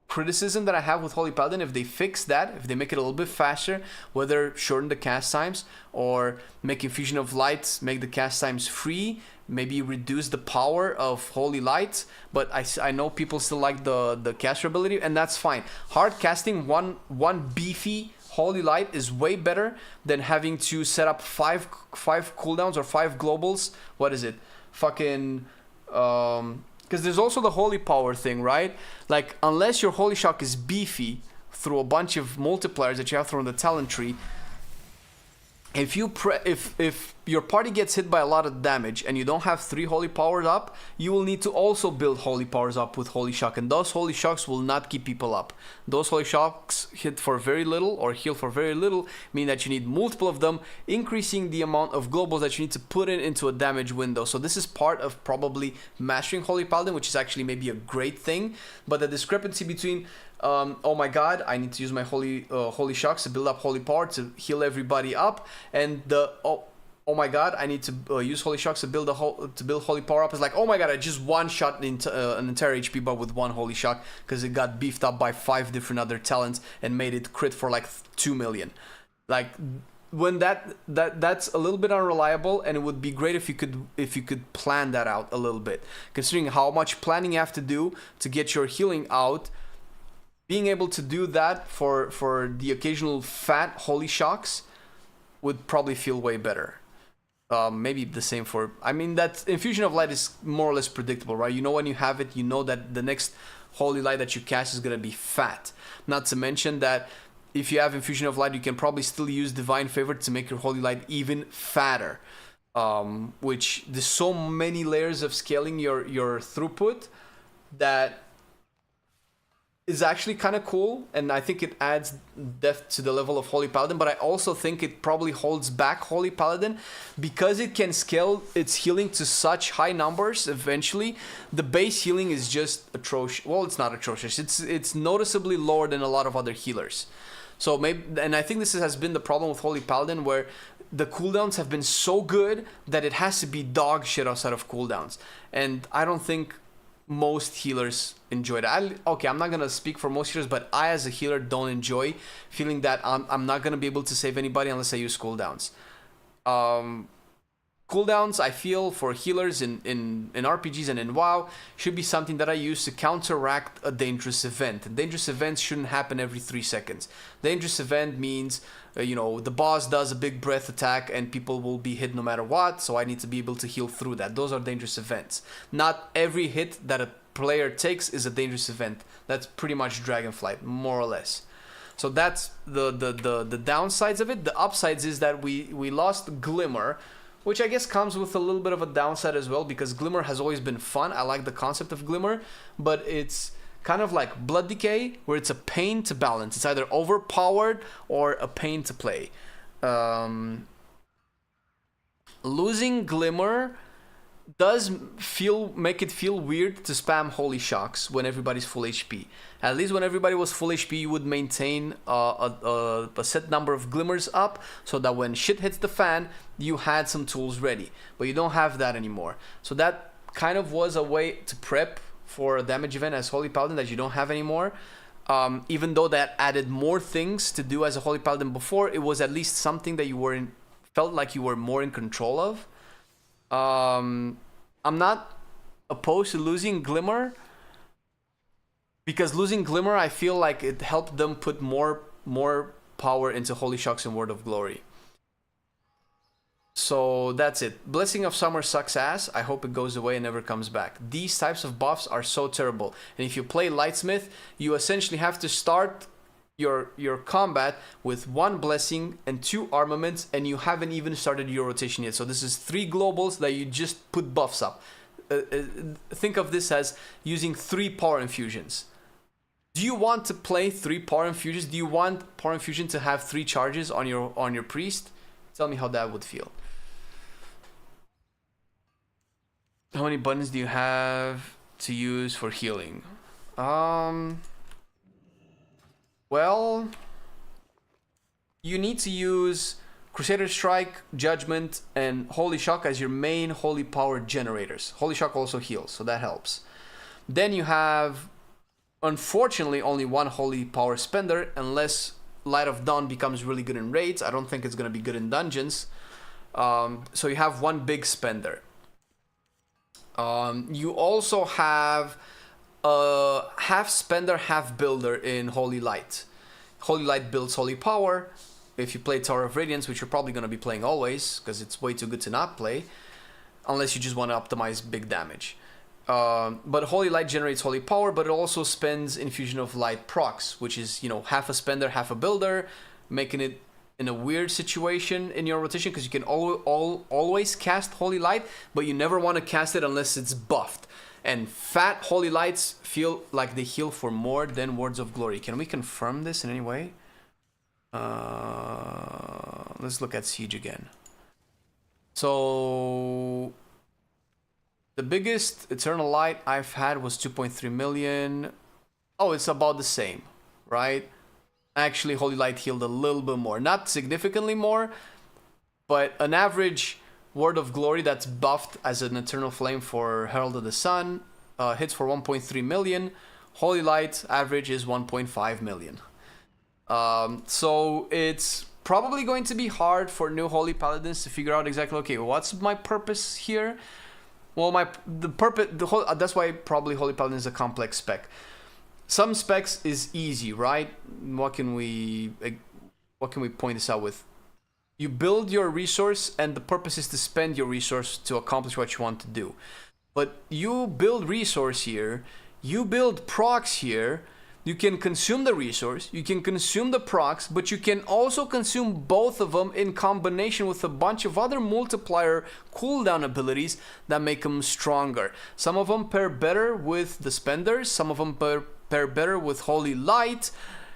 criticism that I have with Holy Paladin. If they fix that, if they make it a little bit faster, whether shorten the cast times or make Infusion of Light, make the cast times free, maybe reduce the power of Holy Light, but I know people still like the caster ability, and that's fine. Hard casting one beefy Holy Light is way better than having to set up 5 cooldowns or 5 globals. What is it? Fucking... because there's also the holy power thing, right? Like, unless your holy shock is beefy through a bunch of multipliers that you have through the talent tree, if your party gets hit by a lot of damage and you don't have 3 holy powers up, you will need to also build holy powers up with holy shock, and those holy shocks will not keep people up. Those holy shocks hit for very little or heal for very little, mean that you need multiple of them, increasing the amount of globals that you need to put into a damage window. So this is part of probably mastering Holy Paladin, which is actually maybe a great thing, but the discrepancy between oh my god, I need to use my holy shocks to build up holy power to heal everybody up, and the oh my god, I need to use holy shocks to build holy power up. It's like, oh my god, I just one shot an entire HP bar with one holy shock because it got beefed up by 5 different other talents and made it crit for like 2 million. Like, when that's a little bit unreliable, and it would be great if you could plan that out a little bit, considering how much planning you have to do to get your healing out. Being able to do that for the occasional fat holy shocks would probably feel way better. Maybe the same for, I mean, that Infusion of Light is more or less predictable, right? You know when you have it, you know that the next Holy Light that you cast is going to be fat. Not to mention that if you have Infusion of Light, you can probably still use Divine Favor to make your Holy Light even fatter. Which there's so many layers of scaling your throughput that is actually kind of cool, and I think it adds depth to the level of Holy Paladin, but I also think it probably holds back Holy Paladin because it can scale its healing to such high numbers eventually. The base healing is just atrocious. Well, it's not atrocious. It's noticeably lower than a lot of other healers. So maybe, and I think this has been the problem with Holy Paladin, where the cooldowns have been so good that it has to be dog shit outside of cooldowns. And I don't think most healers enjoy that. Okay, I'm not gonna speak for most healers, but I as a healer don't enjoy feeling that I'm not gonna be able to save anybody unless I use cooldowns. Cooldowns, I feel, for healers in RPGs and in WoW should be something that I use to counteract a dangerous event. And dangerous events shouldn't happen every 3 seconds. Dangerous event means, the boss does a big breath attack and people will be hit no matter what, so I need to be able to heal through that. Those are dangerous events. Not every hit that a player takes is a dangerous event. That's pretty much Dragonflight, more or less. So that's the downsides of it. The upsides is that we lost Glimmer, which I guess comes with a little bit of a downside as well, because Glimmer has always been fun. I like the concept of Glimmer, but it's kind of like Blood Decay, where it's a pain to balance. It's either overpowered or a pain to play. Losing Glimmer does make it feel weird to spam Holy Shocks when everybody's full HP. At least when everybody was full HP, you would maintain a set number of Glimmers up, so that when shit hits the fan, you had some tools ready. But you don't have that anymore. So that kind of was a way to prep for a damage event as Holy Paladin that you don't have anymore. Even though that added more things to do as a Holy Paladin before, it was at least something that you felt like you were more in control of. I'm not opposed to losing Glimmer, because losing Glimmer, I feel like it helped them put more power into Holy Shocks and Word of Glory. So that's it. Blessing of Summer sucks ass. I hope it goes away and never comes back. These types of buffs are so terrible. And if you play Lightsmith, you essentially have to start your combat with 1 blessing and 2 armaments, and you haven't even started your rotation yet. So this is 3 globals that you just put buffs up. Think of this as using 3 power infusions. Do you want to play 3 power infusions? Do you want power infusion to have 3 charges on your priest? Tell me how that would feel. How many buttons do you have to use for healing? Well, you need to use Crusader Strike, Judgment, and Holy Shock as your main holy power generators. Holy Shock also heals, so that helps. Then you have, unfortunately, only 1 holy power spender, unless Light of Dawn becomes really good in raids. I don't think it's going to be good in dungeons. So you have 1 big spender. You also have half spender, half builder in Holy Light. Holy Light builds holy power. If you play Tower of Radiance, which you're probably going to be playing always, because it's way too good to not play, unless you just want to optimize big damage. But Holy Light generates holy power, but it also spends Infusion of Light procs, which is, half a spender, half a builder, making it in a weird situation in your rotation, because you can always cast Holy Light, but you never want to cast it unless it's buffed. And fat Holy Lights feel like they heal for more than Words of Glory. Can we confirm this in any way? Let's look at Siege again. So the biggest Eternal Light I've had was 2.3 million. Oh, it's about the same. right? Actually, Holy Light healed a little bit more. Not significantly more, but an average Word of Glory that's buffed as an Eternal Flame for Herald of the Sun hits for 1.3 million. Holy Light average is 1.5 million. So it's probably going to be hard for new Holy Paladins to figure out exactly, okay, what's my purpose here? Well, that's why probably Holy Paladin is a complex spec. Some specs is easy, right? What can we point this out with? You build your resource, and the purpose is to spend your resource to accomplish what you want to do. But you build resource here, you build procs here, you can consume the resource, you can consume the procs, but you can also consume both of them in combination with a bunch of other multiplier cooldown abilities that make them stronger. Some of them pair better with the spenders, some of them pair better with Holy Light.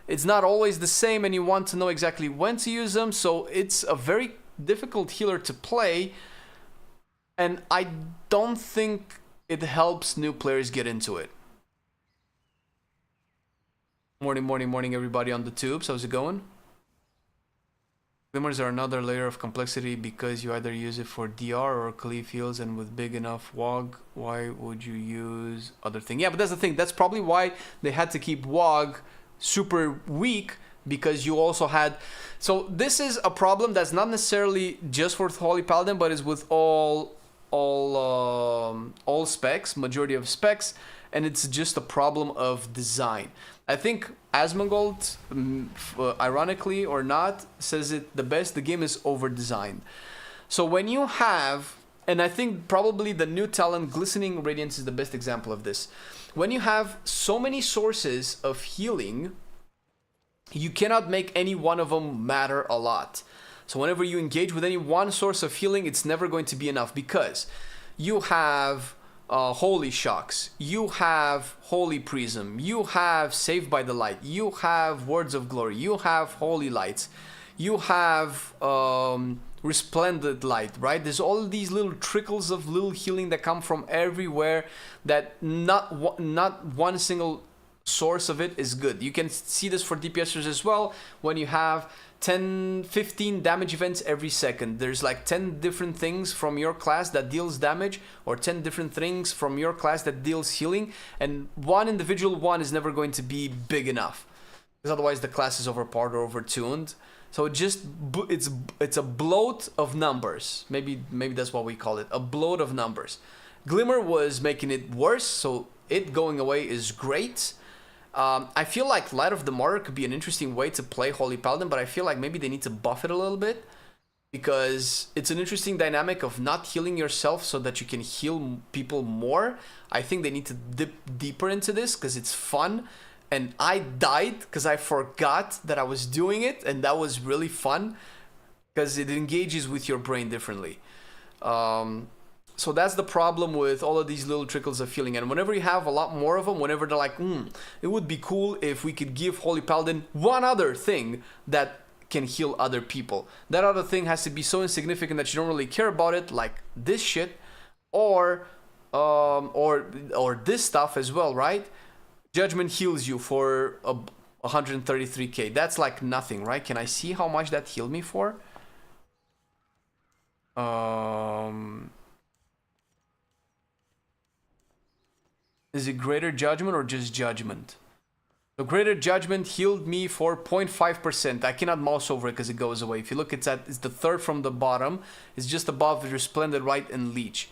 It's not always the same, and you want to know exactly when to use them, so it's a very difficult healer to play, and I don't think it helps new players get into it. Morning, everybody on the tubes. How's it going? Glimmers are another layer of complexity because you either use it for DR or cleave heals, and with big enough WOG, why would you use other thing? Yeah, but that's the thing. That's probably why they had to keep WOG super weak, because you also had... So this is a problem that's not necessarily just for Holy Paladin, but is with all specs, majority of specs, and it's just a problem of design. I think Asmongold, ironically or not, says it the best: the game is over-designed. So when you have, and I think probably the new talent Glistening Radiance is the best example of this. When you have so many sources of healing, you cannot make any one of them matter a lot. So whenever you engage with any one source of healing, it's never going to be enough, because you have Holy Shocks, you have Holy Prism, you have Saved by the Light, you have Words of Glory, you have Holy Lights, you have Resplendent Light, right? There's all these little trickles of little healing that come from everywhere, that not one single source of it is good. You can see this for DPSers as well. When you have 10, 15 damage events every second, there's like 10 different things from your class that deals damage, or 10 different things from your class that deals healing, and one individual one is never going to be big enough, because otherwise the class is overpowered or overtuned. So it's a bloat of numbers. Maybe that's what we call it, a bloat of numbers. Glimmer was making it worse, so it going away is great. I feel like Light of the Martyr could be an interesting way to play Holy Paladin, but I feel like maybe they need to buff it a little bit, because it's an interesting dynamic of not healing yourself so that you can heal people more. I think they need to dip deeper into this, because it's fun, and I died because I forgot that I was doing it, and that was really fun, because it engages with your brain differently. So that's the problem with all of these little trickles of healing. And whenever you have a lot more of them, whenever they're like, it would be cool if we could give Holy Paladin one other thing that can heal other people. That other thing has to be so insignificant that you don't really care about it, like this shit, or this stuff as well, right? Judgment heals you for 133k. That's like nothing, right? Can I see how much that healed me for? Is it Greater Judgment or just Judgment? The Greater Judgment healed me for 0.5%. I cannot mouse over it because it goes away. If you look, it's the third from the bottom. It's just above Resplendent Light and Leech.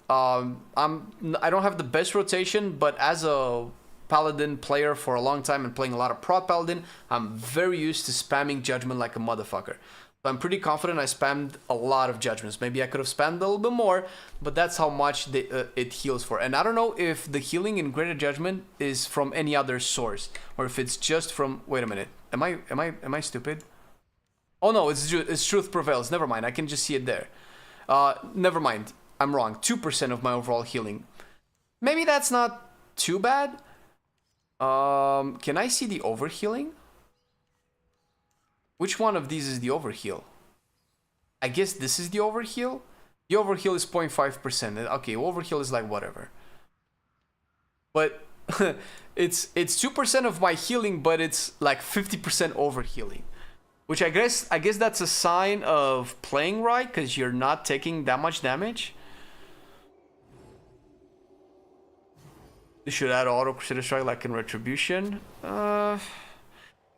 I don't have the best rotation, but as a Paladin player for a long time and playing a lot of Prot Paladin, I'm very used to spamming Judgment like a motherfucker. So I'm pretty confident I spammed a lot of Judgments. Maybe I could have spammed a little bit more, but that's how much it heals for. And I don't know if the healing in Greater Judgment is from any other source, or if it's just from... Wait a minute. Am I stupid? Oh no, it's Truth Prevails. Never mind. I can just see it there. Never mind. I'm wrong. 2% of my overall healing. Maybe that's not too bad. Can I see the overhealing? Which one of these is the overheal? I guess this is the overheal. The overheal is 0.5%. Okay, overheal is like whatever. But it's 2% of my healing, but it's like 50% over healing. Which I guess that's a sign of playing right, because you're not taking that much damage. You should add auto Crusader Strike like in Retribution. The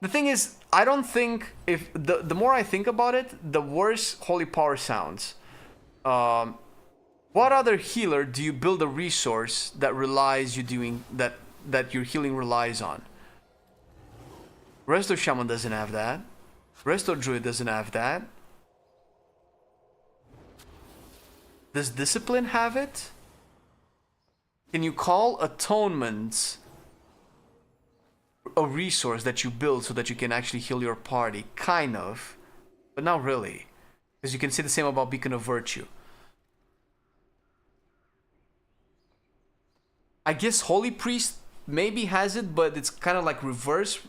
thing is, I don't think if the more I think about it, the worse Holy Power sounds. What other healer do you build a resource that relies you doing that your healing relies on? Resto Shaman doesn't have that. Resto Druid doesn't have that. Does Discipline have it? Can you call Atonement a resource that you build so that you can actually heal your party? Kind of, but not really. Because you can say the same about Beacon of Virtue. I guess Holy Priest maybe has it, but it's kind of like reverse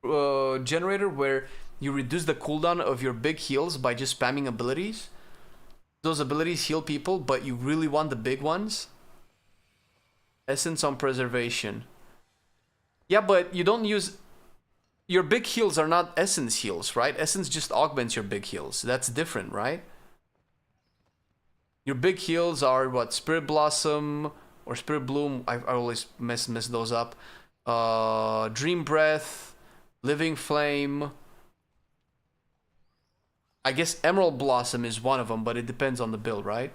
generator, where you reduce the cooldown of your big heals by just spamming abilities. Those abilities heal people, but you really want the big ones. Essence on Preservation. Yeah, but you don't use... Your big heals are not Essence heals, right? Essence just augments your big heals. That's different, right? Your big heals are what? Spirit Blossom or Spirit Bloom. I always mess those up. Dream Breath, Living Flame. I guess Emerald Blossom is one of them, but it depends on the build, right?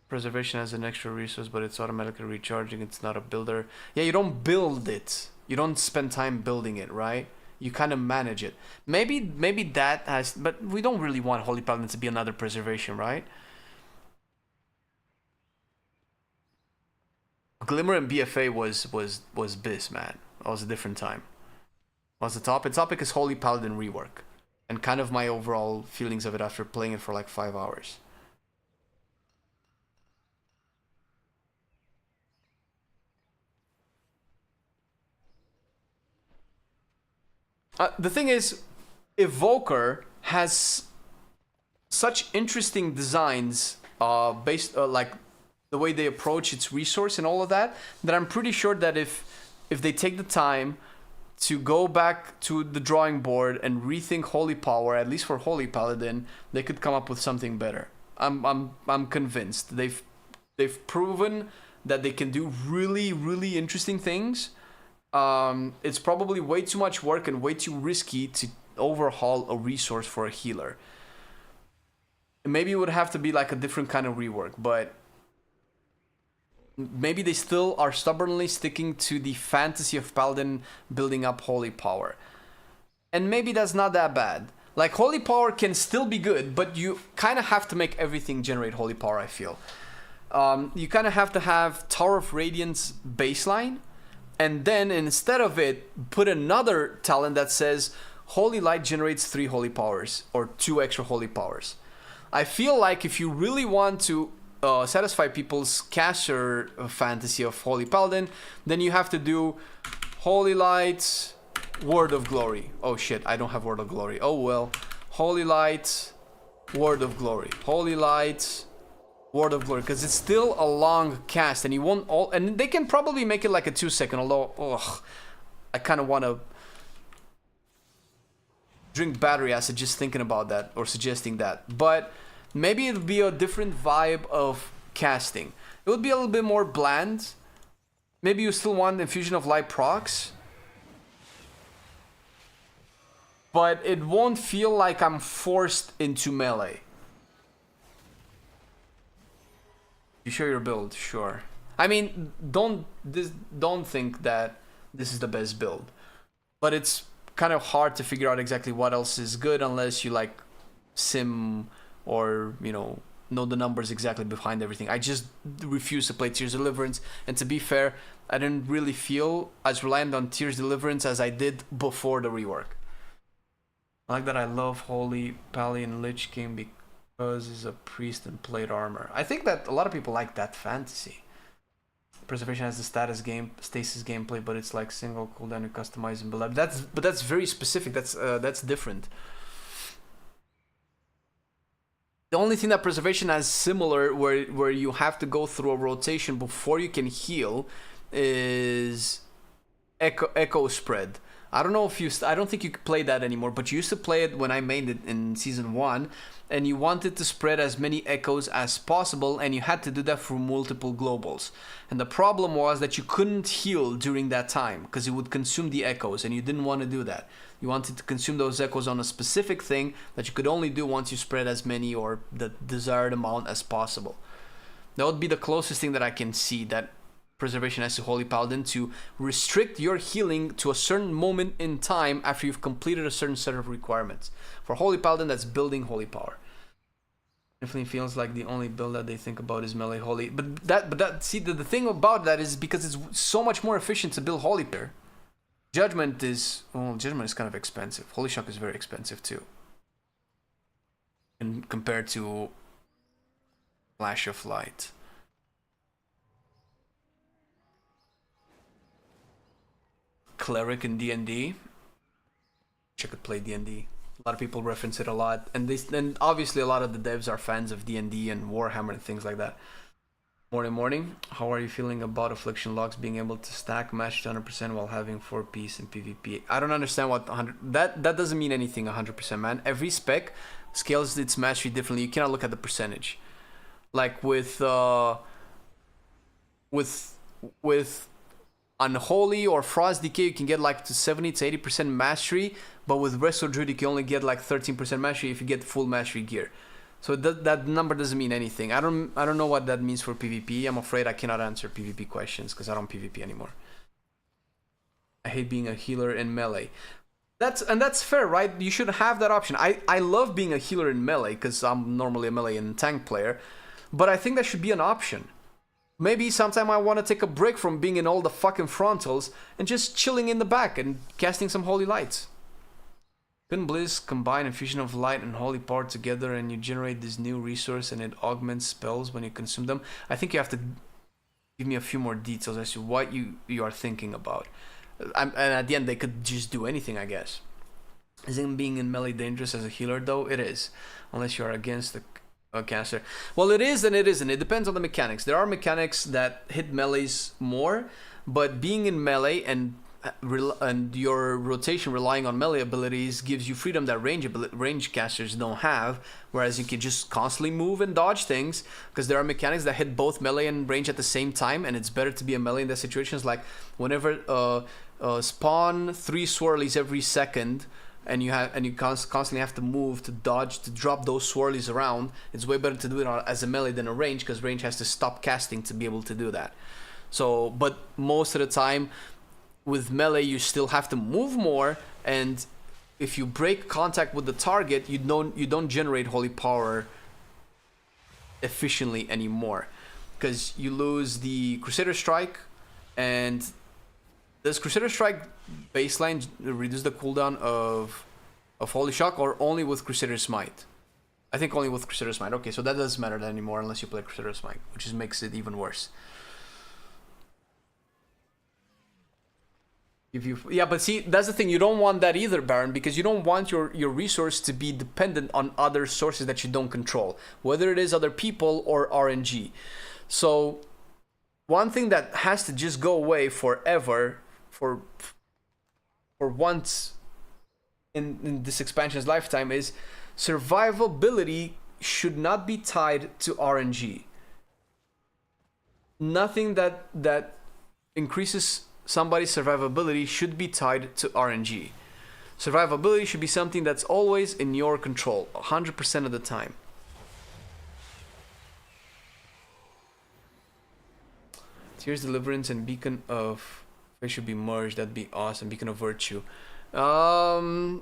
Preservation has an extra resource, but it's automatically recharging. It's not a builder. Yeah, you don't build it. You don't spend time building it, right? You kind of manage it. Maybe that has... But we don't really want Holy Paladin to be another preservation, right? Glimmer and BFA was Biz, man. That was a different time. What's the topic? The topic is Holy Paladin Rework. And kind of my overall feelings of it after playing it for like 5 hours. The thing is, Evoker has such interesting designs based like the way they approach its resource and all of that, that I'm pretty sure that if they take the time to go back to the drawing board and rethink Holy Power, at least for Holy Paladin, they could come up with something better. I'm convinced. They've proven that they can do really, really interesting things. It's probably way too much work and way too risky to overhaul a resource for a healer. Maybe it would have to be like a different kind of rework, but maybe they still are stubbornly sticking to the fantasy of Paladin building up Holy Power. And maybe that's not that bad. Like, Holy Power can still be good, but you kind of have to make everything generate Holy Power, I feel. You kind of have to have Tower of Radiance baseline, and then instead of it, put another talent that says Holy Light generates 3 Holy Powers, or 2 extra Holy Powers. I feel like if you really want to satisfy people's caster fantasy of Holy Paladin, then you have to do Holy Light, Word of Glory. Oh shit, I don't have Word of Glory. Oh well. Holy Light, Word of Glory. Holy Light, Word of Glory, because it's still a long cast, and you won't all, and they can probably make it like a 2-second, although I kind of want to drink battery acid just thinking about that or suggesting that. But maybe it'll be a different vibe of casting. It would be a little bit more bland. Maybe you still want Infusion of Light procs, but it won't feel like I'm forced into melee. You sure your build? Sure. I mean, don't think that this is the best build, but it's kind of hard to figure out exactly what else is good unless you like sim or, you know the numbers exactly behind everything. I just refuse to play Tears Deliverance, and to be fair, I didn't really feel as reliant on Tears Deliverance as I did before the rework. I like that I love Holy Paladin Lich King because he's a priest and plate armor. I think that a lot of people like that fantasy. Preservation has the stasis gameplay, but it's like single cooldown and customize and build. That's very specific. That's different. The only thing that preservation has similar, where you have to go through a rotation before you can heal, is echo spread. I don't know if I don't think you could play that anymore, but you used to play it when I made it in season 1, and you wanted to spread as many echoes as possible, and you had to do that through multiple globals. And the problem was that you couldn't heal during that time because it would consume the echoes, and you didn't want to do that. You wanted to consume those echoes on a specific thing that you could only do once you spread as many or the desired amount as possible. That would be the closest thing that I can see that preservation has to Holy Paladin, to restrict your healing to a certain moment in time after you've completed a certain set of requirements. For Holy Paladin, that's building holy power. Definitely feels like the only build that they think about is melee holy. But see, the thing about that is because it's so much more efficient to build holy power. Judgment is kind of expensive. Holy Shock is very expensive too. And compared to Flash of Light. Cleric in D&D. I could play D&D. A lot of people reference it a lot, and obviously a lot of the devs are fans of D&D and Warhammer and things like that. Morning. How are you feeling about Affliction Locks being able to stack match to 100% while having 4 piece in PvP? I don't understand what 100. That doesn't mean anything. 100%, man. Every spec scales its mastery differently. You cannot look at the percentage. Like with Unholy or Frost Decay, you can get like to 70 to 80% mastery, but with Resto Druid you can only get like 13% mastery if you get full mastery gear. So that number doesn't mean anything. I don't know what that means for PvP. I'm afraid I cannot answer PvP questions because I don't PvP anymore. I hate being a healer in melee. That's fair, right? You should have that option. I love being a healer in melee because I'm normally a melee and tank player, but I think that should be an option. Maybe sometime I want to take a break from being in all the fucking frontals and just chilling in the back and casting some holy lights. Couldn't Blizz combine Infusion of Light and Holy Power together and you generate this new resource and it augments spells when you consume them? I think you have to give me a few more details as to what you are thinking about. And at the end they could just do anything, I guess. Isn't being in melee dangerous as a healer though? It is. Unless you are against the caster. Well, it is and it isn't. It depends on the mechanics. There are mechanics that hit melees more, but being in melee and your rotation relying on melee abilities gives you freedom that range casters don't have, whereas you can just constantly move and dodge things because there are mechanics that hit both melee and range at the same time, and it's better to be a melee in those situations. Like whenever spawn 3 swirlies every second, and you constantly have to move to dodge to drop those swirlies around. It's way better to do it as a melee than a range because range has to stop casting to be able to do that. So, but most of the time with melee you still have to move more, and if you break contact with the target, you don't generate holy power efficiently anymore because you lose the Crusader Strike. And does Crusader Strike baseline reduce the cooldown of Holy Shock, or only with Crusader Smite? I think only with Crusader Smite. Okay, so that doesn't matter anymore unless you play Crusader Smite, which just makes it even worse. Yeah, but see, that's the thing. You don't want that either, Baron, because you don't want your resource to be dependent on other sources that you don't control, whether it is other people or RNG. So one thing that has to just go away forever, for once in this expansion's lifetime, is survivability should not be tied to RNG. Nothing that increases somebody's survivability should be tied to RNG. Survivability should be something that's always in your control, 100% of the time. Tears Deliverance and Beacon of Faith should be merged. That'd be awesome. Beacon of Virtue. My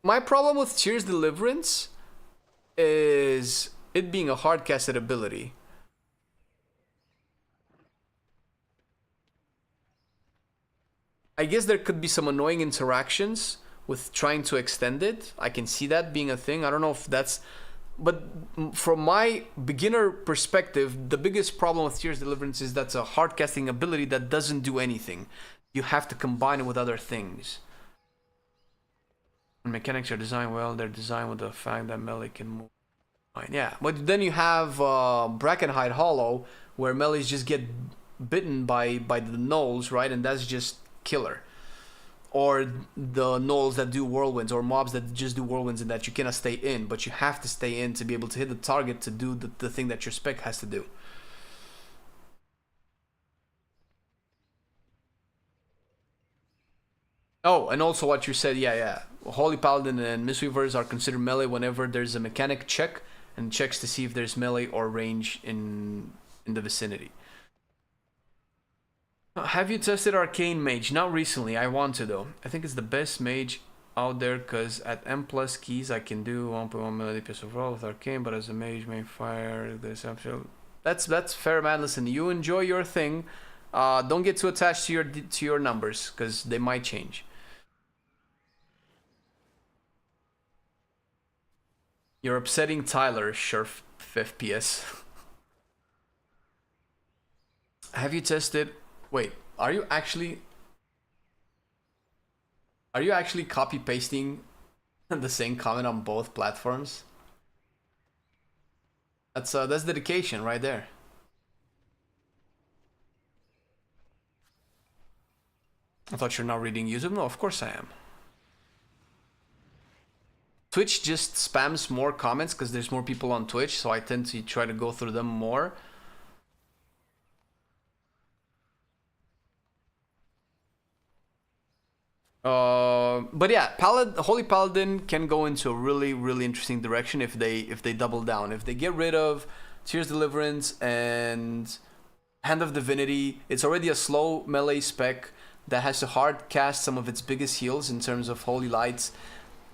problem with Tears Deliverance is it being a hard casted ability. I guess there could be some annoying interactions with trying to extend it. I can see that being a thing. I don't know if that's... But from my beginner perspective, the biggest problem with Tears Deliverance is that's a hard casting ability that doesn't do anything. You have to combine it with other things. When mechanics are designed well, they're designed with the fact that melee can move Fine, yeah. But then you have Brackenhide Hollow, where melees just get bitten by the gnolls, right? And that's just killer. Or the gnolls that do whirlwinds, or mobs that just do whirlwinds and that you cannot stay in, but you have to stay in to be able to hit the target to do the thing that your spec has to do. Oh, and also what you said, yeah. Holy Paladin and Mistweavers are considered melee whenever there's a mechanic check, and checks to see if there's melee or range in the vicinity. Have you tested Arcane Mage? Not recently, I want to though. I think it's the best mage out there, because at M plus keys I can do 1.1 melee DPS overall with Arcane, but as a mage may fire this absolute. That's fair, man. Listen, you enjoy your thing. Don't get too attached to your numbers, because they might change. You're upsetting Tyler, sure, FPS. Have you tested? Wait, are you actually copy pasting the same comment on both platforms? That's dedication right there. I thought you're not reading YouTube. No, of course I am. Twitch just spams more comments because there's more people on Twitch, so I tend to try to go through them more. But yeah, Holy Paladin can go into a really, really interesting direction if they double down. If they get rid of Tears Deliverance and Hand of Divinity, it's already a slow melee spec that has to hard cast some of its biggest heals in terms of Holy Lights.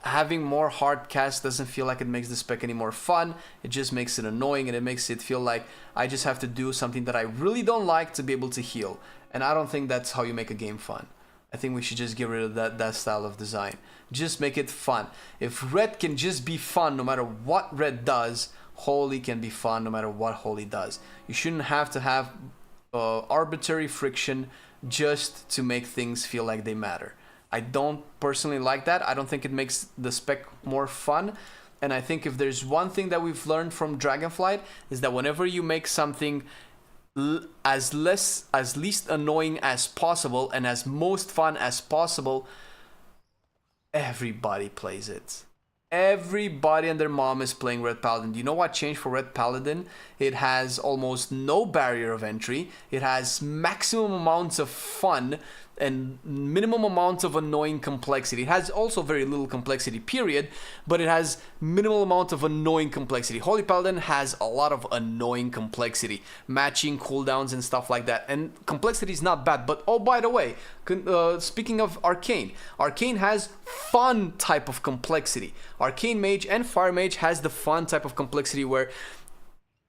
Having more hard cast doesn't feel like it makes the spec any more fun. It just makes it annoying, and it makes it feel like I just have to do something that I really don't like to be able to heal. And I don't think that's how you make a game fun. I think we should just get rid of that style of design. Just make it fun. If red can just be fun no matter what red does, Holy can be fun no matter what Holy does. You shouldn't have to have arbitrary friction just to make things feel like they matter. I don't personally like that. I don't think it makes the spec more fun. And I think if there's one thing that we've learned from Dragonflight is that whenever you make something as least annoying as possible and as most fun as possible, everybody plays it. Everybody and their mom is playing Red Paladin. Do you know what changed for Red Paladin? It has almost no barrier of entry. It has maximum amounts of fun and minimum amounts of annoying complexity. It has also very little complexity, period, but it has minimal amount of annoying complexity. Holy Paladin has a lot of annoying complexity, matching cooldowns and stuff like that. And complexity is not bad, but oh, by the way, speaking of Arcane, Arcane has fun type of complexity. Arcane Mage and Fire Mage has the fun type of complexity where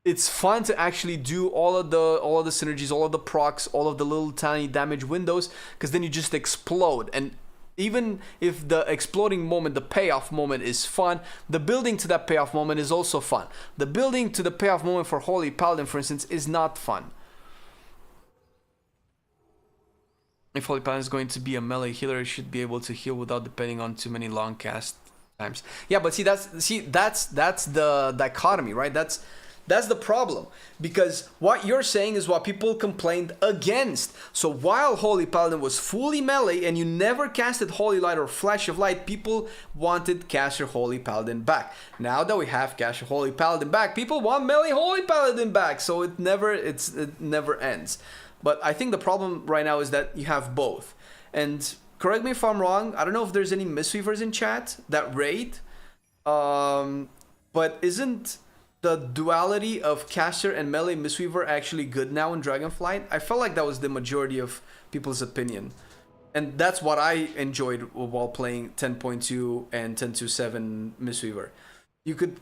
it's fun to actually do all of the synergies, all of the procs, all of the little tiny damage windows, because then you just explode. And even if the exploding moment, the payoff moment is fun, the building to that payoff moment is also fun. The building to the payoff moment for Holy Paladin, for instance, is not fun. If Holy Paladin is going to be a melee healer, it should be able to heal without depending on too many long cast times. Yeah, but that's the dichotomy, right? That's the problem, because what you're saying is what people complained against. So while Holy Paladin was fully melee and you never casted Holy Light or Flash of Light, people wanted Caster Holy Paladin back. Now that we have Caster Holy Paladin back, people want melee Holy Paladin back. So it never ends. But I think the problem right now is that you have both. And correct me if I'm wrong, I don't know if there's any Mistweavers in chat that raid, but isn't the duality of caster and melee Mistweaver actually good now in Dragonflight? I felt like that was the majority of people's opinion. And that's what I enjoyed while playing 10.2 and 10.2.7 Mistweaver. You could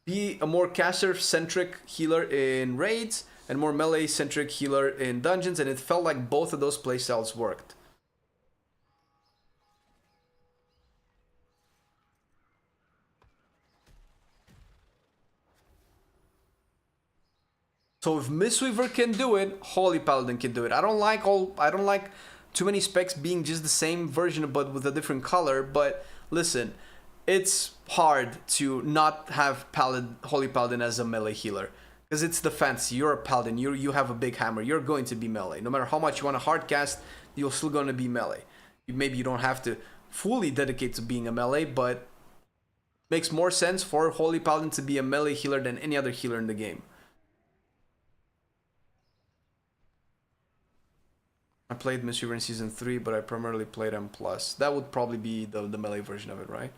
be a more caster-centric healer in raids and more melee-centric healer in dungeons, and it felt like both of those playstyles worked. So if Mistweaver can do it, Holy Paladin can do it. I don't like too many specs being just the same version but with a different color. But listen, it's hard to not have Holy Paladin as a melee healer. Because it's the fantasy. You're a Paladin. You have a big hammer. You're going to be melee. No matter how much you want to hard cast, you're still going to be melee. Maybe you don't have to fully dedicate to being a melee, but makes more sense for Holy Paladin to be a melee healer than any other healer in the game. I played Mistweaver in Season 3, but I primarily played M+. That would probably be the melee version of it, right?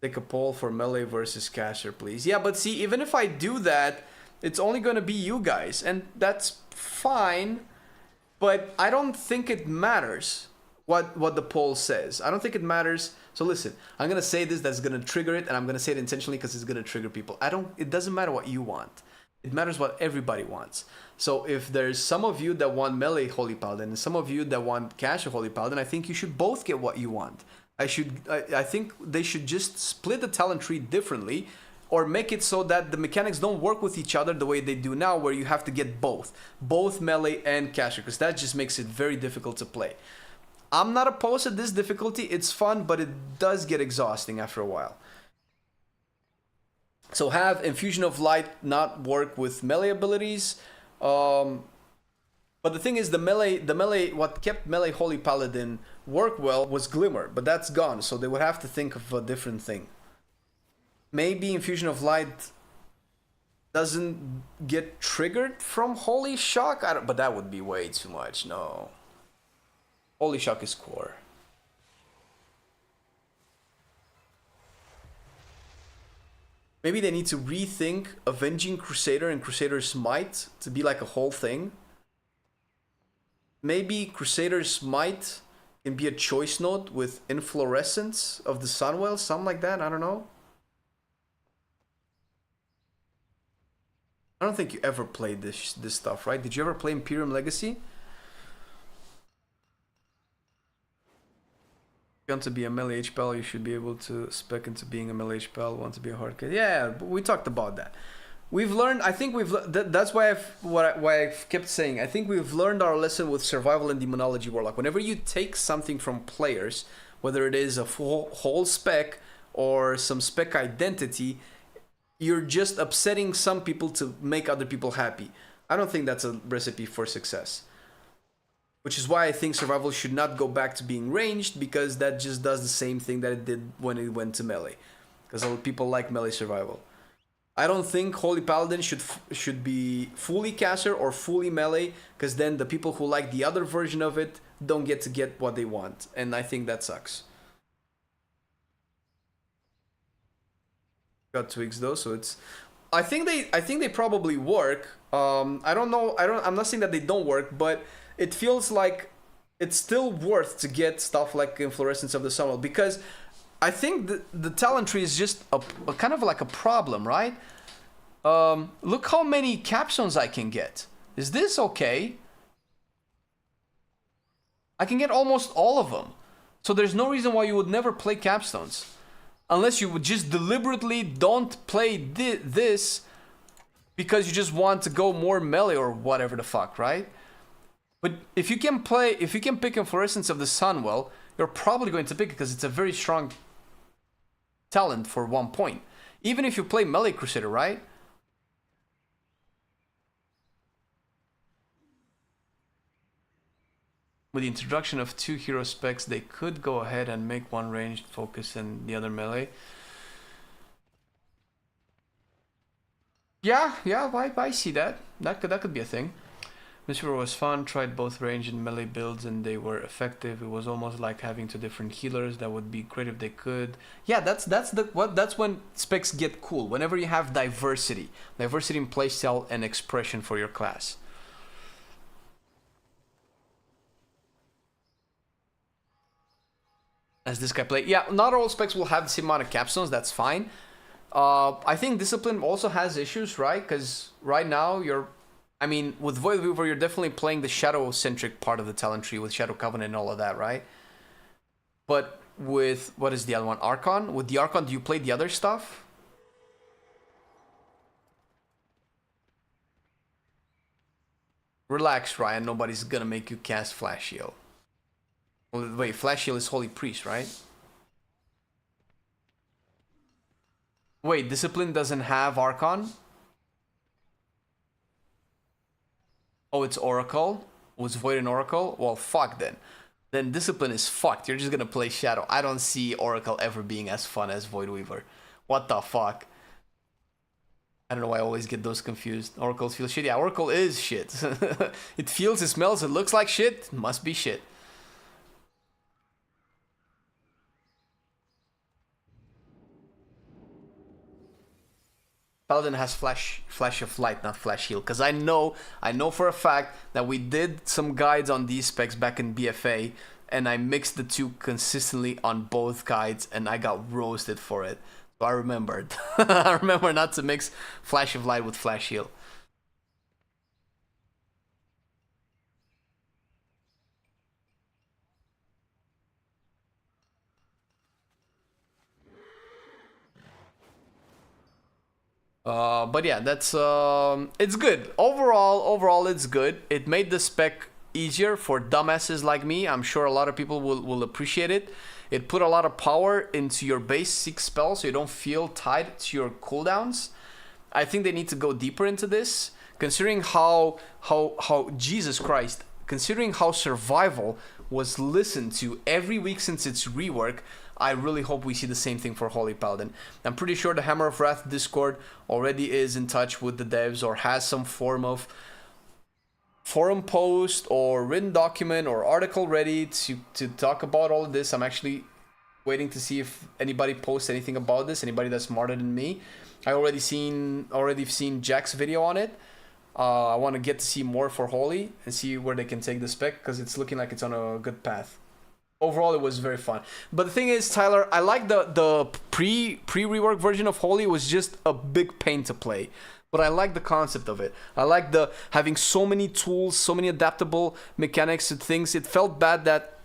Take a poll for melee versus caster, please. Yeah, but see, even if I do that, it's only going to be you guys, and that's fine, but I don't think it matters what the poll says. I don't think it matters. So listen, I'm going to say this that's going to trigger it, and I'm going to say it intentionally because it's going to trigger people. It doesn't matter what you want. It matters what everybody wants. So if there's some of you that want melee Holy Paladin and some of you that want caster Holy Paladin, I think you should both get what you want. I think they should just split the talent tree differently, or make it so that the mechanics don't work with each other the way they do now, where you have to get both melee and caster, because that just makes it very difficult to play. I'm not opposed to this difficulty. It's fun, but it does get exhausting after a while. So have Infusion of Light not work with melee abilities. But the thing is, the melee, what kept melee Holy Paladin work well was Glimmer, but that's gone, so they would have to think of a different thing. Maybe Infusion of Light doesn't get triggered from Holy Shock, but that would be way too much. No, Holy Shock is core. Maybe they need to rethink Avenging Crusader and Crusader's Might to be like a whole thing. Maybe Crusader's Might can be a choice note with Inflorescence of the Sunwell, something like that, I don't know. I don't think you ever played this stuff, right? Did you ever play Imperium Legacy? If you want to be a melee HPL, you should be able to spec into being a melee HPL. Want to be a hard case? Yeah, we talked about that. We've learned. I think we've. That's why I've kept saying. I think we've learned our lesson with Survival and Demonology Warlock. Whenever you take something from players, whether it is a whole spec or some spec identity, you're just upsetting some people to make other people happy. I don't think that's a recipe for success. Which is why I think Survival should not go back to being ranged, because that just does the same thing that it did when it went to melee. Because people like melee Survival. I don't think Holy Paladin should be fully caster or fully melee, because then the people who like the other version of it don't get what they want. And I think that sucks. Got tweaks though, so it's. I think they probably work. I don't know. I'm not saying that they don't work, but it feels like it's still worth to get stuff like Inflorescence of the Sunwell, because I think the talent tree is just a kind of like a problem, right? Look how many capstones I can get. Is this okay? I can get almost all of them. So there's no reason why you would never play capstones. Unless you would just deliberately don't play this because you just want to go more melee or whatever the fuck, right? But if you can pick Inflorescence of the Sunwell, you're probably going to pick it because it's a very strong talent for 1 point. Even if you play melee Crusader, right? With the introduction of 2 hero specs, they could go ahead and make one ranged focus and the other melee. Yeah, I see that. That could be a thing. Mistweaver was fun, tried both range and melee builds and they were effective. It was almost like having 2 different healers. That would be great if they could. Yeah, that's when specs get cool. Whenever you have diversity in playstyle and expression for your class. As this guy played. Yeah, not all specs will have the same amount of capstones, that's fine. I think Discipline also has issues, right? Because right now with Void Weaver, you're definitely playing the shadow-centric part of the talent tree with Shadow Covenant and all of that, right? But with, what is the other one? Archon? With the Archon, do you play the other stuff? Relax, Ryan. Nobody's gonna make you cast Flash Shield. Well, wait, Flash Shield is Holy Priest, right? Wait, Discipline doesn't have Archon? Oh, it's Oracle? Was Void and Oracle? Well, fuck then. Then Discipline is fucked. You're just gonna play Shadow. I don't see Oracle ever being as fun as Void Weaver. What the fuck? I don't know why I always get those confused. Oracle feels shit. Yeah, Oracle is shit. It feels, it smells, it looks like shit. It must be shit. Paladin has flash of light, not flash heal. Because I know for a fact that we did some guides on these specs back in BFA, and I mixed the two consistently on both guides, and I got roasted for it. So I remembered. I remember not to mix flash of light with flash heal. But yeah, that's it's good. Overall, it's good. It made the spec easier for dumbasses like me. I'm sure a lot of people will appreciate it. It put a lot of power into your basic spell, so you don't feel tied to your cooldowns. I think they need to go deeper into this, considering how Jesus Christ, considering how survival was listened to every week since its rework. I really hope we see the same thing for Holy Paladin. I'm pretty sure the Hammer of Wrath Discord already is in touch with the devs or has some form of forum post or written document or article ready to talk about all of this. I'm actually waiting to see if anybody posts anything about this, anybody that's smarter than me. I already seen Jack's video on it. I want to get to see more for Holy and see where they can take the spec, because it's looking like it's on a good path. Overall, it was very fun. But the thing is, Tyler, I like the pre-rework version of Holy. It was just a big pain to play. But I like the concept of it. I like the having so many tools, so many adaptable mechanics and things. It felt bad that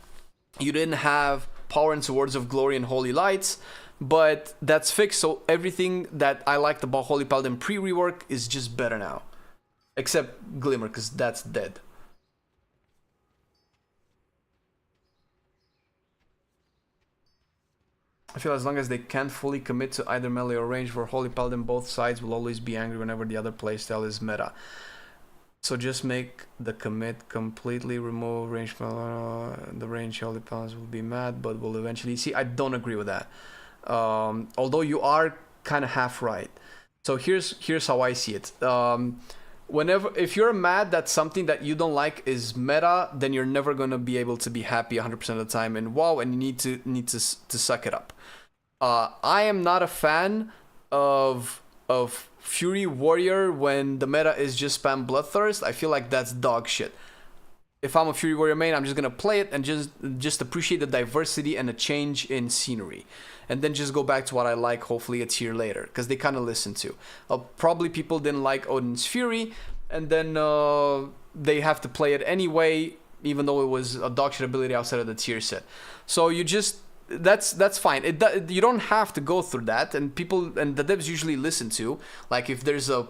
you didn't have Power and Swords of Glory and Holy Lights, but that's fixed. So everything that I liked about Holy Paladin pre-rework is just better now. Except Glimmer, because that's dead. I feel as long as they can't fully commit to either melee or range for Holy Paladin, both sides will always be angry whenever the other playstyle is meta. So just make the commit completely remove range. The range Holy Paladins will be mad, but will eventually see. I don't agree with that. Although you are kind of half right. So here's how I see it. If you're mad that something that you don't like is meta, then you're never gonna be able to be happy 100% of the time in WoW, and you need to suck it up. I am not a fan of Fury Warrior when the meta is just spam Bloodthirst. I feel like that's dog shit. If I'm a Fury Warrior main, I'm just gonna play it and just appreciate the diversity and the change in scenery, and then just go back to what I like, hopefully a tier later, because they kind of listen to. Probably people didn't like Odin's Fury, and then they have to play it anyway, even though it was a dog shit ability outside of the tier set. So you just that's fine. You don't have to go through that, and people and the devs usually listen to, like, if there's a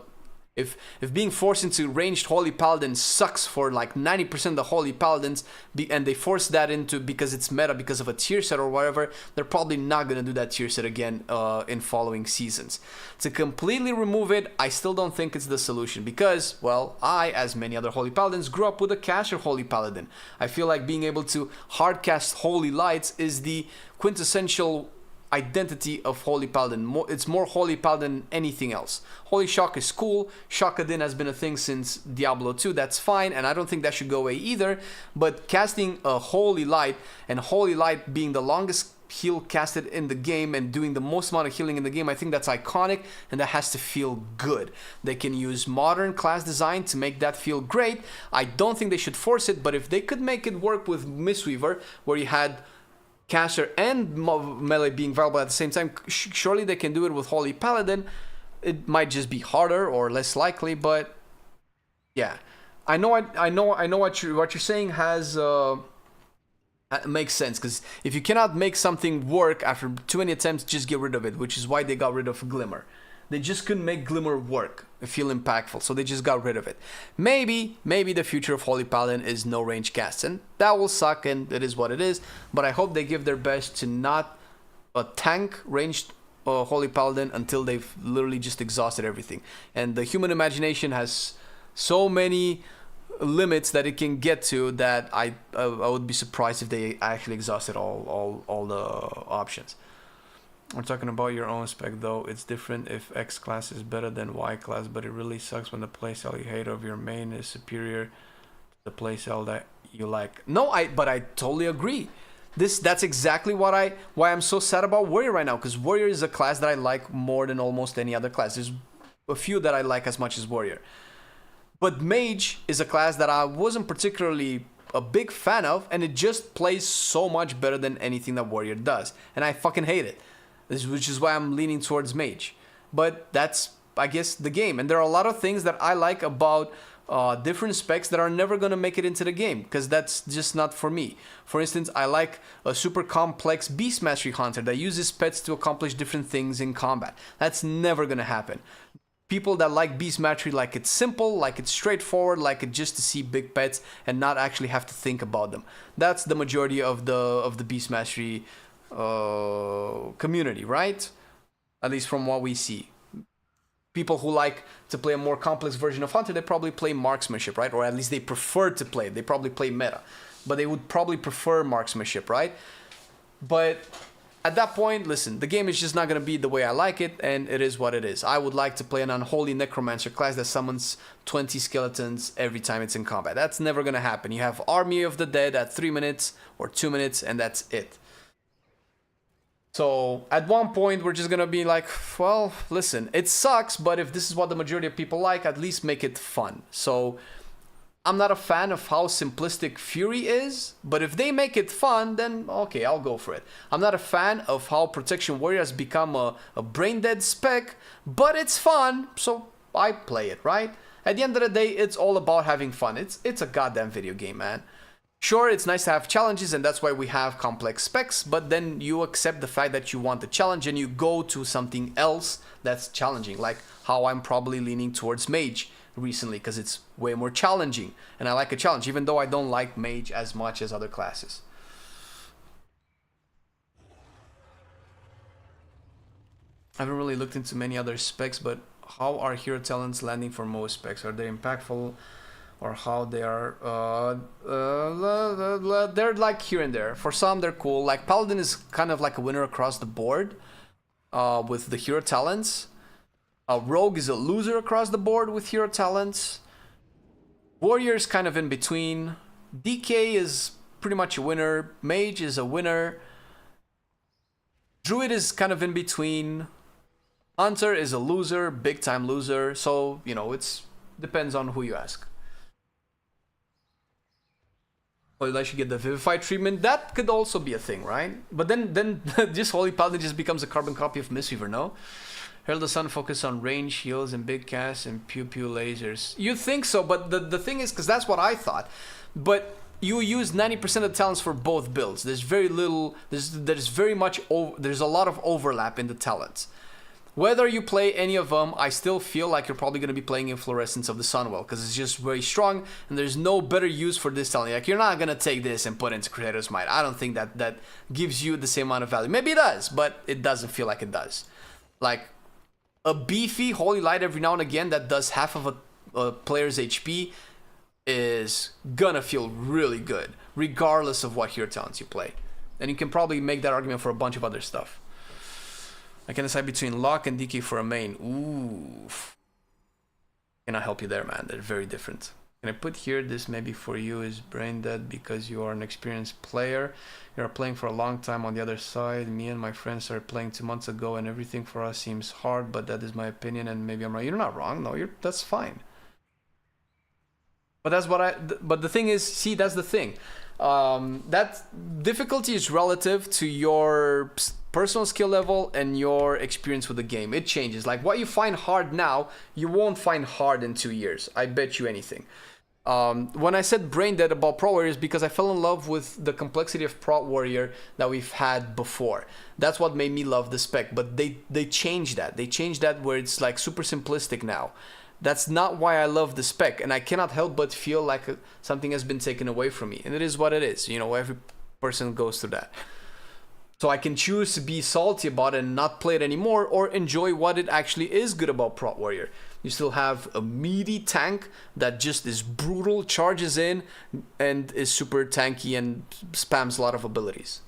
if being forced into ranged Holy Paladin sucks for like 90% of the Holy Paladins, and they force that into because it's meta because of a tier set or whatever, they're probably not going to do that tier set again in following seasons. To completely remove it, I still don't think it's the solution, because, well, I, as many other Holy Paladins, grew up with a caster Holy Paladin. I feel like being able to hardcast Holy Lights is the quintessential identity of Holy Paladin. It's more Holy Paladin than anything else. Holy Shock is cool. Shockadin has been a thing since Diablo 2. That's fine, and I don't think that should go away either. But casting a Holy Light, and Holy Light being the longest heal casted in the game and doing the most amount of healing in the game, I think that's iconic, and that has to feel good. They can use modern class design to make that feel great. I don't think they should force it, but if they could make it work with Mistweaver, where you had caster and melee being viable at the same time, surely they can do it with Holy Paladin. It might just be harder or less likely, but yeah, I know what you're saying has makes sense, because if you cannot make something work after too many attempts, just get rid of it, which is why they got rid of Glimmer. They just couldn't make Glimmer work, feel impactful, so they just got rid of it. Maybe the future of Holy Paladin is no range casts, and that will suck, and it is what it is, but I hope they give their best to not tank ranged Holy Paladin until they've literally just exhausted everything. And the human imagination has so many limits that it can get to that I would be surprised if they actually exhausted all the options. We're talking about your own spec though. It's different if X class is better than Y class, but it really sucks when the playstyle you hate of your main is superior to the playstyle that you like. No, but I totally agree. That's exactly why I'm so sad about Warrior right now, because Warrior is a class that I like more than almost any other class. There's a few that I like as much as Warrior. But Mage is a class that I wasn't particularly a big fan of, and it just plays so much better than anything that Warrior does. And I fucking hate it. Which is why I'm leaning towards Mage. But that's, I guess, the game. And there are a lot of things that I like about different specs that are never going to make it into the game, because that's just not for me. For instance, I like a super complex Beast Mastery Hunter that uses pets to accomplish different things in combat. That's never going to happen. People that like Beast Mastery like it's simple, like it's straightforward, like it just to see big pets and not actually have to think about them. That's the majority of the Beast Mastery community, right? At least from what we see. People who like to play a more complex version of Hunter, they probably play Marksmanship, right? Or at least they prefer to play it. They probably play meta. But they would probably prefer Marksmanship, right? But at that point, listen, the game is just not going to be the way I like it, and it is what it is. I would like to play an Unholy Necromancer class that summons 20 skeletons every time it's in combat. That's never going to happen. You have Army of the Dead at 3 minutes or 2 minutes, and that's it. So at one point, we're just going to be like, well, listen, it sucks, but if this is what the majority of people like, at least make it fun. So I'm not a fan of how simplistic Fury is, but if they make it fun, then okay, I'll go for it. I'm not a fan of how Protection Warrior has become a brain-dead spec, but it's fun, so I play it, right? At the end of the day, it's all about having fun. It's a goddamn video game, man. Sure, it's nice to have challenges, and that's why we have complex specs, but then you accept the fact that you want the challenge and you go to something else that's challenging, like how I'm probably leaning towards Mage recently, because it's way more challenging, and I like a challenge, even though I don't like Mage as much as other classes. I haven't really looked into many other specs, but how are hero talents landing for most specs? Are they impactful, or how they are they're like here and there. For some they're cool, like Paladin is kind of like a winner across the board with the hero talents. Rogue is a loser across the board with hero talents. Warrior is kind of in between. DK is pretty much a winner. Mage is a winner. Druid is kind of in between. Hunter is a loser, big time loser. So, you know, it's depends on who you ask. Well, I should get the Vivify treatment. That could also be a thing, right? But then just Holy Paladin just becomes a carbon copy of Mistweaver, no? Herald the Sun focus on range, heals, and big casts, and pew-pew lasers. You think so, but the thing is, because that's what I thought. But you use 90% of the talents for both builds. There's very little, there's very much, there's a lot of overlap in the talents. Whether you play any of them, I still feel like you're probably going to be playing Inflorescence of the Sunwell, because it's just very strong, and there's no better use for this talent. Like, you're not going to take this and put it into Creator's Might. I don't think that gives you the same amount of value. Maybe it does, but it doesn't feel like it does. Like, a beefy Holy Light every now and again that does half of a player's HP is gonna feel really good, regardless of what hero talents you play. And you can probably make that argument for a bunch of other stuff. I can decide between Lock and DK for a main. Ooh. Cannot help you there, man. They're very different. Can I put here, this maybe for you is brain dead because you are an experienced player. You're playing for a long time on the other side. Me and my friends started playing 2 months ago and everything for us seems hard, but that is my opinion and maybe I'm wrong. You're not wrong. No, that's fine. But that's what but the thing is, see, that's the thing. That difficulty is relative to your personal skill level and your experience with the game. It changes. Like, what you find hard now, you won't find hard in 2 years. I bet you anything. When I said brain dead about Pro Warrior is because I fell in love with the complexity of Pro Warrior that we've had before. That's what made me love the spec, but they changed that. They changed that where it's like super simplistic now. That's not why I love the spec, and I cannot help but feel like something has been taken away from me. And it is what it is. You know, every person goes through that. So I can choose to be salty about it and not play it anymore, or enjoy what it actually is good about Prot Warrior. You still have a meaty tank that just is brutal, charges in, and is super tanky and spams a lot of abilities.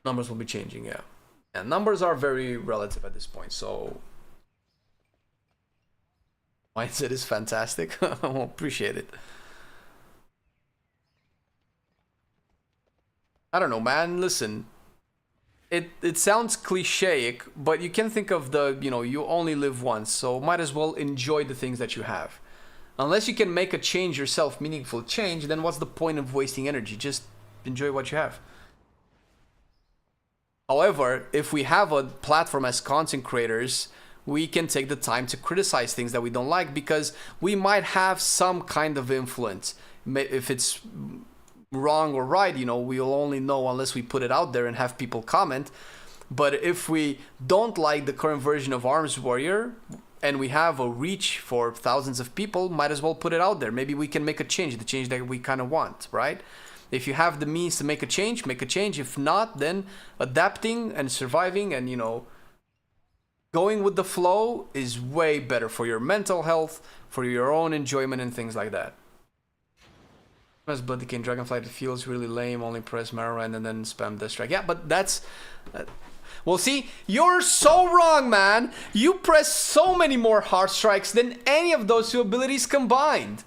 Numbers will be changing, yeah. And numbers are very relative at this point, so mindset is fantastic. I appreciate it. I don't know, man. Listen, it sounds clichéic, but you can think of the, you know, you only live once, so might as well enjoy the things that you have. Unless you can make a change yourself, meaningful change, then what's the point of wasting energy? Just enjoy what you have. However, if we have a platform as content creators, we can take the time to criticize things that we don't like, because we might have some kind of influence. If it's wrong or right, you know, we'll only know unless we put it out there and have people comment. But if we don't like the current version of Arms Warrior and we have a reach for thousands of people, might as well put it out there. Maybe we can make a change, the change that we kind of want, right? If you have the means to make a change, make a change. If not, then adapting and surviving and, you know, going with the flow is way better for your mental health, for your own enjoyment and things like that. As Bloody King Dragonflight, it feels really lame. Only press Marrowrend and then spam Death Strike. Yeah, but that's... well, see, you're so wrong, man. You press so many more Heart Strikes than any of those two abilities combined.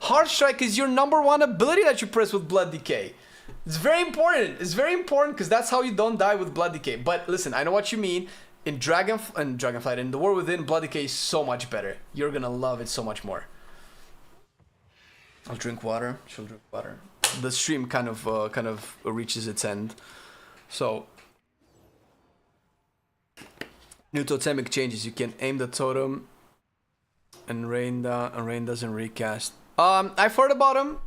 Heart Strike is your #1 ability that you press with Blood Decay. It's very important. It's very important because that's how you don't die with Blood Decay. But listen, I know what you mean. In Dragonflight, in the War Within, Blood Decay is so much better. You're gonna love it so much more. I'll drink water. She'll drink water. The stream kind of reaches its end. So, new totemic changes. You can aim the totem, and rain doesn't recast. I've heard about them.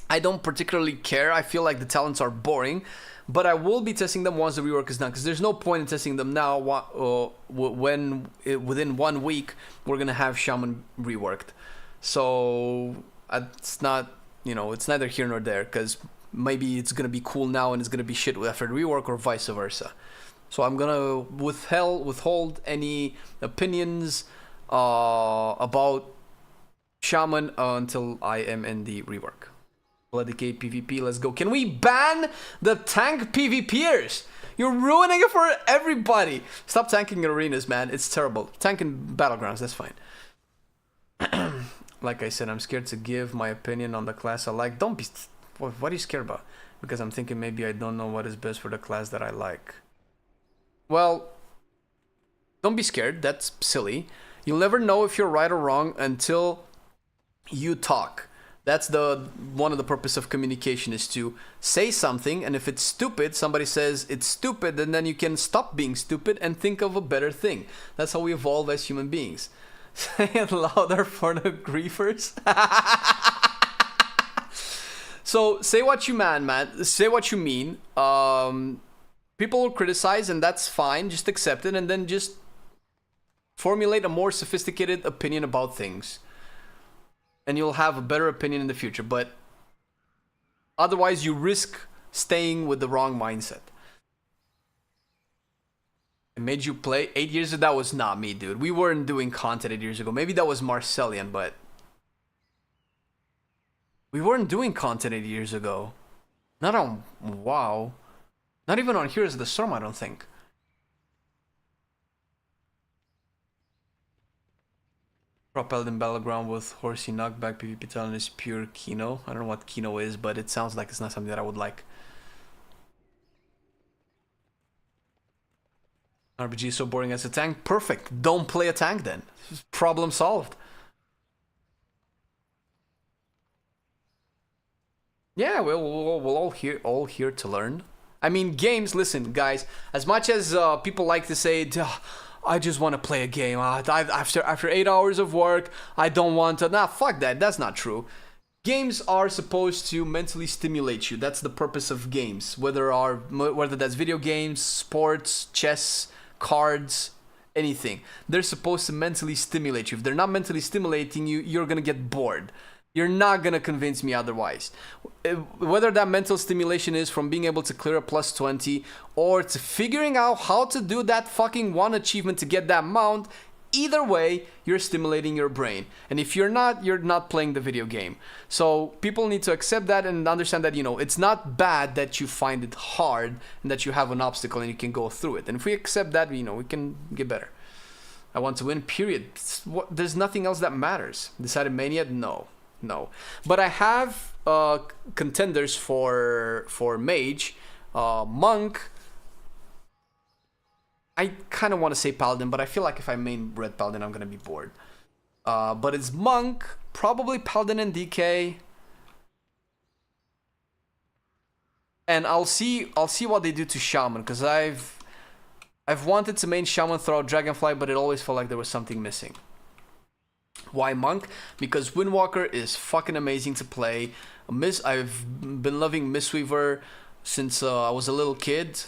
I don't particularly care. I feel like the talents are boring, but I will be testing them once the rework is done, because there's no point in testing them now when within 1 week we're gonna have Shaman reworked. So it's not, you know, it's neither here nor there, because maybe it's gonna be cool now and it's gonna be shit after the rework, or vice versa. So I'm gonna withhold any opinions about Shaman until I am in the rework. Blood Decay PvP, let's go. Can we ban the tank PvPers? You're ruining it for everybody. Stop tanking in arenas, man. It's terrible. Tank in battlegrounds, that's fine. Like I said, I'm scared to give my opinion on the class I like. Don't be... What are you scared about? Because I'm thinking maybe I don't know what is best for the class that I like. Well, don't be scared. That's silly. You'll never know if you're right or wrong until you talk. That's one of the purpose of communication, is to say something, and if it's stupid, somebody says it's stupid, and then you can stop being stupid and think of a better thing. That's how we evolve as human beings. Say it louder for the griefers. So say what you man. Say what you mean. People will criticize, and that's fine. Just accept it, and then just formulate a more sophisticated opinion about things. And you'll have a better opinion in the future. But otherwise, you risk staying with the wrong mindset. It made you play 8 years ago? That was not me, dude. We weren't doing content 8 years ago. Maybe that was Marcelian, but we weren't doing content 8 years ago. Not on WoW. Not even on Heroes of the Storm, I don't think. Paladin Battleground with Horsey Knockback PvP talent is pure Kino. I don't know what Kino is, but it sounds like it's not something that I would like. RPG is so boring as a tank. Perfect. Don't play a tank then. Problem solved. Yeah, we're all here to learn. I mean, games, listen, guys, as much as people like to say, I just want to play a game. After 8 hours of work, I don't want to. Nah, fuck that. That's not true. Games are supposed to mentally stimulate you. That's the purpose of games. Whether that's video games, sports, chess, cards, anything. They're supposed to mentally stimulate you. If they're not mentally stimulating you, you're gonna get bored. You're not gonna convince me otherwise. Whether that mental stimulation is from being able to clear a plus 20 or to figuring out how to do that fucking one achievement to get that mount, either way, you're stimulating your brain. And if you're not playing the video game. So people need to accept that and understand that, you know, it's not bad that you find it hard and that you have an obstacle and you can go through it. And if we accept that, you know, we can get better. I want to win, period. There's nothing else that matters. Decided Mania? No. But I have contenders for Mage, Monk. I kind of want to say Paladin, but I feel like if I main Red Paladin, I'm gonna be bored. But it's Monk, probably Paladin and DK, and I'll see what they do to Shaman, because I've wanted to main Shaman throughout Dragonfly, but it always felt like there was something missing. Why Monk? Because Windwalker is fucking amazing to play. I've been loving Mistweaver since I was a little kid.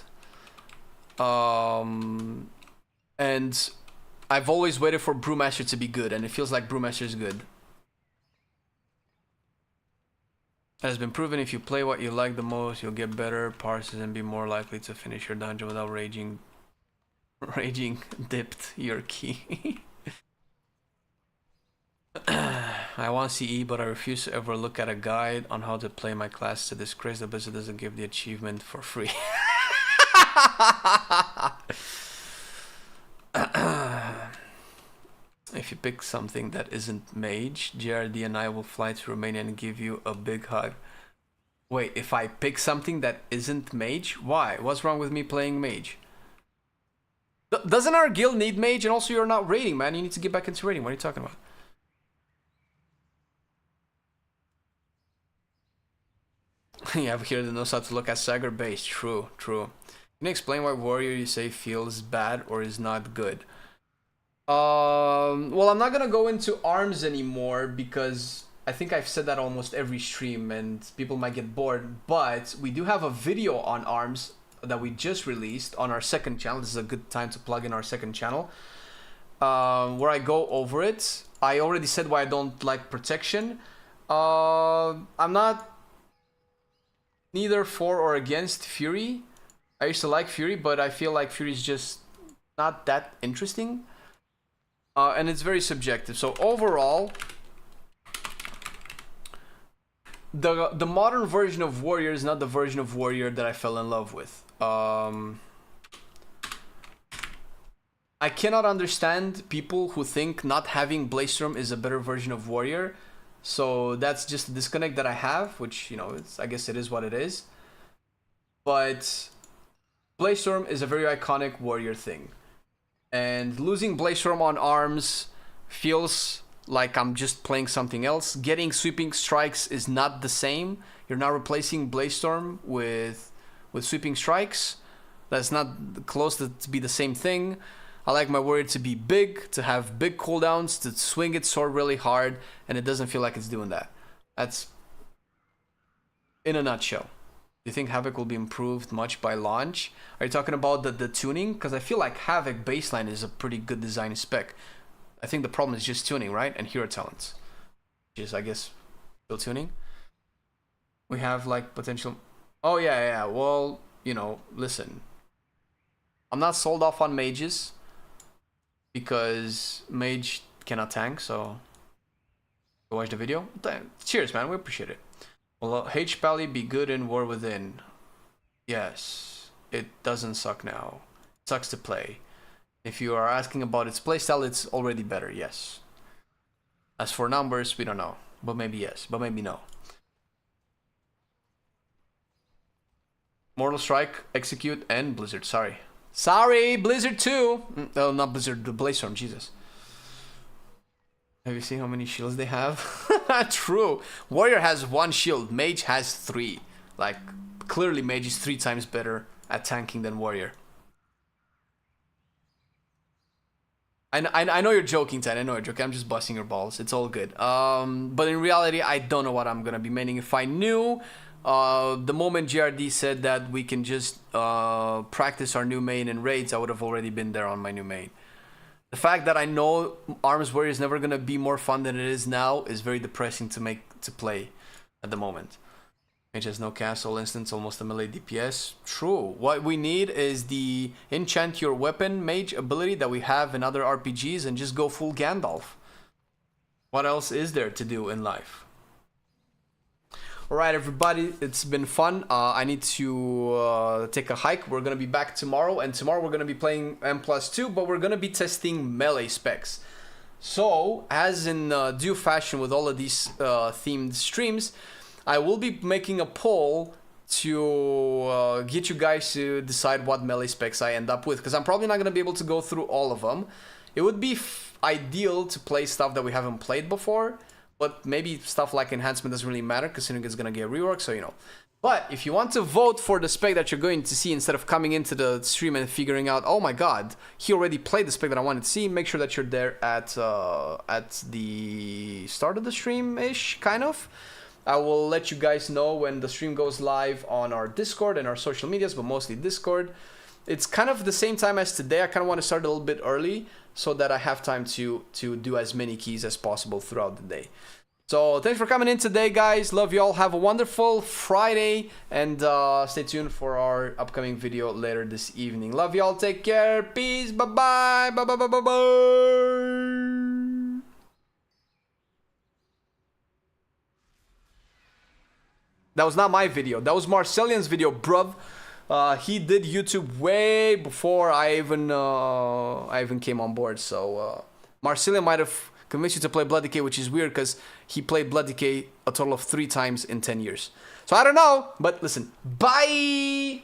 And I've always waited for Brewmaster to be good, and it feels like Brewmaster is good. It has been proven if you play what you like the most, you'll get better parses and be more likely to finish your dungeon without raging dipped your key. I want CE, but I refuse to ever look at a guide on how to play my class. To disgrace the Blizzard doesn't give the achievement for free. If you pick something that isn't Mage, JRD and I will fly to Romania and give you a big hug. Wait, if I pick something that isn't Mage? Why? What's wrong with me playing Mage? Doesn't our guild need Mage? And also you're not raiding, man. You need to get back into raiding. What are you talking about? Yeah, I've heard the knows how to look at Sagar base. True. Can you explain why warrior you say feels bad or is not good? Well, I'm not gonna go into arms anymore because I think I've said that almost every stream and people might get bored, but we do have a video on arms that we just released on our second channel. This is a good time to plug in our second channel, where I go over it. I already said why I don't like protection. I'm not neither for or against Fury. I used to like Fury, but I feel like Fury is just not that interesting. And it's very subjective. So overall, the modern version of Warrior is not the version of Warrior that I fell in love with. I cannot understand people who think not having Blaze-Storm is a better version of Warrior. So that's just a disconnect that I have, which, you know, I guess it is what it is. But Blaze-Storm is a very iconic Warrior thing. And losing Blaze-Storm on arms feels like I'm just playing something else. Getting Sweeping Strikes is not the same. You're not replacing Blaze-Storm with Sweeping Strikes. That's not close to be the same thing. I like my warrior to be big, to have big cooldowns, to swing its sword really hard, and it doesn't feel like it's doing that. That's in a nutshell. Do you think Havoc will be improved much by launch? Are you talking about the tuning? Because I feel like Havoc baseline is a pretty good design spec. I think the problem is just tuning, right? And hero talents. Which is, I guess, still tuning. We have, like, potential... Oh, yeah. Well, you know, listen. I'm not sold off on mages. Because mage cannot tank, so... Go watch the video. Cheers, man. We appreciate it. Will H-Pally be good in War Within? Yes. It doesn't suck now. It sucks to play. If you are asking about its playstyle, it's already better, yes. As for numbers, we don't know. But maybe yes, but maybe no. Mortal Strike, Execute, and Blizzard, sorry. Sorry, Blizzard 2! No, not Blizzard, the Blaze-Storm, Jesus. Have you seen how many shields they have? True. Warrior has 1 shield, Mage has 3. Like, clearly Mage is 3 times better at tanking than Warrior. I know you're joking, Ted. I know you're joking. I'm just busting your balls. It's all good. But in reality, I don't know what I'm gonna be maining. If I knew, the moment GRD said that we can just practice our new main in raids, I would have already been there on my new main. The fact that I know Arms Warrior is never gonna be more fun than it is now is very depressing to play at the moment. Mage has no cast, all instants, almost a melee DPS. True. What we need is the enchant your weapon mage ability that we have in other RPGs and just go full Gandalf. What else is there to do in life? Alright everybody, it's been fun. I need to take a hike. We're going to be back tomorrow, and tomorrow we're going to be playing M+2, but we're going to be testing melee specs. So, as in due fashion with all of these themed streams, I will be making a poll to get you guys to decide what melee specs I end up with, because I'm probably not going to be able to go through all of them. It would be ideal to play stuff that we haven't played before, but maybe stuff like enhancement doesn't really matter considering it's going to get reworked, so you know. But if you want to vote for the spec that you're going to see instead of coming into the stream and figuring out, oh my god, he already played the spec that I wanted to see, make sure that you're there at the start of the stream-ish, kind of. I will let you guys know when the stream goes live on our Discord and our social medias, but mostly Discord. It's kind of the same time as today. I kind of want to start a little bit early so that I have time to do as many keys as possible throughout the day. So thanks for coming in today, guys. Love you all. Have a wonderful Friday, and stay tuned for our upcoming video later this evening. Love you all. Take care. Peace. Bye-bye. Bye-bye-bye-bye-bye. That was not my video. That was Marcelian's video, bruv. He did YouTube way before I even came on board. So Marcelian might have convinced you to play Blood Decay, which is weird because he played Blood Decay a total of 3 times in 10 years. So I don't know, but listen, bye!